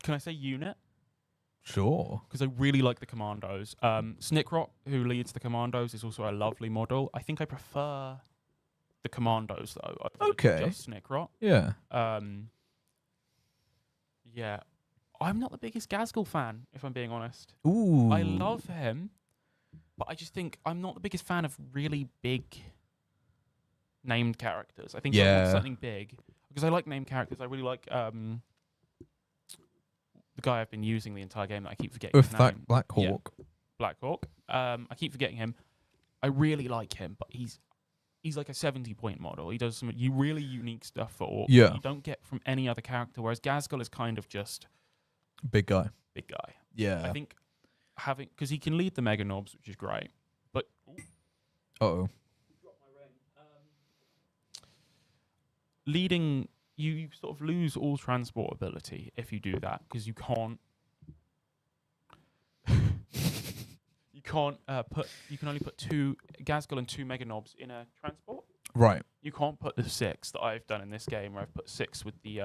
Can I say unit? Sure. Because I really like the Commandos. Snickrot, who leads the Commandos, is also a lovely model. I think I prefer the Commandos though. Over Okay. Just Snickrot. Yeah. Yeah. I'm not the biggest Gazgul fan, if I'm being honest. Ooh. I love him, but I just think I'm not the biggest fan of really big named characters. I think I want something big because I like named characters. I really like the guy I've been using the entire game that I keep forgetting his name. Black Hawk. Yeah, Black Hawk. I keep forgetting him. I really like him, but he's like a 70-point model. He does some really unique stuff for Orcs that you don't get from any other character, whereas Gazgul is kind of just big guy. Big guy. Yeah. I think because he can lead the Mega Knobs, which is great, but Uh-oh. leading, you sort of lose all transport ability if you do that, because you can't you can only put 2 Gazgul and 2 Mega Knobs in a transport. Right. You can't put the 6 that I've done in this game, where I've put 6 with the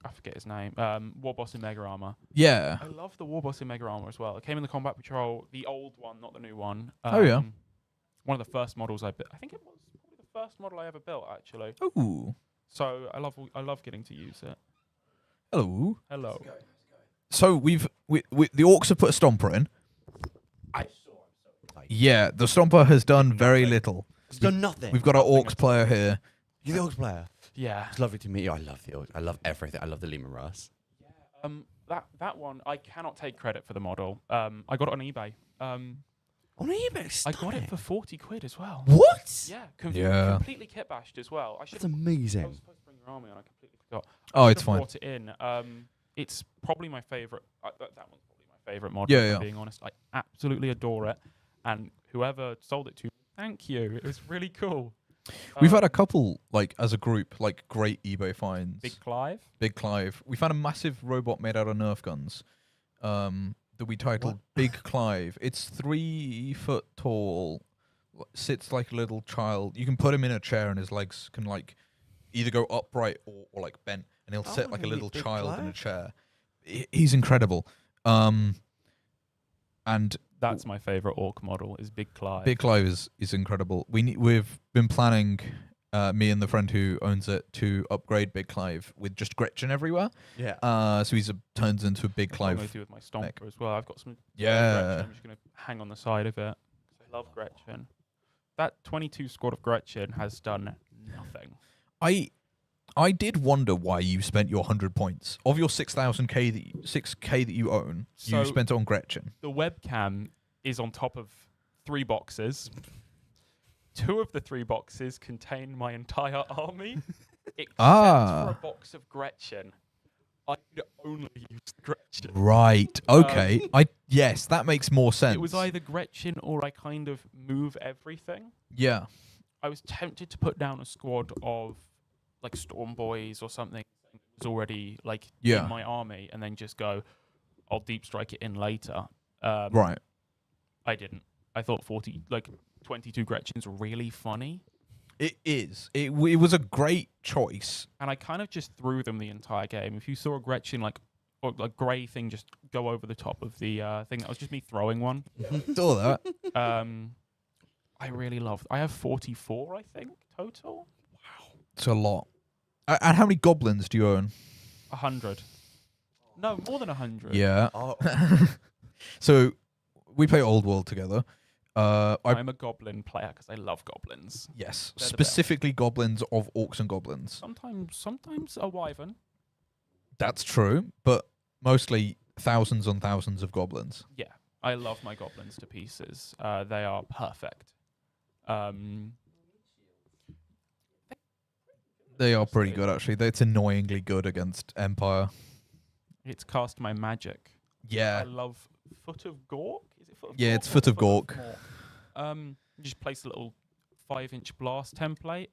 I forget his name. War Boss in Mega Armor. Yeah. I love the War Boss in Mega Armor as well. It came in the Combat Patrol, the old one, not the new one. Oh yeah. One of the first models I built. I think it was probably the first model I ever built, actually. Ooh. So I love getting to use it. Hello. Hello. So we the Orcs have put a Stomper in. Yeah, the Stomper has done very little. It's done nothing. We've got our Orcs player here. You're the Orcs player. Yeah. It's lovely to meet you. I love the Orcs. I love everything. I love the Lehman Russ. That one, I cannot take credit for the model. I got it on eBay. On eBay? I got it for 40 quid as well. What? Yeah. Yeah. Completely kit bashed as well. That's amazing. I was supposed to bring your army on. I completely forgot. Oh, I it's should've fine. Brought it in. It's probably my favorite. That one's probably my favorite model. Yeah, if yeah. I'm being honest, I absolutely adore it. And whoever sold it to me, thank you. It was really cool. We've had a couple, like, as a group, like, great eBay finds. Big Clive. Big Clive. We found a massive robot made out of Nerf guns that we titled Big Clive. It's 3 foot tall, sits like a little child. You can put him in a chair and his legs can, like, either go upright or like, bent, and he'll sit like a little child in a chair. He's incredible. And that's my favorite Orc model, is Big Clive. Big Clive is incredible. We've been planning, me and the friend who owns it, to upgrade Big Clive with just Gretchen everywhere. Yeah. So turns into a Big Clive. I'm with my Stomper as well. I've got some. Yeah. Gretchen. I'm just gonna hang on the side of it. I love Gretchen. That 22 squad of Gretchen has done nothing. I did wonder why you spent your 100 points of your 6k that you own. So you spent it on Gretchen. The webcam is on top of 3 boxes. 2 of the 3 boxes contain my entire army, except for a box of Gretchen. I could only use Gretchen. Right. Okay. Yes, that makes more sense. It was either Gretchen or I kind of move everything. Yeah. I was tempted to put down a squad of like Storm Boys or something that was already like in my army, and then just go, I'll deep strike it in later. Right. I didn't. I thought 22 Gretchen's really funny. It is. It was a great choice. And I kind of just threw them the entire game. If you saw a Gretchen or a grey thing just go over the top of the thing, that was just me throwing one. Saw that. I really loved. I have 44, I think, total. Wow, it's a lot. And how many goblins do you own? 100. No, more than 100. Yeah. Oh. So we play Old World together. I'm a goblin player because I love goblins. Yes, They're specifically goblins of Orcs and Goblins. Sometimes a wyvern. That's true, but mostly thousands and thousands of goblins. Yeah, I love my goblins to pieces. They are perfect. They are pretty good, actually. It's annoyingly good against Empire. It's cast my magic. Yeah. I love Foot of Gork. Is it Foot of Gork? Yeah, it's Foot of Gork. You just place a little 5-inch blast template,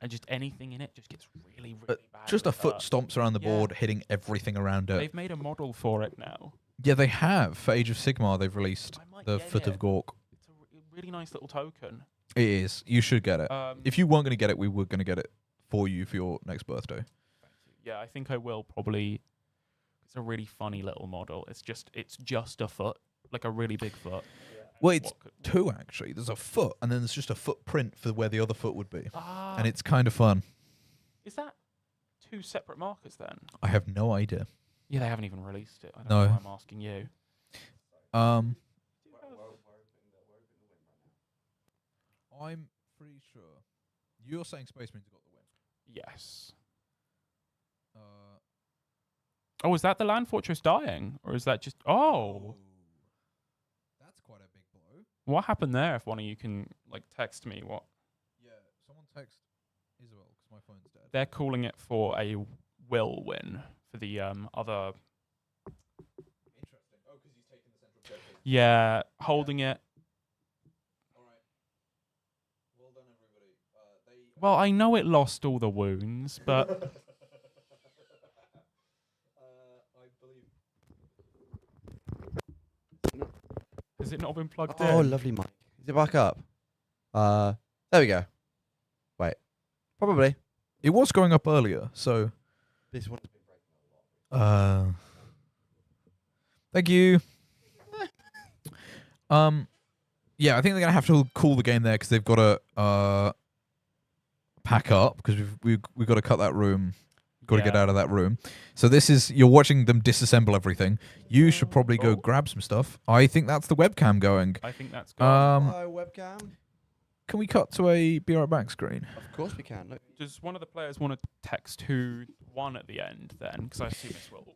and just anything in it just gets really bad. Just a foot stomps around the board, hitting everything around it. They've made a model for it now. Yeah, they have. For Age of Sigmar, they've released I might the get Foot it. of Gork. It's a really nice little token. It is. You should get it. Um, If you weren't going to get it, we were going to get it for you for your next birthday. Thank you. Yeah, I think I will probably. It's a really funny little model. It's just a foot, like a really big foot. Well, it's What could- two actually. There's a foot, and then there's just a footprint for where the other foot would be, Ah, and it's kind of fun. is that 2 separate markers then? I have no idea. Yeah, they haven't even released it. I don't No. know why I'm asking you. I'm pretty sure. You're saying Space Marines got the win. Yes. Oh, is that the land fortress dying, or is that just? Oh, That's quite a big blow. what happened there? If one of you can like text me what Yeah, someone text Isabel because my phone's dead. they're calling it for a will win for the other. Interesting. Oh, because he's taken the central objective. Yeah, holding it. All right. Well done, everybody. Well, I know it lost all the wounds, but I believe. has it not been plugged in? Oh, lovely mic. Is it back up? There we go. Wait. Probably. It was going up earlier, so. This one's been breaking a lot. Thank you. Yeah, I think they're gonna have to call the game there because they've got to pack up because we've got to cut that room. Got to get Yeah. out of that room. So this is you're watching them disassemble everything. You should probably go Oh. grab some stuff. I think that's the webcam going. I think that's gone. Webcam. Can we cut to a be right back screen? Of course we can. Look. Does one of the players want to text who won at the end then? Because I assume it's will.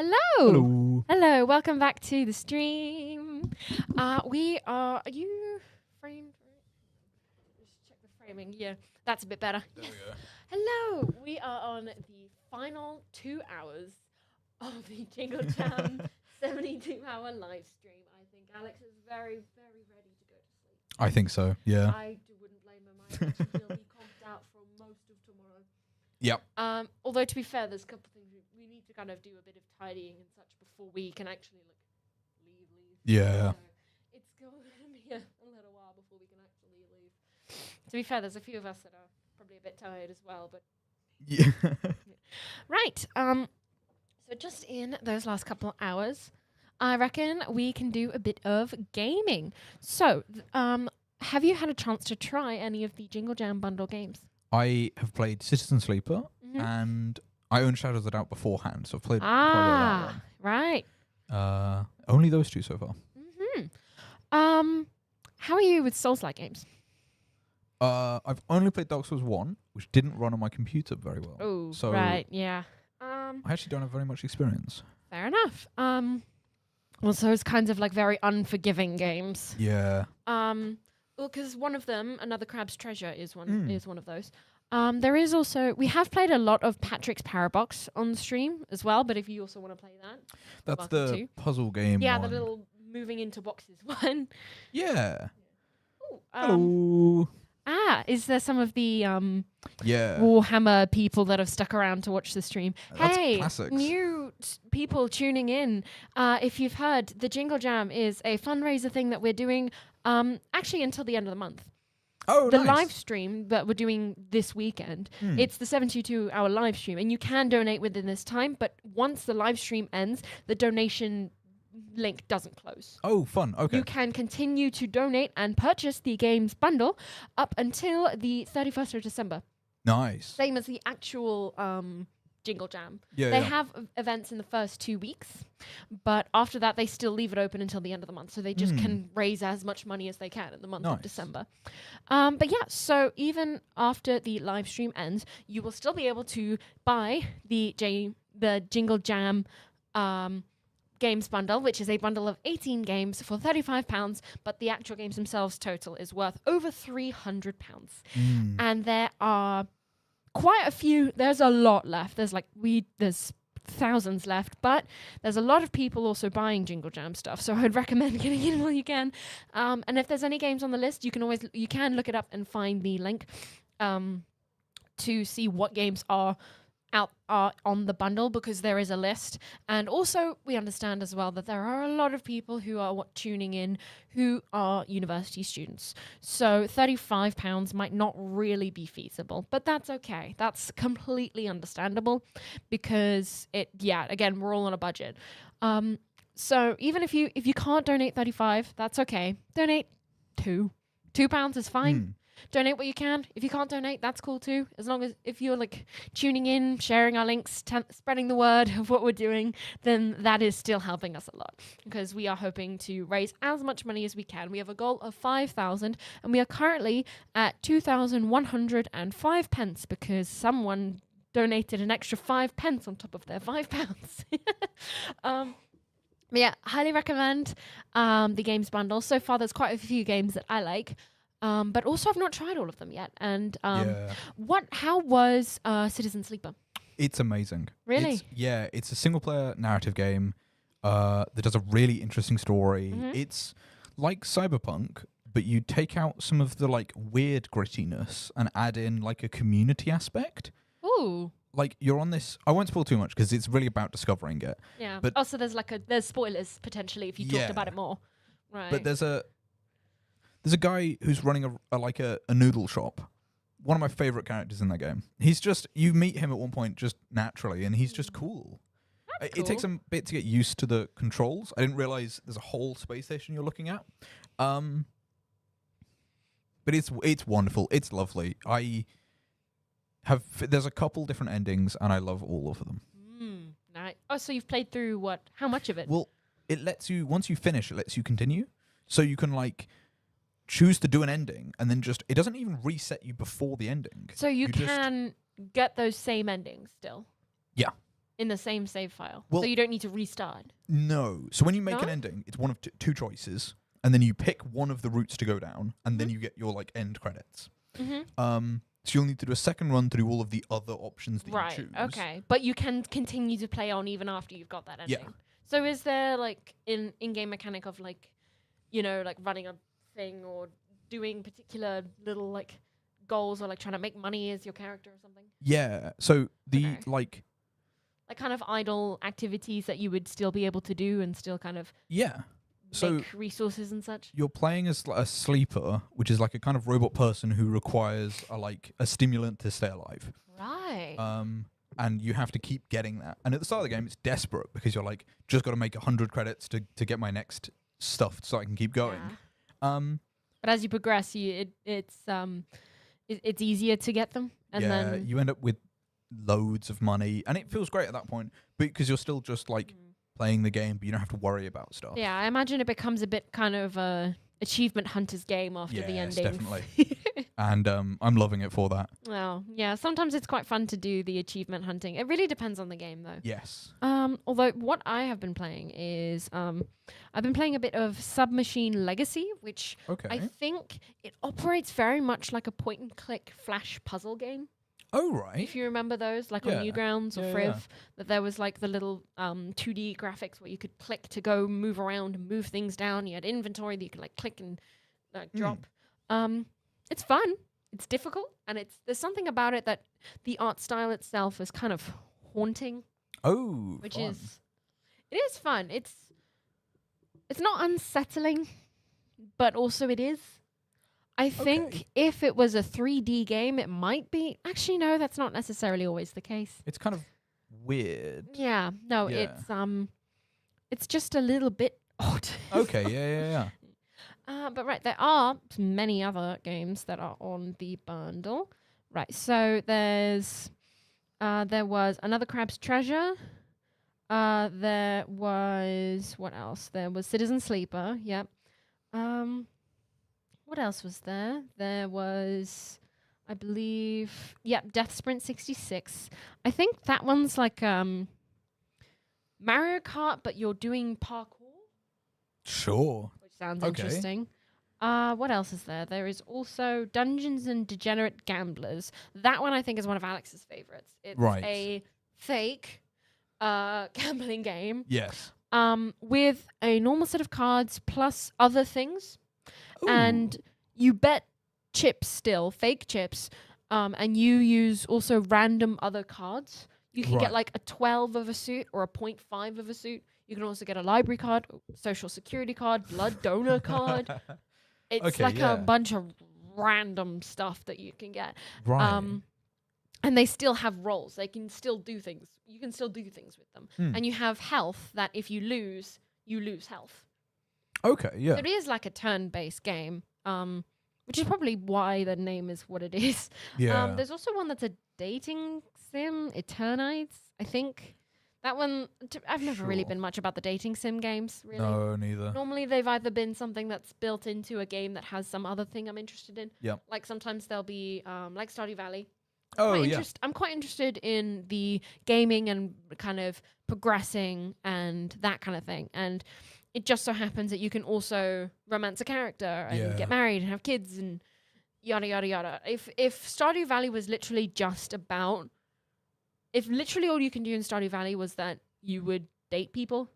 Hello. Hello. Welcome back to the stream. We are. Are you framed? Just check the framing. Yeah, that's a bit better. There we go. Hello. We are on the final 2 hours of the Jingle Jam 72-hour live stream. I think Alex is very, very ready to go to sleep. I think so. Yeah. I wouldn't blame him. I think he'll be comped out for most of tomorrow. Yep. Although to be fair, there's a couple of things we need to kind of do a bit of tidying and such before we can actually leave. Yeah. So it's going to be a little while before we can actually leave. To be fair, there's a few of us that are probably a bit tired as well, but Yeah. right. So just in those last couple of hours, I reckon we can do a bit of gaming. So, have you had a chance to try any of the Jingle Jam bundle games? I have played Citizen Sleeper and I own Shadows of the Doubt beforehand, so I've played quite a bit of that right. one. Only those two so far. How are you with Souls-like games? I've only played Dark Souls 1, which didn't run on my computer very well. Oh, so right, yeah. I actually don't have very much experience. Fair enough. Also, it's kinds of like very unforgiving games. Yeah. Well, because one of them, Another Crab's Treasure, is one of those. There is also, we have played a lot of Patrick's Parabox on stream as well, but if you also want to play that, That's welcome the to. puzzle game Yeah, one. the little moving into boxes one. Yeah. Ooh, Hello. Is there some of the Yeah. Warhammer people that have stuck around to watch the stream? That's Hey, classics. new people tuning in. If you've heard, the Jingle Jam is a fundraiser thing that we're doing actually until the end of the month. Oh, the nice. live stream that we're doing this weekend, it's the 72-hour live stream, and you can donate within this time, but once the live stream ends, the donation link doesn't close. Oh, fun. Okay. You can continue to donate and purchase the games bundle up until the 31st of December. Nice. Same as the actual Jingle Jam. Yeah, They yeah. have events in the first 2 weeks, but after that they still leave it open until the end of the month, so they just can raise as much money as they can in the month of Nice. December. But yeah, so even after the live stream ends, you will still be able to buy the Jingle Jam games bundle, which is a bundle of 18 games for £35, but the actual games themselves total is worth over £300. And there are quite a few. There's a lot left. There's thousands left, but there's a lot of people also buying Jingle Jam stuff, so I'd recommend getting in while you can. And if there's any games on the list, you can look it up and find the link to see what games are on the bundle, because there is a list. And also we understand as well that there are a lot of people who are tuning in who are university students, so £35 might not really be feasible, but that's okay. That's completely understandable, because again, we're all on a budget. So even if you can't donate 35, that's okay. Donate £2 is fine. Donate what you can. If you can't donate, that's cool too. As long as if you're like tuning in, sharing our links, spreading the word of what we're doing, then that is still helping us a lot, because we are hoping to raise as much money as we can. We have a goal of 5,000 and we are currently at 2,105 pence, because someone donated an extra 5 pence on top of their £5. But yeah, highly recommend the games bundle. So far, there's quite a few games that I like. But also, I've not tried all of them yet. And how was Citizen Sleeper? It's amazing. Really? It's a single-player narrative game that does a really interesting story. It's like Cyberpunk, but you take out some of the like weird grittiness and add in like a community aspect. Ooh. Like you're on this. I won't spoil too much because it's really about discovering it. Yeah. But also, there's spoilers potentially if you talked about it more. Right. But there's a guy who's running a noodle shop. One of my favorite characters in that game. He's just, you meet him at one point just naturally, and he's just cool. It takes a bit to get used to the controls. I didn't realize there's a whole space station you're looking at. But it's wonderful. It's lovely. There's a couple different endings, and I love all of them. Nice. Oh, so you've played through what? How much of it? Well, it lets you, once you finish, it lets you continue. So you can like choose to do an ending, and then it doesn't even reset you before the ending. So you can get those same endings still? Yeah. in the same save file, Well- so you don't need to restart. No. So when you make an No? ending, it's one of two choices, and then you pick one of the routes to go down, and then you get your like end credits. Mm-hmm. So you'll need to do a second run through all of the other options that you Right. choose. Okay. But you can continue to play on even after you've got that ending. Yeah. So is there like in-game mechanic of like, like running a thing or doing particular little like goals or like trying to make money as your character or something? Yeah. So the Okay. like Like kind of idle activities that you would still be able to do and still kind of yeah. So make resources and such. you're playing as a sleeper, which is like a kind of robot person who requires a stimulant to stay alive. Right. And you have to keep getting that. And at the start of the game, it's desperate because you're like, just got to make 100 credits to get my next stuff so I can keep going. Yeah. But as you progress, it's easier to get them, and then you end up with loads of money, and it feels great at that point because you're still just like playing the game, but you don't have to worry about stuff. yeah, I imagine it becomes a bit kind of a achievement hunter's game after the Yes, endings. definitely. And I'm loving it for that. Well, yeah, sometimes it's quite fun to do the achievement hunting. It really depends on the game, though. Yes. Although what I have been playing is I've been playing a bit of Submachine Legacy, which Okay. I think it operates very much like a point-and-click flash puzzle game. Oh, right. If you remember those, like Yeah. on Newgrounds or Yeah, Friv, yeah. that there was like the little 2D graphics where you could click to go move around and move things down. You had inventory that you could like click and drop. It's fun. It's difficult, and there's something about it that the art style itself is kind of haunting, Oh, which fun. it is fun. It's not unsettling, but also it is. I think if it was a 3D game, it might be. Actually, no, that's not necessarily always the case. It's kind of weird. Yeah, no, Yeah. it's just a little bit odd. Okay, yeah. But right, there are many other games that are on the bundle. Right, so there was Another Crab's Treasure. There was what else? There was Citizen Sleeper. Yep. What else was there? There was, I believe, Death Sprint 66. I think that one's like Mario Kart, but you're doing parkour, Sure. which sounds Okay. interesting. What else is there? There is also Dungeons and Degenerate Gamblers. That one I think is one of Alex's favorites. It's Right. a fake gambling game Yes. with a normal set of cards plus other things. Ooh. And you bet chips still, fake chips, and you use also random other cards. You can get Right. like a 12 of a suit or a 0.5 of a suit. You can also get a library card, social security card, blood donor card. It's Okay, like yeah. a bunch of random stuff that you can get. Right. And they still have roles. They can still do things. You can still do things with them. And you have health that if you lose health. Okay, yeah. So it is like a turn-based game, which is probably why the name is what it is. Yeah. There's also one that's a dating sim, Eternites, I think. That one, I've never really Sure. been much about the dating sim games, really. No, neither. Normally they've either been something that's built into a game that has some other thing I'm interested in. Yep. Like sometimes they'll be like Stardew Valley. Oh, yeah. I'm quite interested in the gaming and kind of progressing and that kind of thing. And it just so happens that you can also romance a character and Yeah. get married and have kids and yada yada yada. If Stardew Valley was literally just about, if literally all you can do in Stardew Valley was that you would date people,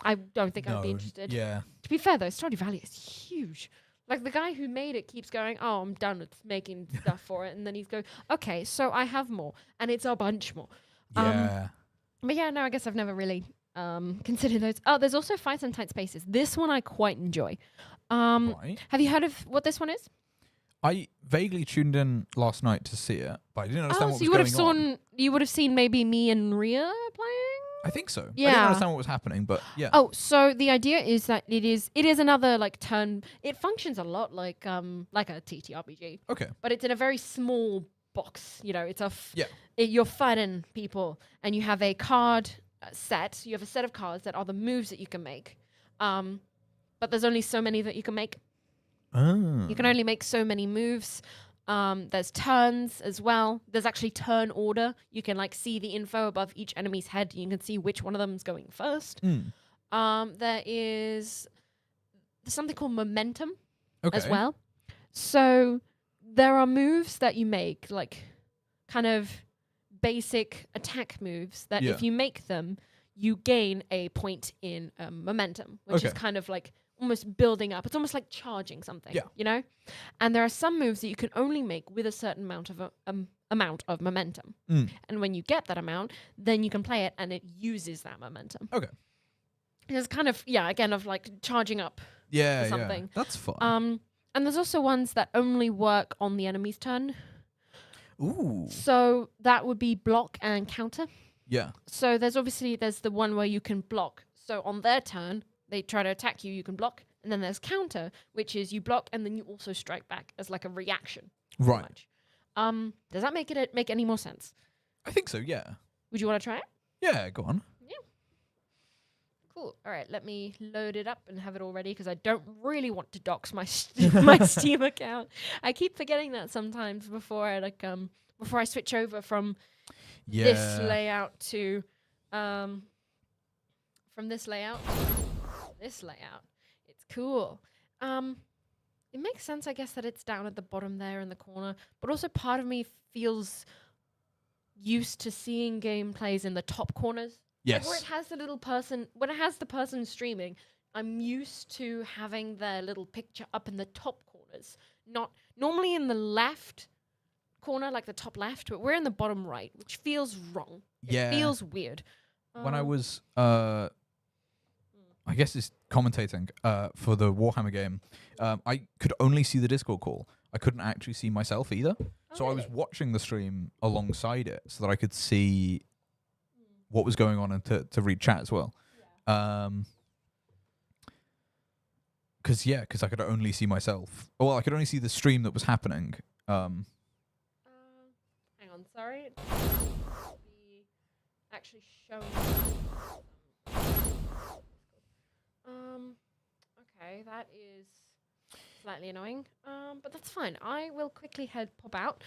I don't think I'd be interested. Yeah. To be fair though, Stardew Valley is huge. Like the guy who made it keeps going, oh, I'm done with making stuff for it, and then he's going, okay, so I have more, and it's a bunch more. Yeah. But yeah, no, I guess I've never really considered those. Oh, there's also Fights and Tight Spaces. This one I quite enjoy. Right. Have you heard of what this one is? I vaguely tuned in last night to see it, but I didn't understand what so was going on. you would have seen maybe me and Ria playing. I think so. I didn't Yeah. understand what was happening, but yeah. Oh, so the idea is that it is another like turn. It functions a lot like a TTRPG. Okay. But it's in a very small box. You know, it's Yeah. You're fighting people, and you have a card set. You have a set of cards that are the moves that you can make. But there's only so many that you can make. Oh. You can only make so many moves. There's turns as well. There's actually turn order. You can like see the info above each enemy's head. You can see which one of them is going first. There's something called momentum as well. So there are moves that you make, like kind of basic attack moves that if you make them, you gain a point in momentum, which is kind of like almost building up. It's almost like charging something, you know? And there are some moves that you can only make with a certain amount of momentum. And when you get that amount, then you can play it and it uses that momentum. Okay. It's kind of, again, of like charging up for something. Yeah, that's fun. And there's also ones that only work on the enemy's turn. Ooh. So that would be block and counter. Yeah. So there's the one where you can block. So on their turn, they try to attack you, you can block. And then there's counter, which is you block and then you also strike back as like a reaction. Right. Does that make any more sense? I think so, yeah. Would you want to try it? Yeah, go on. Yeah. Cool. All right, let me load it up and have it all ready because I don't really want to dox my my Steam account. I keep forgetting that sometimes before I switch over from this layout to this layout. It's cool. It makes sense, I guess, that it's down at the bottom there in the corner, but also part of me feels used to seeing gameplays in the top corners. Yes. Like where it has the little person, when it has the person streaming, I'm used to having their little picture up in the top corners, not normally in the left corner, like the top left, but we're in the bottom right, which feels wrong. Yeah. It feels weird. When I was, I guess it's commentating for the Warhammer game, I could only see the Discord call. I couldn't actually see myself either. So I was watching the stream alongside it so that I could see what was going on and to read chat as well. Because I could only see myself. Well, I could only see the stream that was happening. Hang on, sorry. Be actually showing. Okay, that is slightly annoying. But that's fine. I will quickly pop out.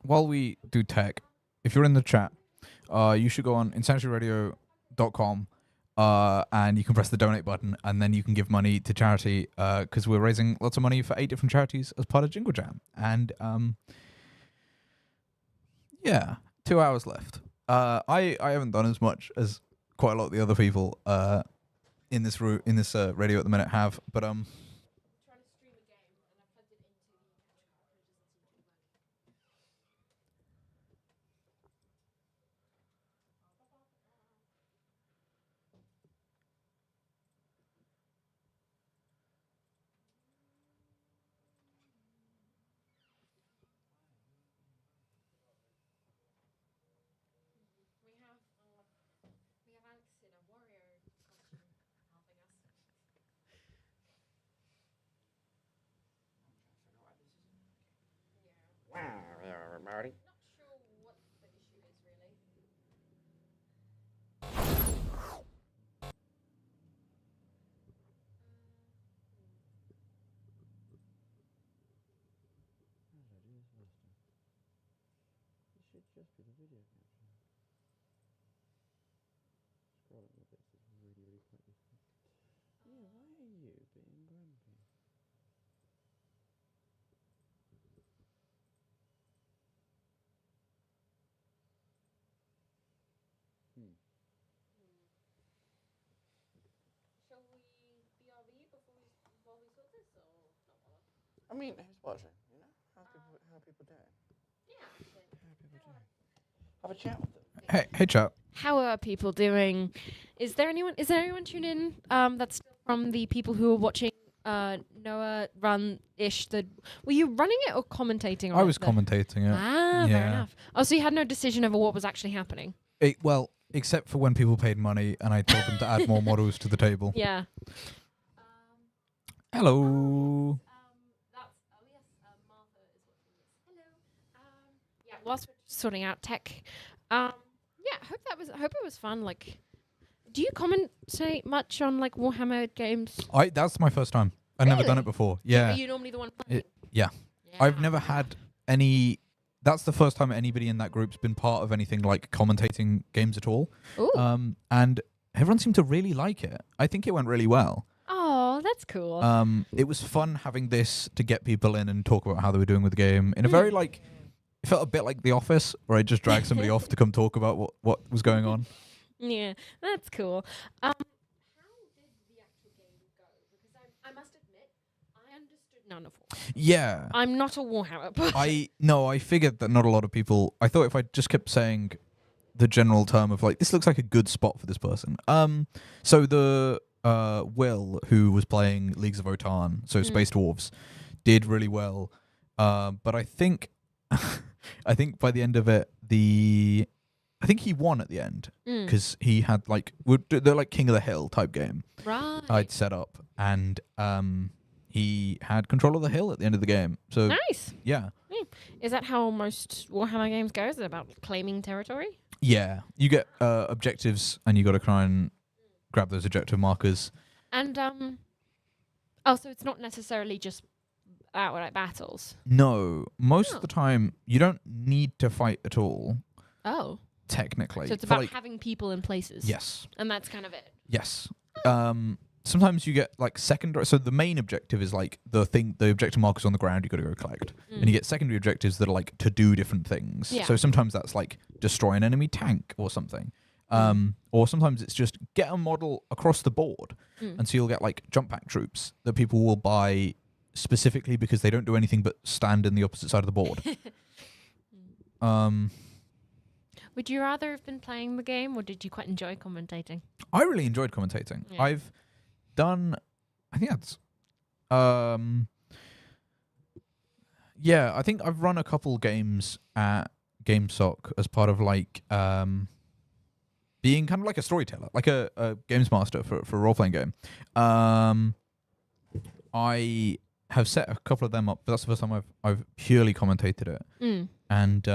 While we do tech, if you're in the chat, you should go on insanityradio.com and you can press the donate button and then you can give money to charity because we're raising lots of money for 8 different charities as part of Jingle Jam. And 2 hours left. I haven't done as much as quite a lot of the other people in this radio at the minute have, but Marty. Shall we BRB before we sort this, or not bother? I mean, who's watching? You know, how are people doing? Yeah. How are people doing? Have a chat with them. hey chat. How are people doing? Is there anyone tuned in? That's from the people who are watching Noah run-ish. Were you running it or commentating on it? I was commentating it. Fair enough. Oh, so you had no decision over what was actually happening? Well, except for when people paid money and I told them to add more models to the table. Yeah. Hello. Martha is watching this. Hello. Whilst we're sorting out tech, hope it was fun. Like, Do you commentate much on like Warhammer games? That's my first time. I've never done Really? it before. Yeah. Are you normally the one playing? Yeah. I've never had any. That's the first time anybody in that group's been part of anything like commentating games at all. Ooh. And everyone seemed to really like it. I think it went really well. Oh, that's cool. It was fun having this to get people in and talk about how they were doing with the game in a very like. It felt a bit like The Office, where I just dragged somebody off to come talk about what was going on. Yeah, that's cool. How did the actual game go? Because I must admit, I understood none of it. Yeah. I'm not a Warhammer person. I figured that not a lot of people. I thought if I just kept saying the general term of like, this looks like a good spot for this person. So the Will, who was playing Leagues of Otan, so Space Dwarves, did really well. But I think by the end of it, I think he won at the end because he had like they're like King of the Hill type game. Right. I'd set up, and he had control of the hill at the end of the game. So Nice. yeah, Is that how most Warhammer games go? Is it about claiming territory? yeah. You get objectives, and you got to try and grab those objective markers. And so it's not necessarily just outright battles. No, most of the time you don't need to fight at all. Oh. Technically, So it's For, about like, having people in places. yes, And that's kind of it. yes. Sometimes you get like secondary. So the main objective is like the objective markers on the ground you got to go collect, and you get secondary objectives that are like to do different things. Yeah. So sometimes that's like destroy an enemy tank or something, or sometimes it's just get a model across the board, and so you'll get like jump pack troops that people will buy specifically because they don't do anything but stand in the opposite side of the board. Would you rather have been playing the game, or did you quite enjoy commentating? I really enjoyed commentating. Yeah. I've done, I think that's, yeah, I think I've run a couple games at GameSock as part of like being kind of like a storyteller, like a games master for a role-playing game. I have set a couple of them up, but that's the first time I've purely commentated it. And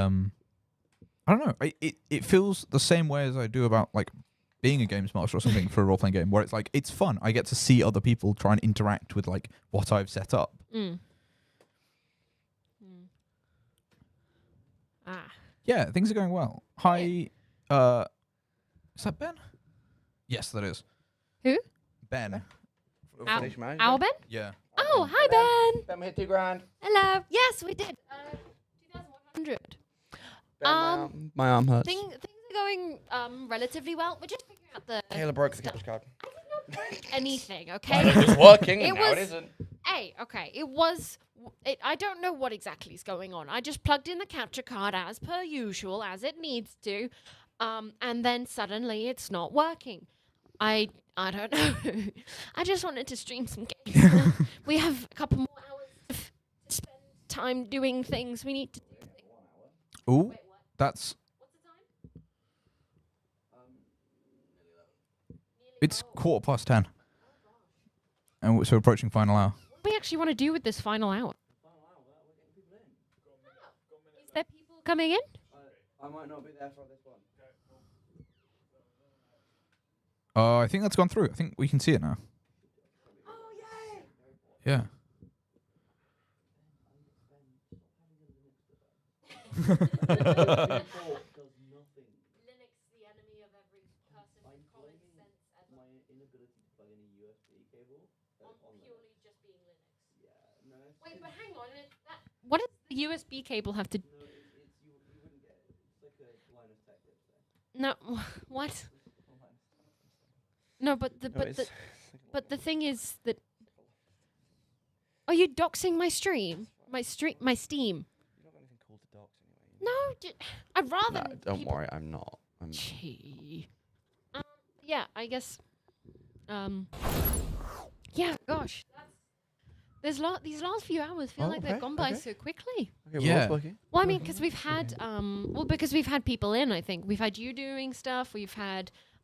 I don't know. It feels the same way as I do about like being a games master or something for a role playing game, where it's like it's fun. I get to see other people try and interact with like what I've set up. Yeah, things are going well. Hi, is that Ben? Yes, that is. Who? Ben. Our Ben? Yeah. Oh, hi Ben. Ben, we hit $2,000. Hello. Yes, we did. 2,100. My arm hurts. Things are going relatively well. We're just figuring out the. Kayla broke the cash card. I did not break anything. Okay. It was working, and It now was- it isn't. Hey, okay. It was. I don't know what exactly is going on. I just plugged in the capture card as per usual, as it needs to, and then suddenly it's not working. I don't know. I just wanted to stream some games. We have a couple more hours to spend time doing things we need to do. Ooh, that's. It's 10:15. And so we're approaching final hour. What do we actually want to do with this final hour? Is there people coming in? I might not be there for this one. I think that's gone through. I think we can see it now. Oh, yay! Yeah. Linux, the enemy of every person with common sense ever. My inability to plug in a USB cable. On purely just being Linux. Yeah, no. Wait, but hang on. What does the USB cable have to? No, you wouldn't get it. It's like a Linus Tech Tips thing. No, what? No, but the thing is that. Are you doxing my stream? My Steam? You don't have anything cool to docs anyway. No, I'd rather. No, don't worry, I'm not. Gee. Yeah, I guess. Yeah, gosh. These last few hours feel like they've gone by so quickly. Okay, Yeah. Well, I mean, because we've had because we've had people in. I think we've had you doing stuff.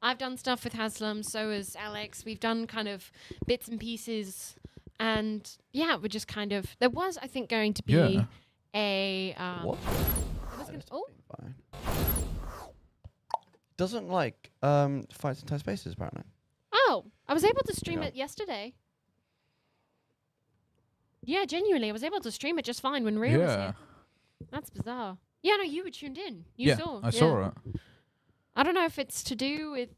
I've done stuff with Haslam. So has Alex. We've done kind of bits and pieces, and yeah, we're just kind of. There was, I think, going to be a. What? there was gonna- oh, Fine. doesn't like fights in tight spaces apparently. Oh, I was able to stream Yeah. it yesterday. Yeah, genuinely, I was able to stream it just fine when Ria was here. That's bizarre. Yeah, no, you were tuned in. You saw. I saw it. I don't know if it's to do with.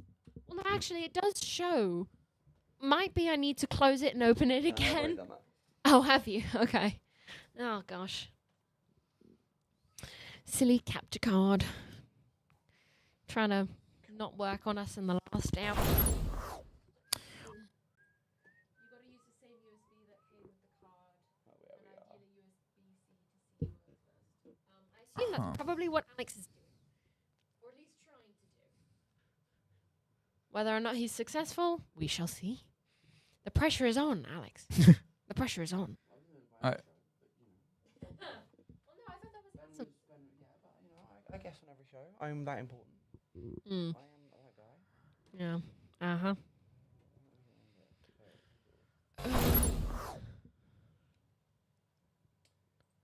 Well, no, actually, it does show. Might be I need to close it and open it again. Oh, have you? Okay. Oh gosh. Silly capture card. Trying to not work on us in the last hour. I assume that's probably what Alex is doing. Or at least trying to do. Whether or not he's successful, we shall see. The pressure is on, Alex. The pressure is on. I guess on every show, I'm that important. I am that guy. Yeah. Uh-huh.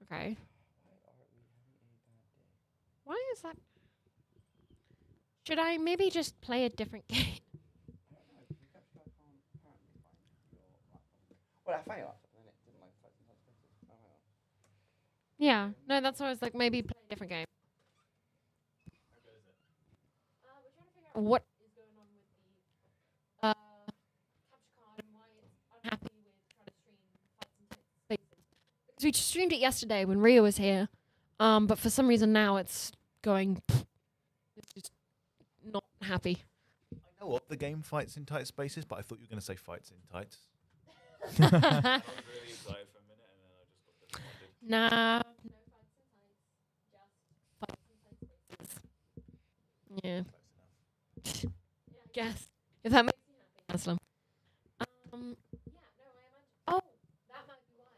Okay. Why is that? Should I maybe just play a different game? Well, I found it, and then it didn't like fights in tight spaces. Oh, hang on. Yeah. No, that's why I was like, maybe play a different game. We're trying to figure out what is going on with the capture card and why it's unhappy with trying to stream fights in tight spaces. Because we streamed it yesterday when Ria was here, but for some reason now it's going. It's just not happy. I know what the game fights in tight spaces, but I thought you were going to say fights in tights. I was really excited for a minute and then I just got disappointed. Nah. No fights in tights. Just fights in tight spaces. Yeah. Yeah, I guess. If that makes you happy, Aslam. Yeah, no, I imagine. Oh, that might be why.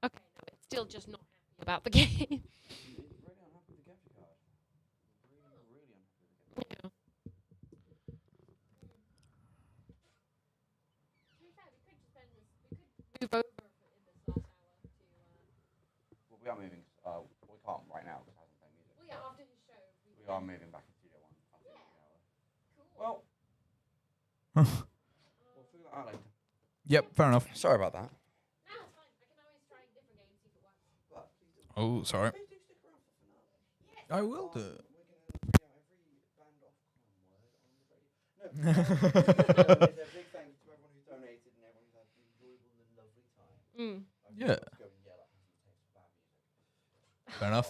Okay, no, it's still just not happy about the game. Yeah. Move over in this last hour to. Well, we are moving. We can't right now because it hasn't played music. Well, yeah, after his show. We are moving back to Studio One after the hour. Cool. Well, we'll figure that out later. Yep, fair enough. Sorry about that. No, it's fine. I can always try different games, see if it works. But please do. Oh, sorry. Please do stick around for the finale. Yes. I will do. We're gonna every band off word on the radio. No. It's a big thank you to everyone who donated and everyone who's had an enjoyable and lovely time. Yeah. Go and yell at people who taste bad music. Fair enough.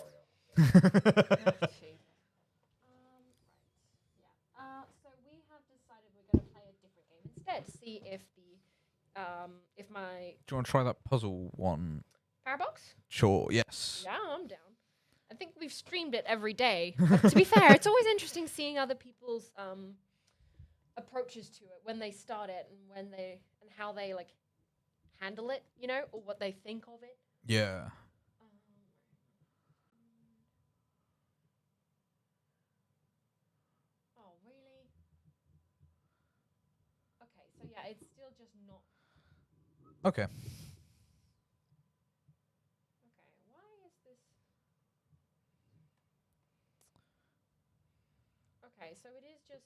So we have decided we're going to play a different game instead. See if if my Do you want to try that puzzle one? Firebox? Sure, yes. Yeah, I'm down. I think we've streamed it every day. But to be fair, it's always interesting seeing other people's approaches to it when they start it and how they like handle it, you know, or what they think of it. Yeah. Oh, really? Okay, so yeah, it's still just not. Okay. Okay, why is this? Okay, so it is just.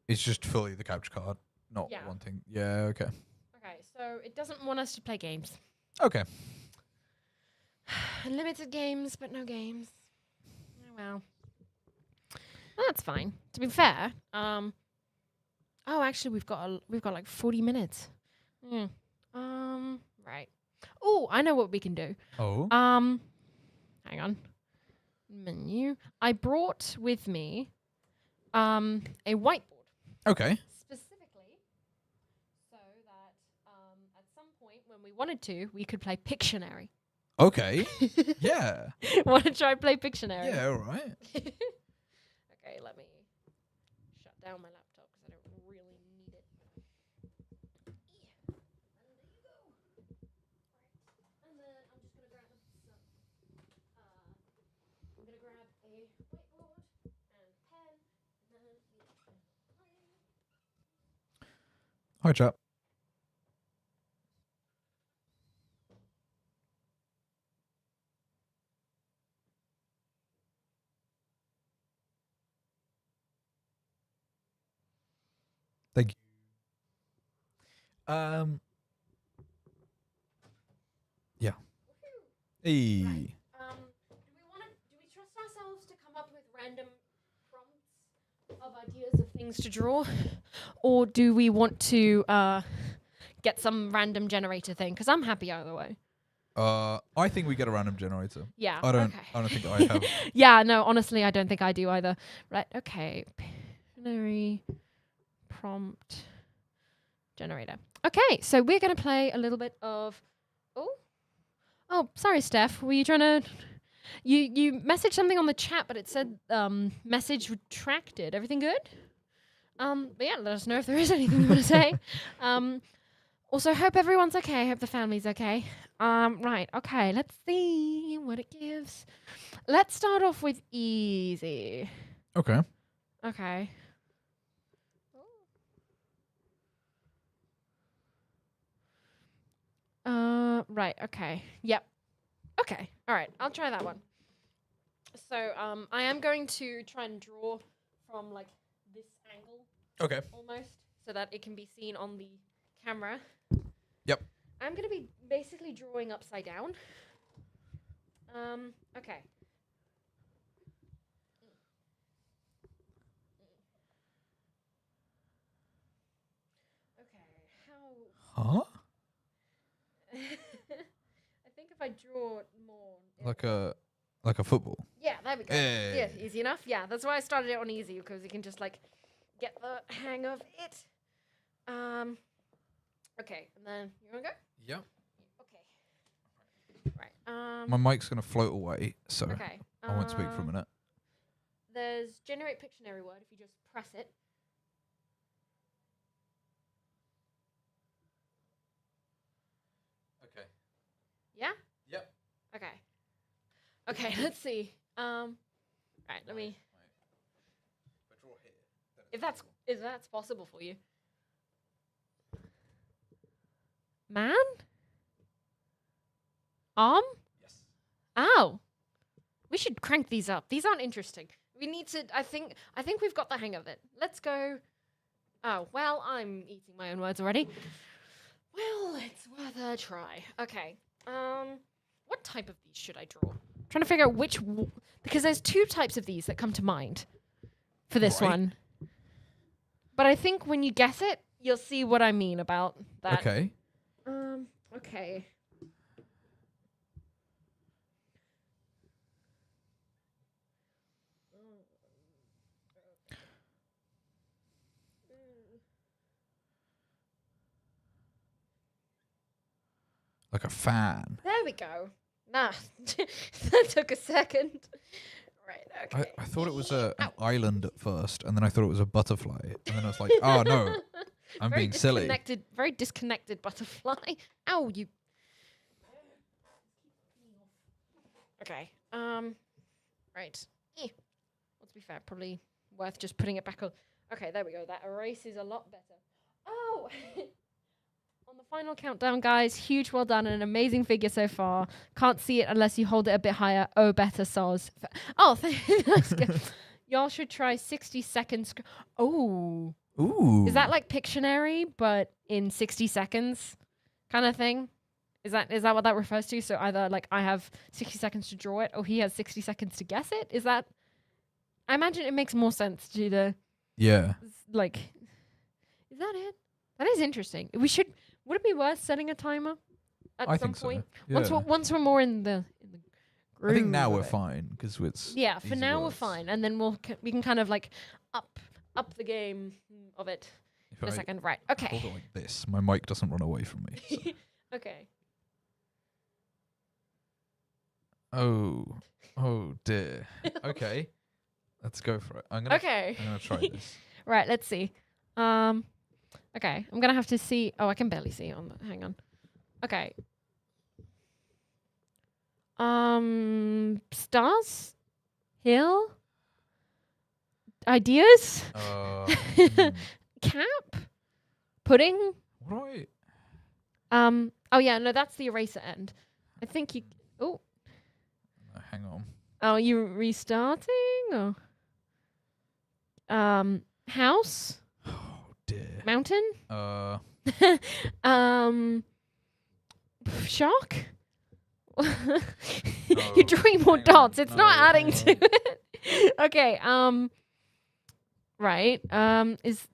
It's just fully the capture card, not Yeah. one thing. Yeah, okay. Okay, so it doesn't want us to play games. Okay. Limited games, but no games. Oh well. That's fine. To be fair, oh, actually, we've got like 40 minutes. Right. Oh, I know what we can do. Oh. Hang on. Menu. I brought with me, a whiteboard. Okay. Specifically, so that at some point when we wanted to, we could play Pictionary. Okay. Yeah. Want to try play Pictionary? Yeah, all right. Okay, let me shut down my laptop because I don't really need it. Yeah. And there you go. Right. And then I'm just going to grab some. I'm going to grab a whiteboard and pen. And then Hi, chap. Thank you. Yeah. Hey. Do we trust ourselves to come up with random prompts of ideas of things to draw, or do we want to get some random generator thing? Because I'm happy either way. I think we get a random generator. Yeah. I don't. Okay. I don't think I have. Yeah. No. Honestly, I don't think I do either. Right. Okay. Pictionary prompt generator. Okay. So we're gonna play a little bit of. Oh, sorry, Steph. Were you trying to? You messaged something on the chat, but it said message retracted. Everything good? But yeah, let us know if there is anything you want to say. Also, hope everyone's okay. Hope the family's okay. Right. Okay. Let's see what it gives. Let's start off with easy. Okay. Okay. Right. Okay. Yep. Okay. All right. I'll try that one. So, I am going to try and draw from like this angle. Okay. Almost, so that it can be seen on the camera. Yep. I'm going to be basically drawing upside down. Okay. Okay. Huh? I think if I draw more. Like a football. Yeah, there we go. Hey. Yeah, easy enough. Yeah, that's why I started it on easy, because you can just like get the hang of it. Okay, and then you wanna go? Yep. Okay. Right. My mic's gonna float away, so Okay. I won't speak for a minute. There's generate Pictionary word if you just press it. Okay. Yeah? Yep. Okay. Okay, let's see. Right, let me. If that's possible for you. Man? Arm? Yes. Ow. We should crank these up. These aren't interesting. We need to I think we've got the hang of it. Let's go. Oh, well, I'm eating my own words already. Well, it's worth a try. Okay. What type of these should I draw? Trying to figure out which because there's two types of these that come to mind for this Right. one. But I think when you guess it, you'll see what I mean about that. Okay. Okay. Like a fan. There we go. Nah, that took a second. Right, okay. I thought it was an island at first, and then I thought it was a butterfly, and then I was like, oh no, I'm Very being silly. Very disconnected butterfly. Ow, you. Okay. Right. Let's be fair. Probably worth just putting it back on. Okay, there we go. That erase is a lot better. Oh. On the final countdown, guys, huge well done and an amazing figure so far. Can't see it unless you hold it a bit higher. Oh, better soz. That's good. Y'all should try 60 seconds. Oh. Ooh. Is that like Pictionary, but in 60 seconds kind of thing? Is that what that refers to? So either like I have 60 seconds to draw it, or he has 60 seconds to guess it? Is that... I imagine it makes more sense to the... Yeah. Like... Is that it? That is interesting. Would it be worth setting a timer at I some think so, point? yeah. Once we're more in the groove. I think now of we're it. fine because it's Yeah, for easy now we're words. fine, and then we can kind of like up the game of it If in a I second. Right. Okay. hold it like this, my mic doesn't run away from me. So. Okay. Oh dear. Okay, let's go for it. I'm gonna try this. Right. Let's see. Okay. I'm gonna have to see. Oh, I can barely see on the. Hang on. Okay. Stars, hill, ideas, cap, pudding. Right. Oh yeah, no, that's the eraser end. I think you. Oh. Hang on. Oh, you restarting or? House. dear. Mountain? Shark? You're drawing more dots. It's not adding to it. Okay. Right. Is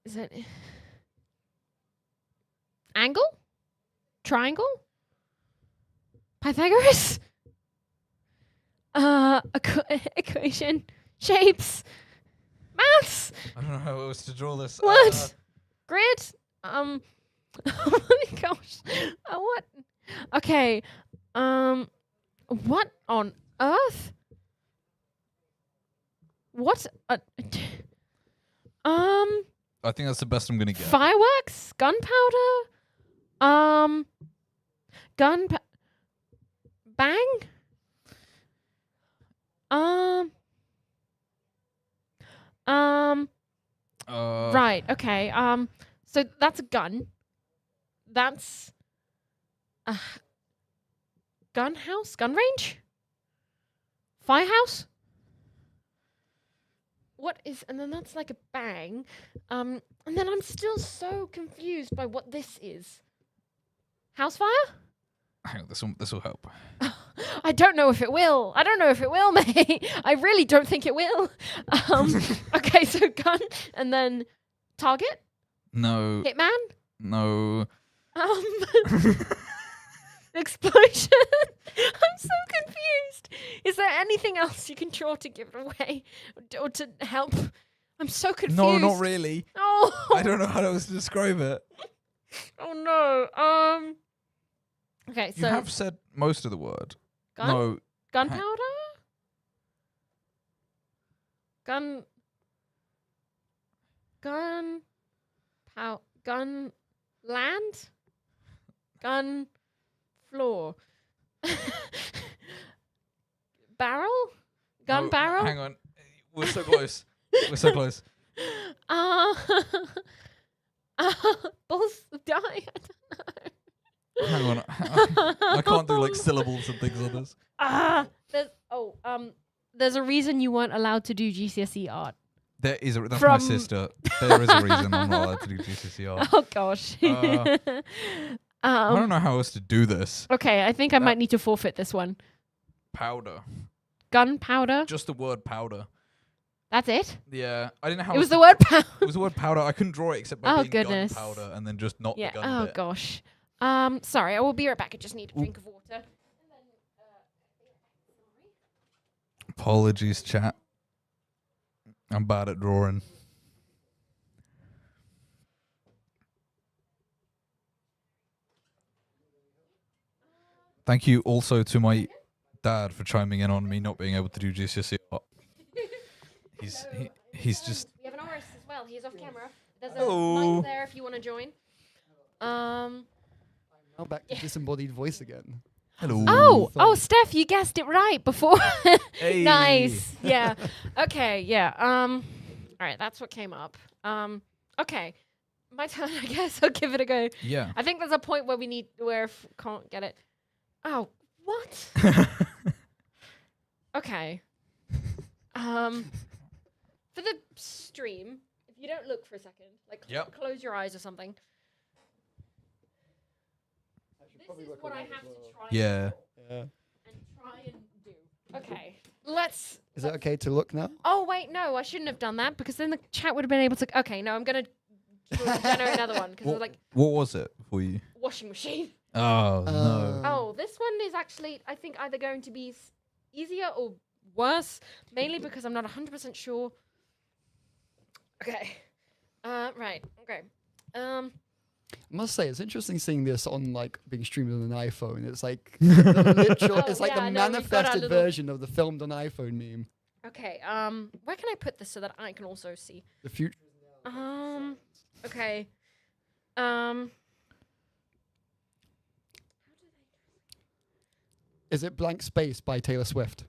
it angle? Triangle? Pythagoras? Equation? Shapes? Maths? I don't know how else to draw this. What? Grid? Oh my gosh. What? Okay. What on earth? What? I think that's the best I'm gonna get. Fireworks? Gunpowder? Bang? Right. Okay. So that's a gun. That's a gun house? Gun range? Firehouse? What is... And then that's like a bang. And then I'm still so confused by what this is. House fire? Hang on, this will help. I don't know if it will. I don't know if it will, mate. I really don't think it will. Okay, so gun and then target? No. Hitman? No. Explosion? I'm so confused. Is there anything else you can draw to give it away? Or to help? I'm so confused. No, not really. Oh. I don't know how else to describe it. Oh no. Okay, so you have said most of the word. gun? No. Gunpowder? Gun land? Gun floor. Barrel? Gun No, barrel? Hang on. We're so close. We're so close. Bulls die? I don't know. Hang on. I can't do like syllables and things on this. There's a reason you weren't allowed to do GCSE art. There is that's my sister. There is a reason I'm not allowed to do GCSE art. Oh gosh. I don't know how else to do this. Okay, I think I might need to forfeit this one. Powder. Gunpowder? Just the word powder. That's it? Yeah, I didn't know how. It was the word powder. It was the word powder. I couldn't draw it except by being goodness. gunpowder and then just not Yeah. the gun Oh bit. gosh. Sorry, I will be right back. I just need a drink of water. Apologies, chat. I'm bad at drawing. Thank you also to my dad for chiming in on me not being able to do GCSE art. He's just... We have an artist as well. He's off camera. There's a Hello. mic there if you want to join. Now back to disembodied voice again. Hello. Oh, Steph, you guessed it right before. Hey. Nice. Yeah. Okay. Yeah. All right. That's what came up. Okay. My turn. I guess I'll give it a go. Yeah. I think there's a point where can't get it. Oh, what? Okay. For the stream, if you don't look for a second, like close your eyes or something. This is what I have to try and try and do. Okay, let's... Is it okay to look now? Oh, wait, no, I shouldn't have done that because then the chat would have been able to... Okay, no, I'm going to generate another one because like... What was it for you? Washing machine. Oh, no. Oh, this one is actually, I think, either going to be easier or worse, mainly because I'm not 100% sure. Okay. Right, okay. I must say, it's interesting seeing this on like being streamed on an iPhone. It's like the literal, it's like the manifested version of the filmed on iPhone meme. Okay, where can I put this so that I can also see? The future. Okay. Is it Blank Space by Taylor Swift?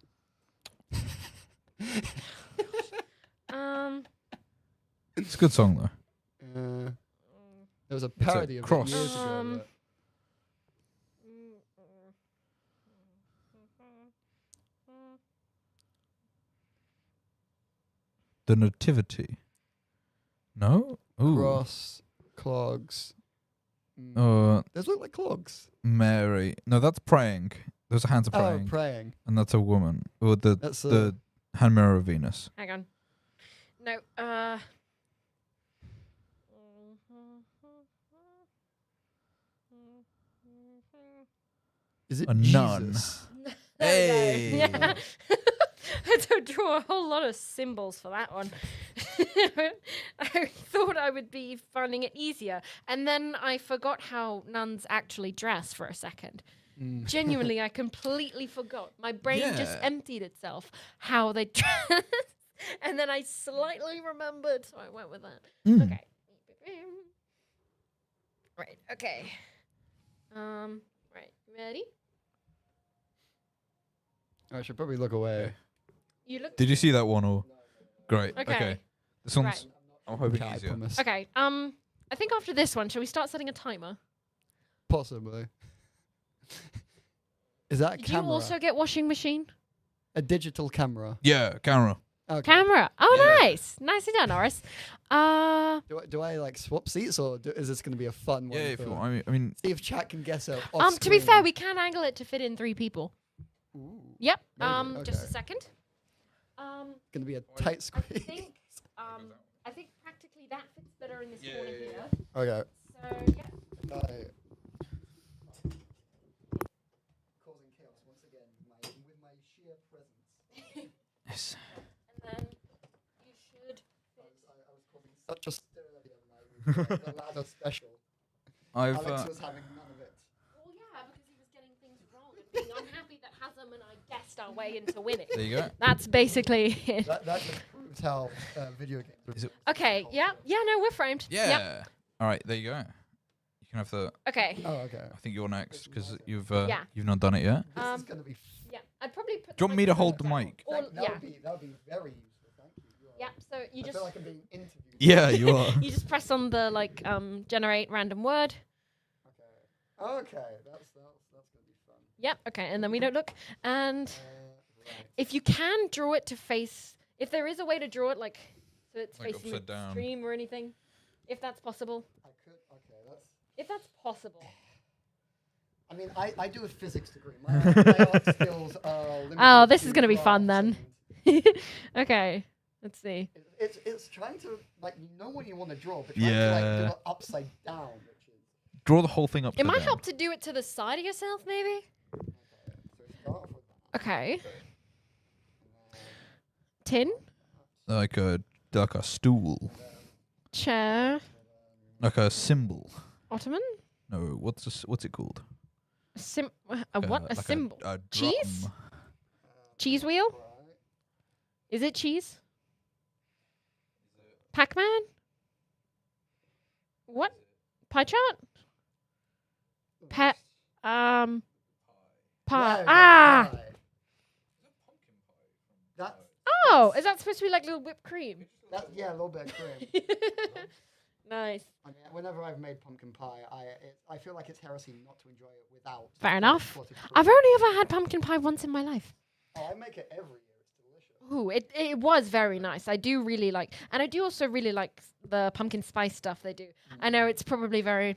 It's a good song though. There was a parody of it cross. years ago. The Nativity. No. Ooh. Cross, clogs. Those look like clogs. Mary. No, that's praying. Those are hands of praying. Oh, praying. And that's a woman. Or That's the hand mirror of Venus. Hang on. No. Is it A nun. Jesus? Hey. Yeah. I had to draw a whole lot of symbols for that one. I thought I would be finding it easier. And then I forgot how nuns actually dress for a second. Genuinely, I completely forgot. My brain just emptied itself how they dress. And then I slightly remembered, so I went with that. Okay. Right, okay. Right, ready? I should probably look away. You look. Did you see that one? Or great. Okay. Okay. This one's. Right. I'm hoping I easier. promise. Okay. I think after this one, shall we start setting a timer? Possibly. Is that a Did camera? you also get washing machine? A digital camera. Yeah, camera. Okay. Camera. Oh, Yeah. nice. Nicely done, Norris. Do I like swap seats or is this going to be a fun one? Yeah, if you for- want. I mean, See if chat can guess it. To be fair, we can angle it to fit in 3 people. Yep. Maybe, Just a okay. second. Going to be a tight I squeeze. think practically that fits better in this corner here. Okay. So yeah. Causing chaos once again with my sheer presence. yes. And then you should. I was causing such a stir the other night with the ladder special. I've. Alex was having none of it. Well, yeah, because he was getting things wrong and being unhappy that Hazem and I guessed our way into winning. There you go. That's basically it. That just proves how video games. Is it? Okay. Yeah. Yeah. No, we're framed. Yeah. Yep. All right. There you go. You can have the. Okay. Oh, okay. I think you're next because you've Yeah. you've not done it yet. This is going to be. Yeah. I'd probably put. Do you want me to hold the mic? Or, That yeah. would be very useful. Thank you. Yeah. So you I just. feel like I'm being interviewed. Yeah, you are. You just press on the generate random word. Okay, that's gonna be fun. Yep. Okay. And then we don't look. And Right. if you can draw it to face, if there is a way to draw it so it's Like facing upside the down. stream or anything, if that's possible. I could. Okay, that's. If that's possible. I mean, I do a physics degree. My art skills are limited. Oh, this is to gonna be fun graphs then. and Okay. Let's see. It's trying to you know what you want to draw, but Yeah. trying to do it upside down, which is. Draw the whole thing up. It might help to do it to the side of yourself, maybe. So start off with that. Okay. Tin, like a stool, chair, like a symbol. ottoman, No, what's it called? what? A like symbol. A Cheese? drum. Cheese wheel? Is it cheese? Pac-Man? What? Pie chart? Pie. Yeah, Ah! pie. That's Oh, is that supposed to be like little whipped cream? yeah, a little bit of cream. Nice. I mean, whenever I've made pumpkin pie, I feel like it's heresy not to enjoy it without. Fair enough. clotted cream. I've only ever had pumpkin pie once in my life. Oh, I make it every year. It's delicious. Ooh, it was very nice. I do really like, and I do also really like the pumpkin spice stuff they do. I know it's probably very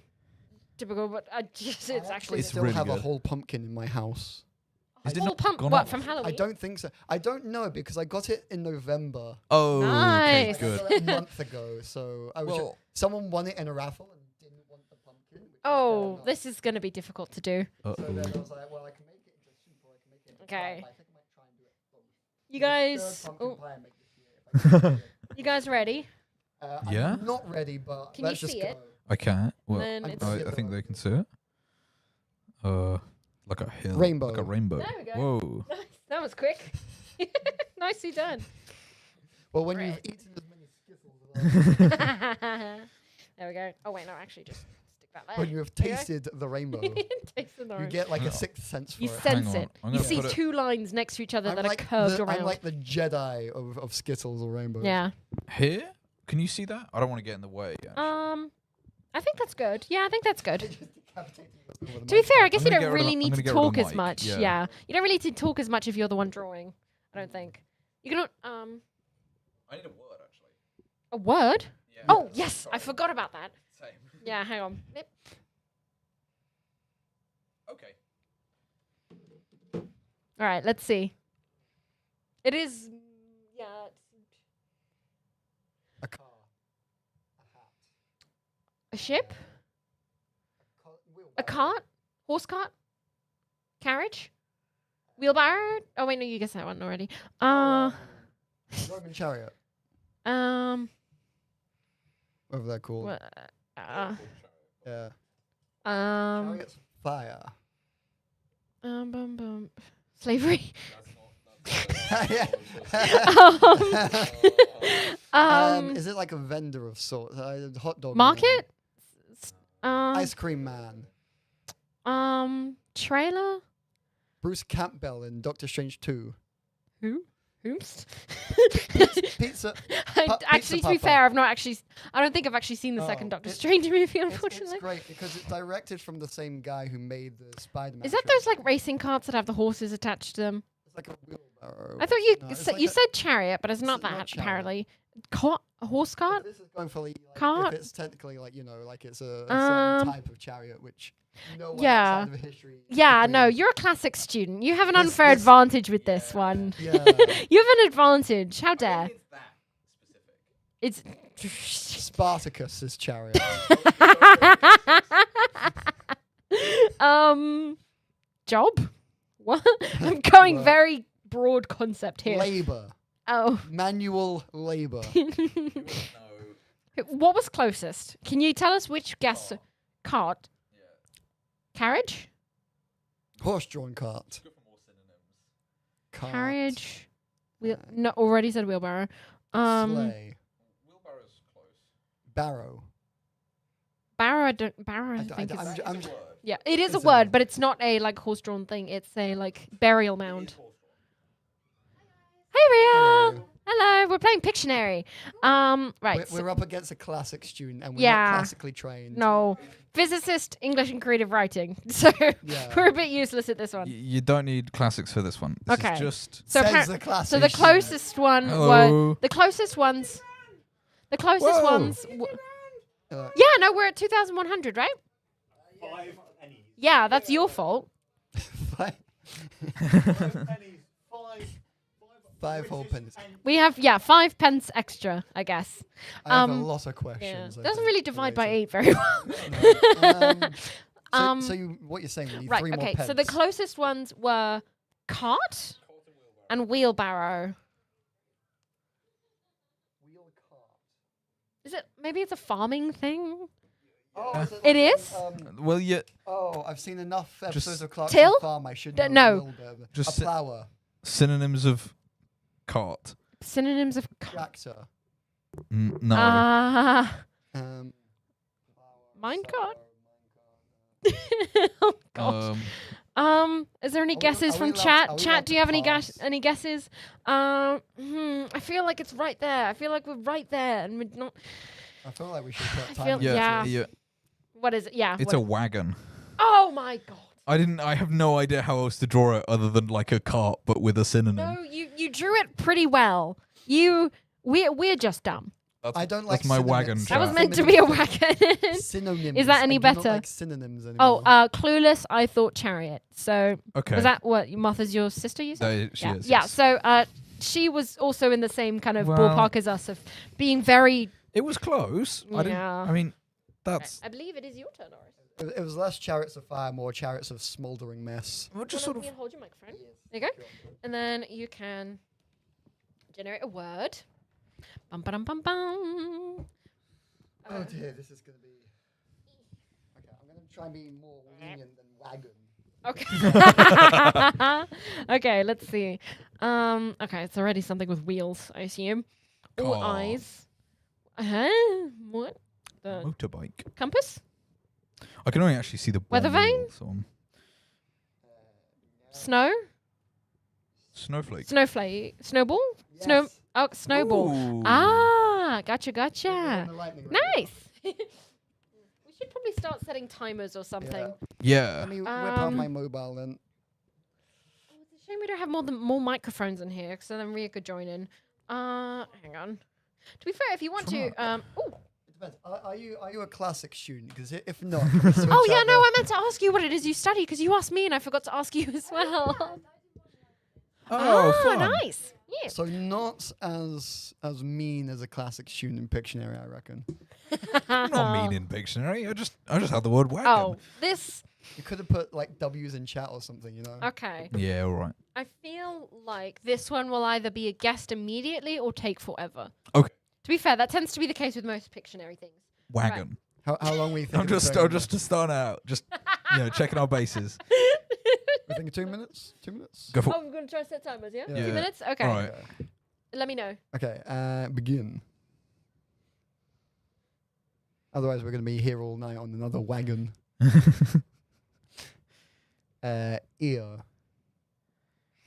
typical, but it's actually It's still really have a good. whole pumpkin in my house. Is it whole not pump. gone What up? from Halloween? I don't think so. I don't know because I got it in November. Oh, Nice. okay, good. Like a month ago. So I was Well- someone won it in a raffle and didn't want the pumpkin. which is Oh, fair this is going to be difficult to do. enough. So then I Uh-oh. was like, well, I can make it into soup or I can make it into Okay. pie, but I think I might try and do it both. You The guys, third pumpkin oh, pie I make this year, if I can do it. you guys ready? Yeah? I'm not ready, but Can let's you just see go. it? I can't. Well, Then I it's I think they can see it. Like a hill. Rainbow. Like a rainbow. There we go. Whoa. nice. That was quick. Nicely done. Well, when Right. you've eaten as many Skittles as There we go. Oh wait, no, actually, just stick that there. when you have There you go. tasted the rainbow, Tasted the you orange. get like Yeah. a sixth sense for You it. sense on. it. I'm You gonna see put it- two lines next to each other I'm that like are curved the, around. I'm like the Jedi of Skittles or rainbows. Yeah. Here? Can you see that? I don't want to get in the way. actually. I think that's good. Yeah, I think that's good. Just decapitating yourself with a To be fair, I mic. guess I'm you gonna don't get rid of really the- I'm need gonna to get rid of talk the as mic, much. yeah. Yeah. You don't really need to talk as much if you're the one drawing. I don't think. You can I need a word, actually. a word. Oh, yes, I forgot about that. Same. Yeah, hang on. Yep. Okay. All right, let's see. It is, yeah. A car. A ship? A cart? Horse cart? Carriage? Wheelbarrow? Oh, wait, no, you guessed that one already. Roman chariot. Whatever they're called. Yeah. Chariots of fire. Slavery. Is it like a vendor of sorts? Hot dog Market? ice cream man. Trailer? Bruce Campbell in Doctor Strange 2. Who? Whomst? Pizza. Actually, to be fair, I don't think I've actually seen the second Doctor Strange movie, unfortunately. It's great because it's directed from the same guy who made the Spider-Man. Is that those like racing carts that have the horses attached to them? It's like a wheelbarrow. I thought you said chariot, but it's not that chariot. apparently. A horse cart? This is going for like, Cart? if it's technically like like it's a certain type of chariot, which no one yeah, outside of history. yeah. No, you're a classics student. You have an unfair advantage with this one. Yeah. You have an advantage. How dare? It's Spartacus's chariot. Job? What? I'm going very broad concept here. Labor. Oh. Manual labor. What was closest? Can you tell us which guess? Cart? Carriage? Horse-drawn cart. Cart. Carriage? No, already said wheelbarrow. Sleigh. Barrow. Barrow, I think is... yeah, it is a Is word, it? but it's not a like horse-drawn thing. It's a like burial mound. Hey, Ria! Hello, we're playing Pictionary. Right. We're up against a classic student, and we're Yeah. not classically trained. No. Physicist, English and creative writing. So we're a bit useless at this one. You don't need classics for this one. This Okay. is just... So, Says the classic so the closest one Hello. were the closest ones. The closest Whoa. ones. Yeah, no, we're at 2,100, right? 5 pennies. Yeah, that's your fault. 5 whole pennies. We have 5 pence extra, I guess. I have a lot of questions. Yeah. I Doesn't think, really divide by 8 very well. So what you're saying? We need Right. 3 more Okay. pence. So the closest ones were cart and wheelbarrow. Is it? Maybe it's a farming thing. Oh, It is? Well, yeah. Oh, I've seen enough episodes of Clark's Till? Farm. I should No. Just a plower. Synonyms of cart. Synonyms of Tractor. No. Minecart. Oh God. Is there any guesses from chat? Chat, do you have any guesses? I feel like it's right there. I feel like we're right there, and we're not. I feel like we should put time. feel- on yeah. this. What is it? Yeah. It's a wagon. Oh my God. I have no idea how else to draw it other than like a cart, but with a synonym. No, you drew it pretty well. We're just dumb. I don't like That's my wagon. synonyms. That was chat. meant to be a wagon. Synonyms. Is that any I do not better? like synonyms anymore. Oh, clueless. I thought chariot. So Okay. was that what Martha's your sister? You said? She yeah. is, Yeah. yes. So she was also in the same kind of Well- ballpark as us of being very. It was close. I didn't. Yeah. I mean, that's. I believe it is your turn, Norris. It was less chariots of fire, more chariots of smouldering mess. We're just sort of. Hold your microphone. There you go. And then you can generate a word. Bum ba dum bum bum. Oh dear, this is going to be. Okay, I'm going to try and be more lenient than wagon. Okay. Okay, let's see. Okay, it's already something with wheels, I assume. Or Car. eyes. What? The Motorbike. compass? I can only actually see the Weather one vane? wheel, so Snow? Snowflake. Snowflake? Snowball? Snow? Yes. Oh, snowball. Ooh. Ah, gotcha. The lightning round. Nice. We should probably start setting timers or something. Yeah. Let me whip out my mobile then. It's a shame we don't have more microphones in here, so then Ria could join in. Hang on. To be fair, if you want to, Depends. Are you a classic student? Because if not, Oh yeah, no, I meant to ask you what it is you study because you asked me and I forgot to ask you as well. fun. Nice. Yeah. So not as mean as a classic student in Pictionary, I reckon. Not mean in Pictionary. I just had the word wagon. Oh, this. You could have put like W's in chat or something, you know. Okay. Yeah, all right. I feel like this one will either be a guessed immediately or take forever. Okay. To be fair, that tends to be the case with most Pictionary things. Wagon. How long we think? I'm just to start out, just checking our bases. We think 2 minutes. 2 minutes. Go for Oh, we're going to try to set timers, yeah? Yeah. 2 minutes? Okay. All right. Let me know. Okay. Begin. Otherwise, we're going to be here all night on another wagon. Ear.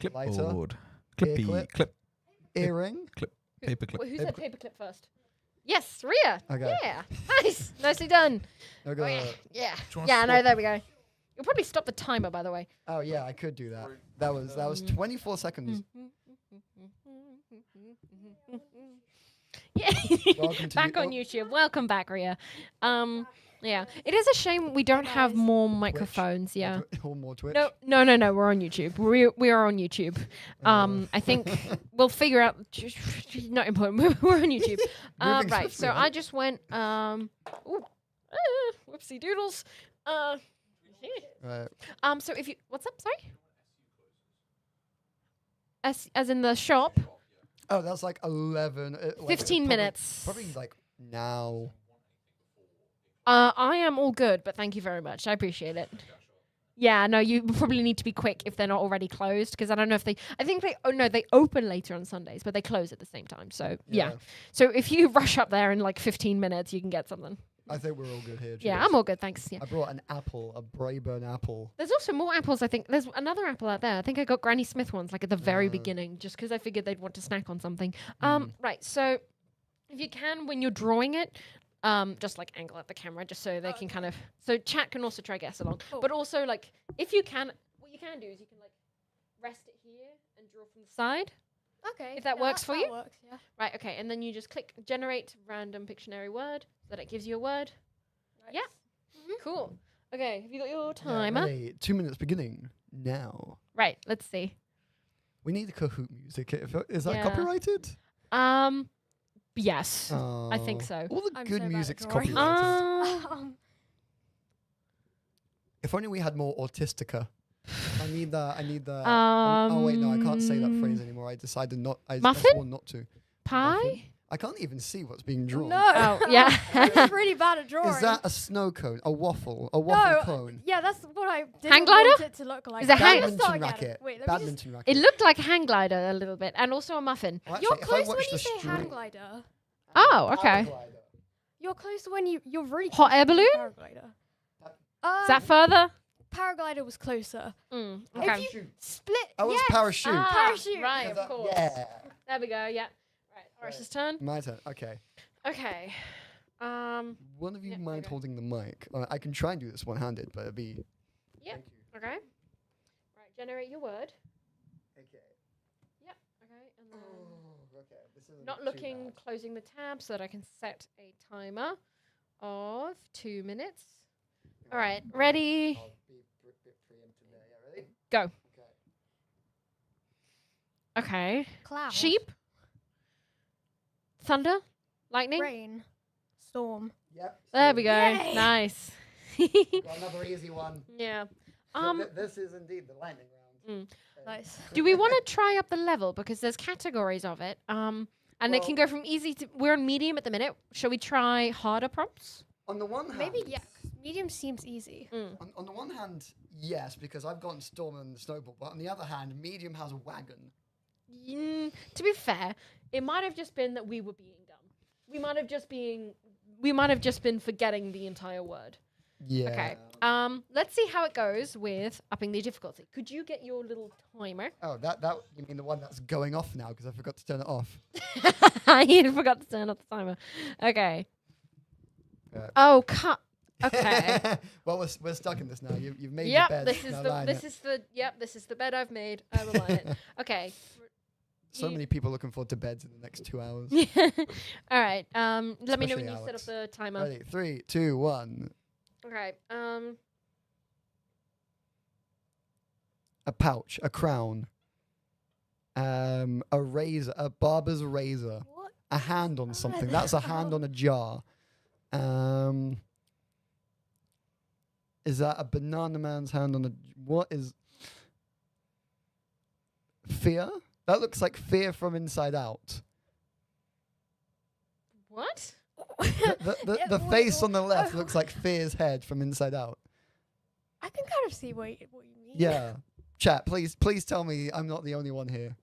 Clipboard. Ear clip. Clip. Earring. Paper clip. Who said paperclip first? Yes, Ria. Okay. Yeah. Nice. Nicely done. There we go. Oh, yeah. Yeah. Do you wanna Yeah, no, swap? there we go. You'll probably stop the timer, by the way. Oh yeah, I could do that. That was 24 seconds. Yeah. Welcome to back on YouTube. Welcome back, Ria. Yeah. It is a shame we don't have more microphones. Yeah. Or more Twitch. No. We're on YouTube. We are on YouTube. I think we'll figure out. Not important. We're on YouTube. Moving Right. So swiftly on. I just went. Whoopsie doodles. Right. So if you, what's up? Sorry. As in the shop. Oh, that's like 11. 15 minutes. Probably like now. I am all good, but thank you very much. I appreciate it. Yeah, no, you probably need to be quick if they're not already closed, because I don't know if they. I think they. Oh no, they open later on Sundays, but they close at the same time. So yeah. So if you rush up there in like 15 minutes, you can get something. I think we're all good here. Yeah, cheers. I'm all good, thanks. Yeah. I brought an apple, a Braeburn apple. There's also more apples. I think there's another apple out there. I think I got Granny Smith ones like at the very beginning, just because I figured they'd want to snack on something. Right. So if you can, when you're drawing it, just like angle at the camera, just so they can kind of. So chat can also try guess along, but also like if you can, what you can do is you can like rest it here and draw from the side. Okay. If that works for you. Works, yeah. Right. Okay. And then you just click generate random Pictionary word so that it gives you a word. Nice. Yeah. Cool. Okay. Have you got your timer? Ready? 2 minutes beginning now. Right. Let's see. We need Kahoot music. Is that Yeah. copyrighted? Yes. I think so. All the I'm good so bad at music's drawing. copyrighted. If only we had more Autistica. I need the. Oh wait, no, I can't say that phrase anymore. I decided not. I Muffin? swore not to. Pie? Muffin? I can't even see what's being drawn. No. Oh, yeah. I'm really bad at drawing. Is that a snow cone? A waffle? A waffle cone? Yeah, that's what I didn't Hang glider? want it to look like. Is it hang- Let's start Badminton again. racket. Wait, let me just. Badminton racket. It looked like a hang glider a little bit, and also a muffin. Well, You're actually, if I close when watch you the say stream- hang glider. Oh, okay. Paraglider. You're close when you're really Hot close air to balloon? paraglider. Is that further? Paraglider was closer. Okay. If you split, Oh, it's yes. parachute. Parachute. Right, Yeah, of that- course. Yeah. There we go. Yeah. Right. Oris's turn. My turn. Okay. Okay. One of you Yeah, mind okay. holding the mic? I can try and do this one-handed, but it'd be. Yep. Thank you. Okay. Right. Generate your word. Okay. Yep. Okay. And then Okay. This isn't not too looking, bad. closing the tab so that I can set a timer of 2 minutes. All right. Ready? I'll be bit preemptive there. Yeah, ready? Go. Okay. Okay. Cloud. Sheep. Thunder. Lightning. Rain. Storm. Yep. There we go. Yay. Nice. Got another easy one. Yeah. This is indeed the lightning round. Nice. Do we want to try up the level because there's categories of it? And it can go from easy to. We're on medium at the minute. Shall we try harder prompts? On the one hand, Maybe yeah. 'Cause medium seems easy. On the one hand, yes, because I've gotten Storm and Snowball. But on the other hand, medium has a wagon. To be fair, it might have just been that we were being dumb. We might have just been forgetting the entire word. Yeah. Okay. Let's see how it goes with upping the difficulty. Could you get your little timer? Oh, that you mean the one that's going off now because I forgot to turn it off. You forgot to turn off the timer. Okay. Oh, cut. Okay. Well, we're stuck in this now. You've made Yep. your bed. This is Now the lie in this it. is the yep. This is the bed I've made. I will lie in it. Okay. So many people looking forward to beds in the next 2 hours. All right. Let me know when Especially you set up Alex. the timer. Ready? 3, 2, 1. Okay. A pouch, a crown, a razor, a barber's razor, What? a hand on something. That's a hand on a jar. Is that a banana man's hand on a? What is? Fear? That looks like Fear from Inside Out. What? The face on the left looks like Fear's head from Inside Out. I can kind of see what you mean. Yeah. Chat, please tell me I'm not the only one here.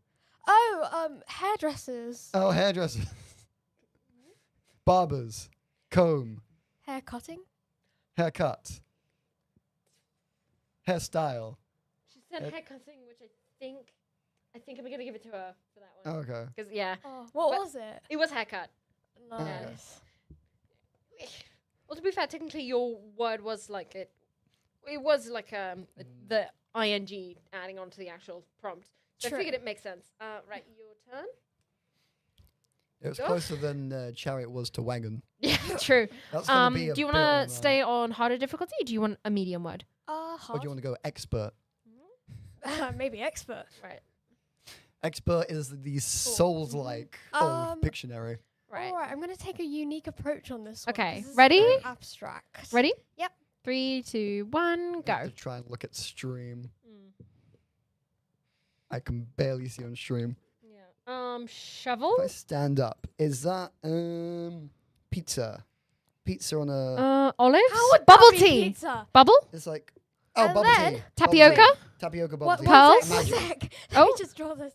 Oh, hairdressers. Oh, hairdressers. Barbers. Comb. Hair cutting. Haircut. Hairstyle. She said hair cutting, which I think I'm gonna give it to her for that one. Okay. Because yeah. Oh, what But was it? It was haircut. Nice. Well, to be fair, technically your word was like it. It was like the ing adding on to the actual prompt. So I True. figured it makes sense. Right, your turn. It was Go. closer than Chariot was to Wagon. Yeah, true. That's gonna be a Do you bit want on to stay on harder difficulty? Or do you want a medium word? Or Hard. do you want to go expert? Maybe expert. Right. Expert is the Souls-like of Pictionary. Right. All right, I'm going to take a unique approach on this one. Okay, 'cause this is ready? very abstract. Ready? Yep. 3, 2, 1, I have go. to try and look at stream. Mm. I can barely see on stream. Yeah. Shovel. If I stand up, is that pizza? Pizza on a. Olives. How would Bubble that be tea. pizza? Bubble. It's like And bubble then- tea. Tapioca? Bubble tea. Tapioca bubble What, tea. Pearls? one Magic. sec. Let Oh. me just draw this.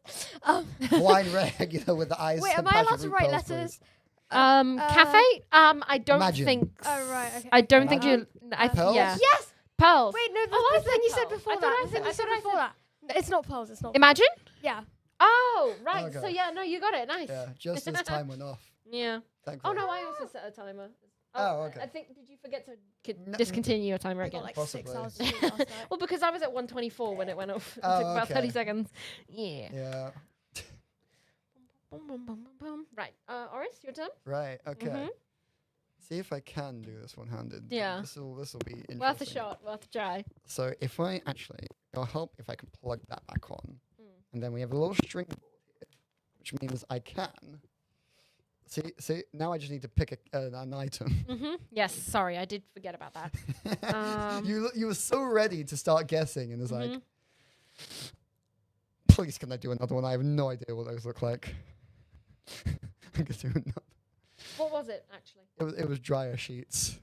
Wine regular with the eyes. Wait, am and I allowed passion to fruit write pearls, letters? please. Cafe. I don't Imagine. think. Oh, right, okay. I don't think Imagine. you. Pearls? Yeah. Yes! Pearls. Wait, no, Oh, I the thing said you said pearls. before I thought that. I The thing said- you I said thought I before that. No, it's not pearls, it's not. Imagine. Yeah. Oh, right. Okay. So yeah, no, you got it. Nice. Yeah, just as time went off. Yeah. Oh Thankfully. no, I also set a timer. Oh, okay. I think did you forget to No, discontinue your timer I got again? like Possibly. 6 hours to sleep last night. Well, because I was at 124 when it went off. It Oh, took about 30 okay. seconds. Yeah. Yeah. Boom, boom, boom, boom, boom. Right. Oris, your turn. Right. Okay. Mhm. See if I can do this one-handed. Yeah. This will be interesting. Worth a shot. Worth a try. So if I actually, it'll help if I can plug that back on, Mm. and then we have a little string board here, which means I can. See. Now I just need to pick an item. Yes. Sorry, I did forget about that. You were so ready to start guessing, and it's like, Mhm. please, can I do another one? I have no idea what those look like. I'm gonna do another. What was it actually? It was dryer sheets.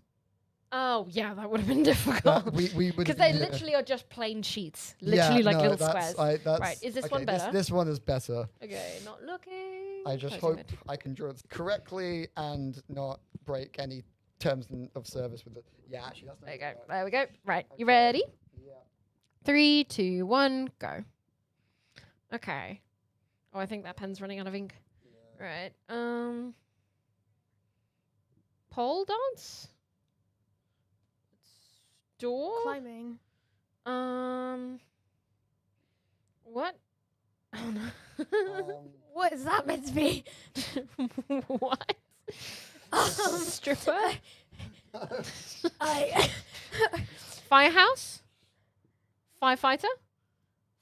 Oh yeah, that would have been difficult. We would Because they literally are just plain sheets, Yeah, literally like no, little that's- squares. that's- Right, is this okay, one better? This one is better. Okay, not looking. I just Closing hope I can draw it correctly and not break any terms of service with it. Yeah, actually, that's not There you go. gonna work. There we go. Right, you Okay. ready? Yeah. 3, 2, 1, go. Okay. Oh, I think that pen's running out of ink. Right. Pole dance. Door. Climbing. What? Oh no. What is that meant to be? What? Stripper. I. Firehouse. Firefighter.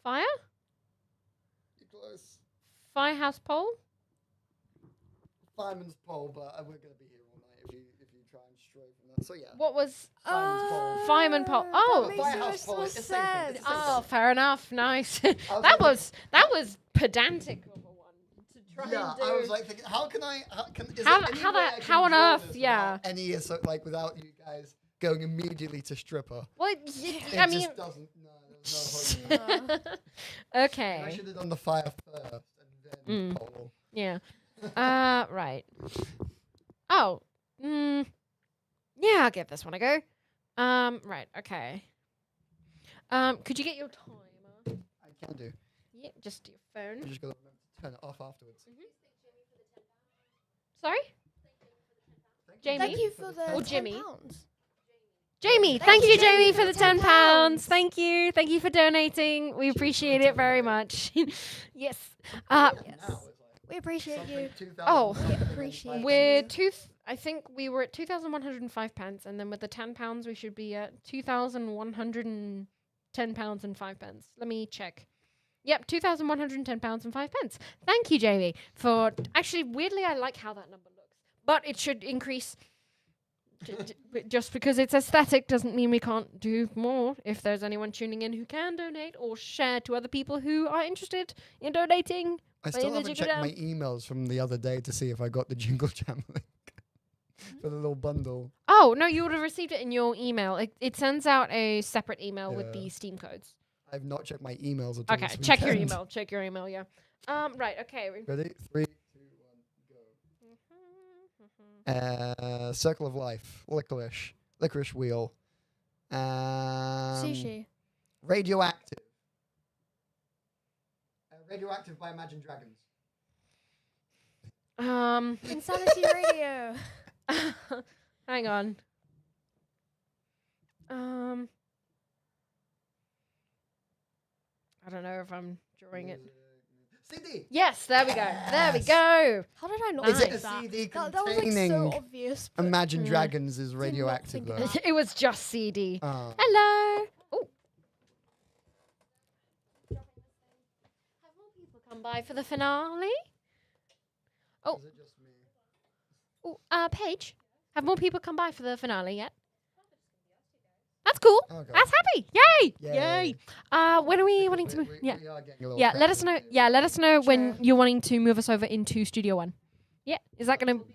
Fire. You're close. Firehouse pole. Fireman's pole, but we're gonna be here all night if you try and stray from that. So yeah. What was Fireman's pole. fireman pole? That Oh, makes Firehouse so pole, much it's the same thing, sense. it's the same oh, fair enough. Nice. was that like- was pedantic of a one to try Yeah, and do. I was like thinking, how can I? Is How- there any how way that- I can how on draw earth, this yeah. without any without you guys going immediately to stripper? well, It I mean, just doesn't. No, there's no hope. I okay. should have done the fire first and then Mm. pole. Yeah. Right. Oh. Yeah, I'll give this one a go. Right. Okay. Could you get your timer? I can do. Yeah, just your phone. You just gotta remember to turn it off afterwards. Sorry. Jamie? Thank you for the Or £10. Jimmy. Jamie, thank you, Jamie, for the £10. Thank you. Thank you for donating. We appreciate it very much. Yes. We appreciate you. Oh, We appreciate we're you. I think we were at £2,105, and then with the £10, we should be at £2,110 and 5 pence. Let me check. Yep, £2,110 and 5 pence. Thank you, Jamie, for actually weirdly I like how that number looks, but it should increase. Just because it's aesthetic doesn't mean we can't do more. If there's anyone tuning in who can donate or share to other people who are interested in donating, I still haven't checked my emails from the other day to see if I got the Jingle Jam link for the little bundle. Oh, no, you would have received it in your email. It sends out a separate email with the Steam codes. I've not checked my emails at all. Okay, this check your weekend. email. Check your email, yeah. Right, okay. Ready? 3, 2, 1, go. Circle of Life, Licorice Wheel, Sushi. Radioactive. Radioactive by Imagine Dragons. Insanity Radio. Hang on. I don't know if I'm drawing it. CD. Yes, there we go. There we go. How did I not Is it know a that? CD That was like containing so obvious. but Imagine Mm. Dragons is radioactive think though? of It was just CD. Ah. Hello. Oh. Have more people come by for the finale? Oh. Oh, Paige, have more people come by for the finale yet? That's cool. Okay. That's happy. Yay! Yay. When are we wanting to move? Yeah. We are getting a little Yeah, let us know. crowded. Yeah, let us know when you're wanting to move us over into Studio 1. Yeah, is that going to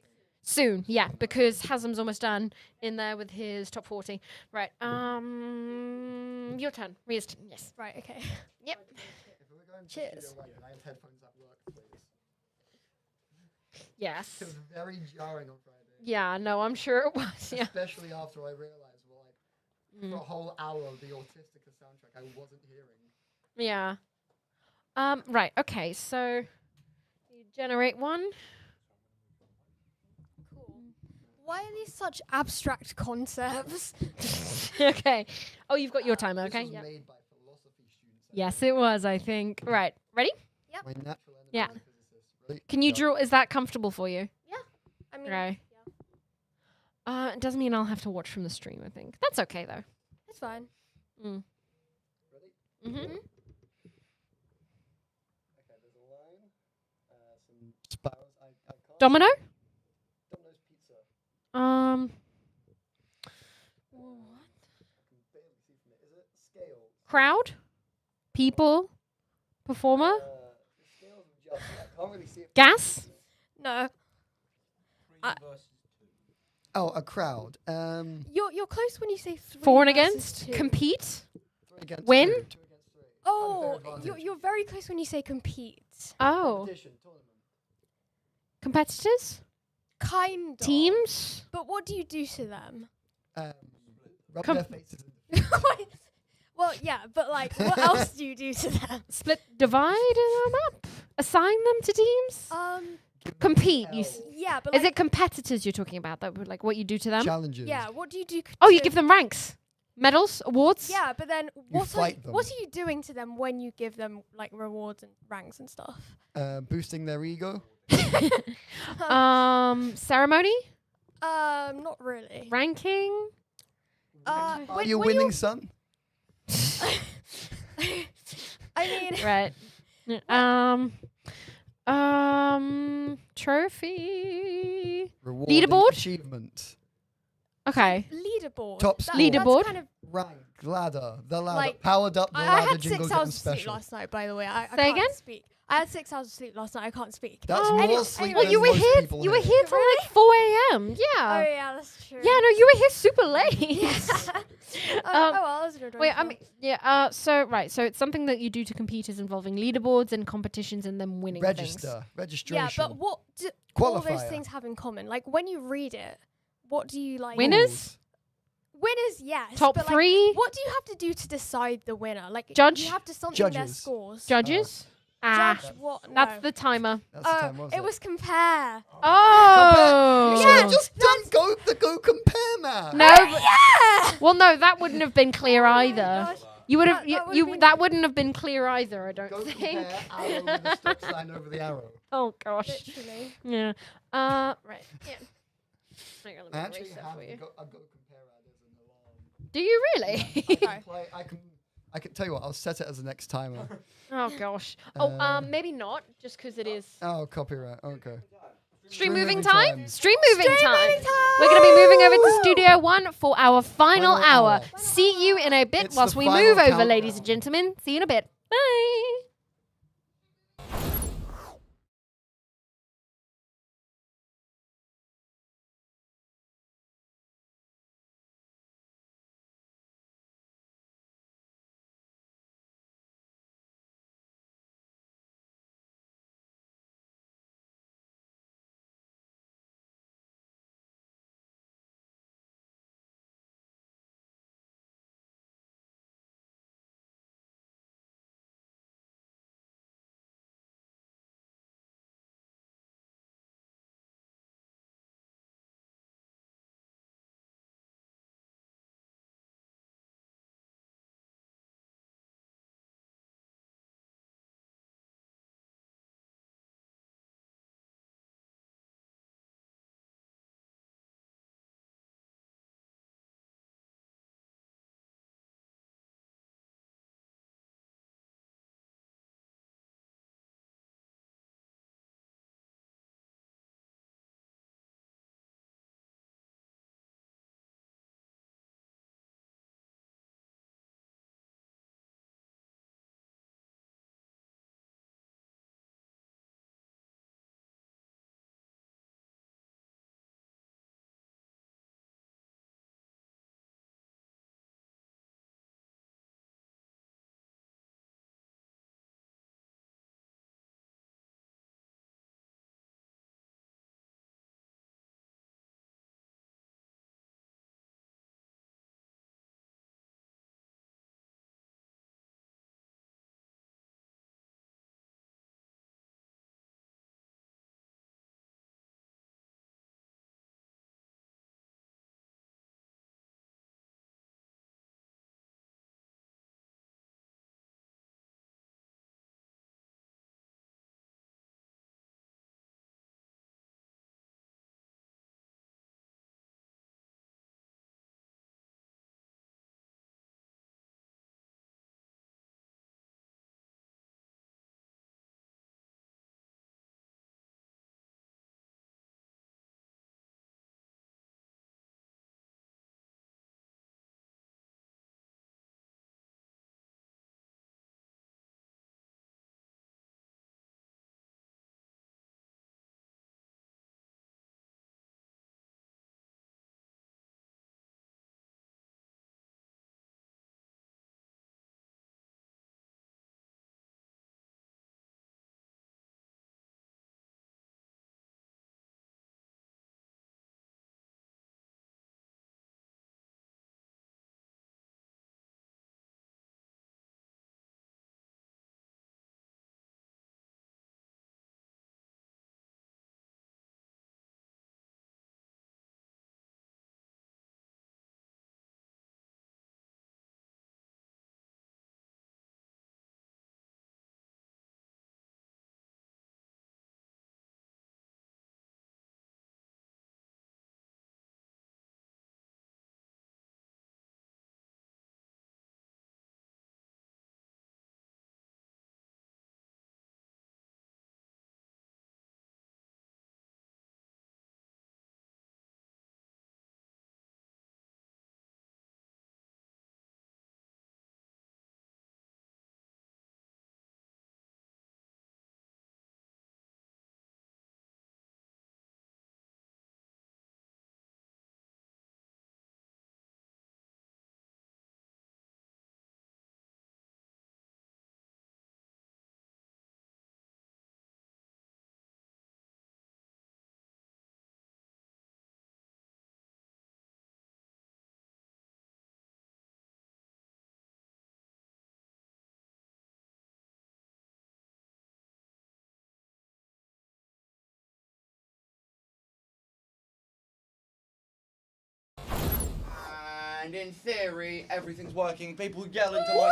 soon? Yeah, because Hazm's almost done in there with his top 40. Right. Your turn. Ria's turn. Yes. Right, okay. Yep. If we're going to Cheers. Studio One, can I have headphones at work, please? Yes. It was very jarring on Friday. Yeah, no, I'm sure it was. Yeah. Especially after I realised, for a whole hour of the Autistica soundtrack, I wasn't hearing. Yeah. Right. Okay. So you generate one. Cool. Why are these such abstract concepts? Okay. Oh, you've got your timer. This Okay. was Yeah. made by philosophy students. Yes, it was. I think. Right. Ready? Yep. My natural enemy, Yeah. my physicist. Ready? Can you Go. draw? Is that comfortable for you? I mean, Okay. It doesn't mean I'll have to watch from the stream. I think that's okay though. it's fine. Mm. Ready? Mhm. Okay, there's a line. Some spirals. I can't. Domino. Domino's pizza. What? I can barely see from it. Is it scales? Crowd. People. Performer. The scales are just. I can't really see it. Gas. No. Oh, a crowd. You're close when you say 3 For and versus against. 2. Compete. 3 against Win? 2, 2 against 3. Oh, Unfair you're very close when you say compete. Oh. Competition, tournament. Competitors. Kind of. Teams. But what do you do to them? Rub Com- their faces in. Well, yeah, but like, what else do you do to them? Split. Divide them up. Assign them to teams. Compete. Yeah, but Is like, it competitors you're talking about? That would like what you do to them? Challenges. yeah, what do you do? Oh, you to- give them ranks, medals, awards. Yeah, but then what fight them. what are you doing to them when you give them like rewards and ranks and stuff? Boosting their ego. Ceremony, Not really. ranking. Are when- you when winning, son? I mean, Right. Trophy. Rewarding Leaderboard? Achievement. Okay. leaderboard. Top That- score. Leaderboard? That's kind of, Rank. Ladder. The ladder. Like, Powered up the I ladder had jingle 6 jam hours of sleep special. last night, by the way. I Say can't again? speak. I had 6 hours of sleep last night. I can't speak. That's Oh. more Anyway- sleep Well, than You were most here. people You were have. here till like 4 a.m. Oh Yeah. yeah, that's true. Yeah. No, you were here super late. Oh well, I was doing Wait, I well. mean, yeah. So it's something that you do to competitors involving leaderboards and competitions and then winning things. Register. Registration. Yeah, but what do all those Qualifier. things have in common? Like when you read it, what do you like? Winners, Winners, yes. top but, like, 3, what do you have to do to decide the winner? Like Judge? you have to something their Judges. scores. judges, Judge what? That's No. the timer. That's the time, wasn't it was compare. Oh. You should have just done go compare, man. No. Yeah. Well, no, that wouldn't have been clear either. gosh. You would have. That would've You been- that wouldn't have been clear either. I don't Go think. compare arrow with a stop sign over the arrow. Oh gosh. Literally. Yeah. Right. Yeah. Hang on, I let me actually reset have for you. I've got to compare ad as an alarm. Do you really? I can tell you what. I'll set it as the next timer. Oh gosh. Oh, maybe not, just because it is Oh, copyright. Okay. stream moving moving time. time. Stream moving time. We're gonna be moving over to Studio One for our final hour. See you in a bit It's whilst the we final move over, countdown. ladies and gentlemen. See you in a bit. Bye. And in theory, everything's working. People yell into my...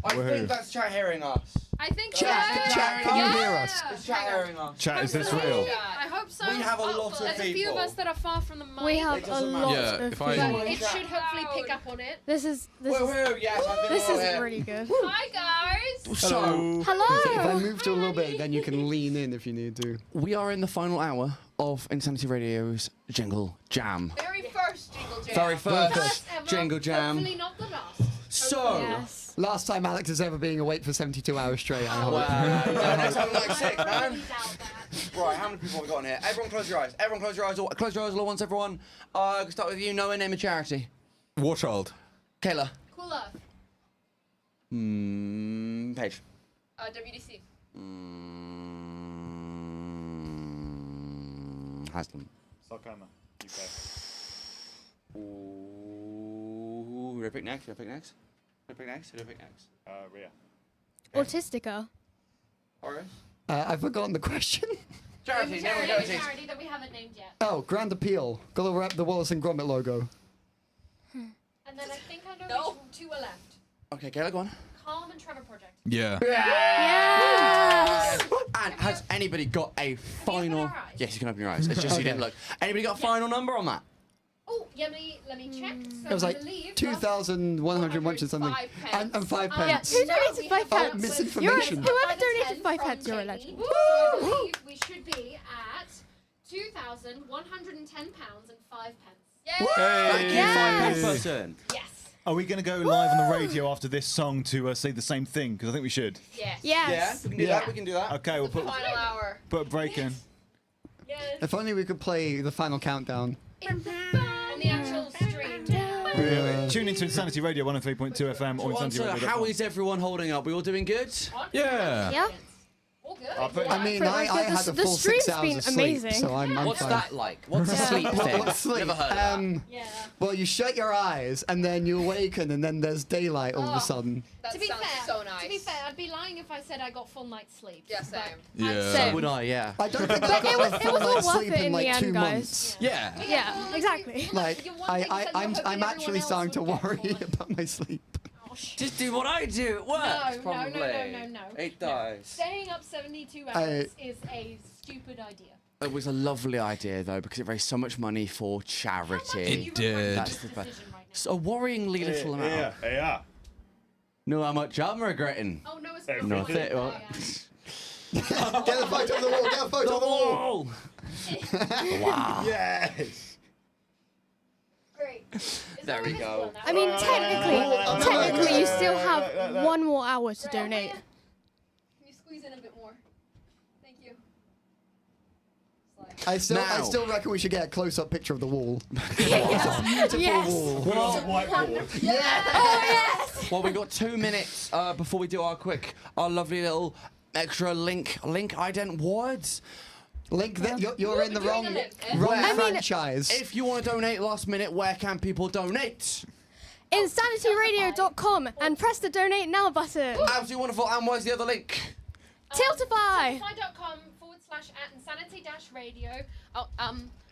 I think that's chat hearing us. I think Chat, can you hear us? It's chat hearing us. Chat, is this real? I hope so. We have a lot of There's a few of people. us that are far from the mic. We have It a doesn't lot matter. Yeah, of if I- people. It should hopefully pick up on it. This is Woohoo, yes, I think this we're is here. really good. Hi guys. So, If I Hello. move to a little bit, then you can lean in if you need to. we are in the final hour of Insanity Radio's Jingle Jam. Very first Jingle Jam. Very first First ever, Jingle Jam. Hopefully not the last. So, Yes. Last time Alex is ever being awake for 72 hours straight, I hope. next time like 6, man. Doubt that. Right, how many people have we got in here? Everyone close your eyes. Everyone close your eyes. Close your eyes all at once, everyone. Can start with you. Know a name of charity. Warchild. Kayla. Cool Earth. Paige. WDC. Haslam. Sarcoma, UK. Ooh, who do I pick next? Who do I pick next? Who do I pick next? Who do I pick next? Rhea. Autistica. Horace? I've forgotten the question. Charity, name of Name of charity. charity that we haven't named yet. Oh, Grand Appeal. Gotta wrap the Wallace and Gromit logo. And then I think I know which two are left. Okay, Kayla, go on. Calm and Trevor Project. Yeah. Yes. And has anybody got a final... our eyes? Yes, you can open your eyes. It's just you didn't look. Anybody got a final number on that? Oh, yeah, let me check. So It was I like believe 2,100 much and something. 5 pence. And 5 Yeah, pence. Who donated 5 Oh, pence? misinformation. Whoever donated 5 pence, you're a legend. So I believe we should be at £2,110 and 5 pence. Yay! Thank you, 5 pence per turn. Yes. Are we going to go live on the radio after this song to say the same thing? Because I think we should. Yes. Yeah, Yes. we can do that. We can do that. Okay, we'll put Final hour. a break in. Yes. If only we could play the final countdown. On the actual stream. Tune into Insanity Radio 103.2 FM or So, how InsanityRadio.com. is everyone holding up? We all doing good? Yeah. Yeah. All good. I mean, I had a the full 6 stream's hours been of sleep, amazing. so I'm What's fine. that like? What's a sleep thing? What's sleep? Never heard of that. Yeah. Well, you shut your eyes and then you awaken and then there's daylight all of a sudden. That To be sounds fair, so nice. To be fair, I'd be lying if I said I got full night's sleep. Yeah, same. Yeah. So would I, yeah. I don't think But I've it was got a full all night's worth sleep it in in like the 2 end, guys. months. Yeah. Yeah, exactly. Like, I'm starting to worry about my sleep. Just do what I do. It works, No, probably. no. It does. Staying up 72 hours is a stupid idea. It was a lovely idea, though, because it raised so much money for charity. It did. That's the best. So a worryingly little amount. Yeah. Know how much I'm regretting? Oh, no, it's Everything. not. Nothing. Well, Get the photo on the wall, get a photo on the wall! Wow. Yes. Great. There we go. I mean, technically, you still have 1 more hour to donate. Can you squeeze in a bit more? Thank you. I Now. still reckon we should get a close-up picture of the wall. Yes. Wall. Well, we got 2 minutes before we do our lovely little extra link ident words. Link that you're in the Doing wrong a link, eh? wrong I mean- franchise. If you want to donate last minute, where can people donate? InsanityRadio.com and press the donate now button. Absolutely wonderful. And where's the other link? Tiltify. Tiltify.com/@insanity-radio. Oh,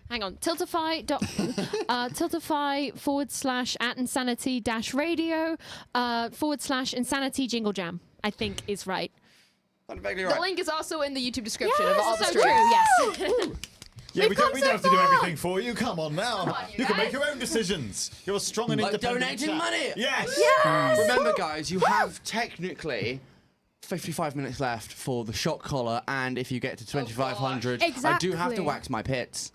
hang on. Tiltify.com/@insanity-radio /insanity Jingle Jam, I think is right. Sounded vaguely The right. link is also in the YouTube description of all the Also streams. true, yes. Yeah, we come don't so have to do far. everything for you. Come on now. You can make your own decisions. You're a strong and Like independent donating chap. money. Yes. Remember, guys, you have technically 55 minutes left for the shock collar, and if you get to 2,500, I do have to Exactly. wax my pits.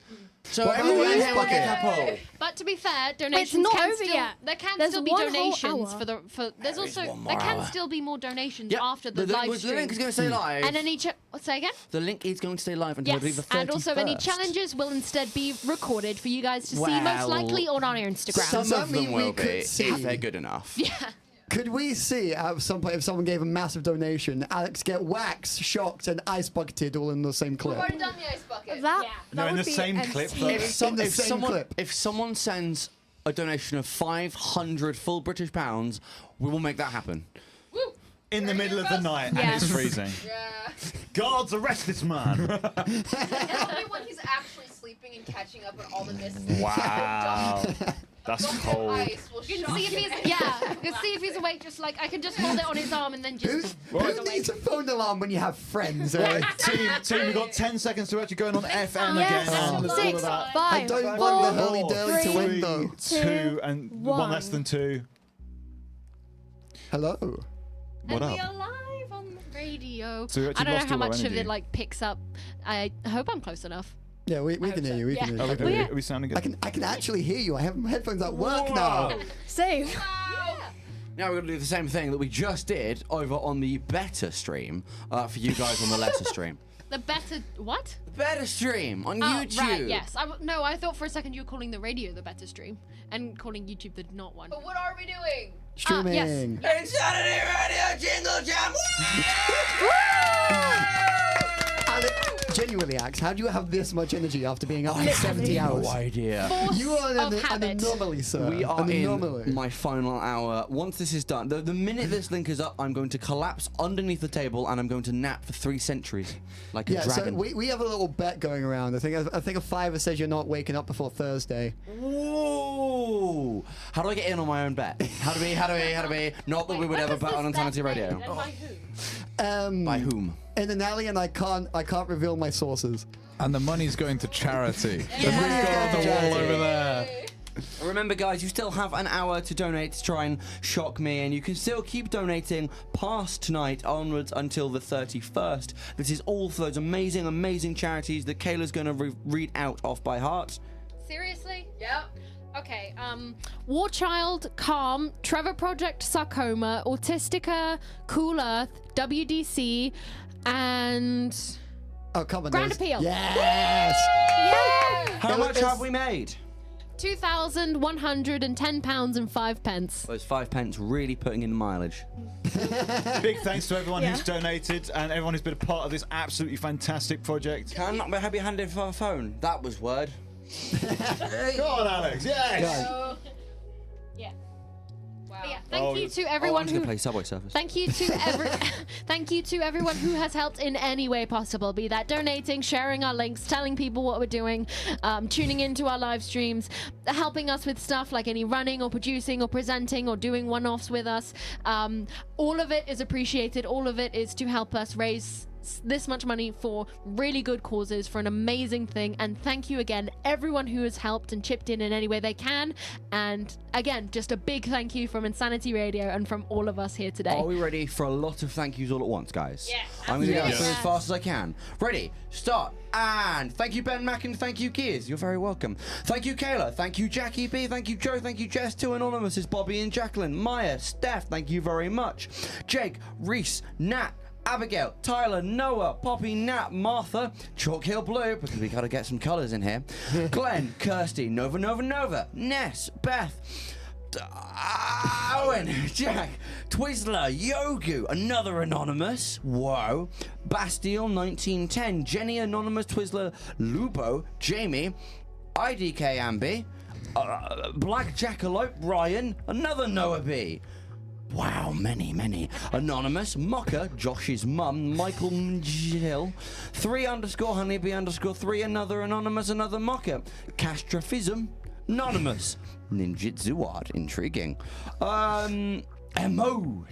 So What about everyone the here ice will get a bucket? couple. But to be fair, donations not can over still yet. there can There's still be 1 whole donations hour. for the There is also 1 more there can hour. still be more donations Yep. after the The live link is stream. going to stay live. And any what's that again? The link is going to stay live until I believe the Yes, 31st. and also any challenges will instead be recorded for you guys to see, most Well, likely on our Instagram. Some Does that of them mean we will could be, see- if they're good enough. Yeah. Could we see at some point if someone gave a massive donation, Alex get waxed, shocked, and ice bucketed all in the same We've clip? already done the ice bucket. That No, in would the be same clip, though. entertaining. In the same clip. If someone sends a donation of 500 full British pounds, we will make that happen. Woo! In the middle of the night, and Yes. it's freezing. Yeah. Guards, arrest this man. And only when he's actually sleeping and catching up on all the mists. Wow. That's cold. You can see if he's you can see if he's awake. Just like I can just hold it on his arm and then just. Who needs a phone alarm when you have friends? Right, team, we've got 10 seconds to actually going on FM Yes. again. Let's do 6, that. 5, I don't want the hurly-durly to win, though. 2, and 1 less than 2. Hello. What and up? we are live on the radio. So you I actually don't know lost how all our much of energy. it like picks up. I hope I'm close enough. Yeah, we can hear you. We can hear you. Oh, are we sounding good? I can actually hear you. I have my headphones at work now. Same. Now we're going to do the same thing that we just did over on the better stream for you guys on the lesser stream. The better what? The better stream on Oh, YouTube. right, yes. No, I thought for a second you were calling the radio the better stream and calling YouTube the not one. But what are we doing? Streaming. Yes. Insanity Radio Jingle Jam. Genuinely, Axe, how do you have this much energy after being up for 70 hours? No idea. You are of an habit. anomaly, sir. We are an anomaly. in my final hour. Once this is done, the minute this link is up, I'm going to collapse underneath the table and I'm going to nap for 3 centuries like a Yeah, dragon. so we have a little bet going around. I think a fiver says you're not waking up before Thursday. Whoa! How do I get in on my own bet? How do we? Not that we would ever bet on Insanity Radio. By whom? In an alley, and I can't reveal my sources. And the money's going to charity. That we've got on the wall over there. Remember, guys, you still have an hour to donate to try and shock me, and you can still keep donating past tonight onwards until the 31st. This is all for those amazing, amazing charities that Kayla's going to read out off by heart. Seriously? Yep. Okay, War Child, Calm, Trevor Project Sarcoma, Autistica, Cool Earth, WDC, and... Oh, come on. Grand there's- Appeal. Yes! How much have we made? £2,110 and 5 pence. Those 5 pence really putting in the mileage. Big thanks to everyone who's donated and everyone who's been a part of this absolutely fantastic project. Can I have you handed for a phone? That was word. Go on, Alex. Yes. Yeah. Wow. But yeah, thank you to everyone I'm who... going to play Subway Surfers. Thank you to thank you to everyone who has helped in any way possible, be that donating, sharing our links, telling people what we're doing, tuning into our live streams, helping us with stuff like any running or producing or presenting or doing one-offs with us. All of it is appreciated. All of it is to help us raise this much money for really good causes, for an amazing thing. And thank you again, everyone who has helped and chipped in any way they can. And again, just a big thank you from Insanity Radio and from all of us here today. Are we ready for a lot of thank yous all at once, guys? Yes. I'm going to go Yes. through as fast as I can. Ready, start, and thank you, Ben Mack, and thank you, Gears. You're very welcome. Thank you, Kayla. Thank you, Jackie B. Thank you, Joe. Thank you, Jess. 2 Anonymous, Bobby and Jacqueline. Maya, Steph, thank you very much. Jake, Reese, Nat, Abigail, Tyler, Noah, Poppy, Nat, Martha, Chalk Hill Blue, because we gotta get some colours in here. Glenn, Kirsty, Nova, Ness, Beth, Owen, Jack, Twizzler, Yogu, another Anonymous, whoa, Bastille 1910, Jenny, Anonymous, Twizzler, Lubo, Jamie, IDK Ambi, Black Jackalope, Ryan, another Noah B. Wow, many. Anonymous, Mocker, Josh's mum, Michael Jill, 3_honeybee_3, another Anonymous, another Mocker, Castrophism, Anonymous, Ninjitsu Art, intriguing. Mo,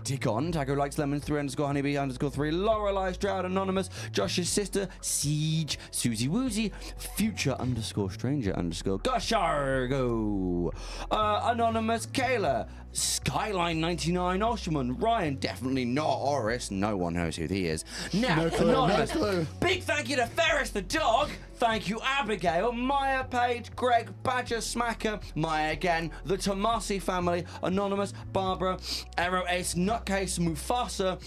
Dickon, Taco Likes Lemons, 3_honeybee_3, Lorelei Stroud, Anonymous, Josh's sister, Siege, Susie Woozy, Future_Stranger_, Gushargo, Anonymous, Kayla, Skyline 99, Osherman, Ryan, definitely not Oris, no one knows who he is. Now, Anonymous, big thank you to Ferris the dog. Thank you, Abigail, Maya Page, Greg, Badger Smacker, Maya again, the Tomasi family, Anonymous, Barbara, Aero Ace, Nutcase, Mufasa,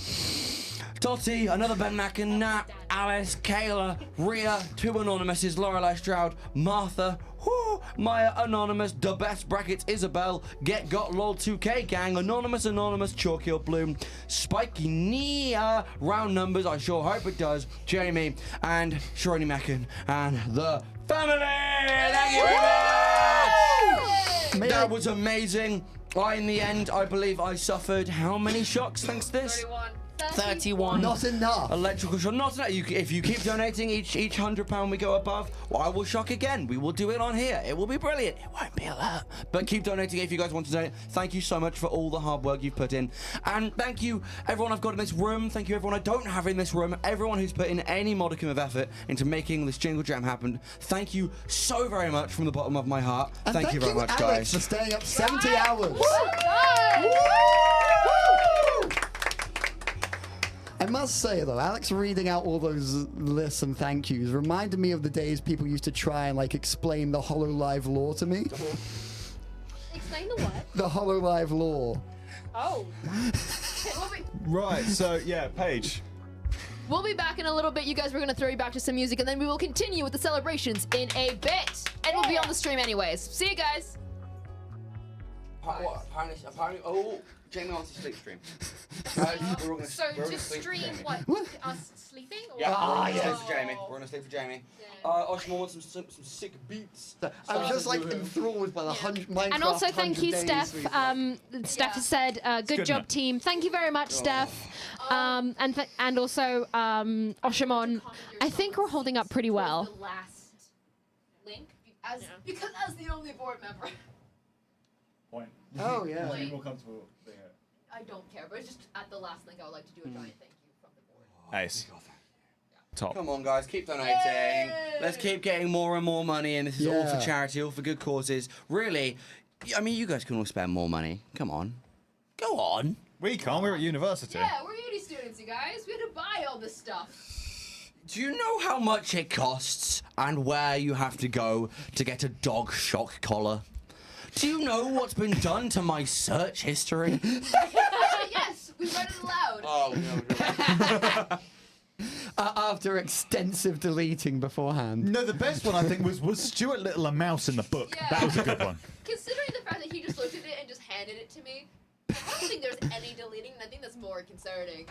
Totty, another Ben Macken, Nat, Alice, Kayla, Rhea, 2 Anonymouses, Lorelei Stroud, Martha, Maya Anonymous, the best brackets, Isabel, Get Got Lol 2K Gang, Anonymous, Chalk Hill Bloom, Spiky Nia, round numbers, I sure hope it does, Jamie, and Sharoni Mackin, and the family! Thank you very much! That was amazing. In the end, I believe I suffered how many shocks thanks to this? 31. 31. Not enough. Electrical shock. Not enough. If you keep donating each £100 we go above, well, I will shock again. We will do it on here. It will be brilliant. It won't be a lot. But keep donating if you guys want to donate. Thank you so much for all the hard work you've put in. And thank you, everyone I've got in this room. Thank you, everyone I don't have in this room. Everyone who's put in any modicum of effort into making this Jingle Jam happen. Thank you so very much from the bottom of my heart. And Thank you very much, Alex, guys. for staying up 70 hours. I must say, though, Alex reading out all those lists and thank yous reminded me of the days people used to try and, like, explain the HoloLive lore to me. Explain the what? The HoloLive lore. Oh. Right, so, yeah, Paige. We'll be back in a little bit. You guys, we're going to throw you back to some music, and then we will continue with the celebrations in a bit. And we'll be on the stream anyways. See you guys. Apparently, Jamie wants to sleep stream. So to stream what? Us sleeping? Or Yeah, we're gonna sleep for Jamie. We're gonna sleep for Jamie. Oshma wants some sick beats. I was just like enthralled by the Minecraft. And also thank you, 100 Steph. days Steph has said, good good job, enough. team. Thank you very much, Steph. And also Oshamon. I think we're holding up pretty well. The last link, because as the only board member. Point. Oh, yeah. Wait. More comfortable being it. I don't care, but it's just at the last link I would like to do a giant thank you from the board. Ace. Top. Come on, guys, keep donating. Let's keep getting more and more money, and this is all for Yeah. charity, all for good causes. Really, I mean, you guys can all spend more money. Come on. Go on. We can't, we're at university. Yeah, we're uni students, you guys. We had to buy all this stuff. Do you know how much it costs and where you have to go to get a dog shock collar? Do you know what's been done to my search history? Yes, we read it aloud. Oh, no. after extensive deleting beforehand. No, the best one I think was Stuart Little a mouse in the book. That was a good one. Considering the fact that he just looked at it and just handed it to me, I don't think there's any deleting, and I think that's more concerning.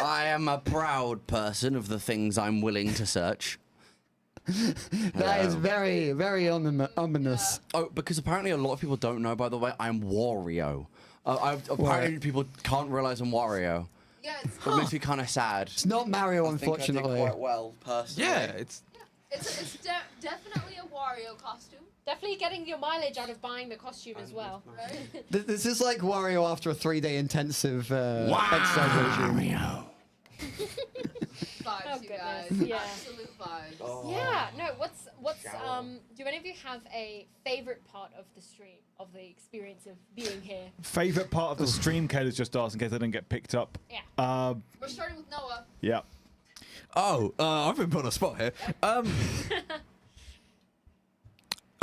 I am a proud person of the things I'm willing to search. That is very, very ominous. Oh, because apparently a lot of people don't know, by the way, I'm Wario. Apparently people can't realize I'm Wario. Yeah, It makes me kind of sad. It's not Mario, unfortunately. I think I did quite well, personally. Yeah, it's It's definitely a Wario costume. Definitely getting your mileage out of buying the costume as well. Right? This is like Wario after a 3-day intensive exercise regime. Vibes, you guys. Yeah. Absolute vibes. Oh. Yeah, no, what's do any of you have a favorite part of the stream, of the experience of being here? Favourite part of the stream, Kayla's just asked in case I didn't get picked up. Yeah. We're starting with Noah. Yeah. Oh, I've been put on a spot here.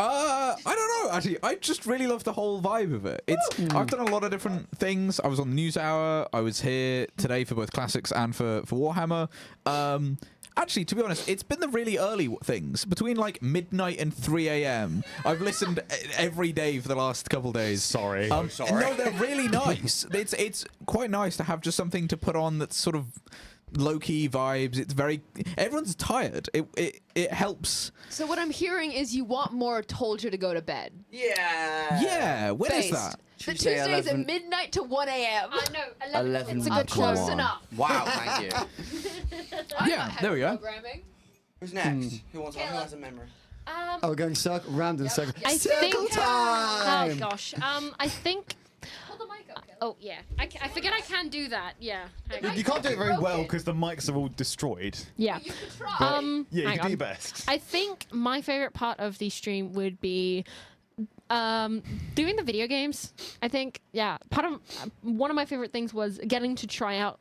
I don't know. Actually, I just really love the whole vibe of it. I've done a lot of different things. I was on the News Hour. I was here today for both Classics and for Warhammer. Actually, to be honest, it's been the really early things between like midnight and 3 a.m. I've listened every day for the last couple days. Sorry. Sorry. No, they're really nice. It's quite nice to have just something to put on that's sort of low-key vibes. It's very everyone's tired. It helps. So what I'm hearing is you want more told you to go to bed. Yeah, when is that? The Tuesday, Tuesdays at 11. midnight to 1 a.m. No, 11 It's a good close enough. Wow, thank you. Yeah, there we go. Programming. Who's next? Who has a memory? Oh, going circle, round and circle. I Circle think. time! Oh gosh. I think. Hold the mic up, Kelly. Oh yeah. I forget I can do that. Yeah. Hang on. You can't do it very well because the mics are all destroyed. Yeah. You could try. Yeah, you hang can do your on. best. I think my favorite part of the stream would be doing the video games. I think, yeah, one of my favorite things was getting to try out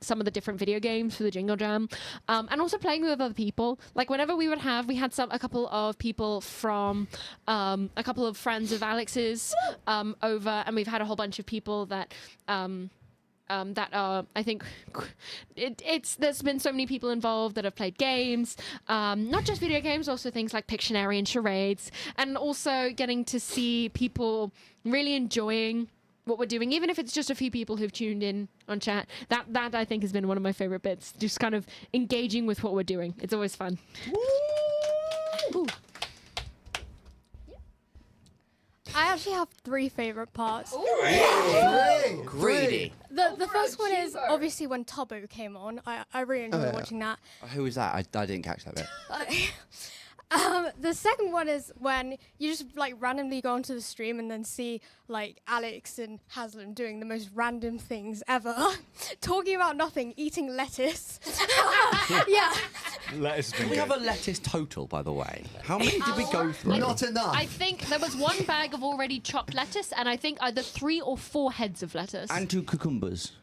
some of the different video games for the Jingle Jam, and also playing with other people. Like whenever we had a couple of people from a couple of friends of Alex's over, and we've had a whole bunch of people that I think there's been so many people involved that have played games, not just video games, also things like Pictionary and charades, and also getting to see people really enjoying what we're doing, even if it's just a few people who've tuned in on chat. That I think has been one of my favorite bits, just kind of engaging with what we're doing. It's always fun. I actually have 3 favorite parts. Greedy. The first one is obviously when Tubbo came on. I really enjoyed watching that. Who was that? I didn't catch that bit. The second one is when you just like randomly go onto the stream and then see like Alex and Haslam doing the most random things ever, talking about nothing, eating lettuce. Yeah. Lettuce has been We good. have a lettuce total, by the way. How many did we go through? Not enough. I think there was 1 bag of already chopped lettuce, and I think either 3 or 4 heads of lettuce. And 2 cucumbers.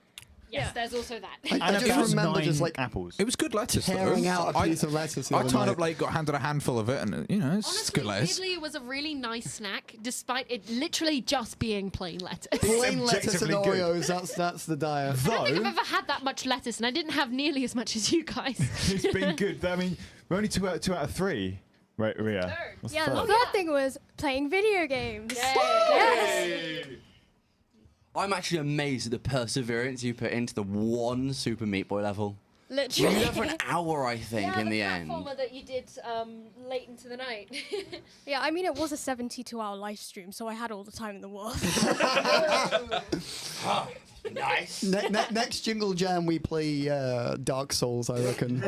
Yes, there's also that. I just remember just like apples. It was good lettuce. tearing though. out a piece of lettuce. the I other kind night. of like got handed a handful of it, and it's Honestly, good lettuce. Idli was a really nice snack, despite it literally just being plain lettuce. plain lettuce and objectively good. Oreos. That's the diet. I don't think I've ever had that much lettuce, and I didn't have nearly as much as you guys. It's been good. I mean, we're only 2 out of 3. Right, Ria? What's Yeah, the third? third thing was playing video games. Yes. I'm actually amazed at the perseverance you put into the 1 Super Meat Boy level. Literally. You did that for an hour, I think, in the end. that you did late into the night. Yeah, I mean, it was a 72-hour live stream, so I had all the time in the world. Nice. Next Jingle Jam, we play Dark Souls, I reckon.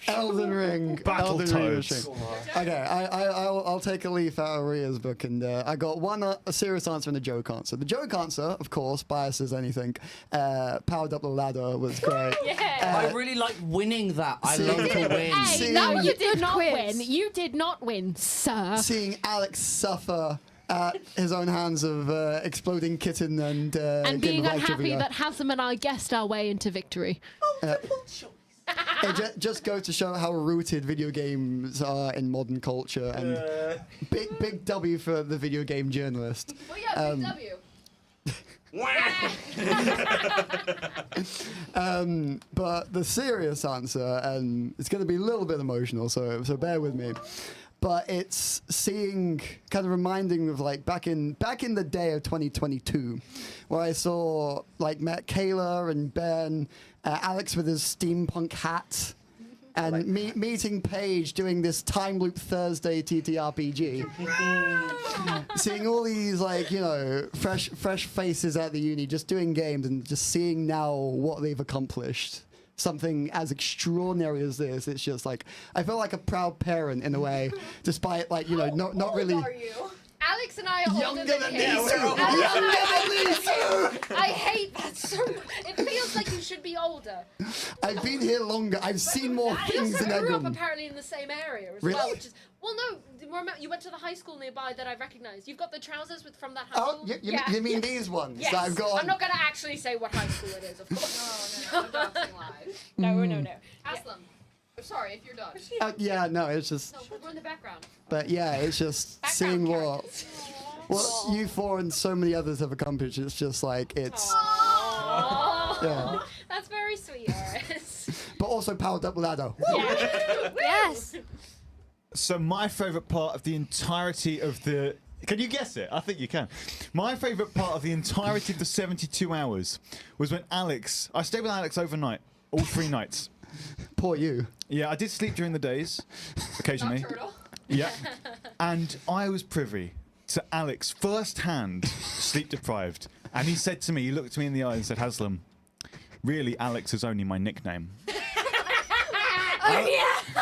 Elden Ring. Battletoads. Okay, I'll take a leaf out of Ria's book, and I got a serious answer and a joke answer. The joke answer, of course, biased as anything. Powered Up the Ladder was great. I really like winning that. I love to win. Hey, no, you did not win. You did not win, sir. Seeing Alex suffer at his own hands of exploding kitten and being getting right unhappy trivia. that Haslam and I guessed our way into victory. It just goes to show how rooted video games are in modern culture, and big W for the video game journalist. Well, yeah, big W. But the serious answer, and it's going to be a little bit emotional, so bear with me. But it's seeing, kind of reminding of like back in the day of 2022, where I saw met Kayla and Ben, Alex with his steampunk hat, and meeting Paige doing this time loop Thursday TTRPG. Seeing all these fresh faces at the uni just doing games, and just seeing now what they've accomplished. Something as extraordinary as this, it's just like I feel like a proud parent in a way, despite not really. How old are you? Alex and I are Younger older than him. these two. Younger than these two. I hate that so much. It feels like you should be older. I've been here longer. I've seen more I things also than grew up everyone. apparently in the same area as Really? well, which is no. Remember, you went to the high school nearby that I recognised. You've got the trousers from that high Oh, school. you mean these ones Yes. that I've got? I'm not going to actually say what high school it is, of course. No, I'm dancing live. No. Aslam. I'm sorry if you're done. Yeah, no, it's just. No, we're in the background. But yeah, it's just seeing what you four and so many others have accomplished. It's just like it's. Yeah. That's very sweet, Oris. But also powered up ladder. Yes. So my favourite part of the entirety of the... Can you guess it? I think you can. My favourite part of the entirety of the 72 hours was when Alex... I stayed with Alex overnight, all 3 nights. Poor you. Yeah, I did sleep during the days, occasionally. Yeah. And I was privy to Alex first-hand sleep deprived. And he said to me, he looked me in the eye and said, Haslam, really, Alex is only my nickname.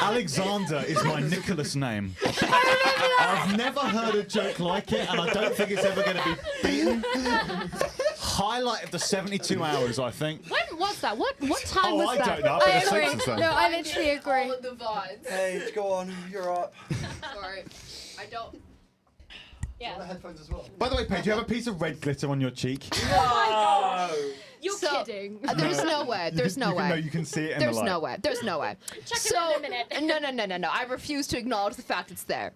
Alexander is my Nicholas name. I've never heard a joke like it, and I don't think it's ever going to be beaten. Highlight of the 72 hours, I think. When was that? What time was I that? don't know. I agree. No, I literally agree. All of the VODs. Hey, go on. You're up. Sorry. I don't. Yeah. Headphones as well. By the way, Paige, you have a piece of red glitter on your cheek. Oh my gosh. You're kidding. There's no way. There's no way. No, you can see it in There's the light. no way. There's no way. Check So, it in a minute. no. I refuse to acknowledge the fact it's there.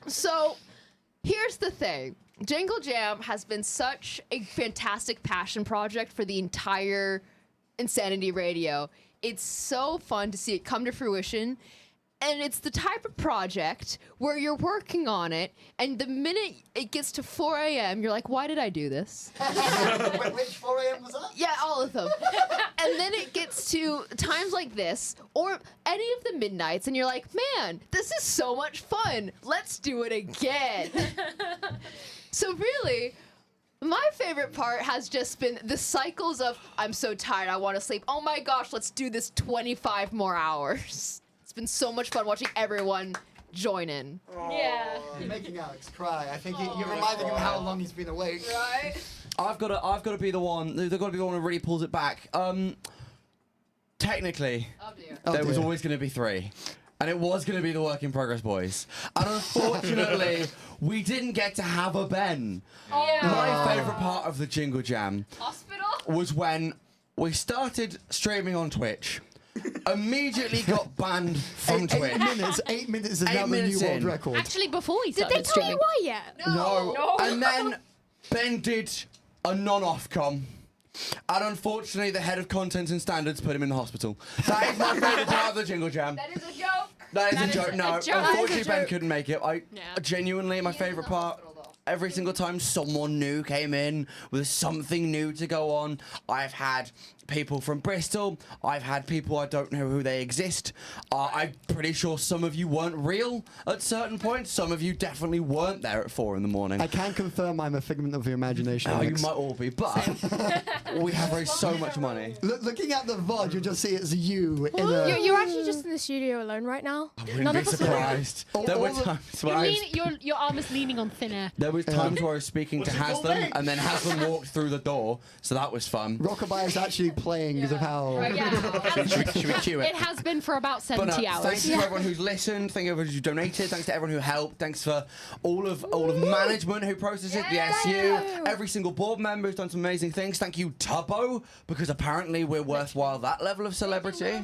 So, here's the thing. Jingle Jam has been such a fantastic passion project for the entire Insanity Radio. It's so fun to see it come to fruition. And it's the type of project where you're working on it, and the minute it gets to 4 a.m., you're like, why did I do this? Which 4 a.m. was that? Yeah, all of them. And then it gets to times like this or any of the midnights and you're like, man, this is so much fun. Let's do it again. So really, my favorite part has just been the cycles of, I'm so tired, I want to sleep. Oh my gosh, let's do this 25 more hours. It's been so much fun watching everyone join in. Yeah. You're making Alex cry. I think you're reminding him how long he's been awake. Right? I've got to be the one. They've got to be the one who really pulls it back. Technically, there was always going to be 3. And it was going to be the Work in Progress boys. And unfortunately, we didn't get to have a Ben. My favourite part of the Jingle Jam was when we started streaming on Twitch, immediately got banned from Twitch. 8 minutes is now the new world record. Actually, before we Did started they tell streaming. you why yet? No. And then Ben did a non-Ofcom. And unfortunately, the head of content and standards put him in the hospital. That is my favourite part of the Jingle Jam. That is a joke. That is a joke. No, a joke. unfortunately, Ben couldn't make it. Genuinely, my favourite part. Every single time someone new came in with something new to go on, I've had people from Bristol. I've had people I don't know who they exist. I'm pretty sure some of you weren't real at certain points. Some of you definitely weren't there at 4 in the morning. I can confirm I'm a figment of your imagination. Oh, you Alex. might all be, but we have raised so much money. Looking at the VOD, you'll just see it's you in Well, a... you're actually just in the studio alone right now. I wouldn't be surprised. There were times where I was... Your arm is leaning on thin air. There was times where I was speaking to Haslam, and then Haslam walked through the door, so that was fun. Rockabye is actually playing because of how... Should we cue it? It has been for about 70 hours. Thanks to everyone who's listened. Thank you everyone who's donated. Thanks to everyone who helped. Thanks for all of management who processed it. The SU, every single board member who's done some amazing things. Thank you, Tubbo, because apparently we're worthwhile that level of celebrity.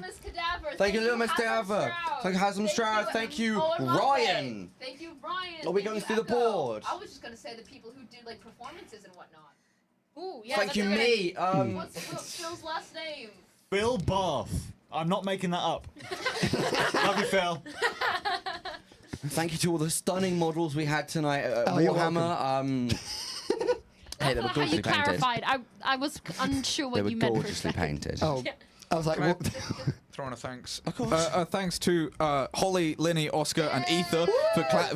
Thank you, Little Miss Cadaver. Thank you, Haslam Stroud. Thank you, Ryan. Thank you, Ryan. Are we going through the board? I was just gonna say the people who did like performances and whatnot. Ooh, Thank you, me. What's Phil's last name? Phil Bath. I'm not making that up. Love you, Phil. Thank you to all the stunning models we had tonight at you're Warhammer. Hey, they were How gorgeously you painted. clarified. I was unsure They what were you meant for a gorgeously second. painted. Oh, I was like, Can I what? throw in a thanks? Of course. Thanks to Holly, Linny, Oscar, and Ether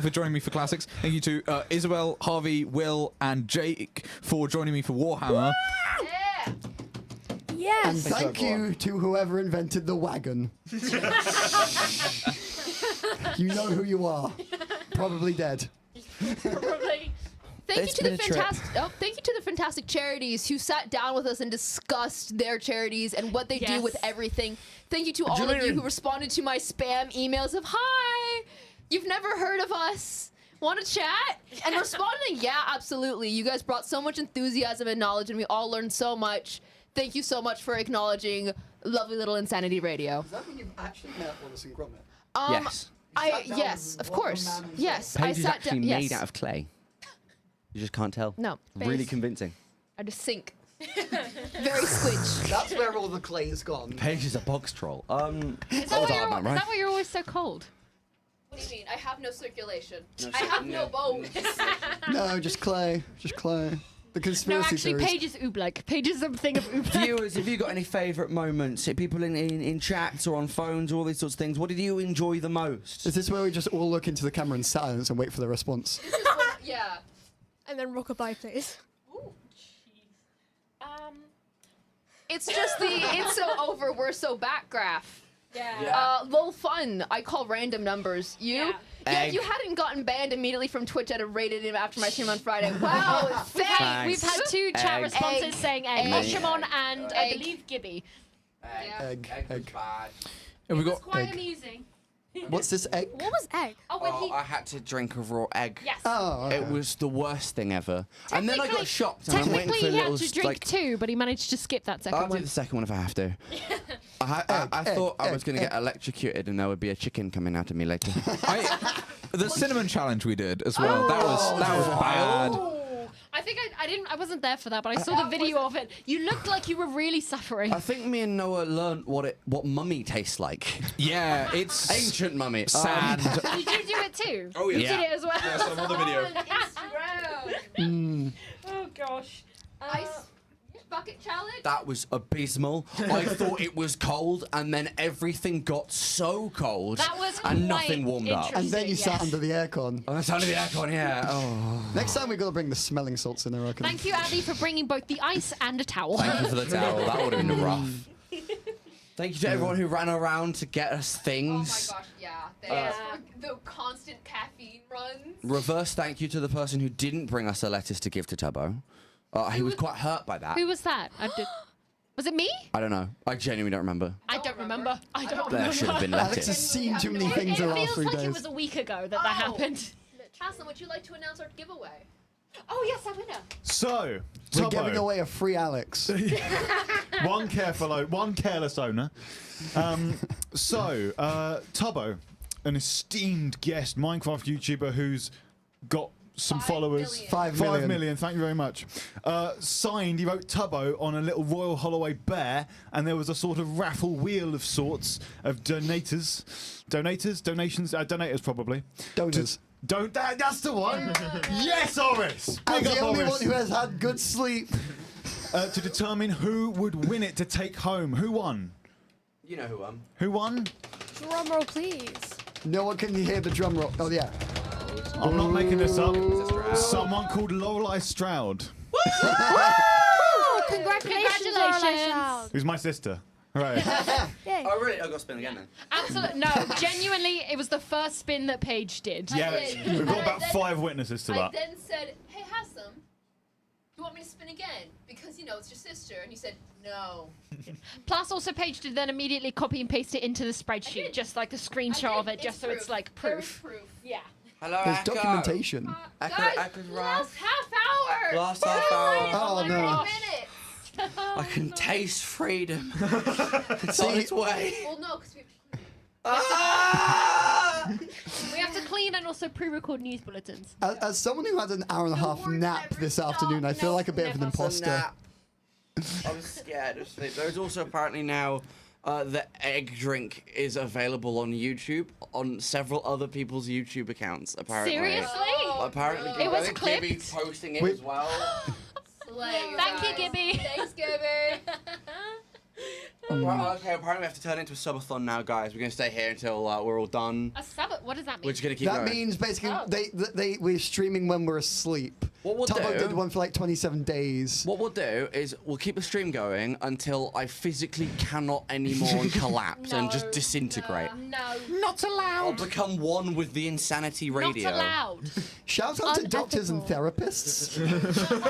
for joining me for Classics. Thank you to Isabel, Harvey, Will, and Jake for joining me for Warhammer. Yes. And thank you to whoever invented the wagon. You know who you are. Probably dead. Probably. Thank It's you to been the a trip. thank you to the fantastic charities who sat down with us and discussed their charities and what they do with everything. Thank you to all of you who responded to my spam emails of hi, you've never heard of us. Want to chat? And responding, yeah, absolutely. You guys brought so much enthusiasm and knowledge, and we all learned so much. Thank you so much for acknowledging lovely little Insanity Radio. Does that mean you've actually met Wallace and Gromit? Yes. Yes, of course. Yes, I Paige is sat actually down. made Yes. out of clay. You just can't tell. No. Really convincing. I just sink. Very squidge. That's where all the clay is gone. Paige is a box troll. Is that why you're always so cold? What do you mean? I have no circulation. I have no bones. No, just clay. Just clay. The No, conspiracy actually, theories. Paige is oobleck. Paige is a thing of oobleck. Viewers, have you got any favourite moments? People in chats or on phones or all these sorts of things. What did you enjoy the most? Is this where we just all look into the camera in silence and wait for the response? Yeah. And then Rockabye plays. It's just it's so over, we're so back graph. Yeah. Lol fun. I call random numbers. You? Yeah, Egg. you hadn't gotten banned immediately from Twitch. I'd have rated him after my stream on Friday. Wow, thanks. We've had 2 chat Egg. responses Egg. saying Egg. Mushroom and I Egg. believe Gibby. Egg. Egg. Bad. Have we It's got quite Egg. amusing. What's this egg? What was egg? Oh, when Oh, he. I had to drink a raw egg. Yes. Oh, okay. It was the worst thing ever. And then I got shocked and I'm waiting Technically, for a he little... had to drink 2, but he managed to skip that second I'll do one. the second one if I have to. I thought I was going to get electrocuted and there would be a chicken coming out of me later. the cinnamon challenge we did as well? That was bad. I think I wasn't there for that, but I saw the video of it. You looked like you were really suffering. I think me and Noah learned what mummy tastes like. Yeah, it's ancient mummy. sand. Did you do it too? Oh, yeah. You did it as well. Yeah, some other video. On Instagram. Oh gosh. bucket challenge? That was abysmal. I thought it was cold, and then everything got so cold, That was and quite nothing warmed up. And then you Interesting, sat under the aircon. Oh, that's under the aircon, yeah. Oh. Next time we got to bring the smelling salts in, I reckon. Thank you, Andy, for bringing both the ice and a towel. Thank you for the towel. That would have been rough. Thank you to everyone who ran around to get us things. Oh my gosh, yeah. Thanks for the constant caffeine runs. Reverse thank you to the person who didn't bring us a lettuce to give to Tubbo. He was quite hurt by that. Who was that? Was it me? I don't know. I genuinely don't remember. I don't remember. I don't There remember. should have been Alex has lettuce. seen too many things in the last It 3 feels like days. it was a week ago that happened. Haslem, would you like to announce our giveaway? Oh, yes, our winner. So, We're Tubbo, giving away a free Alex. one careless owner. Tubbo, an esteemed guest Minecraft YouTuber who's got some followers. 5 5 million, thank you very much. Signed, he wrote Tubbo on a little Royal Holloway bear, and there was a sort of raffle wheel of sorts of donators probably. Donors. That's the one. Yes, Oris. And Big the up, only Oris. one who has had good sleep. To determine who would win it to take home. Who won? You know who won. Who won? Drum roll, please. No one can hear the drum roll. Oh, yeah. I'm not making this up. Someone called Lorelei Stroud. Oh, congratulations, Lorelai. Who's my sister. Right. Yay. Oh, really? I got to spin again then. Absolutely. No, genuinely, it was the first spin that Paige did. Yeah, did. we've got about 5 witnesses to I that. then said, hey, Hassam, do you want me to spin again? Because, you know, it's your sister. And you said, no. Plus, also, Paige did then immediately copy and paste it into the spreadsheet, just like a screenshot of it, just so it's like There is proof. proof. Yeah. Hello, There's Echo. documentation. Echo's Last half hour. Last half hour. Oh, no. Minutes. I can taste freedom. It's on its way. Well, no, because we We have to clean and also pre-record news bulletins. As someone who had an hour and a half nap this afternoon, I feel like a bit of an imposter. I was scared of sleep. There's also apparently now the egg drink is available on YouTube, on several other people's YouTube accounts, apparently. Seriously? Apparently, It was Gibby's clipped? posting it Wait. as well. Thank you, Gibby. Thanks, Gibby. Right, okay, apparently we have to turn it into a subathon now, guys. We're going to stay here until we're all done. A Sabbath? What does that mean? We're just going to keep That going. means basically we're streaming when we're asleep. What we'll Tubbo do- did one for like 27 days. What we'll do is we'll keep the stream going until I physically cannot anymore and collapse and just disintegrate. No. Not I'll allowed. become one with the insanity radio. Not allowed. Shout out to doctors and therapists.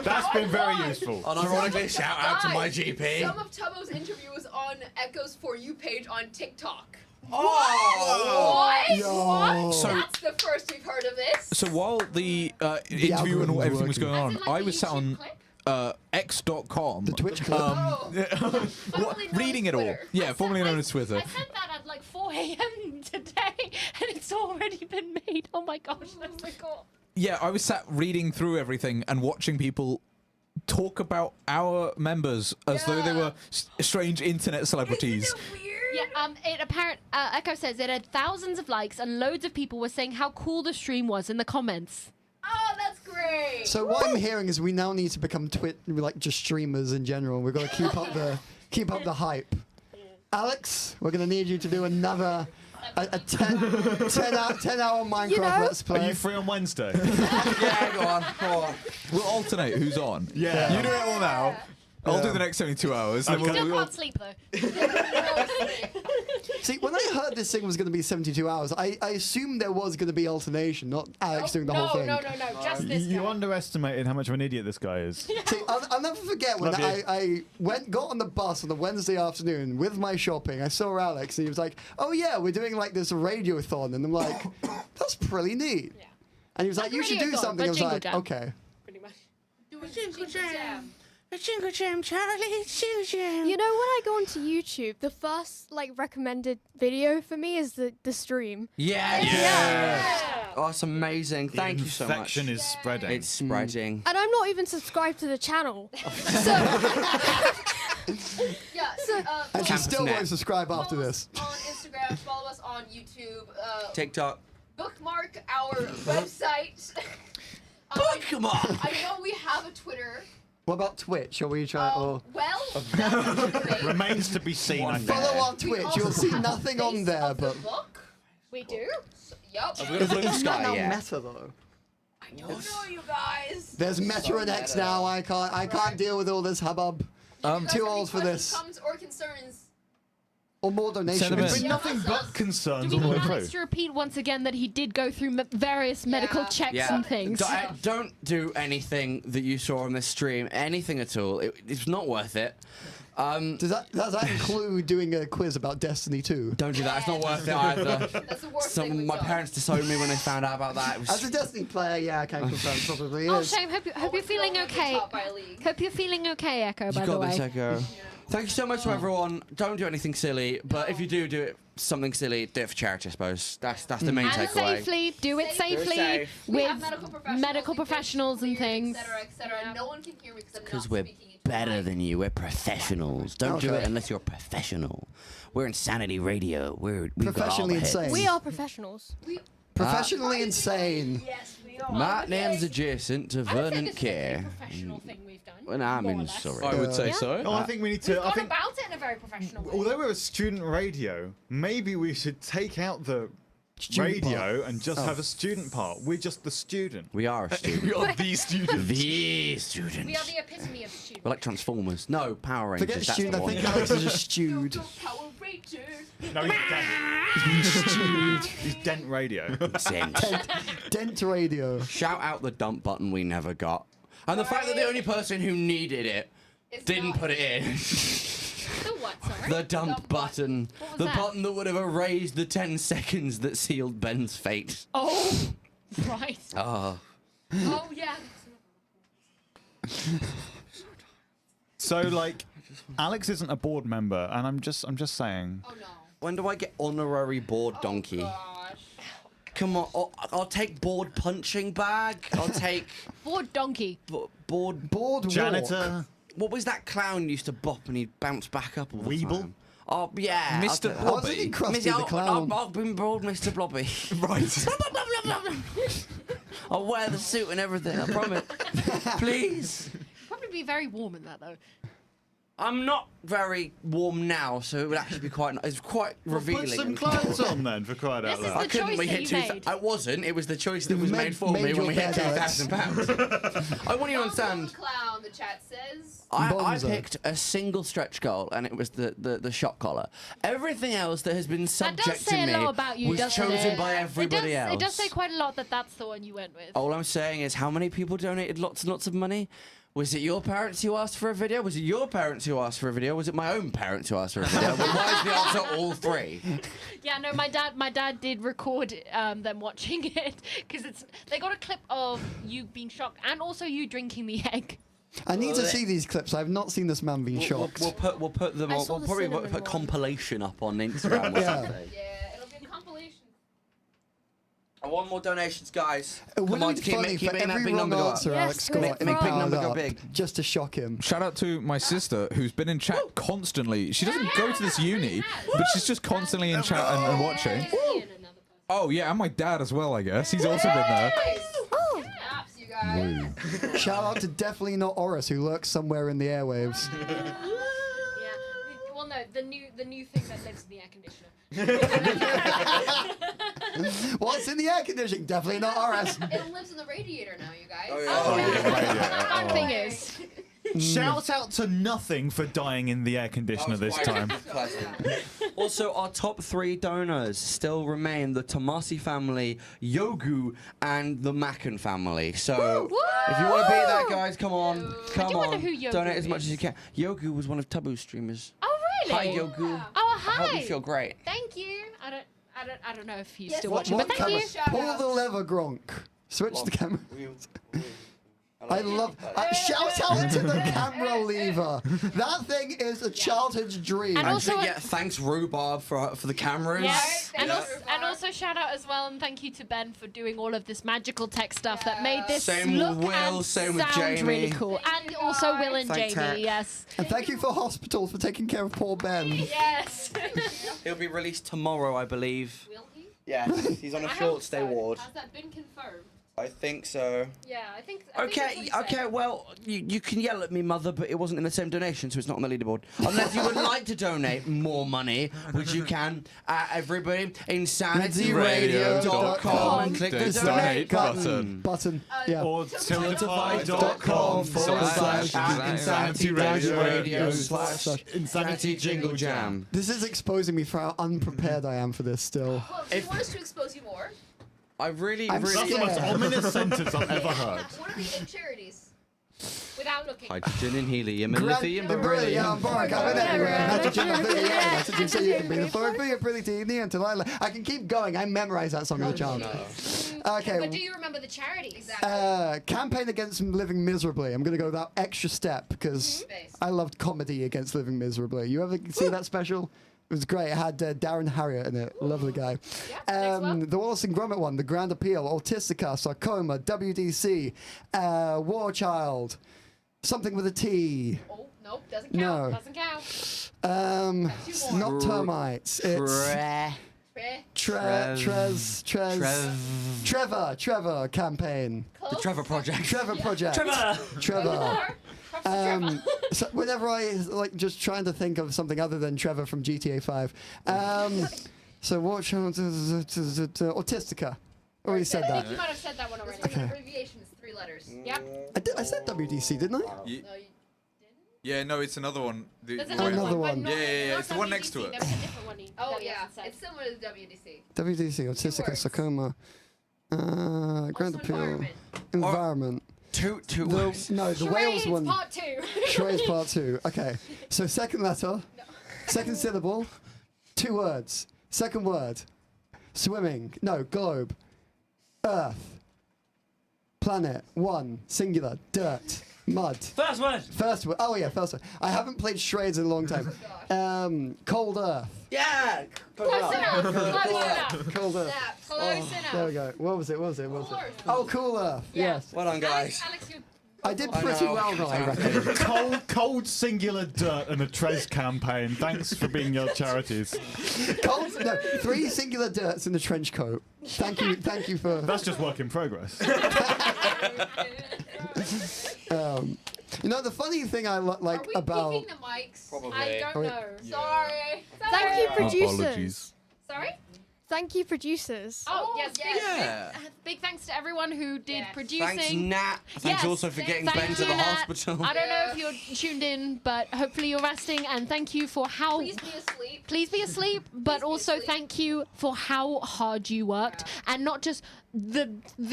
That's been very useful. Unironically, shout out to my Guys, GP. Some of Tubbo's interview was on Echo's For You page on TikTok. Oh! What? Yo. What? So- That's the first we've heard of this. So while the interview and algorithm was everything was working. going on, As in, like, I the was sat YouTube on clip? x.com. The Twitch clip. Formerly known Reading as it all. Twitter. Yeah, formerly known as Twitter. I sent that at like 4 a.m. today, and it's already been made. Oh my gosh, that's so cool. Yeah, I was sat reading through everything and watching people talk about our members as though they were strange internet celebrities. Yeah, Echo says it had thousands of likes and loads of people were saying how cool the stream was in the comments. Oh, that's great. So what I'm hearing is we now need to become like just streamers in general. We've got to keep up the hype. Alex, we're gonna need you to do another a 10 hour Minecraft Let's Play. Are you free on Wednesday? Yeah, go on. We'll alternate who's on. Yeah. You do it all now. I'll do the next 72 hours. Then Still we'll can't sleep though. See, when I heard this thing was going to be 72 hours, I assumed there was going to be alternation, not Alex doing the whole thing. No, just this You guy. underestimated how much of an idiot this guy is. See, I'll never forget when Love you. I got on the bus on a Wednesday afternoon with my shopping. I saw Alex and he was like, "Oh yeah, we're doing like this radiothon," and I'm like, "That's pretty neat." Yeah. And he was like, Like "You should do radiothon, something." but I was Jingle like, Jam. "Okay." Pretty much. Jingle Jam. Jingle Jam, Charlie, Jingle Jam. You know, when I go onto YouTube, the first like recommended video for me is the stream. Yeah. Oh, it's amazing. Thank you so much. Infection is spreading. It's spreading. And I'm not even subscribed to the channel. Yeah. And she Campus still Net. won't subscribe after follow this. us on Instagram. Follow us on YouTube. TikTok. Bookmark our website. Bookmark. I know we have a Twitter. What about Twitch? Shall we try? Or Remains to be seen. I think. follow our Twitch. You'll see nothing on there, but We do? Yup. it's not now meta though. I don't know, you guys. There's Meta and X now. I can't deal with all this hubbub. Too old for this. Comments or concerns? Or more donations. There's been nothing but concerns Do all the we way want through. Alex to repeat once again that he did go through various medical checks and things? Don't do anything that you saw on this stream. Anything at all. It's not worth it. Does that include doing a quiz about Destiny 2? Don't do that. It's not worth it either. That's the worst thing My parents disowned me when they found out about that. It was As a Destiny player, yeah, I can confirm probably Oh, is. shame. Hope you're feeling okay. Hope you're feeling okay, Echo, by You the got way. this, Echo. Thank you so much to everyone. Don't do anything silly, but if you do it something silly, do it for charity, I suppose. That's the main And takeaway. safely, do it safely safe. We have with medical professionals and things. etc. No one can hear me because I'm Because not we're speaking. better than you. We're professionals. Don't do Okay. it unless you're a professional. We're Insanity Radio. We've got all Professionally the hits. insane. We are professionals. Professionally insane. Yes, we are. My name's adjacent to Vernon Care. Professional thing we've done. When I'm more or in less. Surrey. I would say Yeah. so. No, I think we need to. We've I gone think about it in a very professional way. although we're a student radio, maybe we should take out the radio and just have a student part. We're just the student. We are a student. We are the students. The student. We are the epitome of students. We're like Transformers. No, Power Rangers. Forget that's student. the I one. think Alex is a stewed. Power Ranger. No, he's Dent. He's Dent Radio. Dent radio. Shout out the dump button we never got. And the fact that the only person who needed it didn't put it in. The what, sorry? The dump button. What was The that? button that would have erased the 10 seconds that sealed Ben's fate. Oh, right. Oh. Oh, yeah. So like, Alex isn't a board member, and I'm just saying. Oh, no. When do I get honorary board donkey? Gosh. Come on, I'll take board punching bag. I'll take Board donkey. board Janitor. What was that clown used to bop and he'd bounce back up all the Weeble? time? Oh yeah, Mr. I'll Wasn't he Blobby. Krusty the Clown? I've been bored, Mr. Blobby. Right. I'll wear the suit and everything. I promise. Please. Probably be very warm in that, though. I'm not very warm now, so it would actually be quite. It's quite revealing. Put some and clothes on then, for crying out This is loud. the couldn't choice we that hit you two? made. I wasn't. It was the choice that was Made- made for made me when your we hit bed, Alex. £2,000. I want you to understand. Clown, the chat says. I Bonzo. picked a single stretch goal, and it was the shot collar. Everything else that has been That does subject say to a me lot about you, was doesn't chosen it? by everybody else. It does say quite a lot that that's the one you went with. All I'm saying is, how many people donated lots and lots of money? Was it your parents who asked for a video? Was it your parents who asked for a video? Was it my own parents who asked for a video? Well, why is the answer all three? Yeah, no, my dad did record them watching it because they got a clip of you being shocked and also you drinking the egg. I need to see these clips. I've not seen this man being shocked. We'll put them. I We'll saw the probably cinnamon put a one. compilation up on Instagram or Yeah. something. Yeah, it'll be a compilation. I want more donations, guys. It would Come on, be keep funny for making that every big wrong number go up. answer Yes, Alex make- got make big piled number go up big. just to shock him. Shout out to my sister who's been in chat constantly. She doesn't go to this uni, but she's just constantly in chat and watching. Oh yeah, and my dad as well, I guess. He's also been there. Oh, Snaps, you guys. Shout out to definitely not Oris, who lurks somewhere in the airwaves. Yeah. Well, no, the new thing that lives in the air conditioner. What's in the air conditioning? Definitely not Oris. It lives in the radiator now, you guys. Oh, yeah, Fun thing is, Shout out to Nothing for dying in the air conditioner this time. Also, our top 3 donors still remain the Tomasi family, Yogu, and the Mackin family. So, if you want to beat that, guys, come on. Come do wonder on. who Yogu Donate as much is. as you can. Yogu was one of Taboo's streamers. oh really? Hi, Yogu. Oh I hi. hope you feel great. Thank you. I don't know if he's Yes, still what- watching, What but thank camera? you. Shout Pull out. the lever, Gronk. Switch the camera. I love. Shout out to the camera lever. That thing is a childhood's dream. And also, yeah, thanks Rhubarb for the cameras. yeah, Thank you, and also shout out as well and thank you to Ben for doing all of this magical tech stuff that made this Same look with Will, and same with sound Jamie. really cool. Thank And you, also guys. Will and Thank Jamie, Tech. yes. And thank you for hospitals for taking care of poor Ben. Yes. He'll be released tomorrow, I believe. Will he? Yes, he's on a I short hope stay so. ward. Has that been confirmed? I think so. Yeah, I think. Okay. Well, you can yell at me, mother, but it wasn't in the same donation, so it's not on the leaderboard. Unless you would like to donate more money, which you can. Everybody, insanityradio.com. Click the donate button. Yeah. Or tiltify.com/insanity jingle jam. This is exposing me for how unprepared I am for this still. Well, do you want us to expose you more? I'm That's the most ominous sentence I've ever heard. What are the 8 charities? Without looking. Hydrogen and helium and lithium and beryllium. I can keep going. I memorized that song as a child. Okay. But do you remember the charity? Exactly. Campaign Against Living Miserably. I'm going to go that extra step because I loved comedy against living miserably. You ever see that special? It was great. It had Darren Harriott in it. Lovely guy. The Wallace and Gromit one, The Grand Appeal, Autistica, Sarcoma, WDC, War Child, something with a T. Oh, nope, doesn't count. No. Doesn't count. Not termites. It's Trevor campaign. The Trevor Project. Trevor. So whenever I just trying to think of something other than Trevor from GTA 5. So watch Autistica. Already said I that. think you might have said that one already. Okay. The abbreviation is 3 letters. Yep. I said WDC, didn't I? Yeah, no, it's another one. There's another one. Yeah. It's the one next to it. There's a different one. Oh, yeah. It's similar to WDC. WDC, Autistica, Sarcoma, Grand Appeal, Environment. Two words. No, the Wales one. Part 2. Charades Part 2. Okay. So second letter, second syllable, 2 words. Second word, swimming. No, globe. Earth. Planet. 1. Singular. Dirt. Mud. First word. First word. Oh yeah, first word. I haven't played charades in a long time. Cold Earth. Yeah. Close enough. Cold Earth. Close enough. There we go. What was it? Oh, Cool Earth. Yes. Well done, guys. Alex, you. I did pretty well, though, I reckon. Cold singular dirt and a Trez campaign. Thanks for being your charities. 3 singular dirts in the trench coat. Thank you for. That's just work in progress. The funny thing I like about. Are we picking the mics? Probably. I don't know. Yeah. Sorry. Thank you, producers. Apologies. Sorry? Thank you, producers. Oh, yes. Yeah. Big thanks to everyone who did producing. Thanks, Nat. Thanks also for getting Thank Ben to you, the Nat. hospital. I don't know if you're tuned in, but hopefully you're resting. And thank you for how. Please be asleep. Please be asleep, but also thank you for how hard you worked, and not just the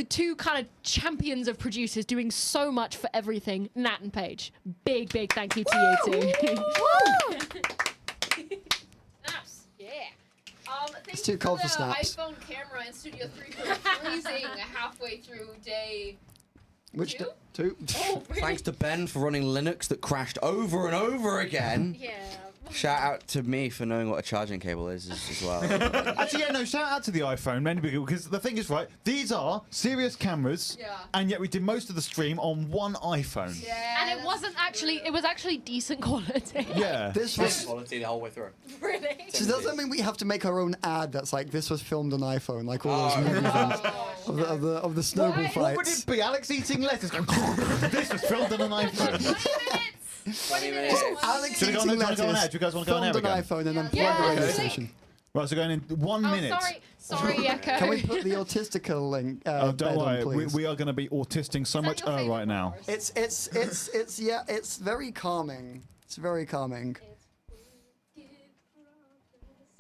2 kind of champions of producers doing so much for everything, Nat and Paige. Big thank you to you two. Snaps. Yeah. It's too cold for snaps. iPhone camera in Studio 3 for freezing halfway through day. Which 2? 2? Oh, really? Thanks to Ben for running Linux that crashed over and over again. Yeah. Shout out to me for knowing what a charging cable is as well. Actually, yeah, no, shout out to the iPhone, mainly because the thing is, right, these are serious cameras, and yet we did most of the stream on one iPhone. Yeah, and it was actually decent quality. Yeah. This was quality the whole way through. Really? So does that mean we have to make our own ad that's like this was filmed on iPhone, like all those movie things of the snowball fights? What would it be? Alex eating lettuce going, this was filmed on an iPhone. 20 minutes. Alex Should we eating go on lettuce. Do you guys want to go on air filmed on again? iPhone and then plug Yeah. the radio station. Right, so going in 1 minute. Sorry, Echo. Can we put the Autistica link? Oh, don't bed worry, on, please? we are going to be autisting so much right now. It's very calming. It's very calming.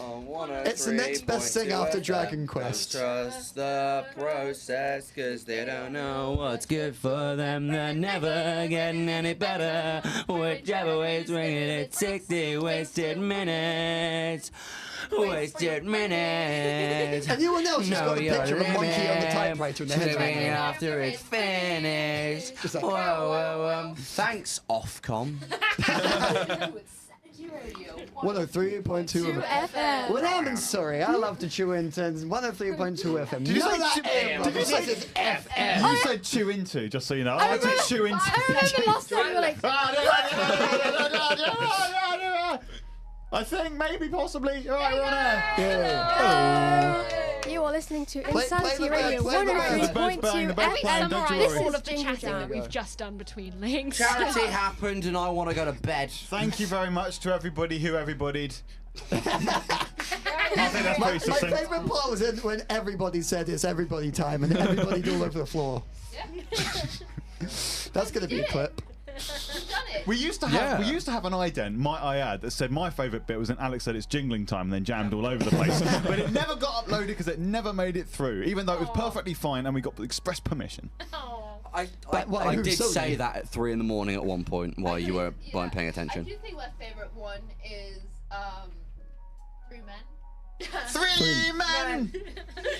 It's the next best thing after Dragon Quest. Trust the process, cause they don't know what's good for them. They're never getting any better. Whichever way swing it, it's 60 wasted minutes. Wasted minutes. Anyone else just got a picture of a monkey on the typewriter and their head's Living hanging out. after it's finished. Just like, Whoa. Thanks, Ofcom. 103.2 FM. Well, I'm sorry. I love to chew into 103.2 FM. Did you say FM? Did you say This is FM? You said chew into, just so you know. I like to chew into. I remember last time you were like, I think maybe possibly. All right, we're on air. Yeah. You are listening to Play Insanity the band, Radio play the band. 103.2 Let me summarise all of the Jingle chatting Jam. that we've just done between links. Charity happened and I want to go to bed. Thank you very much to everybody who everybody'd. I think that's My pretty succinct. favourite part was when everybody said it's everybody time and everybody'd all over the floor. That's going to be a clip. We used to have an ident, might I add, that said my favourite bit was when Alex said it's jingling time and then jammed all over the place. But it never got uploaded because it never made it through, even though it was perfectly fine and we got express permission. I did say that at 3 in the morning at one point while you weren't paying attention. I do think my favorite one is 3 Men. 3 Men!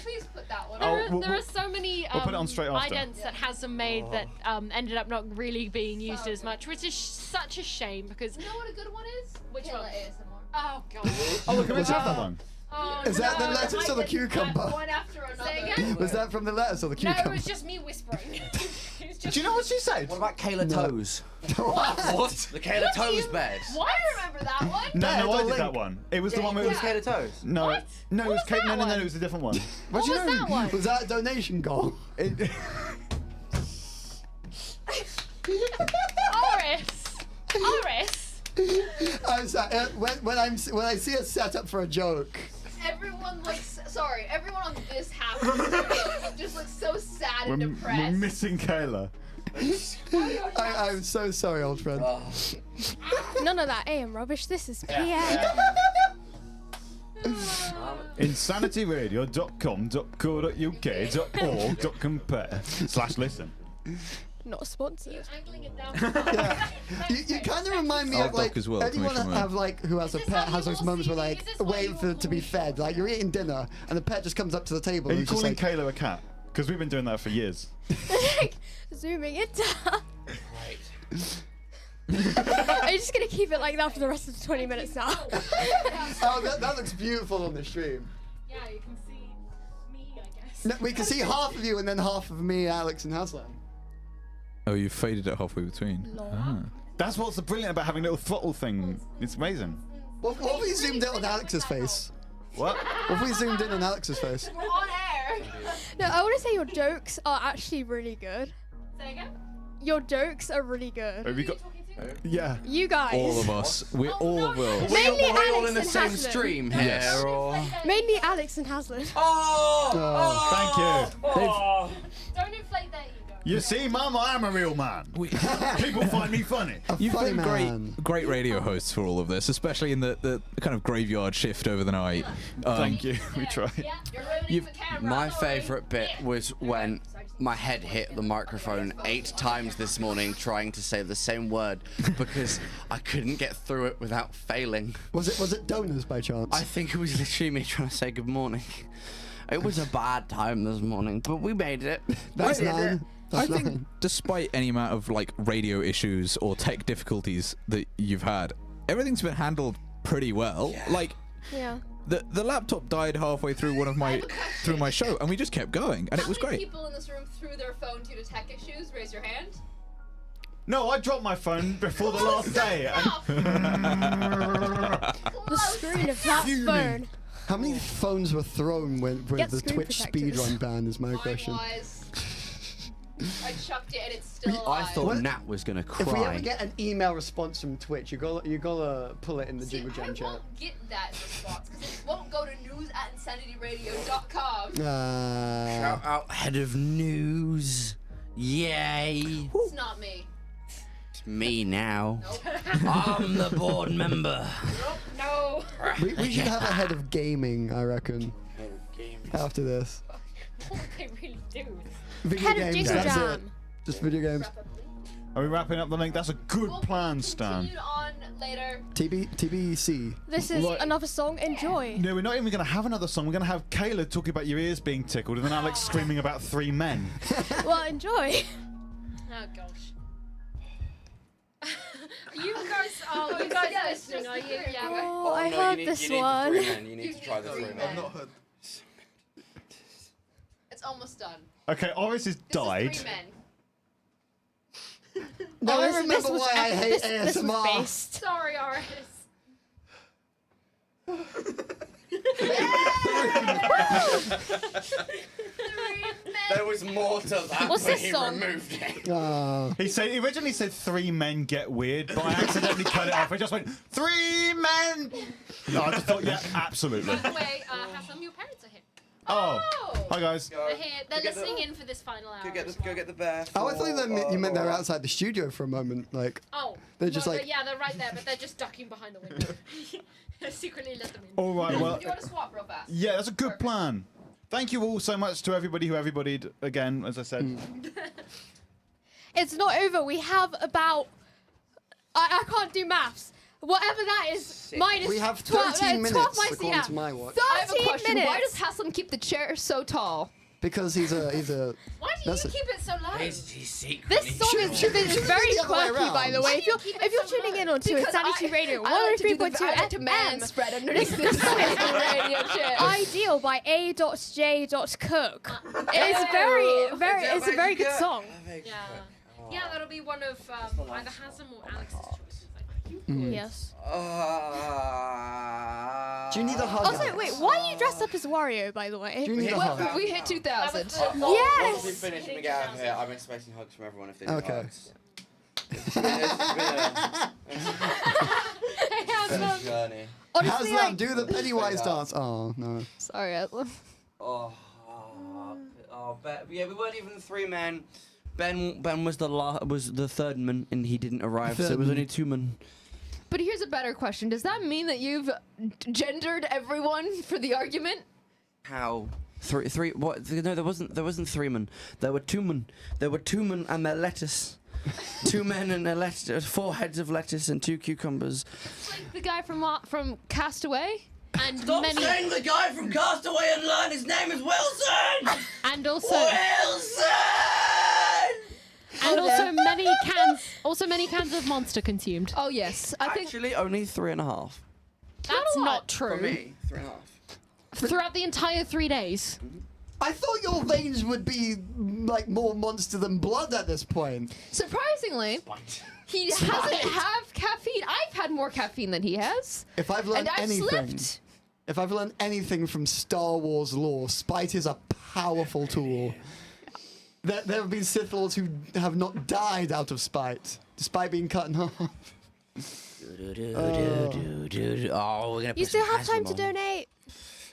Please put that one. There are so many we'll put it on straight after. idents that Hassan made that ended up not really being used as much, which is such a shame because. You know what a good one is? Which Killer one? ASMR. Oh god. Oh, look, let's have that one. Oh, Is that the no, lettuce or the cucumber? One after another. Say again? Was that from the lettuce or the No, cucumber? it was just me whispering. It was just Do you know what she said? What about Kayla Toes? What? The Kayla Toes bed. Why I remember that one? No, I or did Link? that one. It was the one where it was Kayla Toes. No, What? no, it was was Kate. that No, one? it was a different one. What was that one? Was that a donation goal? Oris. I'm sorry, when I see a setup for a joke. Everyone looks sorry. Everyone on this half of the studio just looks so sad and We're depressed. missing Kayla. I'm so sorry, old friend. None of that AM rubbish. This is PM. insanityradio.com.co.uk.org.compare/listen. Not sponsored. Angling it down. You kind of remind me I'll of like duck as well, anyone commercial have like who has a this pet how has you those all moments see where me? like Is this why waiting you for all it to be call me fed. Like you're eating dinner and the pet just comes up to the table. Are and you it's just calling like, Kayla a cat? Because we've been doing that for years. Zooming it down. I'm just gonna keep it like that for the rest of the 20 minutes now. oh, that looks beautiful on the stream. Yeah, you can see me, I guess. No, we can see half of you and then half of me, Alex, and Haslan. Oh, you faded it halfway between. Ah. That's what's so brilliant about having a little throttle thing. It's amazing. What if we zoomed in on Alex's face? What? What if we zoomed in on Alex's face? We're on air. No, I want to say your jokes are actually really good. Say again. Your jokes are really good. Have you got? Yeah. You guys. All of us. We all will. Mainly We're all Alex in the and same Haslan. stream here, Yes. or? Mainly Alex and Haslan. Thank you. Don't inflate that ego. You see, Mama, I'm a real man. People find me funny. You've Funny been man. great radio hosts for all of this, especially in the kind of graveyard shift over the night. Thank you. We tried. Yeah, you're ruining the camera. My favourite bit was when my head hit the microphone 8 times this morning trying to say the same word because I couldn't get through it without failing. Was it donors by chance? I think it was literally me trying to say good morning. It was a bad time this morning, but we made it. That's We did nine. it. I That's think, nine. despite any amount of like radio issues or tech difficulties that you've had, everything's been handled pretty well. Like Yeah. the laptop died halfway through one of my my show, and we just kept going, and it was How many great. people in this room threw their phone due to tech issues? Raise your hand. No, I dropped my phone before the last day. The screen of that phone. How many phones were thrown with Get the screen Twitch protectors. speedrun ban is my Mine question. was. I chucked it and it's still alive. I thought What? Nat was gonna If we ever cry. get an email response from Twitch, you gotta pull it in the See, Jingle Jam I chat. won't get that response because it won't go to news@insanityradio.com. Shout out head of news. Yay. It's not me. It's me now. Nope. I'm the board member. No. We should have a head of gaming, I reckon, after this. They really do. Video Head of games, Jingle that's it. Jam. Just video games. Are we wrapping up the link? That's a good plan, Stan. Continue on later. TBC. This is Right. another song. Enjoy. No, we're not even going to have another song. We're going to have Kayla talking about your ears being tickled and then Alex screaming about 3 men. Well, enjoy. Oh gosh. You guys are listening, are you? Yeah. Oh, I heard this one. You need to try the 3 men. It's almost done. Okay, Oris has This died. is 3 men. Now I remember this was why I hate this was ASMR. based. Sorry, Oris. There was more to that, What's but this he song? removed it. He originally said 3 men get weird, but I accidentally cut it off. I just went 3 men. No, I just thought, yeah, absolutely. By the way, Haslam, your parents are here. Oh, hi guys. They're here. They're listening in for this final hour. Go get the bear. Oh, I thought you meant they were outside the studio for a moment. Like, Oh. they're just like. Yeah, they're right there, but they're just ducking behind the window. I secretly let them in. All right, well. Do you want to swap real fast? Yeah, that's a good plan. Thank you all so much to everybody who everybody'd, again, as I said. It's not over. We have about. I can't do maths. Whatever that is, minus We have 12, 13 minutes, 12 minus, according yeah. to my watch. 13 I have a question. minutes. Why does Haslam keep the chair so tall? Because he's a. Why do you keep it so low? He's secretly This song is very quirky, by the way. If you're tuning in onto Insanity Radio, 103.2 I like to man spread underneath this radio chair. Ideal by A.J. Cook. It's a very good song. Yeah, that'll be one of either Haslam or Alex's choices. Yes. Do you need a hug? Also, wait, why are you dressed up as Wario, by the way? Do you need a hug? We hit 2,000. Yes! Once we finish and we get out of here, I'm expecting hugs from everyone if they need Okay. hugs. It's been a journey. Honestly, Haslam, do the Pennywise dance. Oh, no. Sorry, Haslam. Ben, yeah, we weren't even 3 men. Ben was the third man, and he didn't arrive, so it was only 2 men. But here's a better question. Does that mean that you've gendered everyone for the argument? How? Three? What? No, there wasn't 3 men. There were 2 men. There were 2 men and their lettuce. 2 men and their lettuce. 4 heads of lettuce and 2 cucumbers. Like the guy from Castaway? And Stop saying the guy from Castaway and learn his name is Wilson! And also Wilson! And also many cans of Monster consumed. Oh yes, I think Actually, only 3.5. That's not true. For me, 3.5. Throughout the entire 3 days. I thought your veins would be like more monster than blood at this point. surprisingly, he doesn't have caffeine. I've had more caffeine than he has. If I've learned And I've anything, slept. if I've learned anything from Star Wars lore, spite is a powerful tool. There have been Sith Lords who have not died out of spite, despite being cut in half. Oh, we're gonna You put still some have time Haslam to on. donate.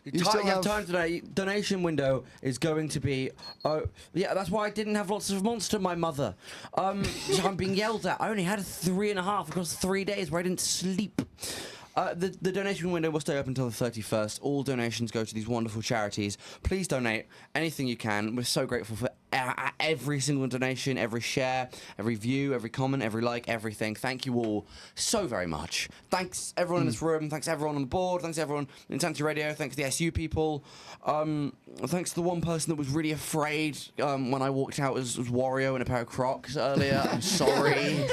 You still You have have- time today. Donation window is going to be. Oh, yeah, that's why I didn't have lots of Monster, my mother. So I'm being yelled at. I only had 3.5 across 3 days where I didn't sleep. The donation window will stay up until the 31st. All donations go to these wonderful charities. Please donate anything you can. We're so grateful for every single donation, every share, every view, every comment, every like, everything. Thank you all so very much. Thanks everyone in this room. Thanks everyone on the board. Thanks everyone in Insanity Radio. Thanks to the SU people. Thanks to the one person that was really afraid when I walked out as Wario in a pair of Crocs earlier. I'm sorry.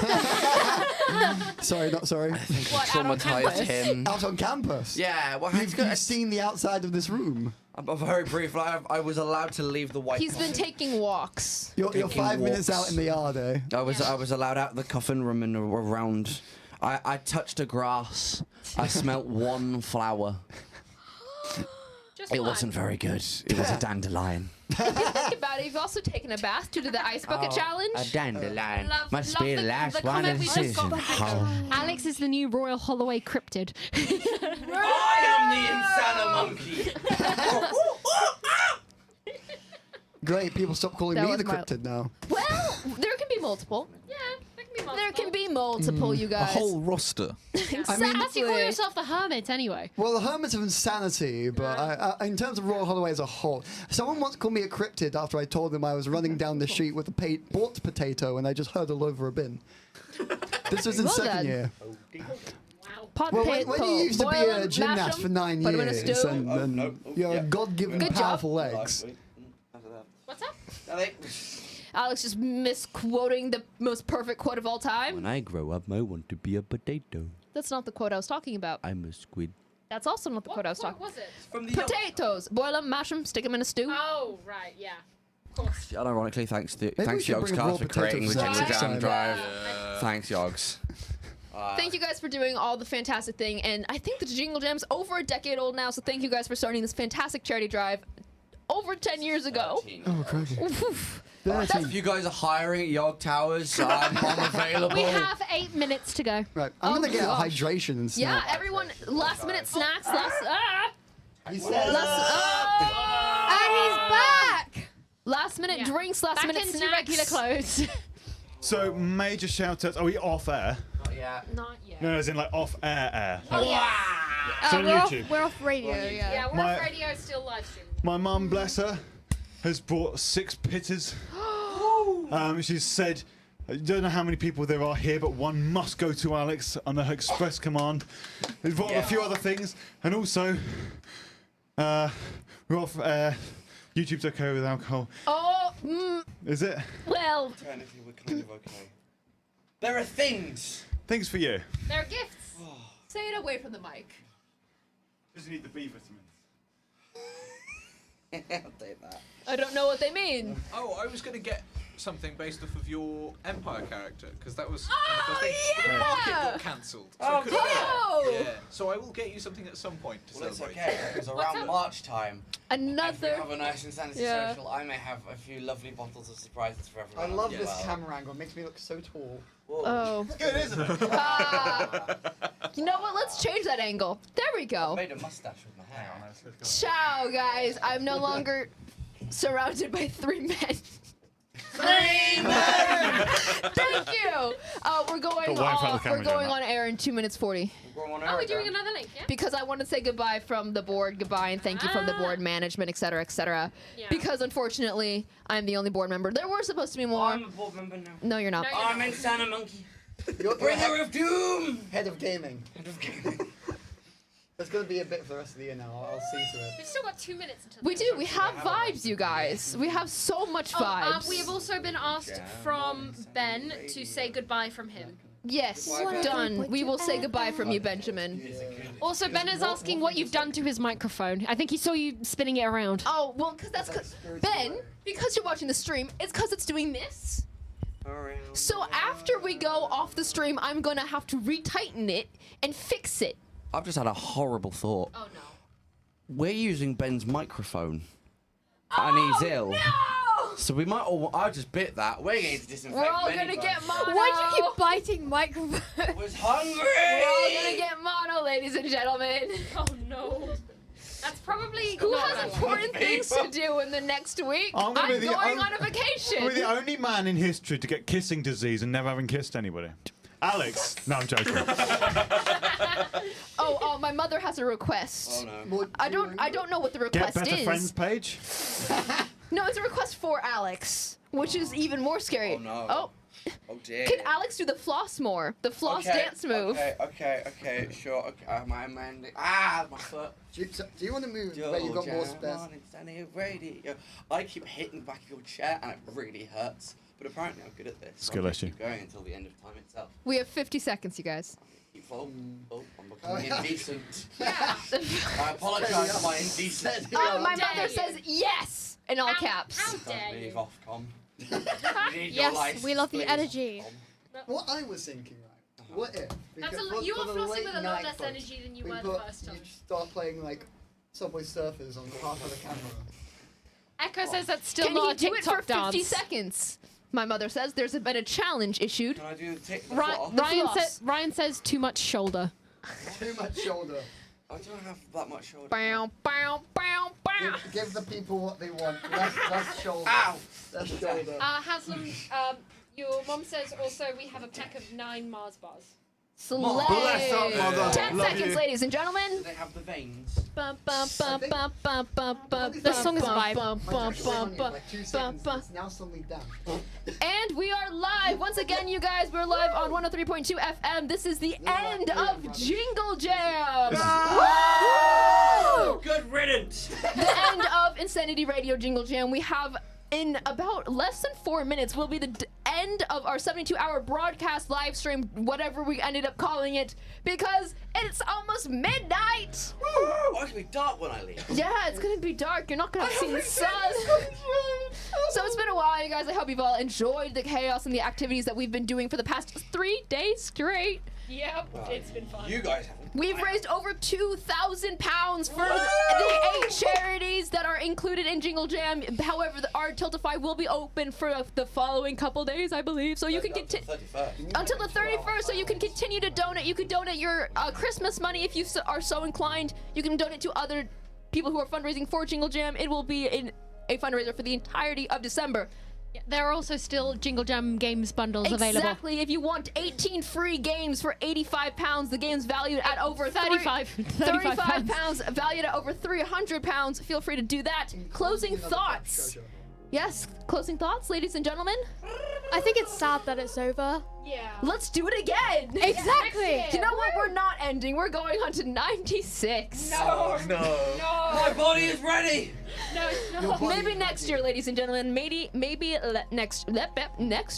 Sorry, not sorry. I think I traumatized him. Out on campus? Yeah, well, You've seen the outside of this room. Very briefly, I was allowed to leave the white. He's been taking walks. You're Taking 5 minutes walks. out in the yard, eh? I was allowed out the coffin room and around. I touched a grass. I smelt one flower. It wasn't very good. It was a dandelion. If you think about it, you've also taken a bath due to the ice bucket challenge. A dandelion. love Must be the last one comment of we the just got season. back. Oh. Alex is the new Royal Holloway cryptid. I am the Insana monkey. Great, people stop calling That me was the my- cryptid now. Well, there can be multiple. Yeah, there can be multiple. There can be multiple, you A guys. whole roster. I mean, As you call yourself the hermit anyway. well, the Hermit of Insanity, but in terms of Royal Holloway as a whole, someone once called me a cryptid after I told them I was running down the street with a bought potato and I just hurtled over a bin. This was in Well second done. year. Pot Well, potato, when you used to be boil a 'em, gymnast mash 'em, for 9 put 'em in a years stew. and you have God-given Good job. powerful legs. What's up? Alex just misquoting the most perfect quote of all time. When I grow up, I want to be a potato. That's not the quote I was talking about. I'm a squid. That's also not the quote I was talking What was it? From Potatoes. Boil them, mash them, stick them in a stew. Oh, right, yeah. Of course. Unironically, thanks we Yogs should bring raw Cast for creating the potatoes Jingle next Jam time. Drive. Thanks, Yogs. Thank you guys for doing all the fantastic thing. And I think the Jingle Jam's over a decade old now, so thank you guys for starting this fantastic charity drive. over 10 years ago. 13. Oh, crazy. If you guys are hiring at Yog Towers, I'm available. We have 8 minutes to go. Right, I'm gonna get a gosh. hydration and Yeah, snack. everyone, last minute snacks, He says, And he's back! last minute drinks, last Back minute into snacks. regular clothes. So major shout outs. Are we off air? Not yet. Not yet. No, as in like off air. Oh, yeah. It's on YouTube. We're off radio, yeah. Yeah, we're My- off radio, still live streaming. My mum, bless her, has brought 6 pitters. She's said, I don't know how many people there are here, but one must go to Alex on her express command. We've brought a few other things, and also, we're off air. YouTube's okay with alcohol. Is it? Well, Technically, we're kind of okay. There are things. Things for you. They're gifts. say it away from the mic. Just need the B vitamins. I'll take that. I don't know what they mean. Oh, I was going to get something based off of your Empire character, because that was Oh, the thing. But the market yeah! got cancelled. So Oh, I couldn't get it. no! Yeah. So I will get you something at some point to Well, it's celebrate. okay, because around March time, if we Another. have a nice insanity Yeah. social, I may have a few lovely bottles of surprises for everyone. I love as this well. camera angle. It makes me look so tall. Whoa. Oh. It's good, isn't it? You know what? Let's change that angle. There we I go. made a mustache with my hair. Ciao, guys. I'm no longer surrounded by 3 men. 3 men! Thank you. We're going Got one for the on. camera We're going now. on air in 2 minutes 40. We're going on Oh, we're air doing again. another link, yeah? Because I want to say goodbye from the board, goodbye and thank you from the board management, etc., etc. Yeah. Because unfortunately, I'm the only board member. There were supposed to be more. I'm a board member now. No, you're not. No, you're I'm Insana Monkey. You're Bringer of Doom! head of gaming. Head of gaming. There's going to be a bit for the rest of the year now. I'll see to it. We've still got 2 minutes until We the do. We have vibes, you guys. We have so much vibes. we have also been asked from Ben to say goodbye from him. Yes, done. We will say goodbye from you, Benjamin. Also, Ben is asking what you've done to his microphone. I think he saw you spinning it around. Oh, well, because Ben, because you're watching the stream, it's because it's doing this. So after we go off the stream, I'm going to have to retighten it and fix it. I've just had a horrible thought. Oh, no. We're using Ben's microphone. And he's ill. No! So we might all. I just bit that. We're going to disinfect We're all Benny going to first. get mono. Why'd you keep biting microphone? I was hungry! We're all going to get mono, ladies and gentlemen. Oh, no. That's probably Who not has that important things to do in the next week? I'm gonna be the going on- on a vacation. We're the only man in history to get kissing disease and never having kissed anybody. Alex. No, I'm joking. Oh, my mother has a request. Oh no. What I do you don't know what the Get request better is. friends page. No, it's a request for Alex, which is even more scary. Oh no. Oh, Oh dear. can Alex do the floss more? The floss dance move. Okay, sure. Okay, my foot. Do you want to move where you've got more space? I keep hitting the back of your chair and it really hurts. But apparently I'm good at this. Skill I'll issue. keep going until the end of time itself. We have 50 seconds, you guys. I'm becoming yeah. indecent. Yeah. I apologise for my indecency. Oh, my dare mother you. says yes in all caps. How dare Don't you? leave off, Com. We need your Yes, license, we love the please, energy. Com. What I was thinking, right? What if? That's because you are for the flossing late with a lot night less folks, energy than you we were put- the first time. You start playing like Subway Surfers on half of the camera. Echo says that's still Can not he a do it for TikTok 50 dance. seconds? My mother says there's been a challenge issued. Can I do the Ryan, floss? Ryan says too much shoulder. Too much shoulder. I don't have that much shoulder. Bow, bow, bow, bow. Give the people what they want. Less shoulder. Ow! Less shoulder. Haslam, your mom says also we have a pack of 9 Mars bars. Slay. Bless up, mother. 10 Love seconds, you. ladies and gentlemen. Do they have the veins? Bum, bum, bum, bum, bum, bum, bum, This song is a bum, vibe. bum, My bum, jack's on bum, you, bum, like 2 bum, seconds. bum. It's now suddenly down. And we are live once again, you guys. We're live on 103.2 FM. This is the end of Jingle Jam. Woo! Good riddance! The end of Insanity Radio Jingle Jam. We have in about less than 4 minutes will be the end of our 72-hour broadcast live stream, whatever we ended up calling it, because it's almost midnight. Oh, it's gonna be dark when I leave. Yeah, it's gonna be dark. You're not gonna have seen the sun. So it's been a while, you guys. I hope you've all enjoyed the chaos and the activities that we've been doing for the past 3 days straight. Yep, it's been fun. You guys haven't. We've raised over £2,000 for the 8 charities that are included in Jingle Jam. However, our Tiltify will be open for the following couple days, I believe. So you can continue until the 31st. So you can continue to donate. You can donate your Christmas money if you are so inclined. You can donate to other people who are fundraising for Jingle Jam. It will be a fundraiser for the entirety of December. Yeah, there are also still Jingle Jam games bundles available. Exactly. If you want 18 free games for £85, the game's valued at over 35 pounds, valued at over £300. Feel free to do that. Closing thoughts. Yes, closing thoughts, ladies and gentlemen. I think it's sad that it's over. Yeah. Let's do it again. Exactly. You know what? We're not ending. We're going on to 96. No. My body is ready. No. Maybe next year, ladies and gentlemen. Maybe next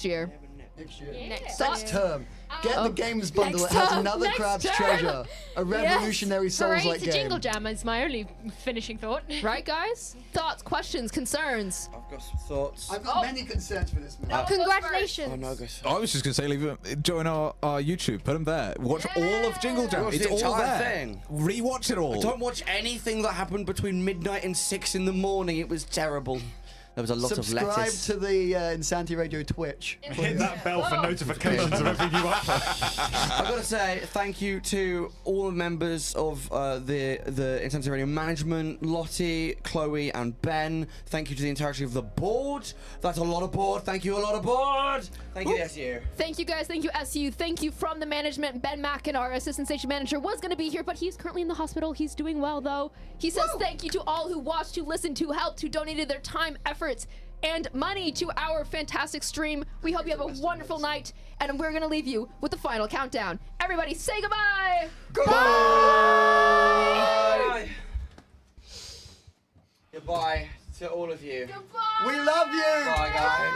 year. Next term. Get the games bundle that has another Crab's Treasure. A revolutionary Souls-like to game. Jingle Jam is my only finishing thought. Right, guys? Thoughts, questions, concerns? I've got some thoughts. I've got many concerns for this man. Congratulations. Oh, no, I was just going to say, leave it, join our YouTube, put them there. Watch all of Jingle Jam. Watch It's the all entire there. thing. Rewatch it all. Don't watch anything that happened between midnight and 6 in the morning. It was terrible. There was a lot of lettuce. Subscribe to the Insanity Radio Twitch. Hit that bell for notifications of every new upload. I've got to say thank you to all the members of the Insanity Radio management, Lottie, Chloe, and Ben. Thank you to the entirety of the board. That's a lot of board. Thank you, a lot of board. Thank you, SU. Thank you, guys. Thank you, SU. Thank you from the management. Ben Mackin, our assistant station manager, was going to be here, but he's currently in the hospital. He's doing well, though. He says thank you to all who watched, who listened, who helped, who donated their time, efforts, and money to our fantastic stream. We hope you have a wonderful night, and we're going to leave you with the final countdown. Everybody say goodbye. Goodbye. Goodbye to all of you. Goodbye. We love you. Bye, guys.